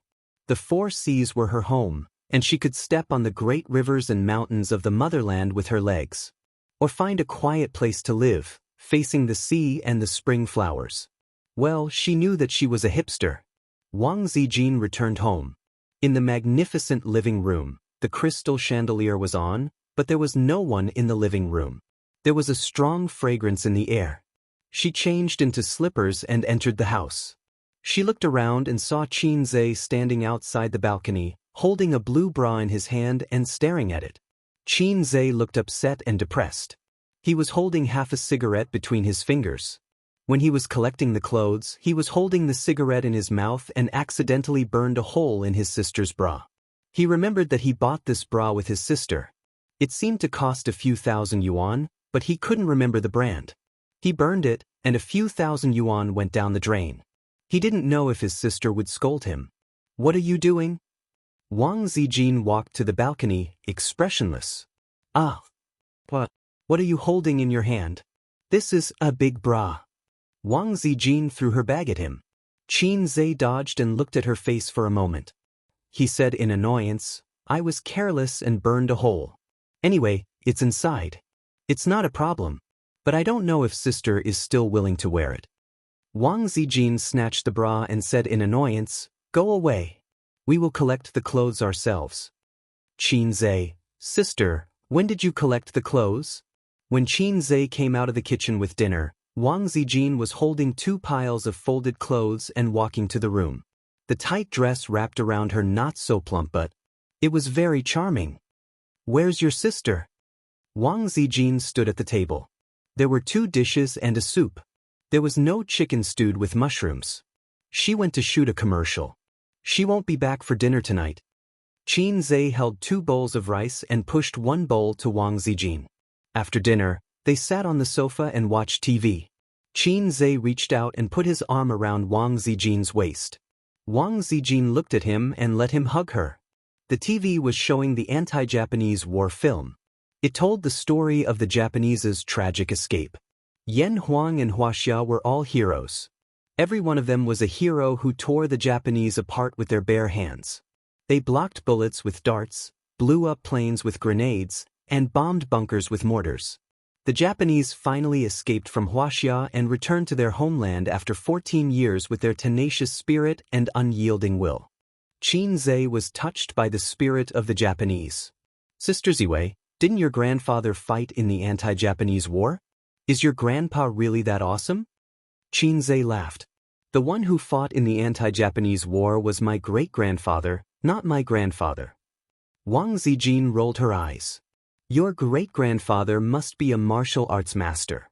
The four seas were her home, and she could step on the great rivers and mountains of the motherland with her legs. Or find a quiet place to live, facing the sea and the spring flowers. Well, she knew that she was a hipster. Wang Zijin returned home. In the magnificent living room, the crystal chandelier was on, but there was no one in the living room. There was a strong fragrance in the air. She changed into slippers and entered the house. She looked around and saw Qin Zhe standing outside the balcony, holding a blue bra in his hand and staring at it. Qin Zhe looked upset and depressed. He was holding half a cigarette between his fingers. When he was collecting the clothes, he was holding the cigarette in his mouth and accidentally burned a hole in his sister's bra. He remembered that he bought this bra with his sister. It seemed to cost a few thousand yuan, but he couldn't remember the brand. He burned it, and a few thousand yuan went down the drain. He didn't know if his sister would scold him. "What are you doing?" Wang Zijin walked to the balcony, expressionless. "Ah. What are you holding in your hand?" "This is a big bra." Wang Zijin threw her bag at him. Qin Zhe dodged and looked at her face for a moment. He said in annoyance, "I was careless and burned a hole. Anyway, it's inside. It's not a problem." but I don't know if sister is still willing to wear it. Wang Zijin snatched the bra and said in annoyance, "Go away. We will collect the clothes ourselves." Qin Zhe, sister, when did you collect the clothes? When Qin Zhe came out of the kitchen with dinner, Wang Zijin was holding 2 piles of folded clothes and walking to the room. The tight dress wrapped around her not so plump, but it was very charming. "Where's your sister?" Wang Zijin stood at the table. There were 2 dishes and a soup. There was no chicken stewed with mushrooms. She went to shoot a commercial. She won't be back for dinner tonight. Qin Zhe held 2 bowls of rice and pushed 1 bowl to Wang Zijin. After dinner, they sat on the sofa and watched TV. Qin Zhe reached out and put his arm around Wang Zijin's waist. Wang Zijin looked at him and let him hug her. The TV was showing the anti-Japanese war film. It told the story of the Japanese's tragic escape. Yan Huang and Huaxia were all heroes. Every one of them was a hero who tore the Japanese apart with their bare hands. They blocked bullets with darts, blew up planes with grenades, and bombed bunkers with mortars. The Japanese finally escaped from Huaxia and returned to their homeland after 14 years with their tenacious spirit and unyielding will. Qin Zhe was touched by the spirit of the Japanese. "Sister Ziwei, didn't your grandfather fight in the anti-Japanese war? Is your grandpa really that awesome?" Qin Zhe laughed. "The one who fought in the anti-Japanese war was my great-grandfather, not my grandfather." Wang Zijin rolled her eyes. "Your great-grandfather must be a martial arts master."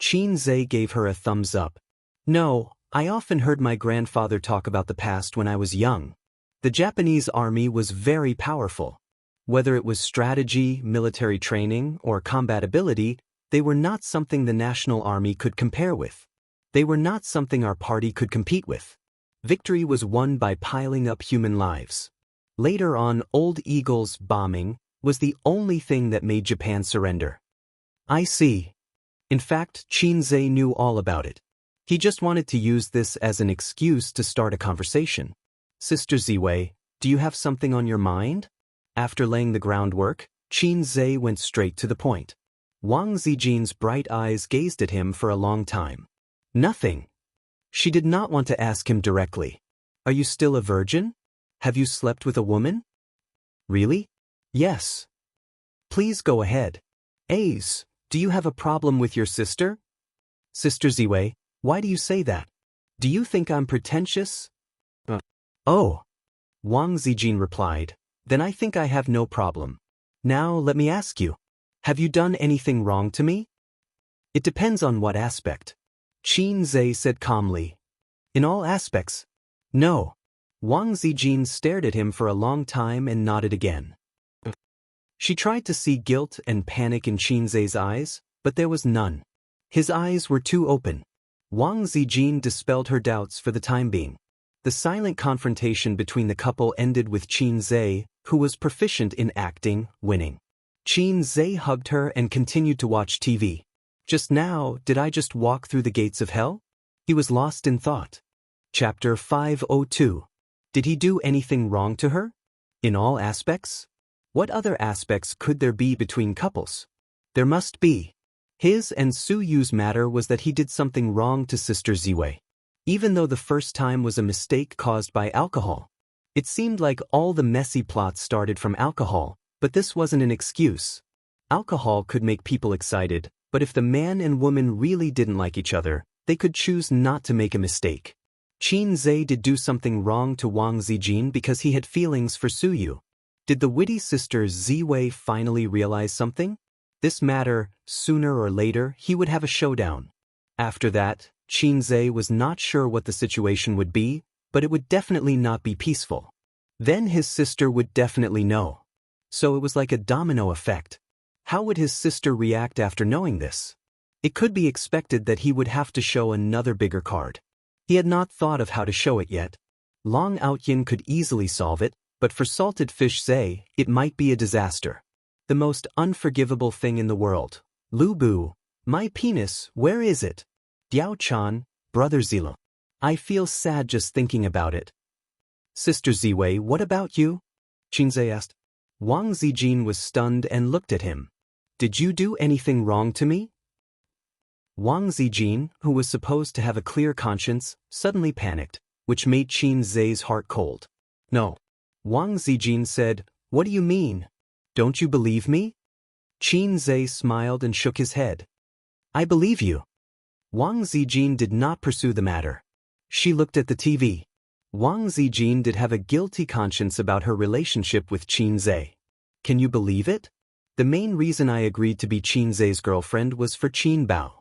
Qin Zhe gave her a thumbs up. "No, I often heard my grandfather talk about the past when I was young. The Japanese army was very powerful. Whether it was strategy, military training, or combat ability, they were not something the national army could compare with. They were not something our party could compete with. Victory was won by piling up human lives. Later on, Old Eagle's bombing was the only thing that made Japan surrender." "I see." In fact, Qin Zhe knew all about it. He just wanted to use this as an excuse to start a conversation. "Sister Ziwei, do you have something on your mind?" After laying the groundwork, Qin Zhe went straight to the point. Wang Zijin's bright eyes gazed at him for a long time. "Nothing." She did not want to ask him directly. "Are you still a virgin? Have you slept with a woman?" "Really?" "Yes." "Please go ahead." "Ace, do you have a problem with your sister?" "Sister Ziwei, why do you say that? Do you think I'm pretentious?" "Oh." Wang Zijin replied, "Then I think I have no problem. Now let me ask you, have you done anything wrong to me?" "It depends on what aspect." Qin Zhe said calmly. "In all aspects?" "No." Wang Zijin stared at him for a long time and nodded again. She tried to see guilt and panic in Qin Zhe's eyes, but there was none. His eyes were too open. Wang Zijin dispelled her doubts for the time being. The silent confrontation between the couple ended with Qin Zhe, who was proficient in acting, winning. Qin Zhe hugged her and continued to watch TV. Just now, did I just walk through the gates of hell? He was lost in thought. Chapter 502. Did he do anything wrong to her? In all aspects? What other aspects could there be between couples? There must be. His and Su Yu's matter was that he did something wrong to Sister Ziwei. Even though the first time was a mistake caused by alcohol. It seemed like all the messy plots started from alcohol, but this wasn't an excuse. Alcohol could make people excited, but if the man and woman really didn't like each other, they could choose not to make a mistake. Qin Zhe did do something wrong to Wang Zijin because he had feelings for Su Yu. Did the witty sister Ziwei finally realize something? This matter, sooner or later, he would have a showdown. After that, Qin Zhe was not sure what the situation would be, but it would definitely not be peaceful. Then his sister would definitely know. So it was like a domino effect. How would his sister react after knowing this? It could be expected that he would have to show another bigger card. He had not thought of how to show it yet. Long Outyin could easily solve it, but for Salted Fish Zhe, it might be a disaster. The most unforgivable thing in the world. Lu Bu, my penis, where is it? Diao Chan, Brother Zila. I feel sad just thinking about it. Sister Ziwei, what about you? Qin Zhe asked. Wang Zijin was stunned and looked at him. Did you do anything wrong to me? Wang Zijin, who was supposed to have a clear conscience, suddenly panicked, which made Qin Zhe's heart cold. No. Wang Zijin said, "What do you mean? Don't you believe me?" Qin Zhe smiled and shook his head. "I believe you." Wang Zijin did not pursue the matter. She looked at the TV. Wang Zijin did have a guilty conscience about her relationship with Qin Zhe. Can you believe it? The main reason I agreed to be Qin Zhe's girlfriend was for Qin Bao.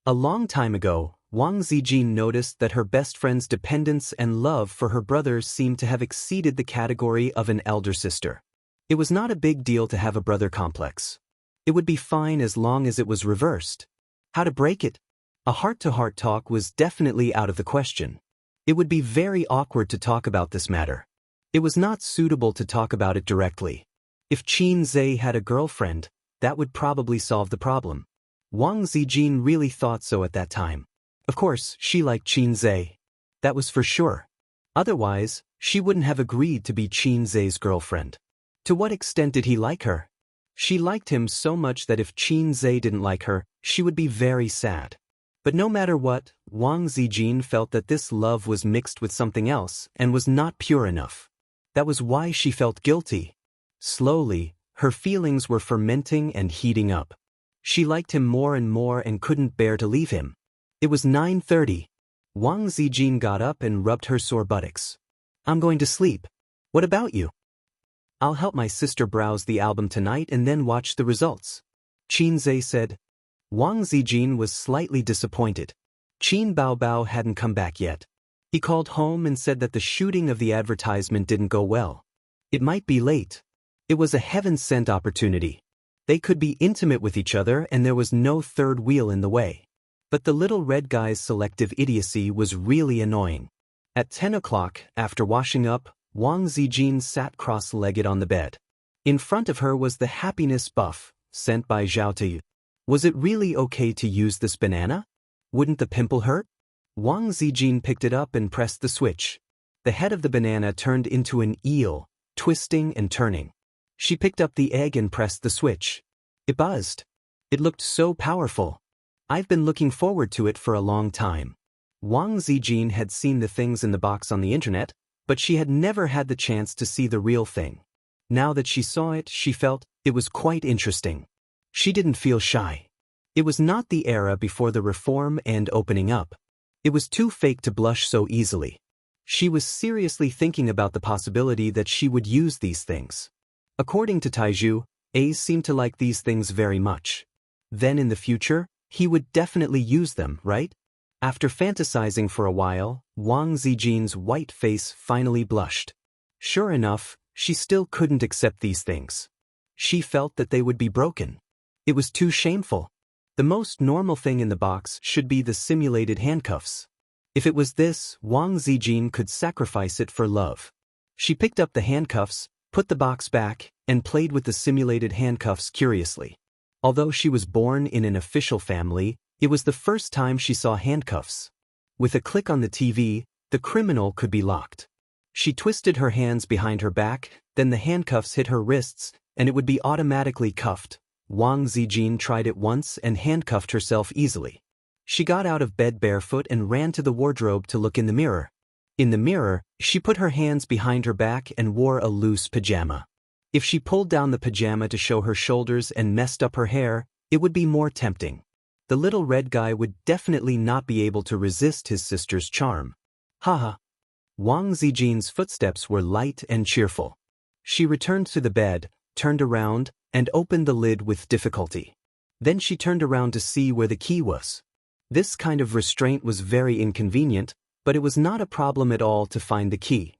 A long time ago, Wang Zijin noticed that her best friend's dependence and love for her brothers seemed to have exceeded the category of an elder sister. It was not a big deal to have a brother complex. It would be fine as long as it was reversed. How to break it? A heart-to-heart talk was definitely out of the question. It would be very awkward to talk about this matter. It was not suitable to talk about it directly. If Qin Zhe had a girlfriend, that would probably solve the problem. Wang Zijin really thought so at that time. Of course, she liked Qin Zhe. That was for sure. Otherwise, she wouldn't have agreed to be Qin Zhe's girlfriend. To what extent did he like her? She liked him so much that if Qin Zhe didn't like her, she would be very sad. But no matter what, Wang Zijin felt that this love was mixed with something else and was not pure enough. That was why she felt guilty. Slowly, her feelings were fermenting and heating up. She liked him more and more and couldn't bear to leave him. It was 9:30. Wang Zijin got up and rubbed her sore buttocks. "I'm going to sleep. What about you?" "I'll help my sister browse the album tonight and then watch the results," Qin Zhe said. Wang Zijin was slightly disappointed. Qin Baobao hadn't come back yet. He called home and said that the shooting of the advertisement didn't go well. It might be late. It was a heaven-sent opportunity. They could be intimate with each other and there was no third wheel in the way. But the little red guy's selective idiocy was really annoying. At 10 o'clock, after washing up, Wang Zijin sat cross-legged on the bed. In front of her was the happiness buff, sent by Zhao Tiju. Was it really okay to use this banana? Wouldn't the pimple hurt? Wang Zijin picked it up and pressed the switch. The head of the banana turned into an eel, twisting and turning. She picked up the egg and pressed the switch. It buzzed. It looked so powerful. I've been looking forward to it for a long time. Wang Zijin had seen the things in the box on the internet, but she had never had the chance to see the real thing. Now that she saw it, she felt it was quite interesting. She didn't feel shy. It was not the era before the reform and opening up. It was too fake to blush so easily. She was seriously thinking about the possibility that she would use these things. According to Taiju, Ace seemed to like these things very much. Then in the future, he would definitely use them, right? After fantasizing for a while, Wang Zijin's white face finally blushed. Sure enough, she still couldn't accept these things. She felt that they would be broken. It was too shameful. The most normal thing in the box should be the simulated handcuffs. If it was this, Wang Zijin could sacrifice it for love. She picked up the handcuffs, put the box back, and played with the simulated handcuffs curiously. Although she was born in an official family, it was the first time she saw handcuffs. With a click on the TV, the criminal could be locked. She twisted her hands behind her back, then the handcuffs hit her wrists, and it would be automatically cuffed. Wang Zijin tried it once and handcuffed herself easily. She got out of bed barefoot and ran to the wardrobe to look in the mirror. In the mirror, she put her hands behind her back and wore a loose pajama. If she pulled down the pajama to show her shoulders and messed up her hair, it would be more tempting. The little red guy would definitely not be able to resist his sister's charm. Haha. Wang Zijin's footsteps were light and cheerful. She returned to the bed, turned around, and opened the lid with difficulty. Then she turned around to see where the key was. This kind of restraint was very inconvenient, but it was not a problem at all to find the key.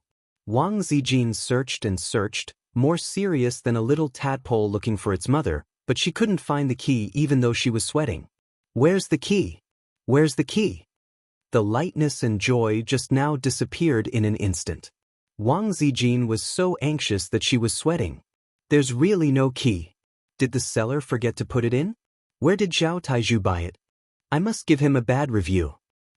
Wang Zijin searched and searched, more serious than a little tadpole looking for its mother, but she couldn't find the key even though she was sweating. Where's the key? Where's the key? The lightness and joy just now disappeared in an instant. Wang Zijin was so anxious that she was sweating. There's really no key. Did the seller forget to put it in? Where did Zhao Taiju buy it? I must give him a bad review.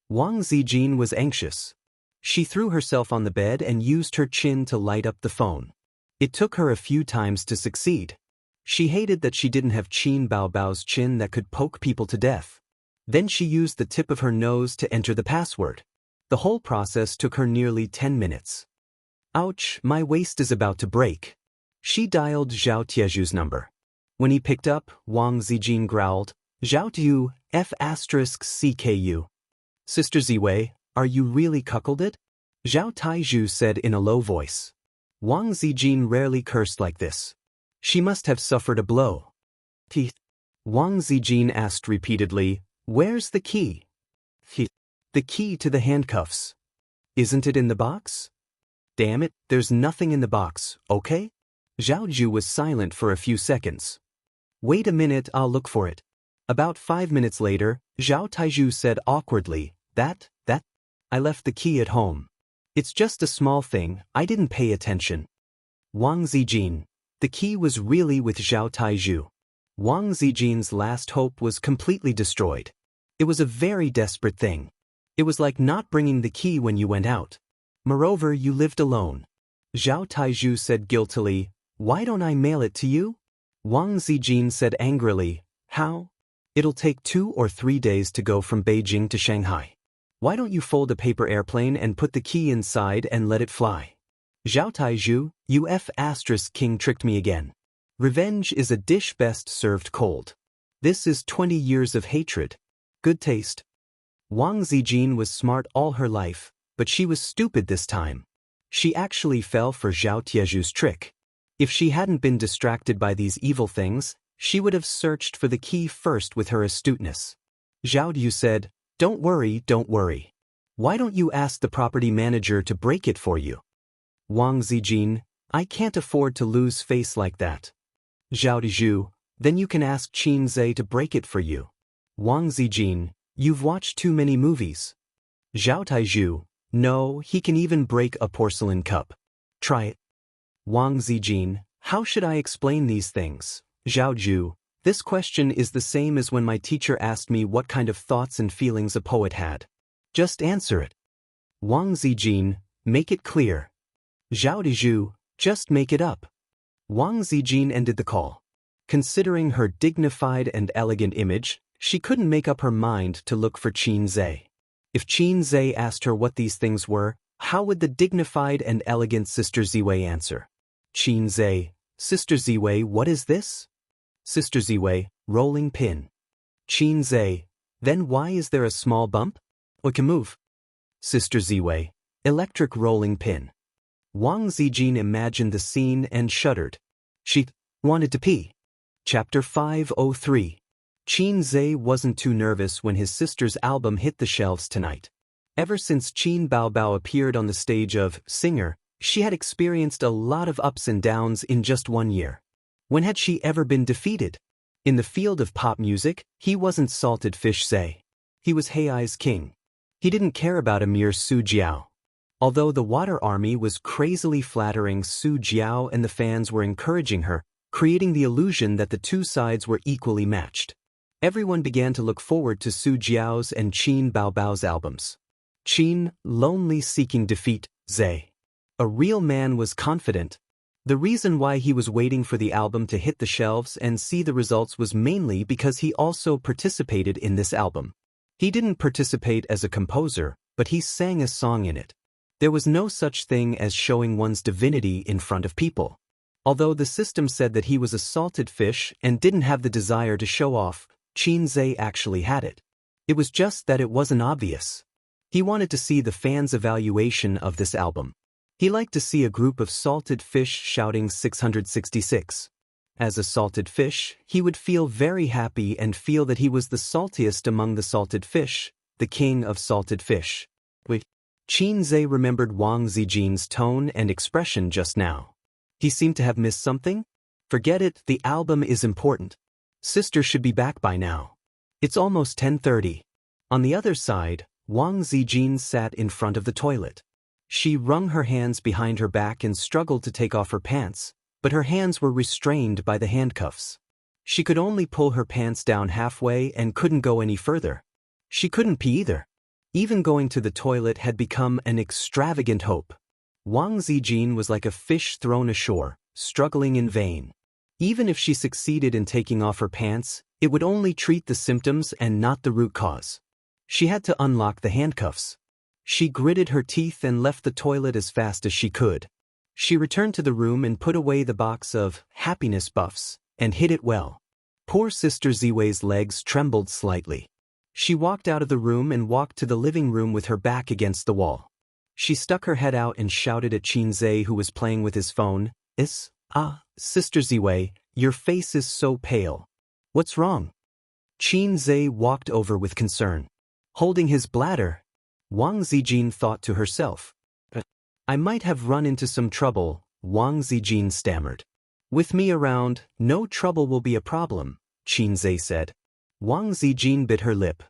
Wang Zijin was anxious. She threw herself on the bed and used her chin to light up the phone. It took her a few times to succeed. She hated that she didn't have Qin Baobao's chin that could poke people to death. Then she used the tip of her nose to enter the password. The whole process took her nearly 10 minutes. Ouch, my waist is about to break. She dialed Zhao Tieju's number. When he picked up, Wang Zijin growled, Zhao Tieu, F***CKU. Sister Ziwei, are you really cuckolded? Zhao Taiju said in a low voice. Wang Zijin rarely cursed like this. She must have suffered a blow. Teeth. Wang Zijin asked repeatedly, where's the key? The key to the handcuffs. Isn't it in the box? Damn it, there's nothing in the box, okay? Zhao Ju was silent for a few seconds. Wait a minute, I'll look for it. About 5 minutes later, Zhao Taiju said awkwardly, that, I left the key at home. It's just a small thing, I didn't pay attention. Wang Zijin. The key was really with Zhao Taiju. Wang Zijin's last hope was completely destroyed. It was a very desperate thing. It was like not bringing the key when you went out. Moreover, you lived alone. Zhao Taiju said guiltily, why don't I mail it to you? Wang Zijin said angrily, how? It'll take 2 or 3 days to go from Beijing to Shanghai. Why don't you fold a paper airplane and put the key inside and let it fly? Zhao Taiju, you F***king tricked me again. Revenge is a dish best served cold. This is 20 years of hatred. Good taste. Wang Zijin was smart all her life, but she was stupid this time. She actually fell for Zhao Tieju's trick. If she hadn't been distracted by these evil things, she would have searched for the key first with her astuteness. Zhao Tieju said, don't worry. Why don't you ask the property manager to break it for you? Wang Zijin, I can't afford to lose face like that. Zhao Tieju, then you can ask Qin Zhe to break it for you. Wang Zijin, you've watched too many movies. Zhao Taiju, no, he can even break a porcelain cup. Try it. Wang Zijin, how should I explain these things? Zhao Ju, this question is the same as when my teacher asked me what kind of thoughts and feelings a poet had. Just answer it. Wang Zijin, make it clear. Zhao Tiju, just make it up. Wang Zijin ended the call. Considering her dignified and elegant image, she couldn't make up her mind to look for Qin Zhe. If Qin Zhe asked her what these things were, how would the dignified and elegant Sister Ziwei answer? Qin Zhe, Sister Ziwei, what is this? Sister Ziwei, rolling pin. Qin Zhe, then why is there a small bump? We can move. Sister Ziwei, electric rolling pin. Wang Zijin imagined the scene and shuddered. She wanted to pee. Chapter 503. Qin Zhe wasn't too nervous when his sister's album hit the shelves tonight. Ever since Qin Baobao appeared on the stage of Singer, she had experienced a lot of ups and downs in just 1 year. When had she ever been defeated? In the field of pop music, he wasn't Salted Fish Zhe. He was Hei's king. He didn't care about a mere Su Jiao. Although the Water Army was crazily flattering Su Jiao and the fans were encouraging her, creating the illusion that the two sides were equally matched. Everyone began to look forward to Su Jiao's and Qin Baobao's albums. Qin, lonely seeking defeat, Zhe. A real man was confident. The reason why he was waiting for the album to hit the shelves and see the results was mainly because he also participated in this album. He didn't participate as a composer, but he sang a song in it. There was no such thing as showing one's divinity in front of people. Although the system said that he was a salted fish and didn't have the desire to show off, Qin Zhe actually had it. It was just that it wasn't obvious. He wanted to see the fans' evaluation of this album. He liked to see a group of salted fish shouting 666. As a salted fish, he would feel very happy and feel that he was the saltiest among the salted fish, the king of salted fish. Qin Zhe remembered Wang Zijin's tone and expression just now. He seemed to have missed something? Forget it, the album is important. Sister should be back by now. It's almost 10:30. On the other side, Wang Zijin sat in front of the toilet. She wrung her hands behind her back and struggled to take off her pants, but her hands were restrained by the handcuffs. She could only pull her pants down halfway and couldn't go any further. She couldn't pee either. Even going to the toilet had become an extravagant hope. Wang Zijin was like a fish thrown ashore, struggling in vain. Even if she succeeded in taking off her pants, It would only treat the symptoms and not the root cause. She had to unlock the handcuffs. She gritted her teeth and left the toilet as fast as she could. She returned to the room and put away the box of happiness buffs and hid it well. Poor Sister Ziwei's legs trembled slightly. She walked out of the room and walked to the living room with her back against the wall. She stuck her head out and shouted at Qinzhe, who was playing with his phone. Sister Ziwei, your face is so pale. What's wrong? Qinzhe walked over with concern. Holding his bladder, Wang Zijin thought to herself. I might have run into some trouble, Wang Zijin stammered. With me around, no trouble will be a problem, Qinzhe said. Wang Zijin bit her lip.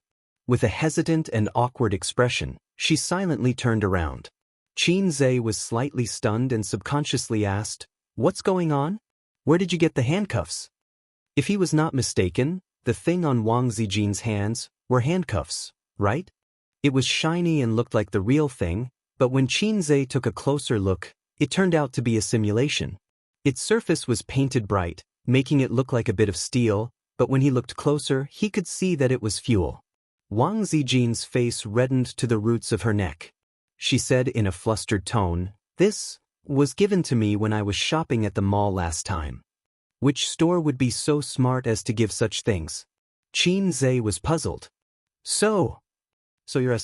With a hesitant and awkward expression, she silently turned around. Qinzhe was slightly stunned and subconsciously asked, What's going on? Where did you get the handcuffs? If he was not mistaken, the thing on Wang Zijin's hands were handcuffs, right? It was shiny and looked like the real thing, but when Qinzhe took a closer look, it turned out to be a simulation. Its surface was painted bright, making it look like a bit of steel, but when he looked closer, he could see that it was fuel. Wang Zijin's face reddened to the roots of her neck. She said in a flustered tone, This was given to me when I was shopping at the mall last time. Which store would be so smart as to give such things? Qinzhe was puzzled. So you're a...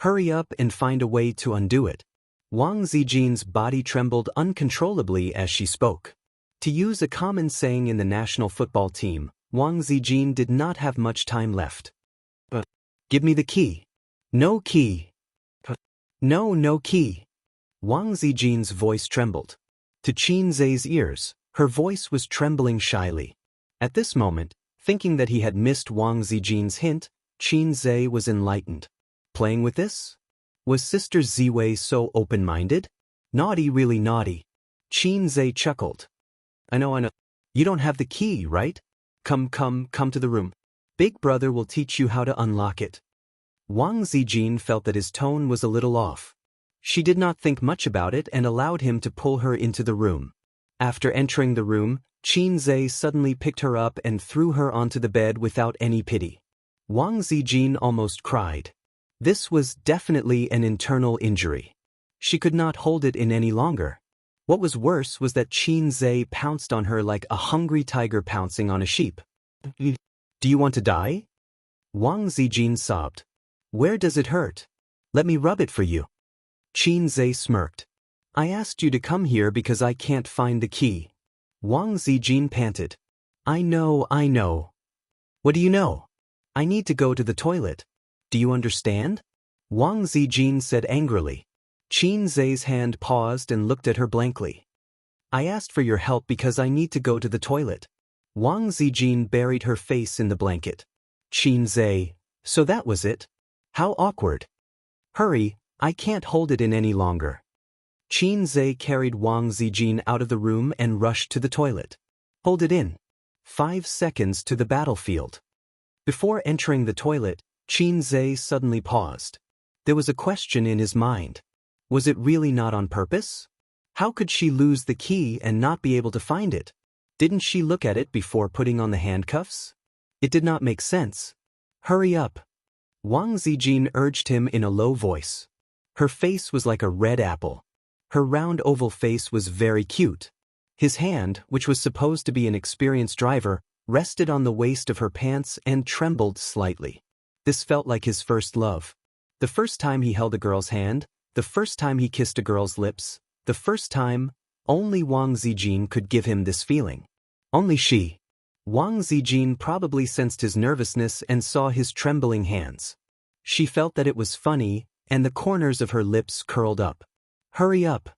Hurry up and find a way to undo it. Wang Zijin's body trembled uncontrollably as she spoke. To use a common saying in the national football team, Wang Zijin did not have much time left. Give me the key. No key. No key. Wang Zijin's voice trembled. To Qinzhe's ears, her voice was trembling shyly. At this moment, thinking that he had missed Wang Zijin's hint, Qinzhe was enlightened. Playing with this? Was Sister Ziwei so open-minded? Naughty, really naughty. Qinzhe chuckled. I know. You don't have the key, right? Come to the room. Big brother will teach you how to unlock it. Wang Zijin felt that his tone was a little off. She did not think much about it and allowed him to pull her into the room. After entering the room, Qinzhe suddenly picked her up and threw her onto the bed without any pity. Wang Zijin almost cried. This was definitely an internal injury. She could not hold it in any longer. What was worse was that Qinzhe pounced on her like a hungry tiger pouncing on a sheep. Do you want to die? Wang Zijin sobbed. Where does it hurt? Let me rub it for you. Qinzhe smirked. I asked you to come here because I can't find the key. Wang Zijin panted. I know. What do you know? I need to go to the toilet. Do you understand? Wang Zijin said angrily. Qinzhe's hand paused and looked at her blankly. I asked for your help because I need to go to the toilet. Wang Zijin buried her face in the blanket. Qinzhe, so that was it? How awkward. Hurry, I can't hold it in any longer. Qinzhe carried Wang Zijin out of the room and rushed to the toilet. Hold it in. 5 seconds to the battlefield. Before entering the toilet, Qinzhe suddenly paused. There was a question in his mind. Was it really not on purpose? How could she lose the key and not be able to find it? Didn't she look at it before putting on the handcuffs? It did not make sense. Hurry up. Wang Zijin urged him in a low voice. Her face was like a red apple. Her round oval face was very cute. His hand, which was supposed to be an experienced driver, rested on the waist of her pants and trembled slightly. This felt like his first love. The first time he held a girl's hand, the first time he kissed a girl's lips, the first time, only Wang Zijin could give him this feeling. Only she. Wang Zijin probably sensed his nervousness and saw his trembling hands. She felt that it was funny, and the corners of her lips curled up. Hurry up.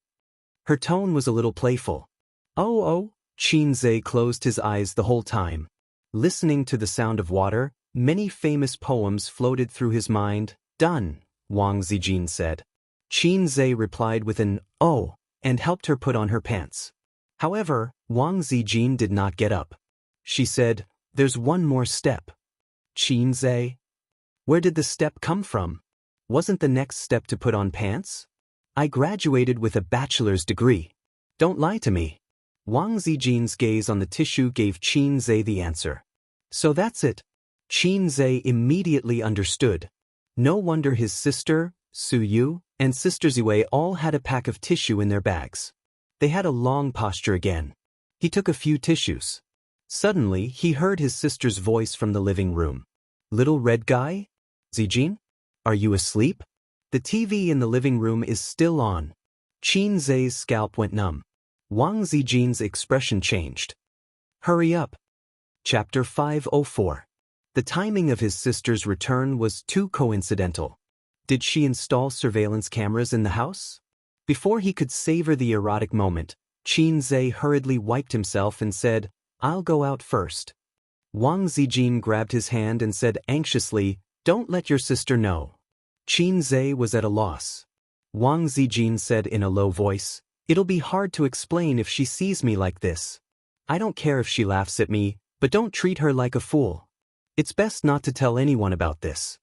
Her tone was a little playful. Oh. Qinzhe closed his eyes the whole time. Listening to the sound of water, many famous poems floated through his mind. Done, Wang Zijin said. Qinzhe replied with an oh, and helped her put on her pants. However, Wang Zijin did not get up. She said, there's one more step. Qinzhe? Where did the step come from? Wasn't the next step to put on pants? I graduated with a bachelor's degree. Don't lie to me. Wang Zijin's gaze on the tissue gave Qinzhe the answer. So that's it. Qin Zhe immediately understood. No wonder his sister, Su Yu, and Sister Ziwei all had a pack of tissue in their bags. They had a long posture again. He took a few tissues. Suddenly, he heard his sister's voice from the living room. "Little red guy? Zijin? Are you asleep?" The TV in the living room is still on. Qin Zhe's scalp went numb. Wang Zijin's expression changed. "Hurry up." Chapter 504. The timing of his sister's return was too coincidental. Did she install surveillance cameras in the house? Before he could savor the erotic moment, Qin Zhe hurriedly wiped himself and said, "I'll go out first." Wang Zijin grabbed his hand and said anxiously, "Don't let your sister know." Qin Zhe was at a loss. Wang Zijin said in a low voice, "It'll be hard to explain if she sees me like this. I don't care if she laughs at me, but don't treat her like a fool. It's best not to tell anyone about this."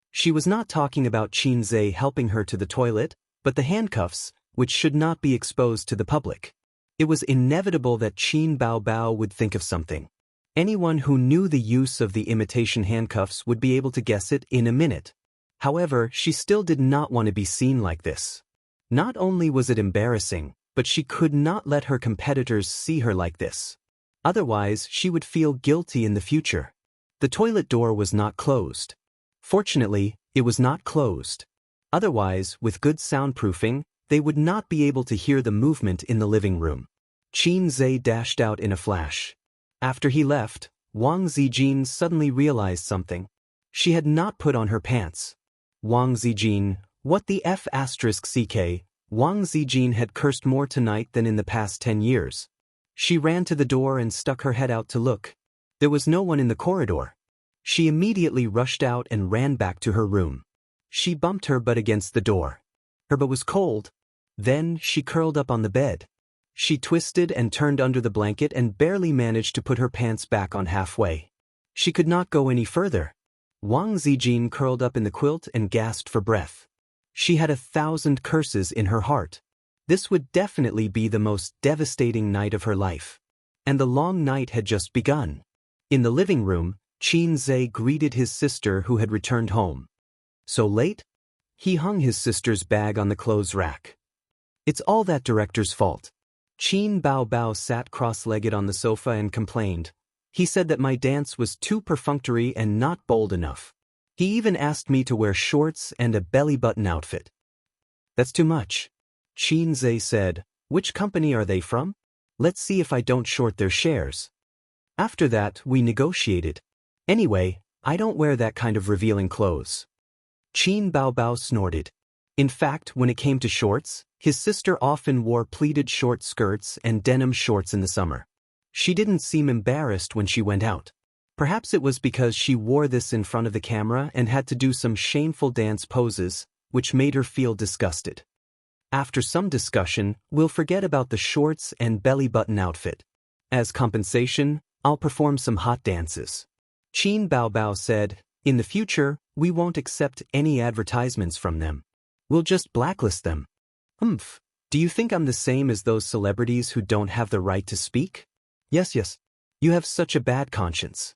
She was not talking about Qin Zhe helping her to the toilet, but the handcuffs, which should not be exposed to the public. It was inevitable that Qin Baobao would think of something. Anyone who knew the use of the imitation handcuffs would be able to guess it in a minute. However, she still did not want to be seen like this. Not only was it embarrassing, but she could not let her competitors see her like this. Otherwise, she would feel guilty in the future. The toilet door was not closed. Fortunately, it was not closed. Otherwise, with good soundproofing, they would not be able to hear the movement in the living room. Qin Zhe dashed out in a flash. After he left, Wang Zijin suddenly realized something. She had not put on her pants. Wang Zijin, what the F***ck? Wang Zijin had cursed more tonight than in the past 10 years. She ran to the door and stuck her head out to look. There was no one in the corridor. She immediately rushed out and ran back to her room. She bumped her butt against the door. Her butt was cold. Then she curled up on the bed. She twisted and turned under the blanket and barely managed to put her pants back on halfway. She could not go any further. Wang Zijin curled up in the quilt and gasped for breath. She had 1,000 curses in her heart. This would definitely be the most devastating night of her life. And the long night had just begun. In the living room, Qin Zhe greeted his sister who had returned home. "So late?" He hung his sister's bag on the clothes rack. "It's all that director's fault." Qin Baobao sat cross-legged on the sofa and complained. "He said that my dance was too perfunctory and not bold enough. He even asked me to wear shorts and a belly-button outfit." "That's too much." Qin Zhe said, "Which company are they from? Let's see if I don't short their shares." After that, we negotiated. "Anyway, I don't wear that kind of revealing clothes." Qin Baobao snorted. In fact, when it came to shorts, his sister often wore pleated short skirts and denim shorts in the summer. She didn't seem embarrassed when she went out. Perhaps it was because she wore this in front of the camera and had to do some shameful dance poses, which made her feel disgusted. After some discussion, we'll forget about the shorts and belly-button outfit. As compensation, I'll perform some hot dances. Qin Baobao said, "In the future, we won't accept any advertisements from them. We'll just blacklist them." Do you think I'm the same as those celebrities who don't have the right to speak? Yes. You have such a bad conscience.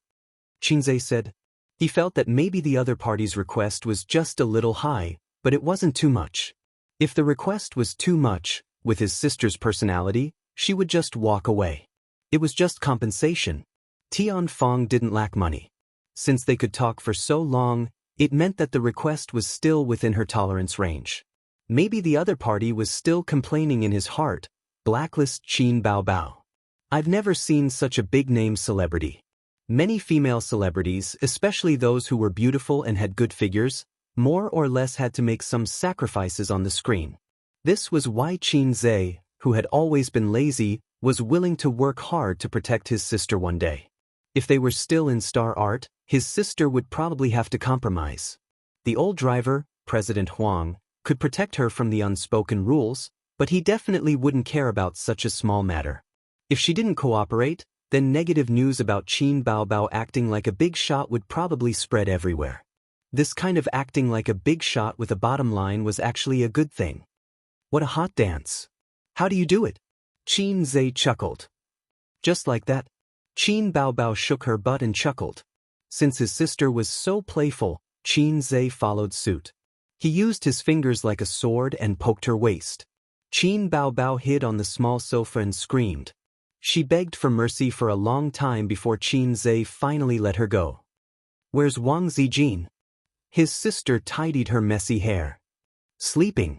Qin Zhe said. He felt that maybe the other party's request was just a little high, but it wasn't too much. If the request was too much, with his sister's personality, she would just walk away. It was just compensation. Tian Feng didn't lack money. Since they could talk for so long, it meant that the request was still within her tolerance range. Maybe the other party was still complaining in his heart, blacklist Qin Baobao. I've never seen such a big-name celebrity. Many female celebrities, especially those who were beautiful and had good figures, more or less had to make some sacrifices on the screen. This was why Qin Zhe, who had always been lazy, was willing to work hard to protect his sister one day. If they were still in star art, his sister would probably have to compromise. The old driver, President Huang, could protect her from the unspoken rules, but he definitely wouldn't care about such a small matter. If she didn't cooperate, then negative news about Qin Baobao acting like a big shot would probably spread everywhere. This kind of acting like a big shot with a bottom line was actually a good thing. What a hot dance. How do you do it? Qin Zhe chuckled. Just like that. Qin Baobao shook her butt and chuckled. Since his sister was so playful, Qin Zhe followed suit. He used his fingers like a sword and poked her waist. Qin Baobao hid on the small sofa and screamed. She begged for mercy for a long time before Qin Zhe finally let her go. Where's Wang Zijin? His sister tidied her messy hair. Sleeping,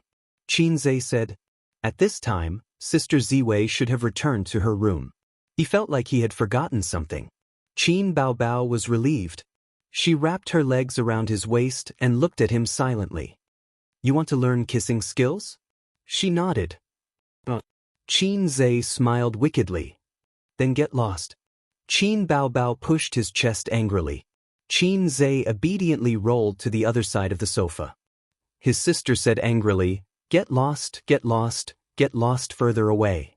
Qin Zhe said. At this time, Sister Ziwei should have returned to her room. He felt like he had forgotten something. Qin Baobao was relieved. She wrapped her legs around his waist and looked at him silently. You want to learn kissing skills? She nodded. Qin Zhe smiled wickedly. Then get lost. Qin Baobao pushed his chest angrily. Qin Zhe obediently rolled to the other side of the sofa. His sister said angrily, get lost, get lost, get lost further away.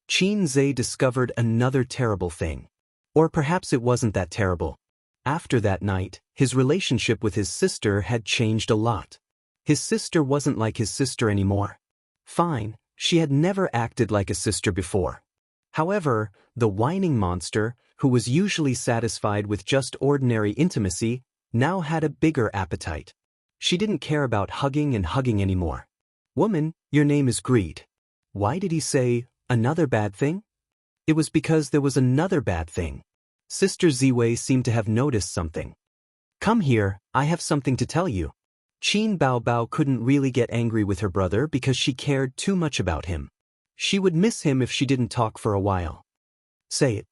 Qin Zhe discovered another terrible thing. Or perhaps it wasn't that terrible. After that night, his relationship with his sister had changed a lot. His sister wasn't like his sister anymore. Fine, she had never acted like a sister before. However, the whining monster, who was usually satisfied with just ordinary intimacy, now had a bigger appetite. She didn't care about hugging and hugging anymore. Woman, your name is Greed. Why did he say, another bad thing? It was because there was another bad thing. Sister Ziwei seemed to have noticed something. Come here, I have something to tell you. Qin Baobao couldn't really get angry with her brother because she cared too much about him. She would miss him if she didn't talk for a while. Say it.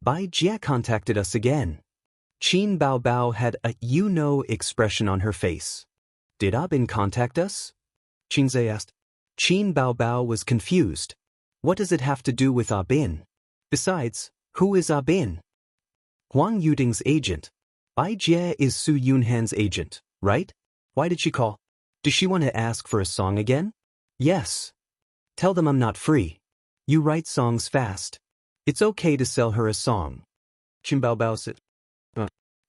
Bai Jia contacted us again. Qin Baobao had a you-know expression on her face. Did Abin contact us? Qin Zhe asked. Qin Baobao was confused. What does it have to do with Abin? Besides, who is Abin? Huang Yuding's agent. Bai Jie is Su Yunhan's agent, right? Why did she call? Does she want to ask for a song again? Yes. Tell them I'm not free. You write songs fast. It's okay to sell her a song. Qin Baobao said.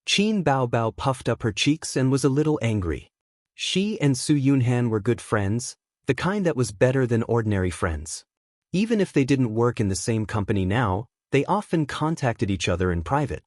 Qin Baobao puffed up her cheeks and was a little angry. She and Su Yunhan were good friends, the kind that was better than ordinary friends. Even if they didn't work in the same company now, they often contacted each other in private.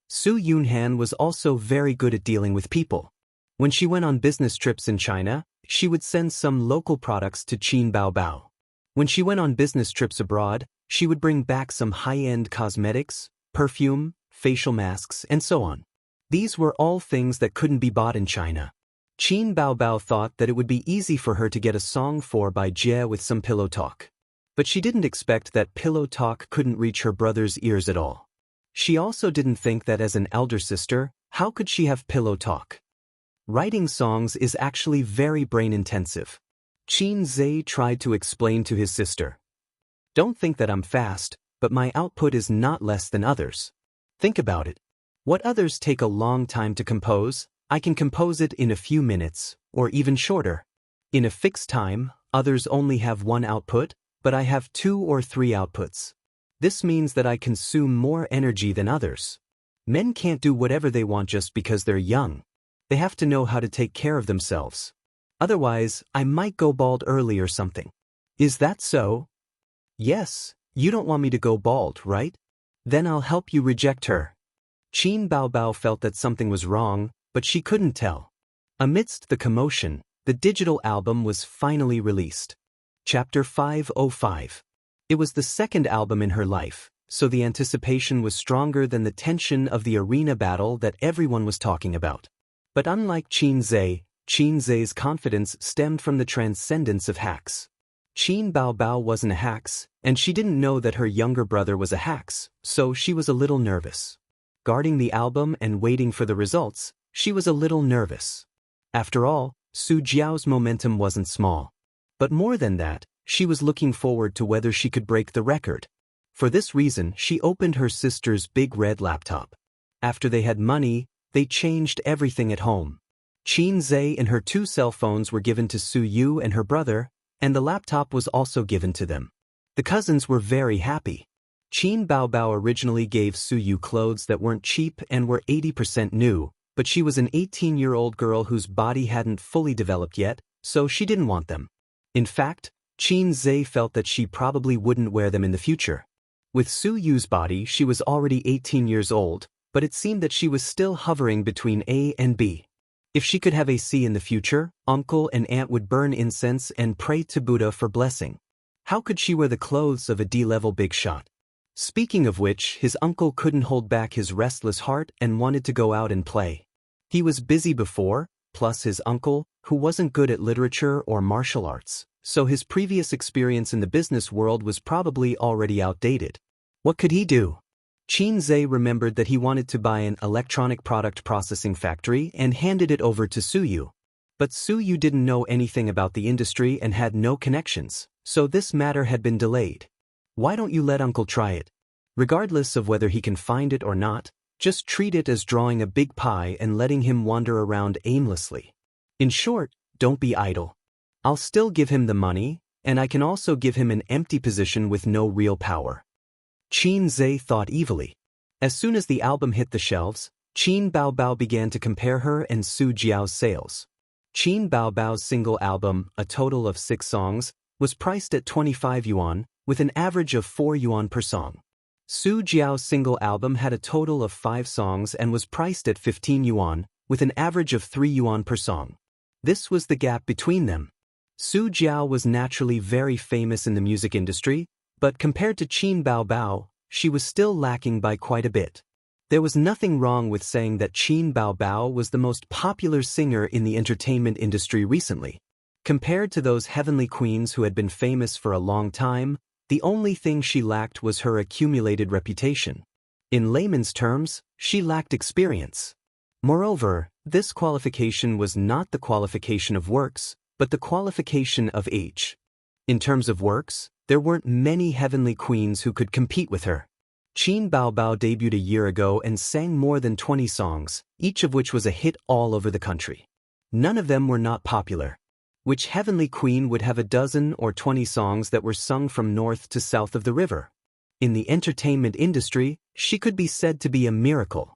Su Yunhan was also very good at dealing with people. When she went on business trips in China, she would send some local products to Qin Baobao. When she went on business trips abroad, she would bring back some high-end cosmetics, perfume, facial masks, and so on. These were all things that couldn't be bought in China. Qin Baobao thought that it would be easy for her to get a song for Bai Jie with some pillow talk. But she didn't expect that pillow talk couldn't reach her brother's ears at all. She also didn't think that as an elder sister, how could she have pillow talk? Writing songs is actually very brain-intensive. Qin Zhe tried to explain to his sister. Don't think that I'm fast, but my output is not less than others. Think about it. What others take a long time to compose, I can compose it in a few minutes, or even shorter. In a fixed time, others only have one output, but I have 2 or 3 outputs. This means that I consume more energy than others. Men can't do whatever they want just because they're young. They have to know how to take care of themselves. Otherwise, I might go bald early or something. Is that so? Yes, you don't want me to go bald, right? Then I'll help you reject her. Qin Baobao felt that something was wrong, but she couldn't tell. Amidst the commotion, the digital album was finally released. Chapter 505. It was the second album in her life, so the anticipation was stronger than the tension of the arena battle that everyone was talking about. But unlike Qin Zhe's confidence stemmed from the transcendence of hacks. Qin Baobao wasn't a hacks, and she didn't know that her younger brother was a hacks, so she was a little nervous. Guarding the album and waiting for the results, she was a little nervous. After all, Su Jiao's momentum wasn't small. But more than that, she was looking forward to whether she could break the record. For this reason, she opened her sister's big red laptop. After they had money, they changed everything at home. Qin Zhe and her 2 cell phones were given to Su Yu and her brother, and the laptop was also given to them. The cousins were very happy. Qin Baobao originally gave Su Yu clothes that weren't cheap and were 80% new, but she was an 18-year-old girl whose body hadn't fully developed yet, so she didn't want them. In fact, Qin Zhe felt that she probably wouldn't wear them in the future. With Su Yu's body, she was already 18 years old, but it seemed that she was still hovering between A and B. If she could have a C in the future, uncle and aunt would burn incense and pray to Buddha for blessing. How could she wear the clothes of a D-level big shot? Speaking of which, his uncle couldn't hold back his restless heart and wanted to go out and play. He was busy before, plus his uncle, who wasn't good at literature or martial arts, so his previous experience in the business world was probably already outdated. What could he do? Qin Zhe remembered that he wanted to buy an electronic product processing factory and handed it over to Su Yu. But Su Yu didn't know anything about the industry and had no connections, so this matter had been delayed. Why don't you let Uncle try it? Regardless of whether he can find it or not, just treat it as drawing a big pie and letting him wander around aimlessly. In short, don't be idle. I'll still give him the money, and I can also give him an empty position with no real power. Qin Zhe thought evilly. As soon as the album hit the shelves, Qin Baobao began to compare her and Su Jiao's sales. Qin Baobao's single album, a total of 6 songs, was priced at 25 yuan, with an average of 4 yuan per song. Su Jiao's single album had a total of 5 songs and was priced at 15 yuan, with an average of 3 yuan per song. This was the gap between them. Su Jiao was naturally very famous in the music industry, but compared to Qin Baobao, she was still lacking by quite a bit. There was nothing wrong with saying that Qin Baobao was the most popular singer in the entertainment industry recently. Compared to those heavenly queens who had been famous for a long time, the only thing she lacked was her accumulated reputation. In layman's terms, she lacked experience. Moreover, this qualification was not the qualification of works, but the qualification of age. In terms of works, there weren't many heavenly queens who could compete with her. Qin Baobao debuted a year ago and sang more than 20 songs, each of which was a hit all over the country. None of them were not popular. Which heavenly queen would have a dozen or 20 songs that were sung from north to south of the river? In the entertainment industry, she could be said to be a miracle.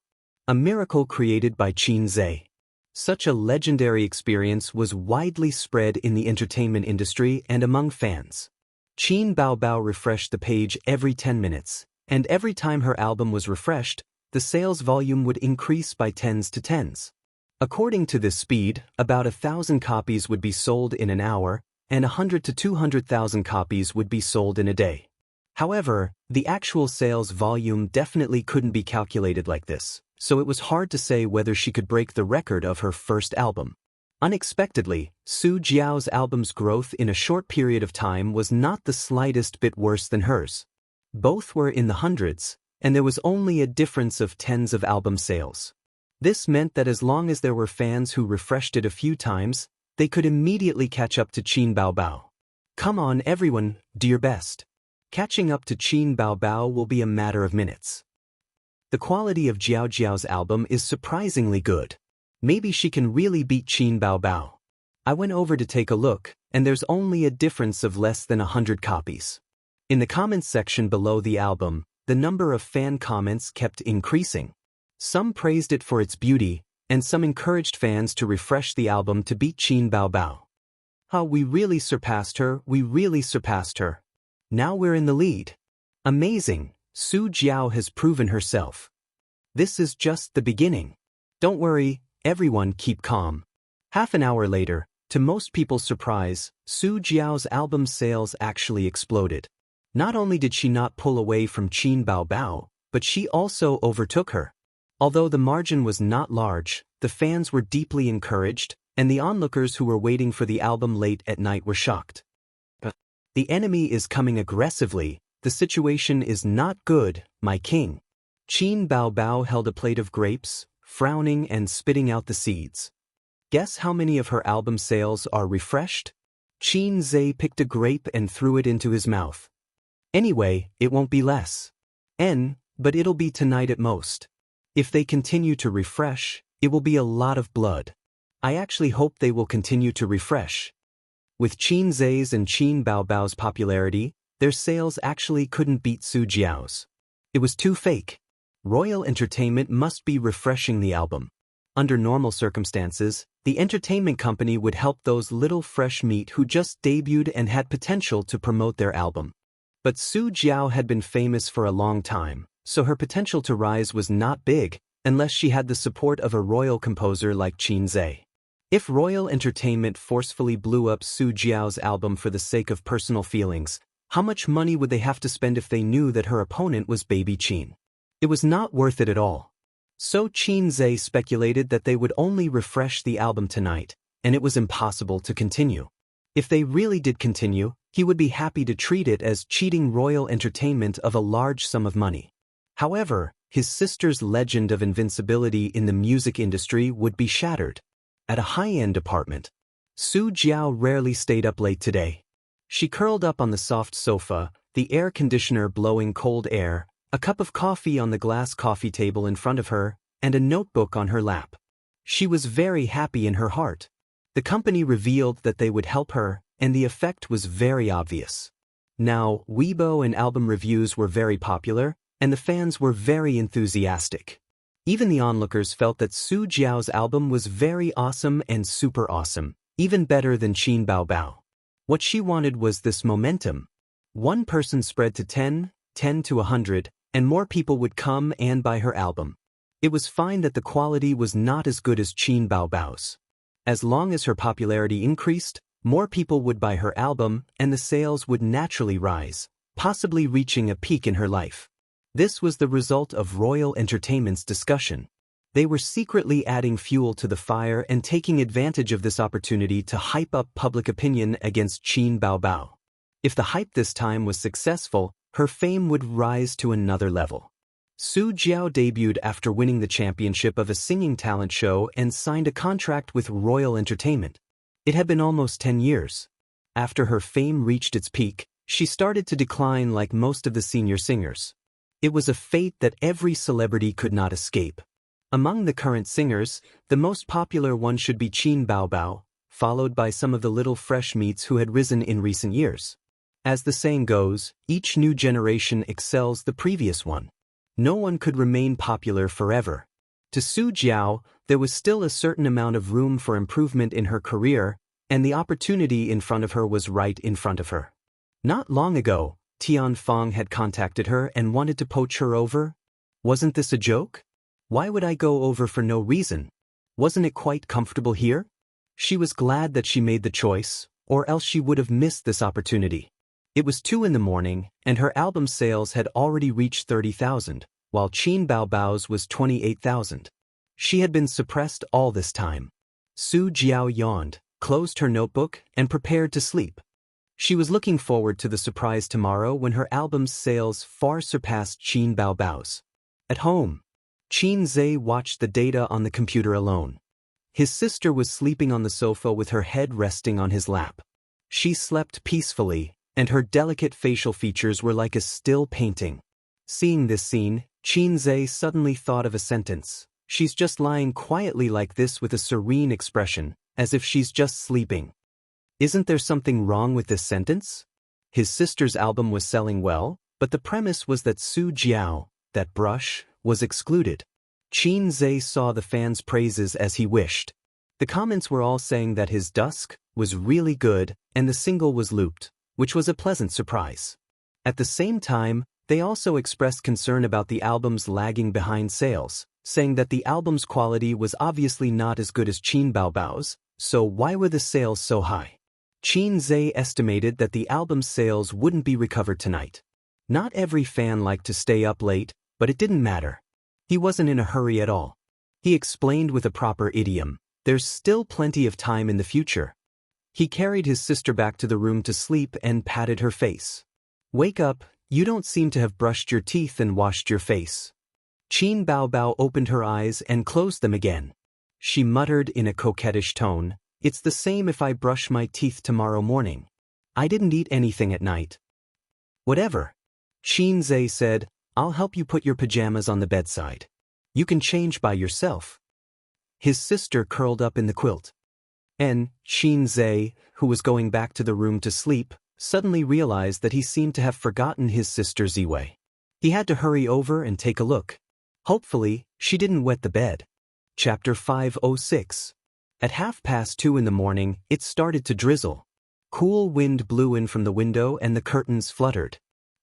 A miracle created by Qin Zhe. Such a legendary experience was widely spread in the entertainment industry and among fans. Qin Baobao refreshed the page every 10 minutes, and every time her album was refreshed, the sales volume would increase by tens to tens. According to this speed, about 1,000 copies would be sold in an hour, and 100 to 200,000 copies would be sold in a day. However, the actual sales volume definitely couldn't be calculated like this, so it was hard to say whether she could break the record of her first album. Unexpectedly, Su Jiao's album's growth in a short period of time was not the slightest bit worse than hers. Both were in the hundreds, and there was only a difference of tens of album sales. This meant that as long as there were fans who refreshed it a few times, they could immediately catch up to Qin Baobao. Come on everyone, do your best. Catching up to Qin Baobao will be a matter of minutes. The quality of Jiao Jiao's album is surprisingly good. Maybe she can really beat Qin Baobao. I went over to take a look, and there's only a difference of less than 100 copies. In the comments section below the album, the number of fan comments kept increasing. Some praised it for its beauty, and some encouraged fans to refresh the album to beat Qin Baobao. Oh, we really surpassed her, we really surpassed her. Now we're in the lead. Amazing, Su Jiao has proven herself. This is just the beginning. Don't worry, everyone keep calm. Half an hour later, to most people's surprise, Su Jiao's album sales actually exploded. Not only did she not pull away from Qin Baobao, but she also overtook her. Although the margin was not large, the fans were deeply encouraged, and the onlookers who were waiting for the album late at night were shocked. The enemy is coming aggressively, the situation is not good, my king. Qin Baobao held a plate of grapes, frowning and spitting out the seeds. Guess how many of her album sales are refreshed? Qin Zhe picked a grape and threw it into his mouth. Anyway, it won't be less. But it'll be tonight at most. If they continue to refresh, it will be a lot of blood. I actually hope they will continue to refresh. With Qin Zhe's and Qin Baobao's popularity, their sales actually couldn't beat Su Jiao's. It was too fake. Royal Entertainment must be refreshing the album. Under normal circumstances, the entertainment company would help those little fresh meat who just debuted and had potential to promote their album. But Su Jiao had been famous for a long time, so her potential to rise was not big, unless she had the support of a royal composer like Qin Zhe. If Royal Entertainment forcefully blew up Su Jiao's album for the sake of personal feelings, how much money would they have to spend if they knew that her opponent was baby Qin? It was not worth it at all. So Qin Zhe speculated that they would only refresh the album tonight, and it was impossible to continue. If they really did continue, he would be happy to treat it as cheating Royal Entertainment of a large sum of money. However, his sister's legend of invincibility in the music industry would be shattered. At a high-end apartment, Su Jiao rarely stayed up late today. She curled up on the soft sofa, the air conditioner blowing cold air, a cup of coffee on the glass coffee table in front of her, and a notebook on her lap. She was very happy in her heart. The company revealed that they would help her, and the effect was very obvious. Now, Weibo and album reviews were very popular, and the fans were very enthusiastic. Even the onlookers felt that Su Jiao's album was very awesome and super awesome, even better than Qin Baobao. What she wanted was this momentum. One person spread to 10 to 100, and more people would come and buy her album. It was fine that the quality was not as good as Qin Baobao's. As long as her popularity increased, more people would buy her album and the sales would naturally rise, possibly reaching a peak in her life. This was the result of Royal Entertainment's discussion. They were secretly adding fuel to the fire and taking advantage of this opportunity to hype up public opinion against Qin Baobao. If the hype this time was successful, her fame would rise to another level. Su Jiao debuted after winning the championship of a singing talent show and signed a contract with Royal Entertainment. It had been almost 10 years. After her fame reached its peak, she started to decline like most of the senior singers. It was a fate that every celebrity could not escape. Among the current singers, the most popular one should be Qin Baobao, followed by some of the little fresh meats who had risen in recent years. As the saying goes, each new generation excels the previous one. No one could remain popular forever. To Su Jiao, there was still a certain amount of room for improvement in her career, and the opportunity in front of her was right in front of her. Not long ago, Tian Feng had contacted her and wanted to poach her over. Wasn't this a joke? Why would I go over for no reason? Wasn't it quite comfortable here? She was glad that she made the choice, or else she would have missed this opportunity. It was 2 in the morning, and her album sales had already reached 30,000, while Qin Baobao's was 28,000. She had been suppressed all this time. Su Jiao yawned, closed her notebook, and prepared to sleep. She was looking forward to the surprise tomorrow when her album's sales far surpassed Qin Baobao's. At home, Qin Zhe watched the data on the computer alone. His sister was sleeping on the sofa with her head resting on his lap. She slept peacefully, and her delicate facial features were like a still painting. Seeing this scene, Qin Zhe suddenly thought of a sentence. She's just lying quietly like this with a serene expression, as if she's just sleeping. Isn't there something wrong with this sentence? His sister's album was selling well, but the premise was that Su Jiao, that brush, was excluded. Qin Zhe saw the fans' praises as he wished. The comments were all saying that his Dusk was really good and the single was looped, which was a pleasant surprise. At the same time, they also expressed concern about the album's lagging behind sales, saying that the album's quality was obviously not as good as Qin Baobao's, so why were the sales so high? Qin Zhe estimated that the album's sales wouldn't be recovered tonight. Not every fan liked to stay up late, but it didn't matter. He wasn't in a hurry at all. He explained with a proper idiom, there's still plenty of time in the future. He carried his sister back to the room to sleep and patted her face. Wake up, you don't seem to have brushed your teeth and washed your face. Qin Baobao opened her eyes and closed them again. She muttered in a coquettish tone, it's the same if I brush my teeth tomorrow morning. I didn't eat anything at night. Whatever. Qin Zhe said, I'll help you put your pajamas on the bedside. You can change by yourself. His sister curled up in the quilt. And Qin Zhe, who was going back to the room to sleep, suddenly realized that he seemed to have forgotten his sister Ziwei. He had to hurry over and take a look. Hopefully, she didn't wet the bed. Chapter 506. At 2:30 in the morning, it started to drizzle. Cool wind blew in from the window and the curtains fluttered.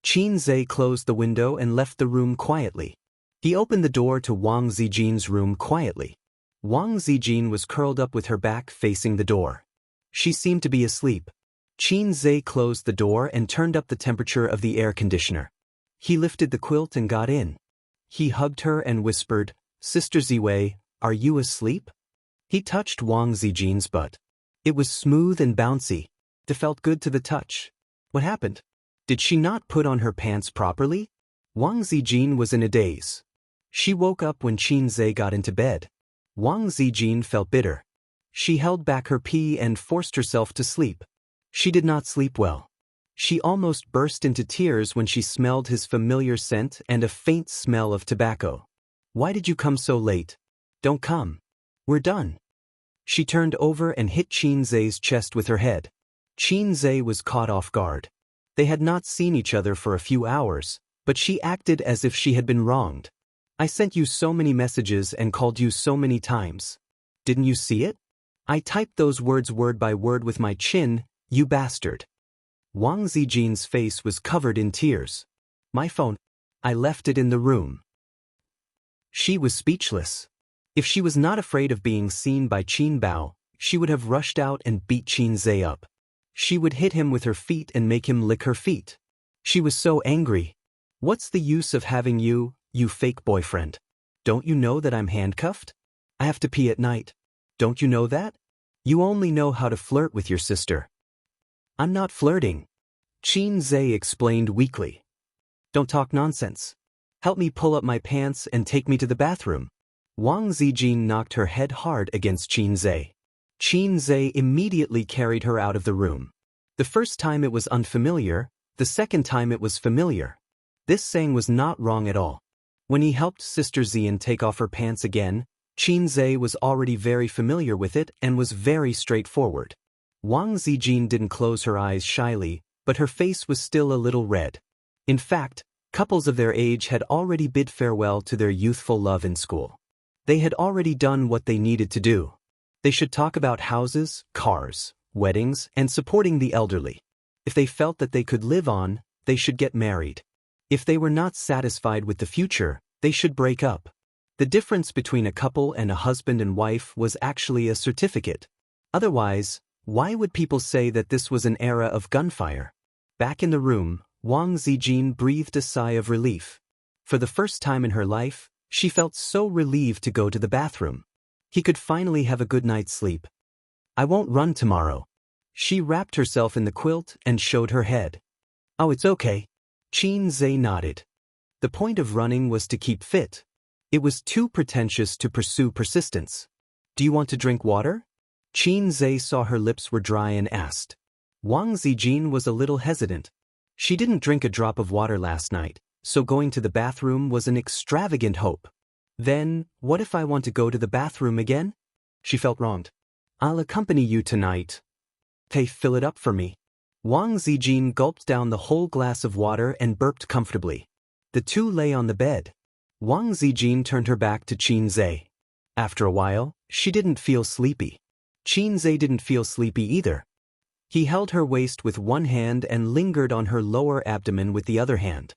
Qin Zhe closed the window and left the room quietly. He opened the door to Wang Zijin's room quietly. Wang Zijin was curled up with her back facing the door. She seemed to be asleep. Qin Zhe closed the door and turned up the temperature of the air conditioner. He lifted the quilt and got in. He hugged her and whispered, "Sister Ziwei, are you asleep?" He touched Wang Zijin's butt. It was smooth and bouncy. It felt good to the touch. What happened? Did she not put on her pants properly? Wang Zijin was in a daze. She woke up when Qin Zhe got into bed. Wang Zijin felt bitter. She held back her pee and forced herself to sleep. She did not sleep well. She almost burst into tears when she smelled his familiar scent and a faint smell of tobacco. "Why did you come so late? Don't come. We're done." She turned over and hit Qin Zhe's chest with her head. Qin Zhe was caught off guard. They had not seen each other for a few hours, but she acted as if she had been wronged. "I sent you so many messages and called you so many times. Didn't you see it? I typed those words word by word with my chin, you bastard." Wang Zijin's face was covered in tears. "My phone. I left it in the room." She was speechless. If she was not afraid of being seen by Qin Bao, she would have rushed out and beat Qin Zhe up. She would hit him with her feet and make him lick her feet. She was so angry. "What's the use of having you, you fake boyfriend? Don't you know that I'm handcuffed? I have to pee at night. Don't you know that? You only know how to flirt with your sister." "I'm not flirting," Qin Zhe explained weakly. "Don't talk nonsense. Help me pull up my pants and take me to the bathroom." Wang Zijin knocked her head hard against Qin Zhe. Qin Zhe immediately carried her out of the room. The first time it was unfamiliar, the second time it was familiar. This saying was not wrong at all. When he helped Sister Zian take off her pants again, Qin Zhe was already very familiar with it and was very straightforward. Wang Zijin didn't close her eyes shyly, but her face was still a little red. In fact, couples of their age had already bid farewell to their youthful love in school. They had already done what they needed to do. They should talk about houses, cars, weddings, and supporting the elderly. If they felt that they could live on, they should get married. If they were not satisfied with the future, they should break up. The difference between a couple and a husband and wife was actually a certificate. Otherwise, why would people say that this was an era of gunfire? Back in the room, Wang Zijin breathed a sigh of relief. For the first time in her life, she felt so relieved to go to the bathroom. He could finally have a good night's sleep. "I won't run tomorrow." She wrapped herself in the quilt and showed her head. "Oh, it's okay." Qin Zhe nodded. The point of running was to keep fit. It was too pretentious to pursue persistence. "Do you want to drink water?" Qin Zhe saw her lips were dry and asked. Wang Zijin was a little hesitant. She didn't drink a drop of water last night, so going to the bathroom was an extravagant hope. Then, what if I want to go to the bathroom again? She felt wronged. "I'll accompany you tonight." "Hey, fill it up for me." Wang Zijin gulped down the whole glass of water and burped comfortably. The two lay on the bed. Wang Zijin turned her back to Qin Zhe. After a while, she didn't feel sleepy. Qin Zhe didn't feel sleepy either. He held her waist with one hand and lingered on her lower abdomen with the other hand.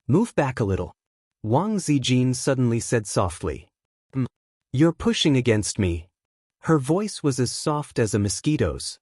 "Move back a little," Wang Zijin suddenly said softly. "You're pushing against me." Her voice was as soft as a mosquito's.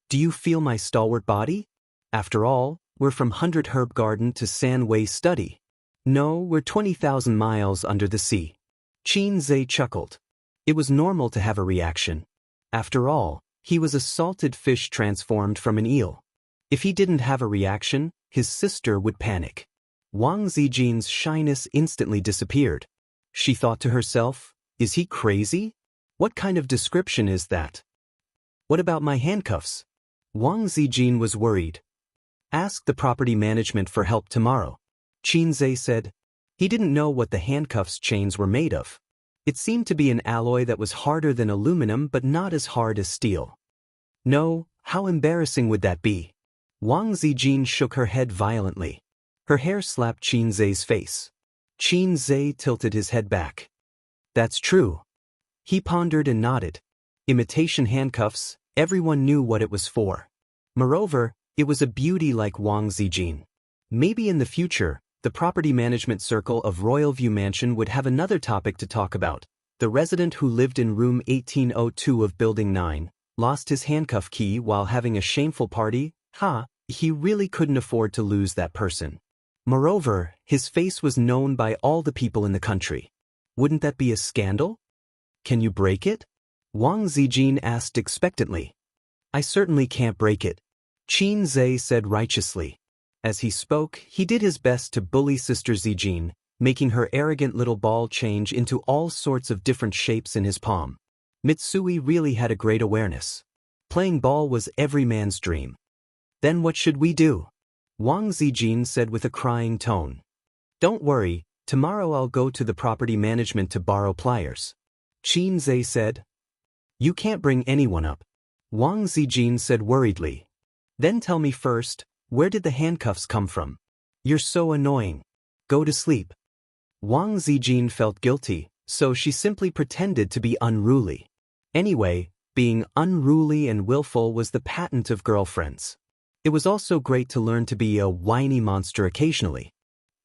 "Do you feel my stalwart body? After all, we're from 100 Herb Garden to San Wei Study. No, we're 20,000 miles under the sea." Qin Zhe chuckled. It was normal to have a reaction. After all, he was a salted fish transformed from an eel. If he didn't have a reaction, his sister would panic. Wang Zijin's shyness instantly disappeared. She thought to herself, "Is he crazy? What kind of description is that? What about my handcuffs?" Wang Zijin was worried. "Ask the property management for help tomorrow," Qin Zhe said. He didn't know what the handcuffs chains were made of. It seemed to be an alloy that was harder than aluminum but not as hard as steel. No, how embarrassing would that be? Wang Zijin shook her head violently. Her hair slapped Qin Zhe's face. Qin Zhe tilted his head back. "That's true." He pondered and nodded. Imitation handcuffs, everyone knew what it was for. Moreover, it was a beauty like Wang Zijin. Maybe in the future, the property management circle of Royal View Mansion would have another topic to talk about. The resident who lived in room 1802 of Building 9 lost his handcuff key while having a shameful party. He really couldn't afford to lose that person. Moreover, his face was known by all the people in the country. Wouldn't that be a scandal? Can you break it? Wang Zijin asked expectantly. I certainly can't break it, Qin Zhe said righteously. As he spoke, he did his best to bully Sister Zijin, making her arrogant little ball change into all sorts of different shapes in his palm. Mitsui really had a great awareness. Playing ball was every man's dream. Then what should we do? Wang Zijin said with a crying tone. Don't worry, tomorrow I'll go to the property management to borrow pliers. Qin Zhe said. You can't bring anyone up, Wang Zijin said worriedly. Then tell me first, where did the handcuffs come from? You're so annoying. Go to sleep. Wang Zijin felt guilty, so she simply pretended to be unruly. Anyway, being unruly and willful was the patent of girlfriends. It was also great to learn to be a whiny monster occasionally.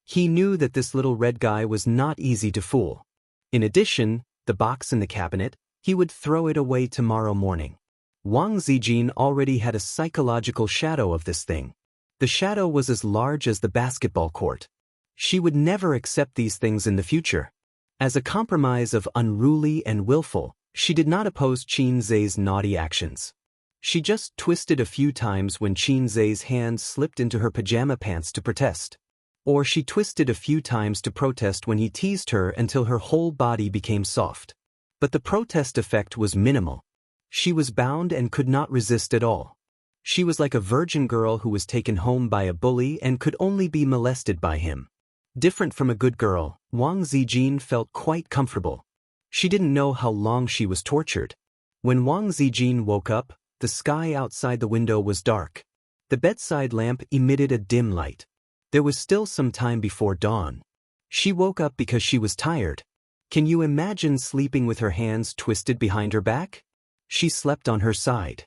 He knew that this little red guy was not easy to fool. In addition, the box in the cabinet, he would throw it away tomorrow morning. Wang Zijin already had a psychological shadow of this thing. The shadow was as large as the basketball court. She would never accept these things in the future. As a compromise of unruly and willful, she did not oppose Qin Zhe's naughty actions. She just twisted a few times when Qin Zhe's hand slipped into her pajama pants to protest. Or she twisted a few times to protest when he teased her until her whole body became soft. But the protest effect was minimal. She was bound and could not resist at all. She was like a virgin girl who was taken home by a bully and could only be molested by him. Different from a good girl, Wang Zijin felt quite comfortable. She didn't know how long she was tortured. When Wang Zijin woke up, the sky outside the window was dark. The bedside lamp emitted a dim light. There was still some time before dawn. She woke up because she was tired. Can you imagine sleeping with her hands twisted behind her back? She slept on her side.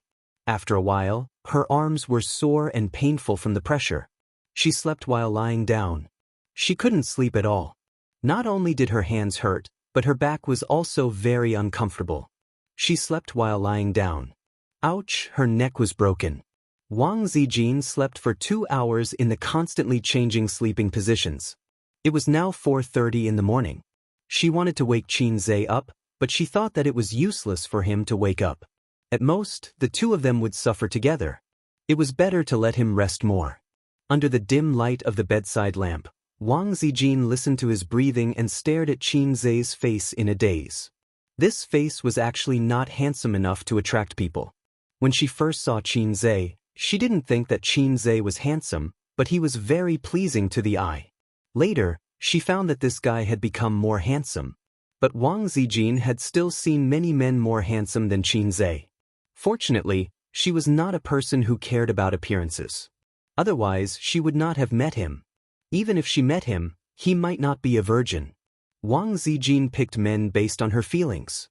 After a while, her arms were sore and painful from the pressure. She slept while lying down. She couldn't sleep at all. Not only did her hands hurt, but her back was also very uncomfortable. She slept while lying down. Ouch, her neck was broken. Wang Zijin slept for 2 hours in the constantly changing sleeping positions. It was now 4:30 in the morning. She wanted to wake Qin Zhe up, but she thought that it was useless for him to wake up. At most, the two of them would suffer together. It was better to let him rest more. Under the dim light of the bedside lamp, Wang Zijin listened to his breathing and stared at Qin Zhe's face in a daze. This face was actually not handsome enough to attract people. When she first saw Qin Zhe, she didn't think that Qin Zhe was handsome, but he was very pleasing to the eye. Later, she found that this guy had become more handsome. But Wang Zijin had still seen many men more handsome than Qin Zhe. Fortunately, she was not a person who cared about appearances. Otherwise, she would not have met him. Even if she met him, he might not be a virgin. Wang Zijin picked men based on her feelings.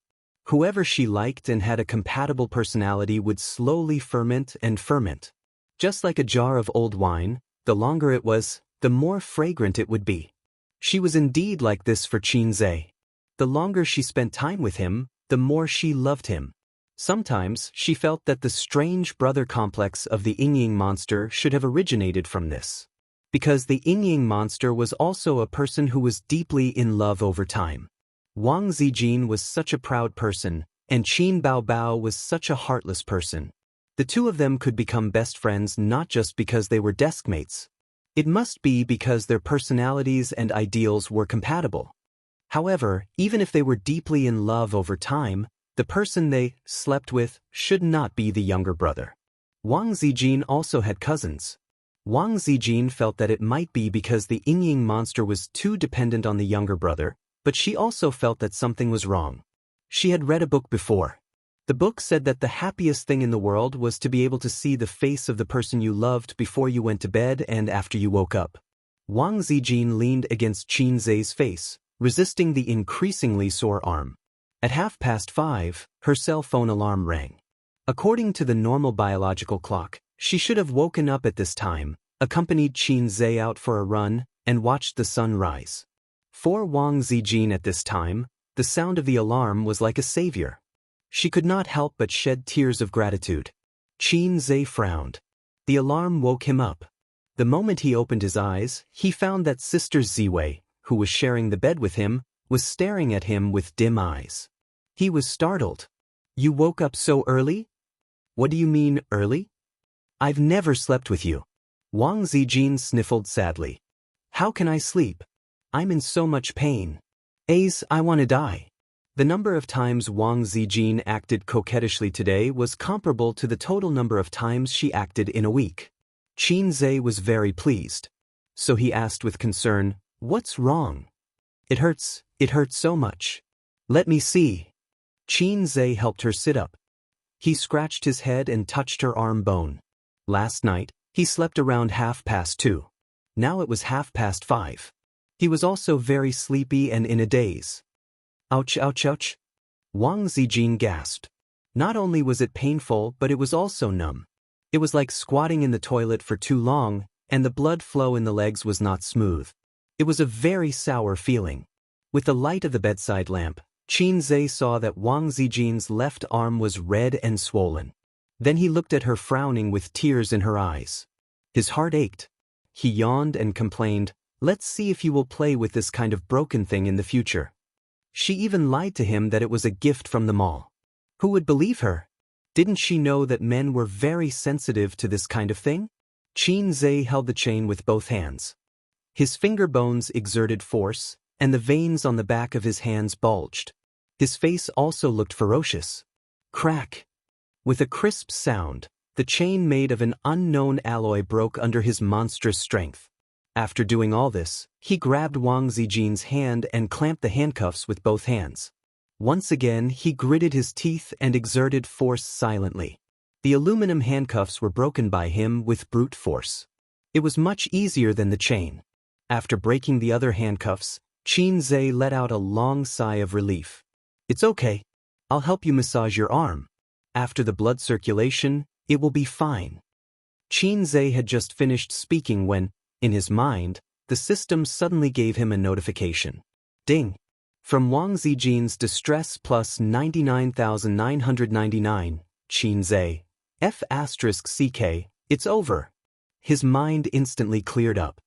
Whoever she liked and had a compatible personality would slowly ferment and ferment. Just like a jar of old wine, the longer it was, the more fragrant it would be. She was indeed like this for Qin Zhe. The longer she spent time with him, the more she loved him. Sometimes she felt that the strange brother complex of the Ying monster should have originated from this. Because the Ying monster was also a person who was deeply in love over time. Wang Zijin was such a proud person, and Qin Baobao was such a heartless person. The two of them could become best friends not just because they were desk mates. It must be because their personalities and ideals were compatible. However, even if they were deeply in love over time, the person they slept with should not be the younger brother. Wang Zijin also had cousins. Wang Zijin felt that it might be because the Ying monster was too dependent on the younger brother, but she also felt that something was wrong. She had read a book before. The book said that the happiest thing in the world was to be able to see the face of the person you loved before you went to bed and after you woke up. Wang Zijin leaned against Qin Zhe's face, resisting the increasingly sore arm. At 5:30, her cell phone alarm rang. According to the normal biological clock, she should have woken up at this time, accompanied Qin Zhe out for a run, and watched the sun rise. For Wang Zijin at this time, the sound of the alarm was like a savior. She could not help but shed tears of gratitude. Qin Zhe frowned. The alarm woke him up. The moment he opened his eyes, he found that Sister Ziwei, who was sharing the bed with him, was staring at him with dim eyes. He was startled. "You woke up so early?" "What do you mean, early? I've never slept with you." Wang Zijin sniffled sadly. "How can I sleep? I'm in so much pain. I want to die." The number of times Wang Zijin acted coquettishly today was comparable to the total number of times she acted in a week. Qin Zhe was very pleased. So he asked with concern, "What's wrong?" It hurts so much." "Let me see." Qin Zhe helped her sit up. He scratched his head and touched her arm bone. Last night, he slept around 2:30. Now it was 5:30. He was also very sleepy and in a daze. "Ouch, ouch, ouch." Wang Zijin gasped. Not only was it painful, but it was also numb. It was like squatting in the toilet for too long, and the blood flow in the legs was not smooth. It was a very sour feeling. With the light of the bedside lamp, Qin Zhe saw that Wang Zijin's left arm was red and swollen. Then he looked at her frowning with tears in her eyes. His heart ached. He yawned and complained, "Let's see if you will play with this kind of broken thing in the future." She even lied to him that it was a gift from the mall. Who would believe her? Didn't she know that men were very sensitive to this kind of thing? Qin Zhe held the chain with both hands. His finger bones exerted force, and the veins on the back of his hands bulged. His face also looked ferocious. Crack! With a crisp sound, the chain made of an unknown alloy broke under his monstrous strength. After doing all this, he grabbed Wang Zijin's hand and clamped the handcuffs with both hands. Once again, he gritted his teeth and exerted force silently. The aluminum handcuffs were broken by him with brute force. It was much easier than the chain. After breaking the other handcuffs, Qin Zhe let out a long sigh of relief. "It's okay. I'll help you massage your arm. After the blood circulation, it will be fine." Qin Zhe had just finished speaking when, in his mind, the system suddenly gave him a notification. Ding! From Wang Zijin's distress plus 99,999, Qin Zhe, F***CK, it's over. His mind instantly cleared up.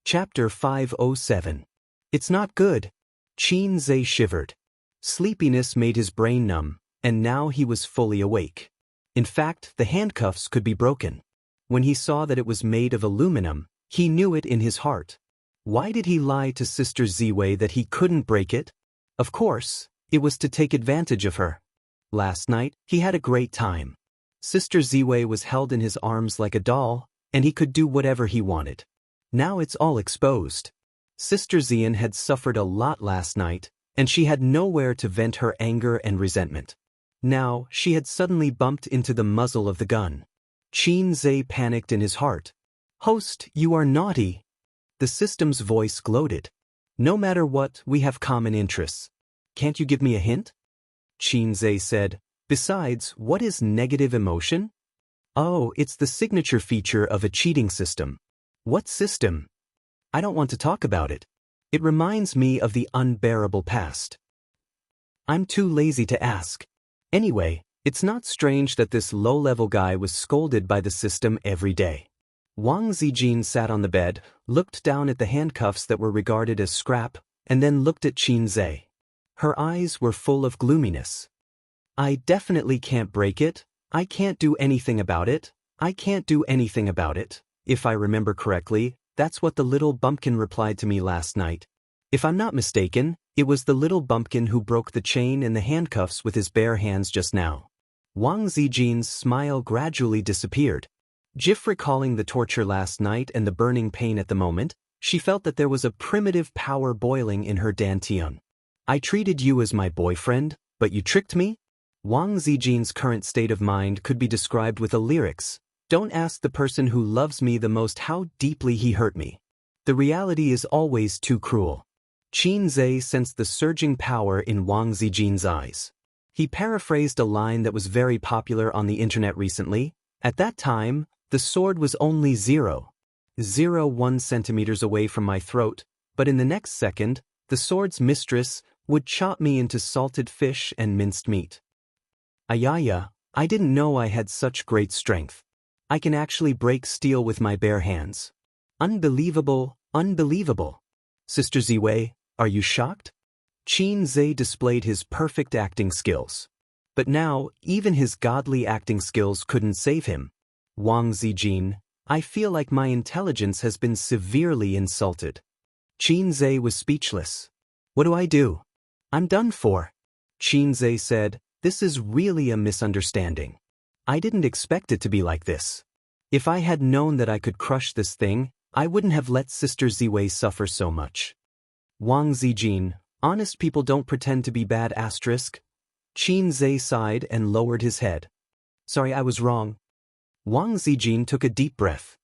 Chapter 507. It's not good. Qin Zhe shivered. Sleepiness made his brain numb, and now he was fully awake. In fact, the handcuffs could be broken. When he saw that it was made of aluminum, he knew it in his heart. Why did he lie to Sister Ziwei that he couldn't break it? Of course, it was to take advantage of her. Last night, he had a great time. Sister Ziwei was held in his arms like a doll, and he could do whatever he wanted. Now it's all exposed. Sister Zian had suffered a lot last night, and she had nowhere to vent her anger and resentment. Now, she had suddenly bumped into the muzzle of the gun. Qin Zhe panicked in his heart. "Host, you are naughty." The system's voice gloated. "No matter what, we have common interests. Can't you give me a hint?" Qin Zhe said, "Besides, what is negative emotion?" "Oh, it's the signature feature of a cheating system." "What system?" "I don't want to talk about it. It reminds me of the unbearable past." "I'm too lazy to ask. Anyway, it's not strange that this low-level guy was scolded by the system every day." Wang Zijin sat on the bed, looked down at the handcuffs that were regarded as scrap, and then looked at Qin Zhe. Her eyes were full of gloominess. "I definitely can't break it. I can't do anything about it. I can't do anything about it. If I remember correctly, that's what the little bumpkin replied to me last night. If I'm not mistaken, it was the little bumpkin who broke the chain and the handcuffs with his bare hands just now." Wang Zijin's smile gradually disappeared. Just recalling the torture last night and the burning pain at the moment, she felt that there was a primitive power boiling in her dantian. "I treated you as my boyfriend, but you tricked me?" Wang Zijin's current state of mind could be described with the lyrics, "Don't ask the person who loves me the most how deeply he hurt me. The reality is always too cruel." Qin Zhe sensed the surging power in Wang Zijin's eyes. He paraphrased a line that was very popular on the internet recently. At that time, the sword was only 0. 0.01 centimeters away from my throat, but in the next second, the sword's mistress would chop me into salted fish and minced meat. Ayaya, I didn't know I had such great strength. I can actually break steel with my bare hands. Unbelievable, unbelievable. Sister Ziwei, are you shocked? Qin Zhe displayed his perfect acting skills. But now, even his godly acting skills couldn't save him. Wang Zijin, I feel like my intelligence has been severely insulted. Qin Zhe was speechless. What do I do? I'm done for. Qin Zhe said, this is really a misunderstanding. I didn't expect it to be like this. If I had known that I could crush this thing, I wouldn't have let Sister Ziwei suffer so much. Wang Zijin, honest people don't pretend to be bad asterisk. Qin Zhe sighed and lowered his head. Sorry, I was wrong. Wang Zijin took a deep breath.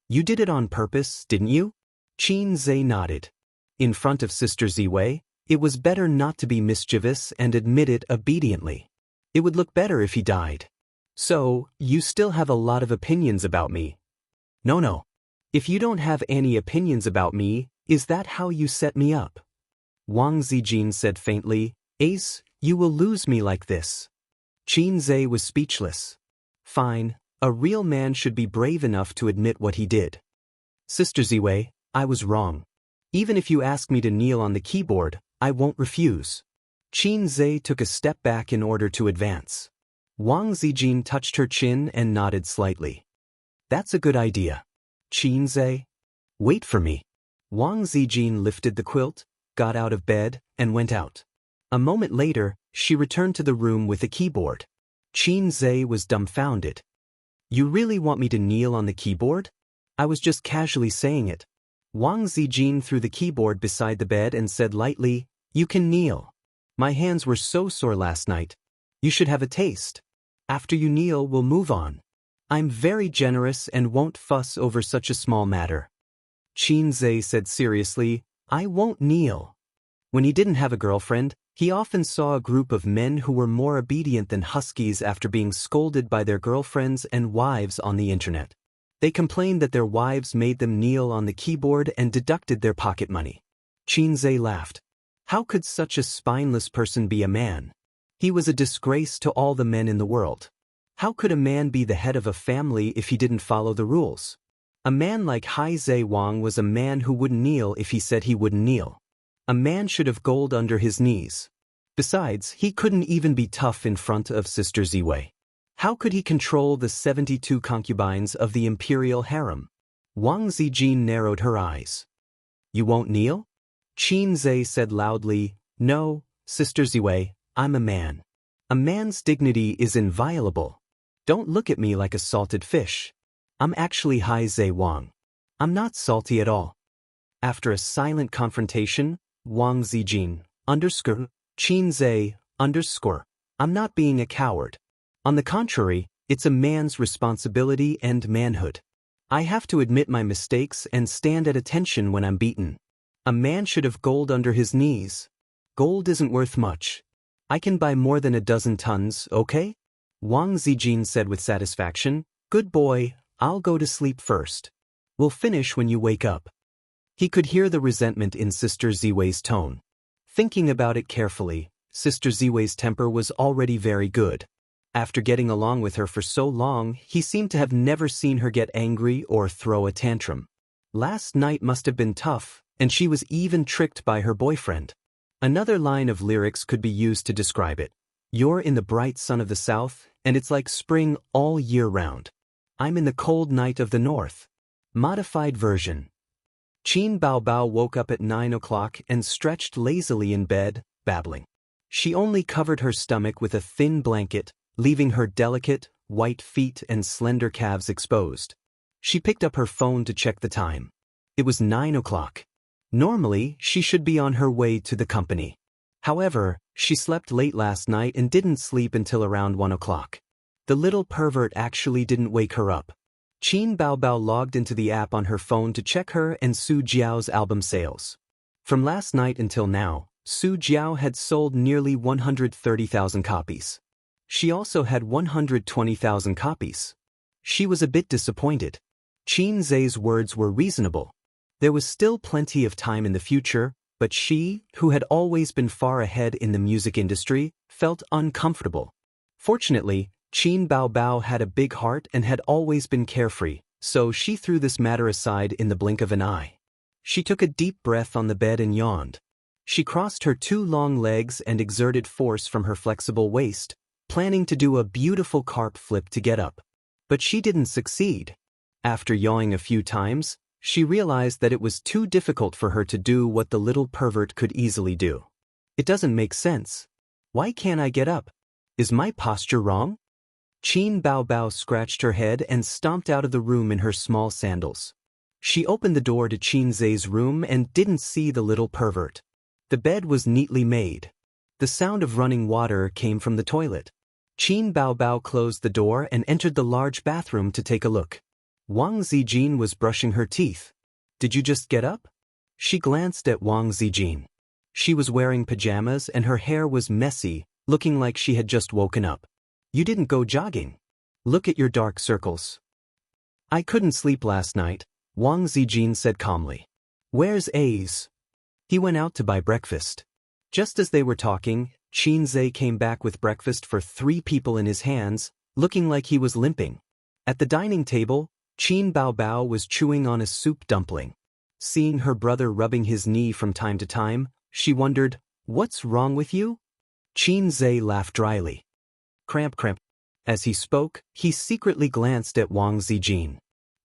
You did it on purpose, didn't you? Qin Zhe nodded. In front of Sister Ziwei, it was better not to be mischievous and admit it obediently. It would look better if he died. So, you still have a lot of opinions about me. No. If you don't have any opinions about me, is that how you set me up? Wang Zijin said faintly, Ace, you will lose me like this. Qin Zhe was speechless. Fine, a real man should be brave enough to admit what he did. Sister Ziwei, I was wrong. Even if you ask me to kneel on the keyboard, I won't refuse. Qin Zhe took a step back in order to advance. Wang Zijin touched her chin and nodded slightly. That's a good idea. Qin Zhe, wait for me. Wang Zijin lifted the quilt, got out of bed, and went out. A moment later, she returned to the room with a keyboard. Qin Zhe was dumbfounded. You really want me to kneel on the keyboard? I was just casually saying it. Wang Zijin threw the keyboard beside the bed and said lightly, You can kneel. My hands were so sore last night. You should have a taste. After you kneel, we'll move on. I'm very generous and won't fuss over such a small matter. Qin Zhe said seriously, I won't kneel. When he didn't have a girlfriend, he often saw a group of men who were more obedient than huskies after being scolded by their girlfriends and wives on the internet. They complained that their wives made them kneel on the keyboard and deducted their pocket money. Qin Zhe laughed. How could such a spineless person be a man? He was a disgrace to all the men in the world. How could a man be the head of a family if he didn't follow the rules? A man like Hai Zhe Wang was a man who wouldn't kneel if he said he wouldn't kneel. A man should have gold under his knees. Besides, he couldn't even be tough in front of Sister Ziwei. How could he control the 72 concubines of the imperial harem? Wang Zijin narrowed her eyes. You won't kneel? Qin Zhe said loudly, No, Sister Ziwei, I'm a man. A man's dignity is inviolable. Don't look at me like a salted fish. I'm actually Hai Zhe Wang. I'm not salty at all. After a silent confrontation, Wang Zijin, Qin Zhe, I'm not being a coward. On the contrary, it's a man's responsibility and manhood. I have to admit my mistakes and stand at attention when I'm beaten. A man should have gold under his knees. Gold isn't worth much. I can buy more than a dozen tons, okay? Wang Zijin said with satisfaction, Good boy, I'll go to sleep first. We'll finish when you wake up. He could hear the resentment in Sister Ziwei's tone. Thinking about it carefully, Sister Ziwei's temper was already very good. After getting along with her for so long, he seemed to have never seen her get angry or throw a tantrum. Last night must have been tough, and she was even tricked by her boyfriend. Another line of lyrics could be used to describe it. You're in the bright sun of the south, and it's like spring all year round. I'm in the cold night of the north. Modified version. Qin Baobao woke up at 9 o'clock and stretched lazily in bed, babbling. She only covered her stomach with a thin blanket, leaving her delicate, white feet and slender calves exposed. She picked up her phone to check the time. It was 9 o'clock. Normally, she should be on her way to the company. However, she slept late last night and didn't sleep until around 1 o'clock. The little pervert actually didn't wake her up. Qin Baobao logged into the app on her phone to check her and Su Jiao's album sales. From last night until now, Su Jiao had sold nearly 130,000 copies. She also had 120,000 copies. She was a bit disappointed. Qin Zhe's words were reasonable. There was still plenty of time in the future, but she, who had always been far ahead in the music industry, felt uncomfortable. Fortunately, Qin Baobao had a big heart and had always been carefree, so she threw this matter aside in the blink of an eye. She took a deep breath on the bed and yawned. She crossed her 2 long legs and exerted force from her flexible waist, planning to do a beautiful carp flip to get up. But she didn't succeed. After yawing a few times, she realized that it was too difficult for her to do what the little pervert could easily do. It doesn't make sense. Why can't I get up? Is my posture wrong? Qin Baobao scratched her head and stomped out of the room in her small sandals. She opened the door to Qin Zhe's room and didn't see the little pervert. The bed was neatly made. The sound of running water came from the toilet. Qin Baobao closed the door and entered the large bathroom to take a look. Wang Zijin was brushing her teeth. Did you just get up? She glanced at Wang Zijin. She was wearing pajamas and her hair was messy, looking like she had just woken up. You didn't go jogging. Look at your dark circles. I couldn't sleep last night, Wang Zijin said calmly. Where's Ace? He went out to buy breakfast. Just as they were talking, Qin Zhe came back with breakfast for 3 people in his hands, looking like he was limping. At the dining table, Qin Baobao was chewing on a soup dumpling. Seeing her brother rubbing his knee from time to time, she wondered, "What's wrong with you?" Qin Zhe laughed dryly. Cramp. As he spoke, he secretly glanced at Wang Zijin.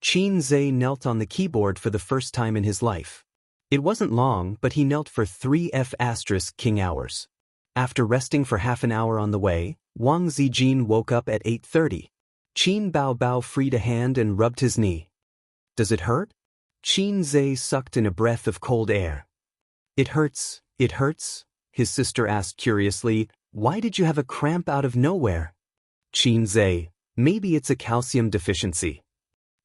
Qin Zhe knelt on the keyboard for the first time in his life. It wasn't long, but he knelt for 3F*King hours. After resting for half an hour on the way, Wang Zijin woke up at 8:30. Qin Baobao freed a hand and rubbed his knee. Does it hurt? Qin Zhe sucked in a breath of cold air. It hurts, his sister asked curiously. Why did you have a cramp out of nowhere? Qin Zhe, maybe it's a calcium deficiency.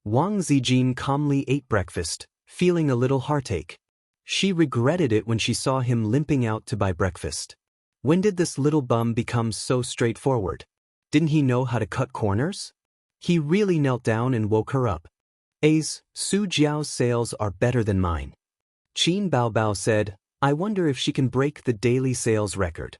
Wang Zijin calmly ate breakfast, feeling a little heartache. She regretted it when she saw him limping out to buy breakfast. When did this little bum become so straightforward? Didn't he know how to cut corners? He really knelt down and woke her up. Su Jiao's sales are better than mine. Qin Baobao said, I wonder if she can break the daily sales record.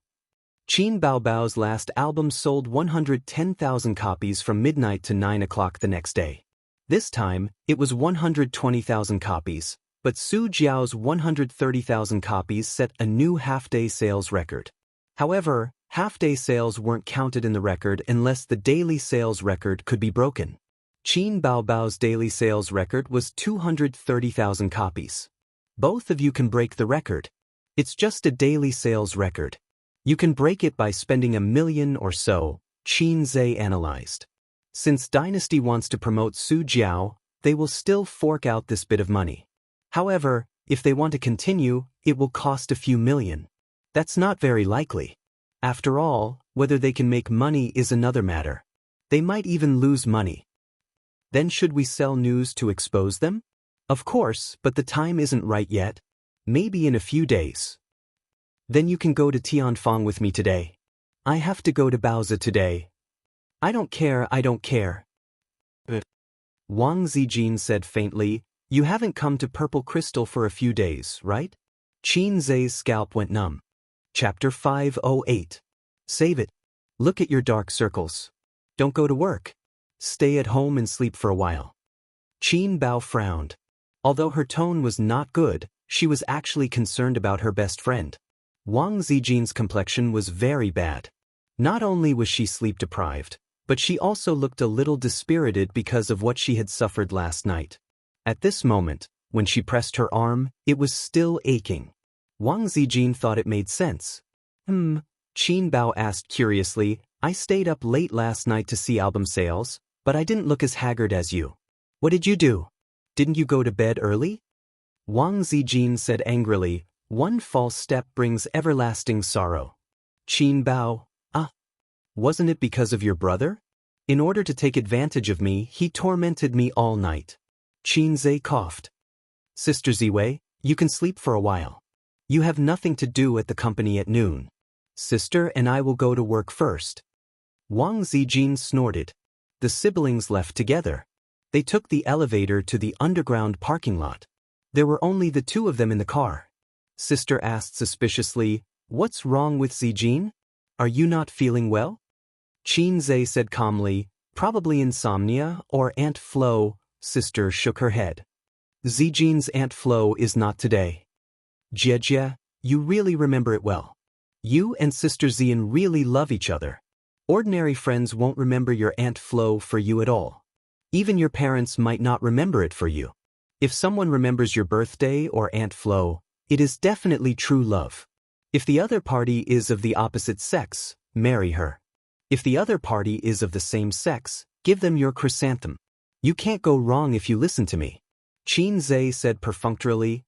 Qin Baobao's last album sold 110,000 copies from midnight to 9 o'clock the next day. This time, it was 120,000 copies, but Su Jiao's 130,000 copies set a new half-day sales record. However, half-day sales weren't counted in the record unless the daily sales record could be broken. Qin Baobao's daily sales record was 230,000 copies. Both of you can break the record. It's just a daily sales record. You can break it by spending $1 million or so, Qin Zhe analyzed. Since Dynasty wants to promote Su Jiao, they will still fork out this bit of money. However, if they want to continue, it will cost a few million. That's not very likely. After all, whether they can make money is another matter. They might even lose money. Then should we sell news to expose them? Of course, but the time isn't right yet. Maybe in a few days. Then you can go to Tianfang with me today. I have to go to Baozi today. I don't care. Wang Zijin said faintly, you haven't come to Purple Crystal for a few days, right? Qin Zhe's scalp went numb. Chapter 508. Save it. Look at your dark circles. Don't go to work. Stay at home and sleep for a while. Qin Bao frowned. Although her tone was not good, she was actually concerned about her best friend. Wang Zijin's complexion was very bad. Not only was she sleep-deprived, but she also looked a little dispirited because of what she had suffered last night. At this moment, when she pressed her arm, it was still aching. Wang Zijin thought it made sense. Qin Bao asked curiously, I stayed up late last night to see album sales, but I didn't look as haggard as you. What did you do? Didn't you go to bed early? Wang Zijin said angrily, one false step brings everlasting sorrow. Qin Bao, wasn't it because of your brother? In order to take advantage of me, he tormented me all night. Qin Zhe coughed. Sister Ziwei, you can sleep for a while. You have nothing to do at the company at noon. Sister and I will go to work first. Wang Zijin snorted. The siblings left together. They took the elevator to the underground parking lot. There were only the two of them in the car. Sister asked suspiciously, "What's wrong with Zijin? Are you not feeling well?" Qin Zhe said calmly, "Probably insomnia or Aunt Flo." Sister shook her head. "Zijin's Aunt Flo is not today." "Jie, you really remember it well. You and Sister Zian really love each other. Ordinary friends won't remember your Aunt Flo for you at all. Even your parents might not remember it for you. If someone remembers your birthday or Aunt Flo, it is definitely true love. If the other party is of the opposite sex, marry her. If the other party is of the same sex, give them your chrysanthemum. You can't go wrong if you listen to me." Qin Zhe said perfunctorily,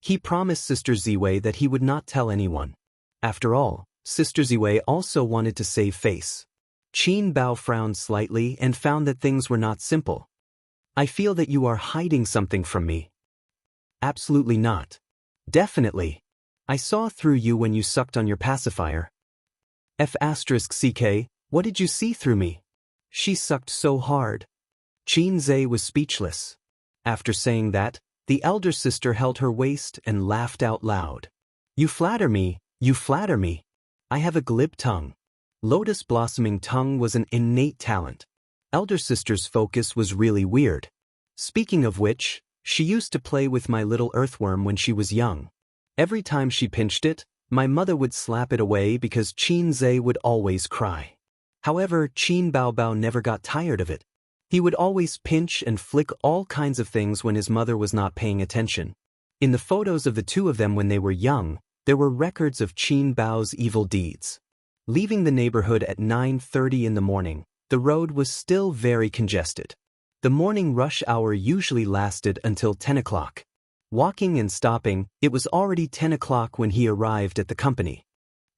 He promised Sister Ziwei that he would not tell anyone. After all, Sister Ziwei also wanted to save face. Qin Bao frowned slightly and found that things were not simple. "I feel that you are hiding something from me." "Absolutely not. Definitely. I saw through you when you sucked on your pacifier." F***CK, what did you see through me? She sucked so hard. Qin Zhe was speechless. After saying that, the elder sister held her waist and laughed out loud. You flatter me, you flatter me. I have a glib tongue." Lotus blossoming tongue was an innate talent. Elder sister's focus was really weird. Speaking of which, she used to play with my little earthworm when she was young. Every time she pinched it, my mother would slap it away because Qin Zhe would always cry. However, Qin Baobao never got tired of it. He would always pinch and flick all kinds of things when his mother was not paying attention. In the photos of the two of them when they were young, there were records of Qin Bao's evil deeds. Leaving the neighborhood at 9:30 in the morning, the road was still very congested. The morning rush hour usually lasted until 10 o'clock. Walking and stopping, it was already 10 o'clock when he arrived at the company.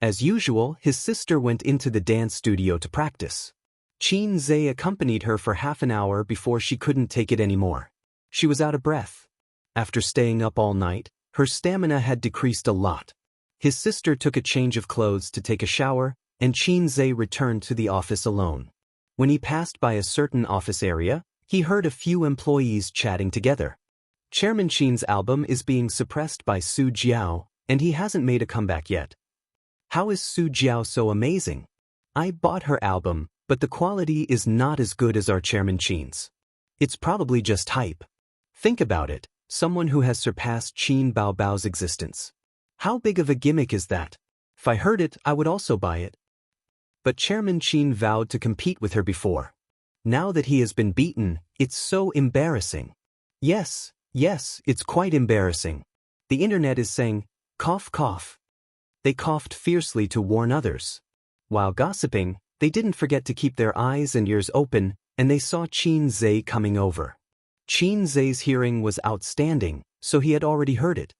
As usual, his sister went into the dance studio to practice. Qin Zhe accompanied her for half an hour before she couldn't take it anymore. She was out of breath. After staying up all night, her stamina had decreased a lot. His sister took a change of clothes to take a shower, and Qin Zhe returned to the office alone. When he passed by a certain office area, he heard a few employees chatting together. Chairman Qin's album is being suppressed by Su Jiao, and he hasn't made a comeback yet. How is Su Jiao so amazing? I bought her album, but the quality is not as good as our Chairman Qin's. It's probably just hype. Think about it, someone who has surpassed Qin Baobao's existence. How big of a gimmick is that? If I heard it, I would also buy it. But Chairman Qin vowed to compete with her before. Now that he has been beaten, it's so embarrassing. Yes, it's quite embarrassing. The internet is saying, cough cough. They coughed fiercely to warn others. While gossiping, they didn't forget to keep their eyes and ears open, and they saw Qin Zhe coming over. Qin Zhe's hearing was outstanding, so he had already heard it.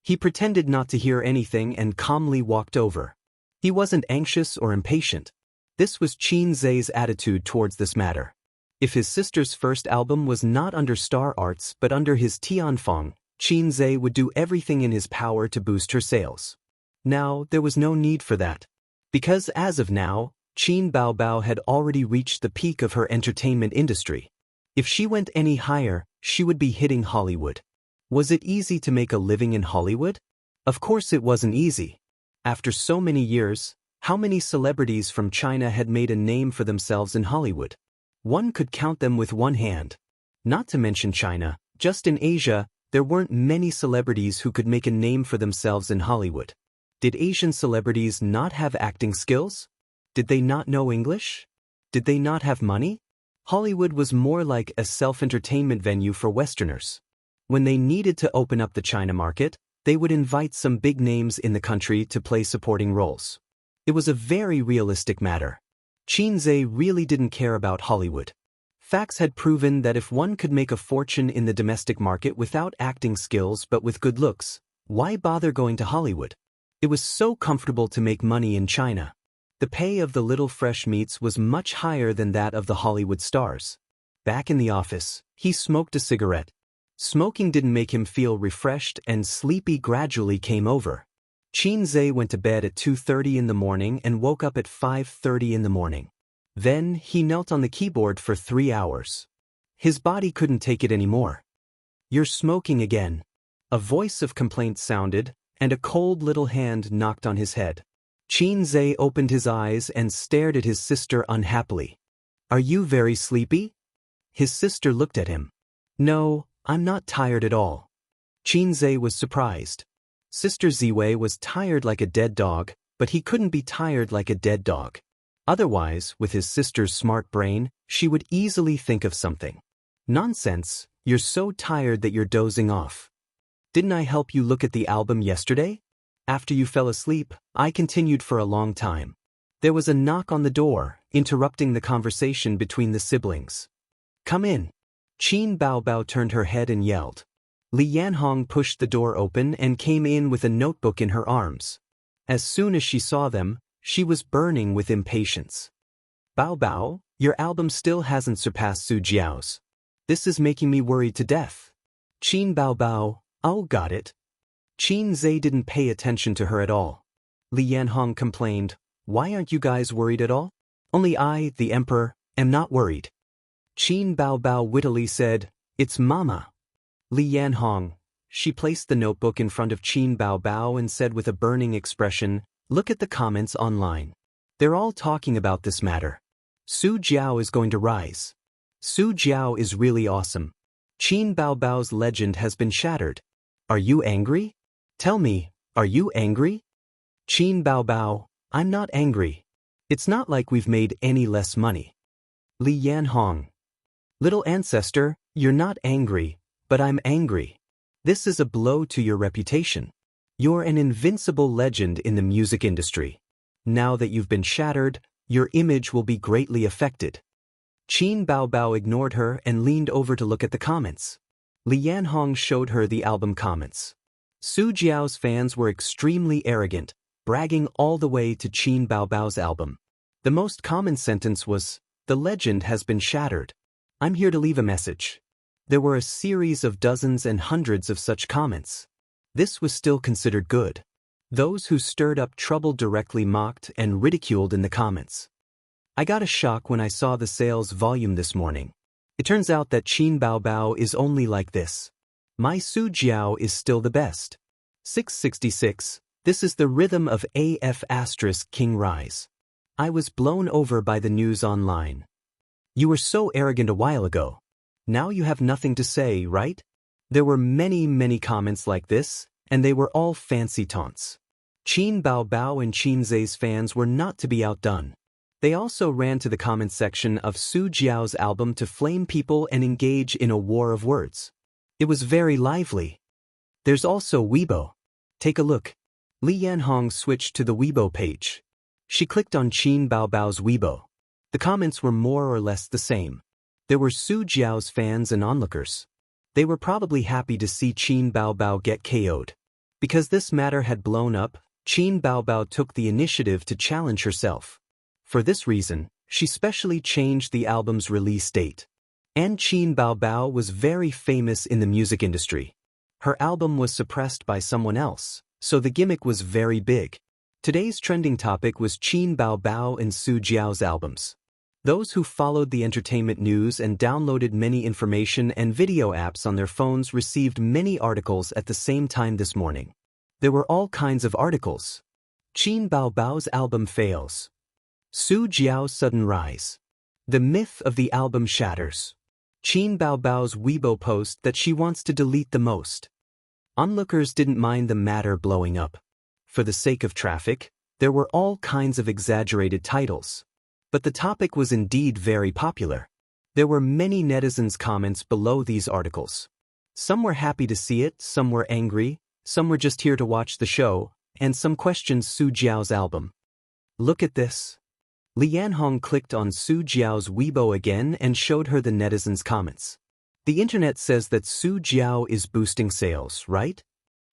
He pretended not to hear anything and calmly walked over. He wasn't anxious or impatient. This was Qin Zhe's attitude towards this matter. If his sister's first album was not under Star Arts but under his Tianfeng, Qin Zhe would do everything in his power to boost her sales. Now, there was no need for that. Because as of now, Qin Baobao had already reached the peak of her entertainment industry. If she went any higher, she would be hitting Hollywood. Was it easy to make a living in Hollywood? Of course it wasn't easy. After so many years, how many celebrities from China had made a name for themselves in Hollywood? One could count them with one hand. Not to mention China, just in Asia, there weren't many celebrities who could make a name for themselves in Hollywood. Did Asian celebrities not have acting skills? Did they not know English? Did they not have money? Hollywood was more like a self-entertainment venue for Westerners. When they needed to open up the China market, they would invite some big names in the country to play supporting roles. It was a very realistic matter. Qin Zhe really didn't care about Hollywood. Facts had proven that if one could make a fortune in the domestic market without acting skills but with good looks, why bother going to Hollywood? It was so comfortable to make money in China. The pay of the little fresh meats was much higher than that of the Hollywood stars. Back in the office, he smoked a cigarette. Smoking didn't make him feel refreshed and sleepy gradually came over. Qin Zhe went to bed at 2:30 in the morning and woke up at 5:30 in the morning. Then, he knelt on the keyboard for 3 hours. His body couldn't take it anymore. "You're smoking again." A voice of complaint sounded, and a cold little hand knocked on his head. Qin Zhe opened his eyes and stared at his sister unhappily. "Are you very sleepy?" His sister looked at him. "No, I'm not tired at all." Qin Zhe was surprised. Sister Ziwei was tired like a dead dog, but he couldn't be tired like a dead dog. Otherwise, with his sister's smart brain, she would easily think of something. "Nonsense, you're so tired that you're dozing off. Didn't I help you look at the album yesterday? After you fell asleep, I continued for a long time." There was a knock on the door, interrupting the conversation between the siblings. "Come in." Qin Baobao turned her head and yelled. Li Yanhong pushed the door open and came in with a notebook in her arms. As soon as she saw them, she was burning with impatience. "Baobao, your album still hasn't surpassed Su Jiao's. This is making me worried to death." Qin Baobao, "Oh, got it." Qin Zhe didn't pay attention to her at all. Li Yanhong complained, "Why aren't you guys worried at all?" "Only I, the emperor, am not worried." Qin Baobao wittily said, "It's Mama." Li Yanhong. She placed the notebook in front of Qin Baobao and said with a burning expression, "Look at the comments online. They're all talking about this matter. Su Jiao is going to rise. Su Jiao is really awesome. Qin Baobao's legend has been shattered. Are you angry? Tell me, are you angry?" Qin Baobao, "I'm not angry. It's not like we've made any less money." Li Yanhong. "Little ancestor, you're not angry, but I'm angry. This is a blow to your reputation. You're an invincible legend in the music industry. Now that you've been shattered, your image will be greatly affected." Qin Baobao ignored her and leaned over to look at the comments. Li Yanhong showed her the album comments. Su Jiao's fans were extremely arrogant, bragging all the way to Qin Baobao's album. The most common sentence was, "The legend has been shattered. I'm here to leave a message." There were a series of dozens and hundreds of such comments. This was still considered good. Those who stirred up trouble directly mocked and ridiculed in the comments. "I got a shock when I saw the sales volume this morning. It turns out that Qin Baobao is only like this. My Su Jiao is still the best." 666. This is the rhythm of AF * King Rise. I was blown over by the news online. You were so arrogant a while ago. Now you have nothing to say, right? There were many comments like this, and they were all fancy taunts. Qin Baobao and Qin Zhe's fans were not to be outdone. They also ran to the comment section of Su Jiao's album to flame people and engage in a war of words. It was very lively. There's also Weibo. Take a look. Li Yanhong switched to the Weibo page. She clicked on Qin Baobao's Weibo. The comments were more or less the same. There were Su Jiao's fans and onlookers. They were probably happy to see Qin Baobao get KO'd. Because this matter had blown up, Qin Baobao took the initiative to challenge herself. For this reason, she specially changed the album's release date. And Qin Baobao was very famous in the music industry. Her album was suppressed by someone else, so the gimmick was very big. Today's trending topic was Qin Baobao and Su Jiao's albums. Those who followed the entertainment news and downloaded many information and video apps on their phones received many articles at the same time this morning. There were all kinds of articles. Qin Baobao's album fails. Su Jiao's sudden rise. The myth of the album shatters. Qin Baobao's Weibo post that she wants to delete the most. Onlookers didn't mind the matter blowing up. For the sake of traffic, there were all kinds of exaggerated titles. But the topic was indeed very popular. There were many netizens' comments below these articles. Some were happy to see it, some were angry, some were just here to watch the show, and some questioned Su Jiao's album. Look at this. Li Yanhong clicked on Su Jiao's Weibo again and showed her the netizens' comments. The internet says that Su Jiao is boosting sales, right?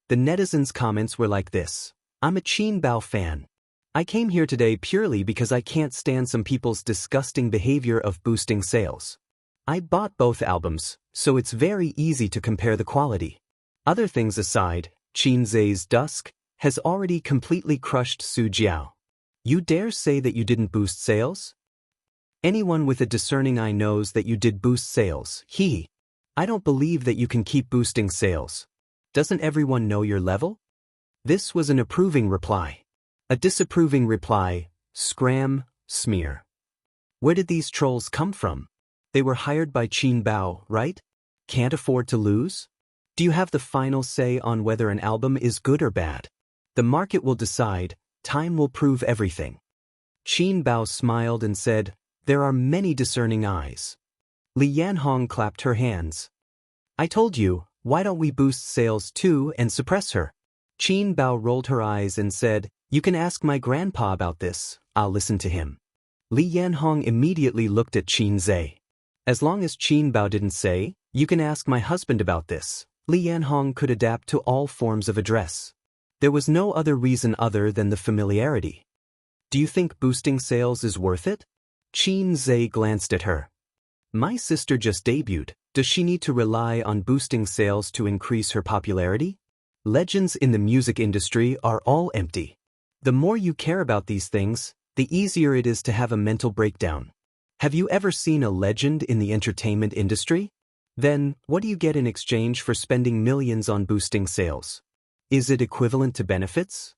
The netizens' comments were like this. I'm a Qin Bao fan. I came here today purely because I can't stand some people's disgusting behavior of boosting sales. I bought both albums, so it's very easy to compare the quality. Other things aside, Qin Zhe's Dusk has already completely crushed Su Jiao. You dare say that you didn't boost sales? Anyone with a discerning eye knows that you did boost sales. I don't believe that you can keep boosting sales. Doesn't everyone know your level? This was an approving reply. A disapproving reply, scram, smear. Where did these trolls come from? They were hired by Qin Bao, right? Can't afford to lose? Do you have the final say on whether an album is good or bad? The market will decide, time will prove everything. Qin Bao smiled and said, there are many discerning eyes. Li Yanhong clapped her hands. I told you, why don't we boost sales too and suppress her? Qin Bao rolled her eyes and said, you can ask my grandpa about this, I'll listen to him. Li Yanhong immediately looked at Qin Zhe. As long as Qin Bao didn't say, you can ask my husband about this, Li Yanhong could adapt to all forms of address. There was no other reason other than the familiarity. Do you think boosting sales is worth it? Qin Zhe glanced at her. My sister just debuted. Does she need to rely on boosting sales to increase her popularity? Legends in the music industry are all empty. The more you care about these things, the easier it is to have a mental breakdown. Have you ever seen a legend in the entertainment industry? Then, what do you get in exchange for spending millions on boosting sales? Is it equivalent to benefits?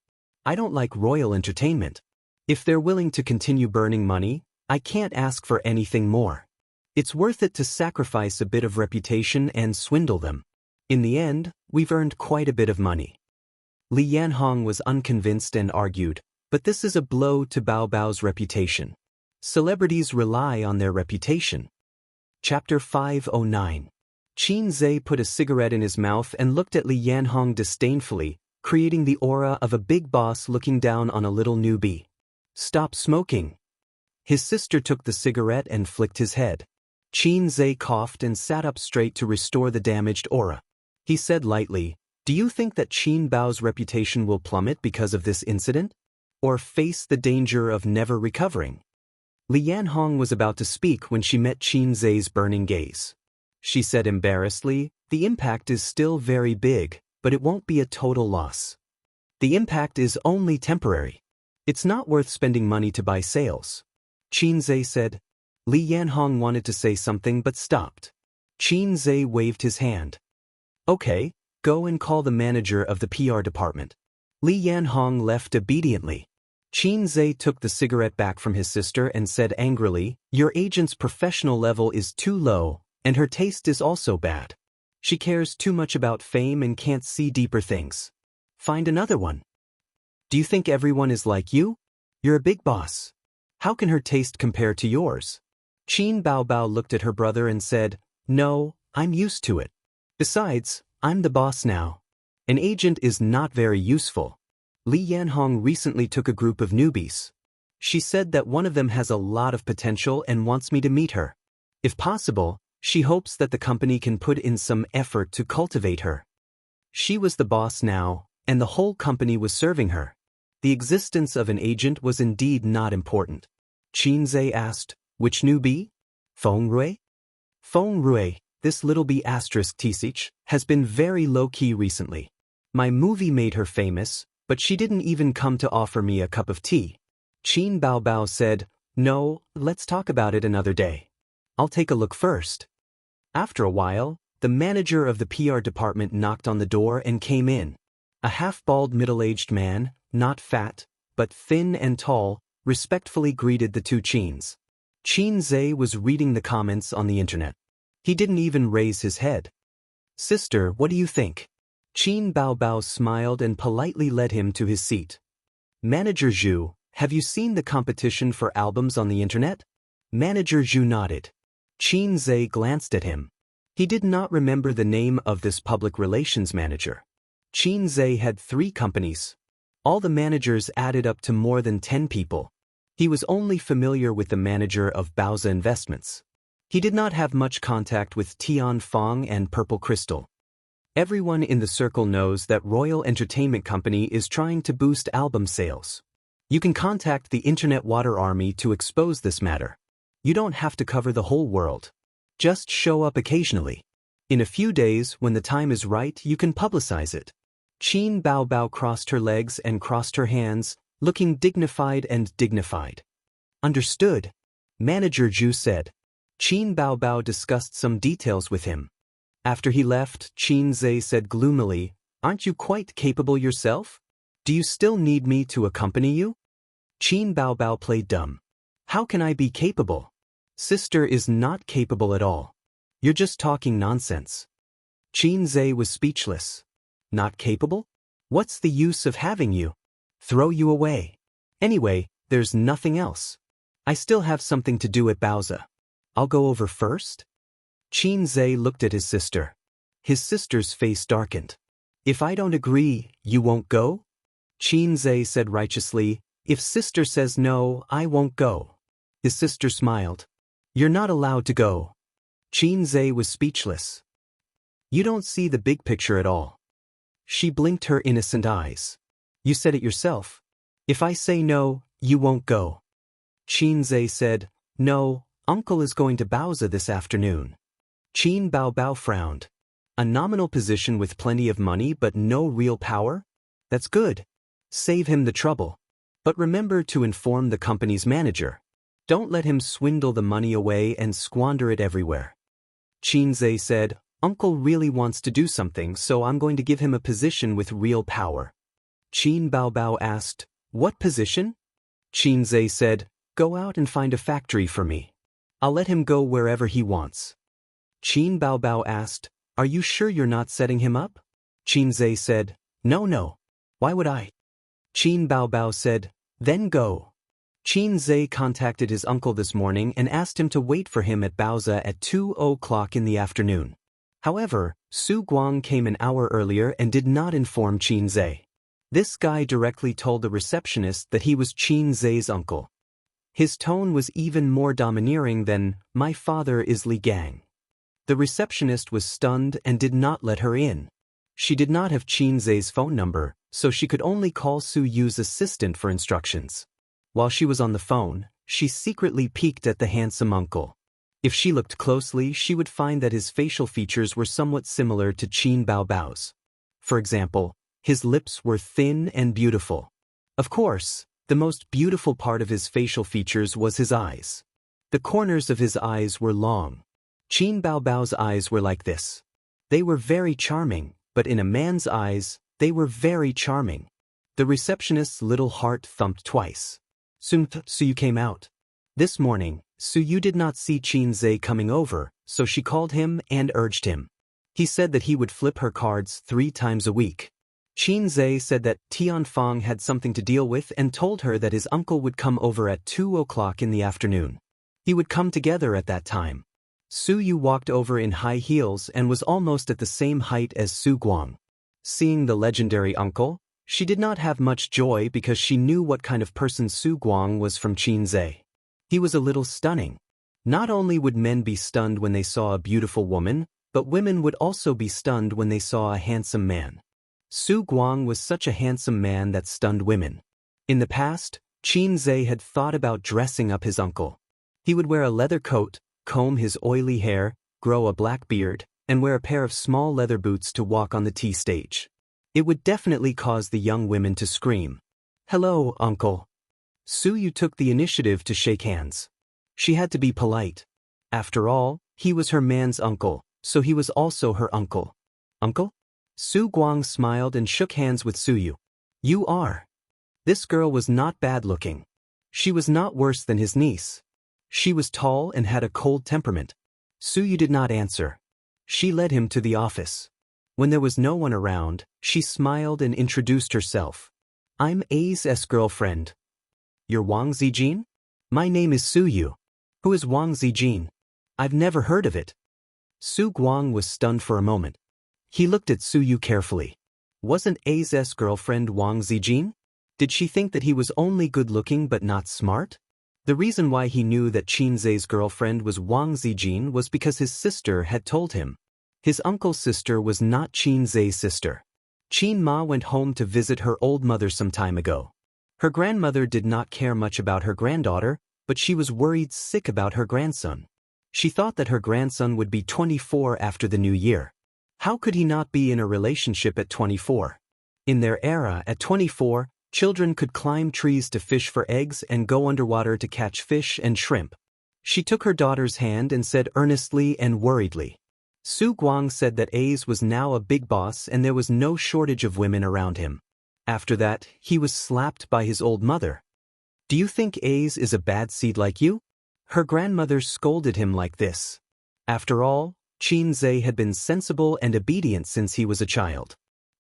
I don't like royal entertainment. If they're willing to continue burning money, I can't ask for anything more. It's worth it to sacrifice a bit of reputation and swindle them. In the end, we've earned quite a bit of money. Li Yanhong was unconvinced and argued, but this is a blow to Bao Bao's reputation. Celebrities rely on their reputation. Chapter 509. Qin Zhe put a cigarette in his mouth and looked at Li Yanhong disdainfully, creating the aura of a big boss looking down on a little newbie. Stop smoking. His sister took the cigarette and flicked his head. Qin Zhe coughed and sat up straight to restore the damaged aura. He said lightly, do you think that Qin Bao's reputation will plummet because of this incident? Or face the danger of never recovering? Li Yanhong was about to speak when she met Qin Zhe's burning gaze. She said embarrassedly, the impact is still very big, but it won't be a total loss. The impact is only temporary. It's not worth spending money to buy sales. Qin Zhe said. Li Yanhong wanted to say something but stopped. Qin Zhe waved his hand. Okay, go and call the manager of the PR department. Li Yanhong left obediently. Qin Zhe took the cigarette back from his sister and said angrily, your agent's professional level is too low, and her taste is also bad. She cares too much about fame and can't see deeper things. Find another one. Do you think everyone is like you? You're a big boss. How can her taste compare to yours? Qin Bao looked at her brother and said, no, I'm used to it. Besides, I'm the boss now. An agent is not very useful. Li Yanhong recently took a group of newbies. She said that one of them has a lot of potential and wants me to meet her. If possible, she hopes that the company can put in some effort to cultivate her. She was the boss now, and the whole company was serving her. The existence of an agent was indeed not important. Qin Zhe asked, which newbie? Feng Rui? Feng Rui, this little bee asterisk Tisich, has been very low-key recently. My movie made her famous, but she didn't even come to offer me a cup of tea. Qin Bao said, no, let's talk about it another day. I'll take a look first. After a while, the manager of the PR department knocked on the door and came in. A half-bald middle-aged man, not fat, but thin and tall, respectfully greeted the two Qins. Qin Zhe was reading the comments on the internet. He didn't even raise his head. Sister, what do you think? Qin Bao smiled and politely led him to his seat. Manager Zhu, have you seen the competition for albums on the internet? Manager Zhu nodded. Qin Zhe glanced at him. He did not remember the name of this public relations manager. Qin Zhe had 3 companies. All the managers added up to more than 10 people. He was only familiar with the manager of Baoza Investments. He did not have much contact with Tian Fong and Purple Crystal. Everyone in the circle knows that Royal Entertainment Company is trying to boost album sales. You can contact the Internet Water Army to expose this matter. You don't have to cover the whole world. Just show up occasionally. In a few days, when the time is right, you can publicize it. Qin Bao crossed her legs and crossed her hands, looking dignified and dignified. Understood. Manager Zhu said. Qin Baobao discussed some details with him. After he left, Qin Zhe said gloomily, "Aren't you quite capable yourself? Do you still need me to accompany you?" Qin Baobao played dumb. "How can I be capable? Sister is not capable at all. You're just talking nonsense." Qin Zhe was speechless. "Not capable? What's the use of having you? Throw you away. Anyway, there's nothing else. I still have something to do at Baoza. I'll go over first?" Qin Zhe looked at his sister. His sister's face darkened. "If I don't agree, you won't go?" Qin Zhe said righteously, "If sister says no, I won't go." His sister smiled. "You're not allowed to go." Qin Zhe was speechless. "You don't see the big picture at all." She blinked her innocent eyes. "You said it yourself. If I say no, you won't go." Qin Zhe said, "No, uncle is going to Baoza this afternoon." Qin Baobao frowned. "A nominal position with plenty of money but no real power? That's good. Save him the trouble. But remember to inform the company's manager. Don't let him swindle the money away and squander it everywhere." Qin Zhe said, "Uncle really wants to do something, so I'm going to give him a position with real power." Qin Baobao asked, "What position?" Qin Zhe said, "Go out and find a factory for me. I'll let him go wherever he wants." Qin Baobao asked, "Are you sure you're not setting him up?" Qin Zhe said, No. Why would I?" Qin Baobao said, "Then go." Qin Zhe contacted his uncle this morning and asked him to wait for him at Baoza at 2:00 in the afternoon. However, Su Guang came an hour earlier and did not inform Qin Zhe. This guy directly told the receptionist that he was Qin Zhe's uncle. His tone was even more domineering than, "My father is Li Gang." The receptionist was stunned and did not let her in. She did not have Qin Zhe's phone number, so she could only call Su Yu's assistant for instructions. While she was on the phone, she secretly peeked at the handsome uncle. If she looked closely, she would find that his facial features were somewhat similar to Qin Baobao's. For example, his lips were thin and beautiful. Of course, the most beautiful part of his facial features was his eyes. The corners of his eyes were long. Qin Baobao's eyes were like this. They were very charming, but in a man's eyes, they were very charming. The receptionist's little heart thumped twice. Suyu came out. This morning, Suyu did not see Qin Zhe coming over, so she called him and urged him. He said that he would flip her cards 3 times a week. Qin Zhe said that Tianfang had something to deal with and told her that his uncle would come over at 2:00 in the afternoon. He would come together at that time. Suyu walked over in high heels and was almost at the same height as Su Guang. Seeing the legendary uncle, she did not have much joy because she knew what kind of person Su Guang was from Qin Zhe. He was a little stunning. Not only would men be stunned when they saw a beautiful woman, but women would also be stunned when they saw a handsome man. Su Guang was such a handsome man that stunned women. In the past, Qin Zhe had thought about dressing up his uncle. He would wear a leather coat, comb his oily hair, grow a black beard, and wear a pair of small leather boots to walk on the tea stage. It would definitely cause the young women to scream, "Hello, uncle." Suyu took the initiative to shake hands. She had to be polite. After all, he was her man's uncle, so he was also her uncle. "Uncle?" Su Guang smiled and shook hands with Suyu. "You are." This girl was not bad looking. She was not worse than his niece. She was tall and had a cold temperament. Suyu did not answer. She led him to the office. When there was no one around, she smiled and introduced herself. "I'm A's girlfriend." "You're Wang Zijin?" "My name is Suyu." "Who is Wang Zijin? I've never heard of it." Su Guang was stunned for a moment. He looked at Suyu carefully. Wasn't A's girlfriend Wang Zijin? Did she think that he was only good-looking but not smart? The reason why he knew that Qin Zhe's girlfriend was Wang Zijin was because his sister had told him. His uncle's sister was not Qin Zhe's sister. Qin Ma went home to visit her old mother some time ago. Her grandmother did not care much about her granddaughter, but she was worried sick about her grandson. She thought that her grandson would be 24 after the new year. How could he not be in a relationship at 24? In their era, at 24, children could climb trees to fish for eggs and go underwater to catch fish and shrimp. She took her daughter's hand and said earnestly and worriedly. Su Guang said that A's was now a big boss and there was no shortage of women around him. After that, he was slapped by his old mother. Do you think A's is a bad seed like you? Her grandmother scolded him like this. After all, Qin Zhe had been sensible and obedient since he was a child.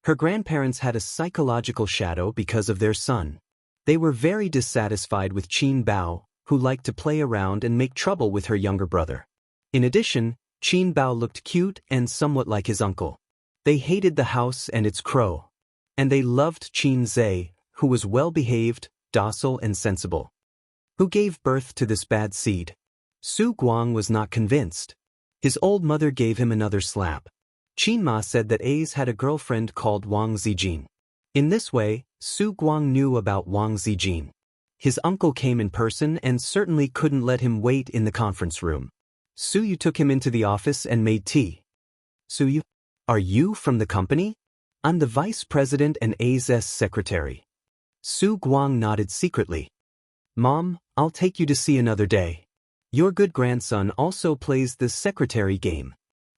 Her grandparents had a psychological shadow because of their son. They were very dissatisfied with Qin Bao, who liked to play around and make trouble with her younger brother. In addition, Qin Bao looked cute and somewhat like his uncle. They hated the house and its crow. And they loved Qin Zhe, who was well-behaved, docile and sensible. Who gave birth to this bad seed? Su Guang was not convinced. His old mother gave him another slap. Qin Ma said that A's had a girlfriend called Wang Zijin. In this way, Su Guang knew about Wang Zijin. His uncle came in person and certainly couldn't let him wait in the conference room. Su Yu took him into the office and made tea. Su Yu, are you from the company? I'm the vice president and A's secretary. Su Guang nodded secretly. Mom, I'll take you to see another day. Your good grandson also plays the secretary game.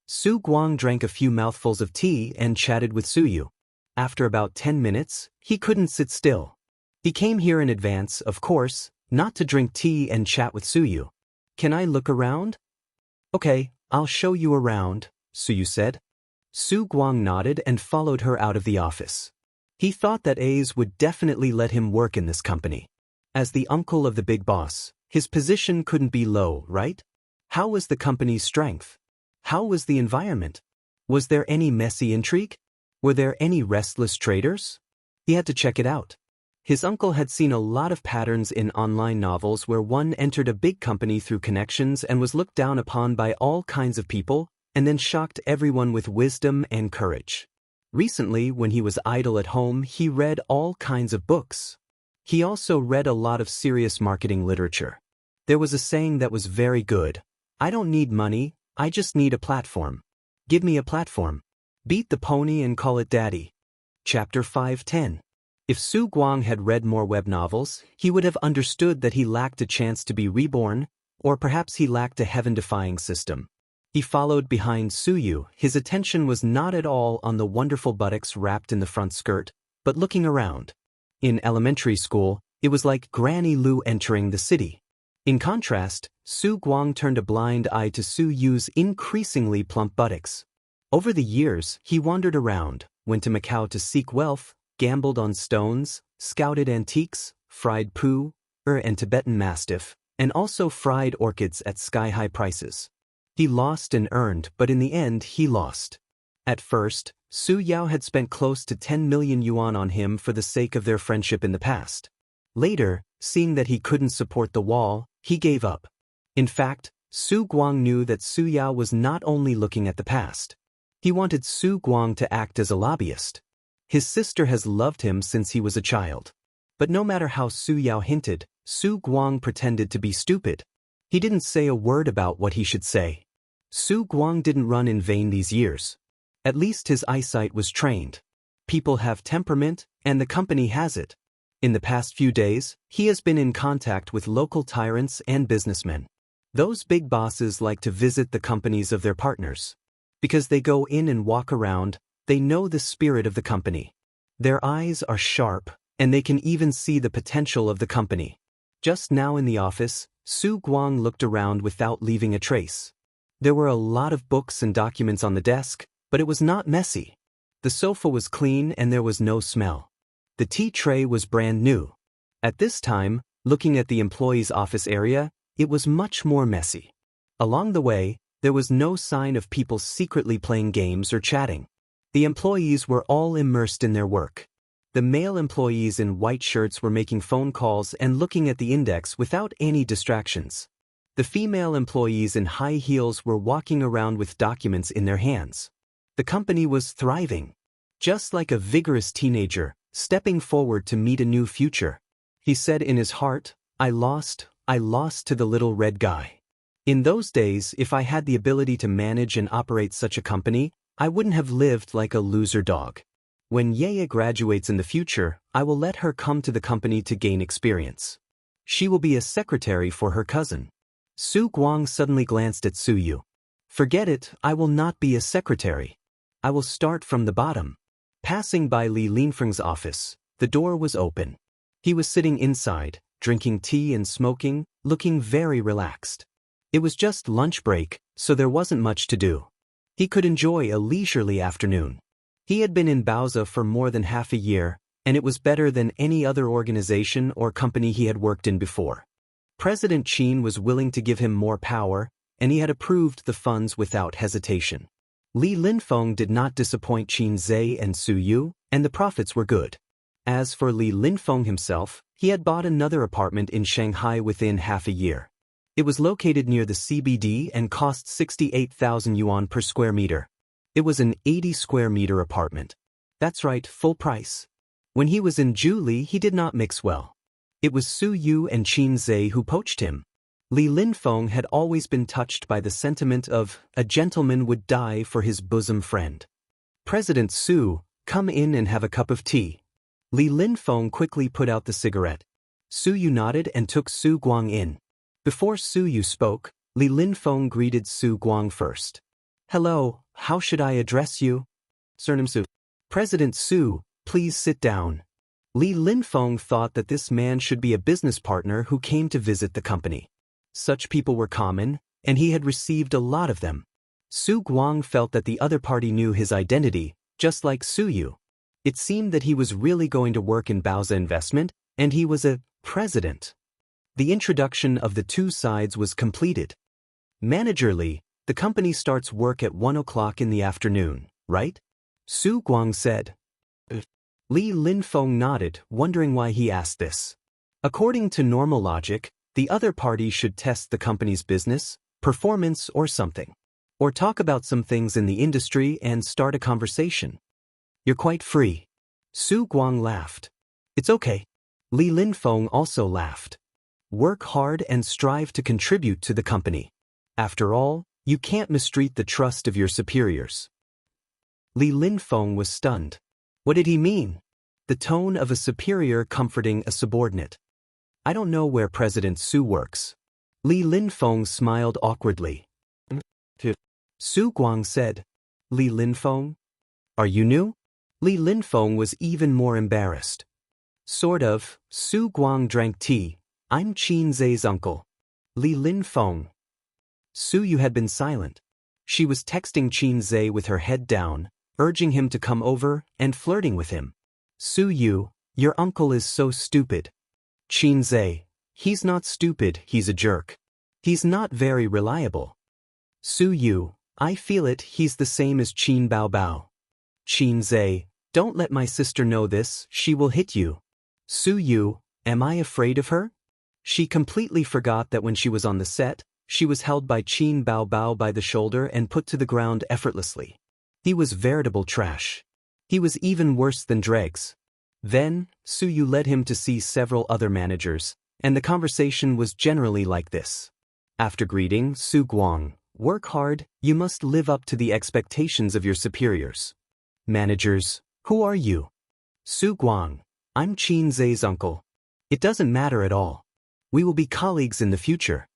Su Guang drank a few mouthfuls of tea and chatted with Su Yu. After about 10 minutes, he couldn't sit still. He came here in advance, of course, not to drink tea and chat with Su Yu. Can I look around? Okay, I'll show you around, Su Yu said. Su Guang nodded and followed her out of the office. He thought that A's would definitely let him work in this company. As the uncle of the big boss, his position couldn't be low, right? How was the company's strength? How was the environment? Was there any messy intrigue? Were there any restless traders? He had to check it out. His uncle had seen a lot of patterns in online novels where one entered a big company through connections and was looked down upon by all kinds of people, and then shocked everyone with wisdom and courage. Recently, when he was idle at home, he read all kinds of books. He also read a lot of serious marketing literature. There was a saying that was very good. I don't need money, I just need a platform. Give me a platform. Beat the pony and call it daddy. Chapter 5:10. If Su Guang had read more web novels, he would have understood that he lacked a chance to be reborn, or perhaps he lacked a heaven-defying system. He followed behind Su Yu. His attention was not at all on the wonderful buttocks wrapped in the front skirt, but looking around. In elementary school, it was like Granny Lu entering the city. In contrast, Su Guang turned a blind eye to Su Yu's increasingly plump buttocks. Over the years, he wandered around, went to Macau to seek wealth, gambled on stones, scouted antiques, fried poo, and Tibetan mastiff, and also fried orchids at sky-high prices. He lost and earned, but in the end he lost. At first, Su Yao had spent close to 10 million yuan on him for the sake of their friendship in the past. Later, seeing that he couldn't support the wall, he gave up. In fact, Su Guang knew that Su Yao was not only looking at the past. He wanted Su Guang to act as a lobbyist. His sister has loved him since he was a child. But no matter how Su Yao hinted, Su Guang pretended to be stupid. He didn't say a word about what he should say. Su Guang didn't run in vain these years. At least his eyesight was trained. People have temperament, and the company has it. In the past few days, he has been in contact with local tyrants and businessmen. Those big bosses like to visit the companies of their partners. Because they go in and walk around, they know the spirit of the company. Their eyes are sharp, and they can even see the potential of the company. Just now in the office, Su Guang looked around without leaving a trace. There were a lot of books and documents on the desk, but it was not messy. The sofa was clean and there was no smell. The tea tray was brand new. At this time, looking at the employees' office area, it was much more messy. Along the way, there was no sign of people secretly playing games or chatting. The employees were all immersed in their work. The male employees in white shirts were making phone calls and looking at the index without any distractions. The female employees in high heels were walking around with documents in their hands. The company was thriving. Just like a vigorous teenager, stepping forward to meet a new future. He said in his heart, I lost to the little red guy. In those days, if I had the ability to manage and operate such a company, I wouldn't have lived like a loser dog. When Yaya graduates in the future, I will let her come to the company to gain experience. She will be a secretary for her cousin. Su Guang suddenly glanced at Su Yu. Forget it, I will not be a secretary. I will start from the bottom. Passing by Li Linfeng's office, the door was open. He was sitting inside, drinking tea and smoking, looking very relaxed. It was just lunch break, so there wasn't much to do. He could enjoy a leisurely afternoon. He had been in Baozi for more than half a year, and it was better than any other organization or company he had worked in before. President Qin was willing to give him more power, and he had approved the funds without hesitation. Li Linfeng did not disappoint Qin Zhe and Su Yu, and the profits were good. As for Li Linfeng himself, he had bought another apartment in Shanghai within half a year. It was located near the CBD and cost 68,000 yuan per square meter. It was an 80 square meter apartment. That's right, full price. When he was in Zhuli, he did not mix well. It was Su Yu and Qin Zhe who poached him. Li Linfeng had always been touched by the sentiment of, a gentleman would die for his bosom friend. President Su, come in and have a cup of tea. Li Linfeng quickly put out the cigarette. Su Yu nodded and took Su Guang in. Before Su Yu spoke, Li Linfeng greeted Su Guang first. Hello, how should I address you? Surname Su. President Su, please sit down. Li Linfeng thought that this man should be a business partner who came to visit the company. Such people were common, and he had received a lot of them. Su Guang felt that the other party knew his identity, just like Su Yu. It seemed that he was really going to work in Baozi Investment, and he was a president. The introduction of the two sides was completed. Manager Li, the company starts work at 1 o'clock in the afternoon, right? Su Guang said. Li Linfeng nodded, wondering why he asked this. According to normal logic, the other party should test the company's business, performance or something. Or talk about some things in the industry and start a conversation. You're quite free. Su Guang laughed. It's okay. Li Linfeng also laughed. Work hard and strive to contribute to the company. After all, you can't mistreat the trust of your superiors. Li Linfeng was stunned. What did he mean? The tone of a superior comforting a subordinate. I don't know where President Su works. Li Linfeng smiled awkwardly. Su Guang said, Li Linfeng? Are you new? Li Linfeng was even more embarrassed. Sort of. Su Guang drank tea. I'm Qin Zhe's uncle. Li Linfeng. Su Yu had been silent. She was texting Qin Zhe with her head down, urging him to come over and flirting with him. Su Yu, your uncle is so stupid. Qin Zhe, he's not stupid, he's a jerk. He's not very reliable. Su Yu, I feel it, he's the same as Qin Baobao. Qin Zhe, don't let my sister know this, she will hit you. Su Yu, am I afraid of her? She completely forgot that when she was on the set, she was held by Qin Baobao by the shoulder and put to the ground effortlessly. He was veritable trash. He was even worse than dregs. Then, Su Yu led him to see several other managers, and the conversation was generally like this. After greeting, Su Guang, work hard, you must live up to the expectations of your superiors. Managers, who are you? Su Guang, I'm Qin Zhe's uncle. It doesn't matter at all. We will be colleagues in the future.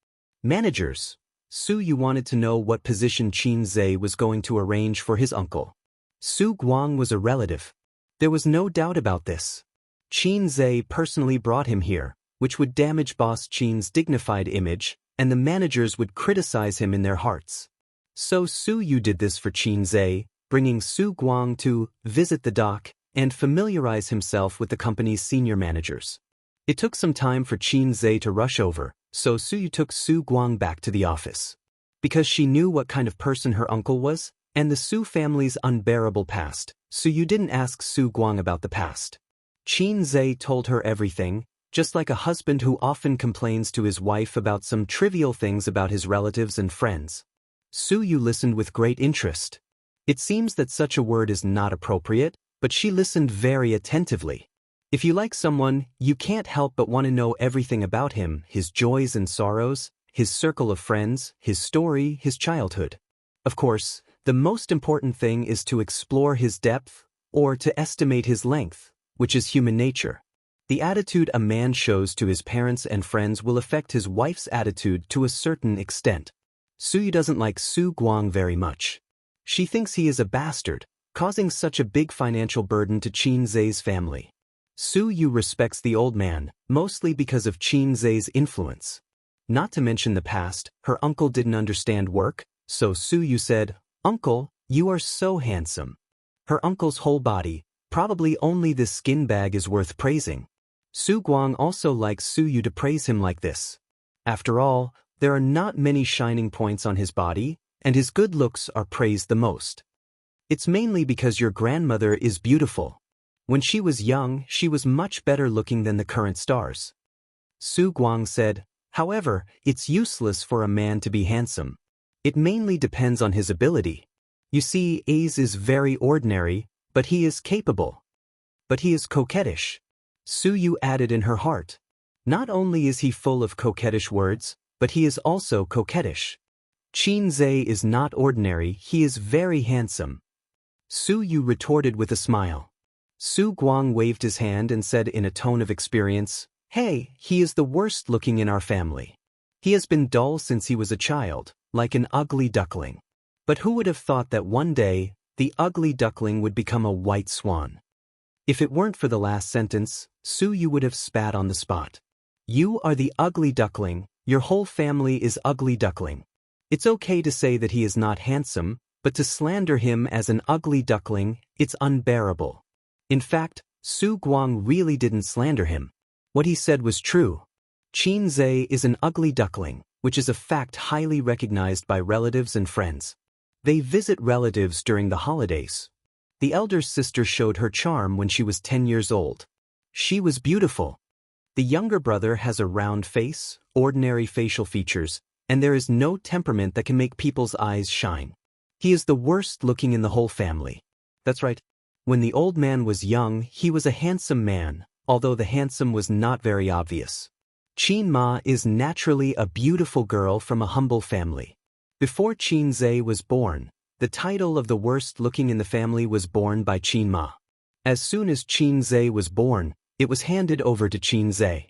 Managers, Su Yu wanted to know what position Qin Zhe was going to arrange for his uncle. Su Guang was a relative. There was no doubt about this. Qin Zhe personally brought him here, which would damage boss Qin's dignified image, and the managers would criticize him in their hearts. So Su Yu did this for Qin Zhe, bringing Su Guang to visit the dock and familiarize himself with the company's senior managers. It took some time for Qin Zhe to rush over, so Su Yu took Su Guang back to the office. Because she knew what kind of person her uncle was, and the Su family's unbearable past, Su Yu didn't ask Su Guang about the past. Qin Zhe told her everything, just like a husband who often complains to his wife about some trivial things about his relatives and friends. Su Yu listened with great interest. It seems that such a word is not appropriate, but she listened very attentively. If you like someone, you can't help but want to know everything about him, his joys and sorrows, his circle of friends, his story, his childhood. Of course, the most important thing is to explore his depth, or to estimate his length, which is human nature. The attitude a man shows to his parents and friends will affect his wife's attitude to a certain extent. Suyu doesn't like Su Guang very much. She thinks he is a bastard, causing such a big financial burden to Qin Zhe's family. Suyu respects the old man, mostly because of Qin Zhe's influence. Not to mention the past, her uncle didn't understand work, so Suyu said, "Uncle, you are so handsome." Her uncle's whole body, probably only this skin bag is worth praising. Su Guang also likes Suyu to praise him like this. After all, there are not many shining points on his body, and his good looks are praised the most. It's mainly because your grandmother is beautiful. When she was young, she was much better looking than the current stars. Su Guang said, "However, it's useless for a man to be handsome. It mainly depends on his ability. You see, Ace is very ordinary, but he is capable. But he is coquettish." Suyu added in her heart. Not only is he full of coquettish words, but he is also coquettish. Qin Zhe is not ordinary, he is very handsome. Suyu retorted with a smile. Su Guang waved his hand and said in a tone of experience, "Hey, he is the worst looking in our family. He has been dull since he was a child, like an ugly duckling. But who would have thought that one day, the ugly duckling would become a white swan?" If it weren't for the last sentence, Suyu would have spat on the spot. "You are the ugly duckling, your whole family is ugly duckling. It's okay to say that he is not handsome, but to slander him as an ugly duckling, it's unbearable." In fact, Su Guang really didn't slander him. What he said was true. Qin Zhe is an ugly duckling, which is a fact highly recognized by relatives and friends. They visit relatives during the holidays. The elder sister showed her charm when she was 10 years old. She was beautiful. The younger brother has a round face, ordinary facial features, and there is no temperament that can make people's eyes shine. He is the worst looking in the whole family. That's right. When the old man was young, he was a handsome man, although the handsome was not very obvious. Qin Ma is naturally a beautiful girl from a humble family. Before Qin Zhe was born, the title of the worst looking in the family was borne by Qin Ma. As soon as Qin Zhe was born, it was handed over to Qin Zhe.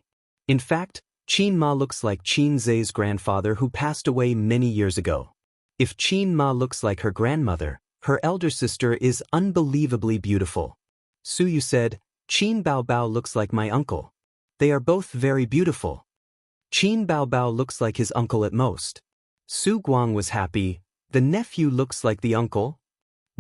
In fact, Qin Ma looks like Qin Zhe's grandfather who passed away many years ago. If Qin Ma looks like her grandmother, her elder sister is unbelievably beautiful. Suyu said, "Qin Bao Bao looks like my uncle. They are both very beautiful." Qin Bao Bao looks like his uncle at most. Su Guang was happy. The nephew looks like the uncle,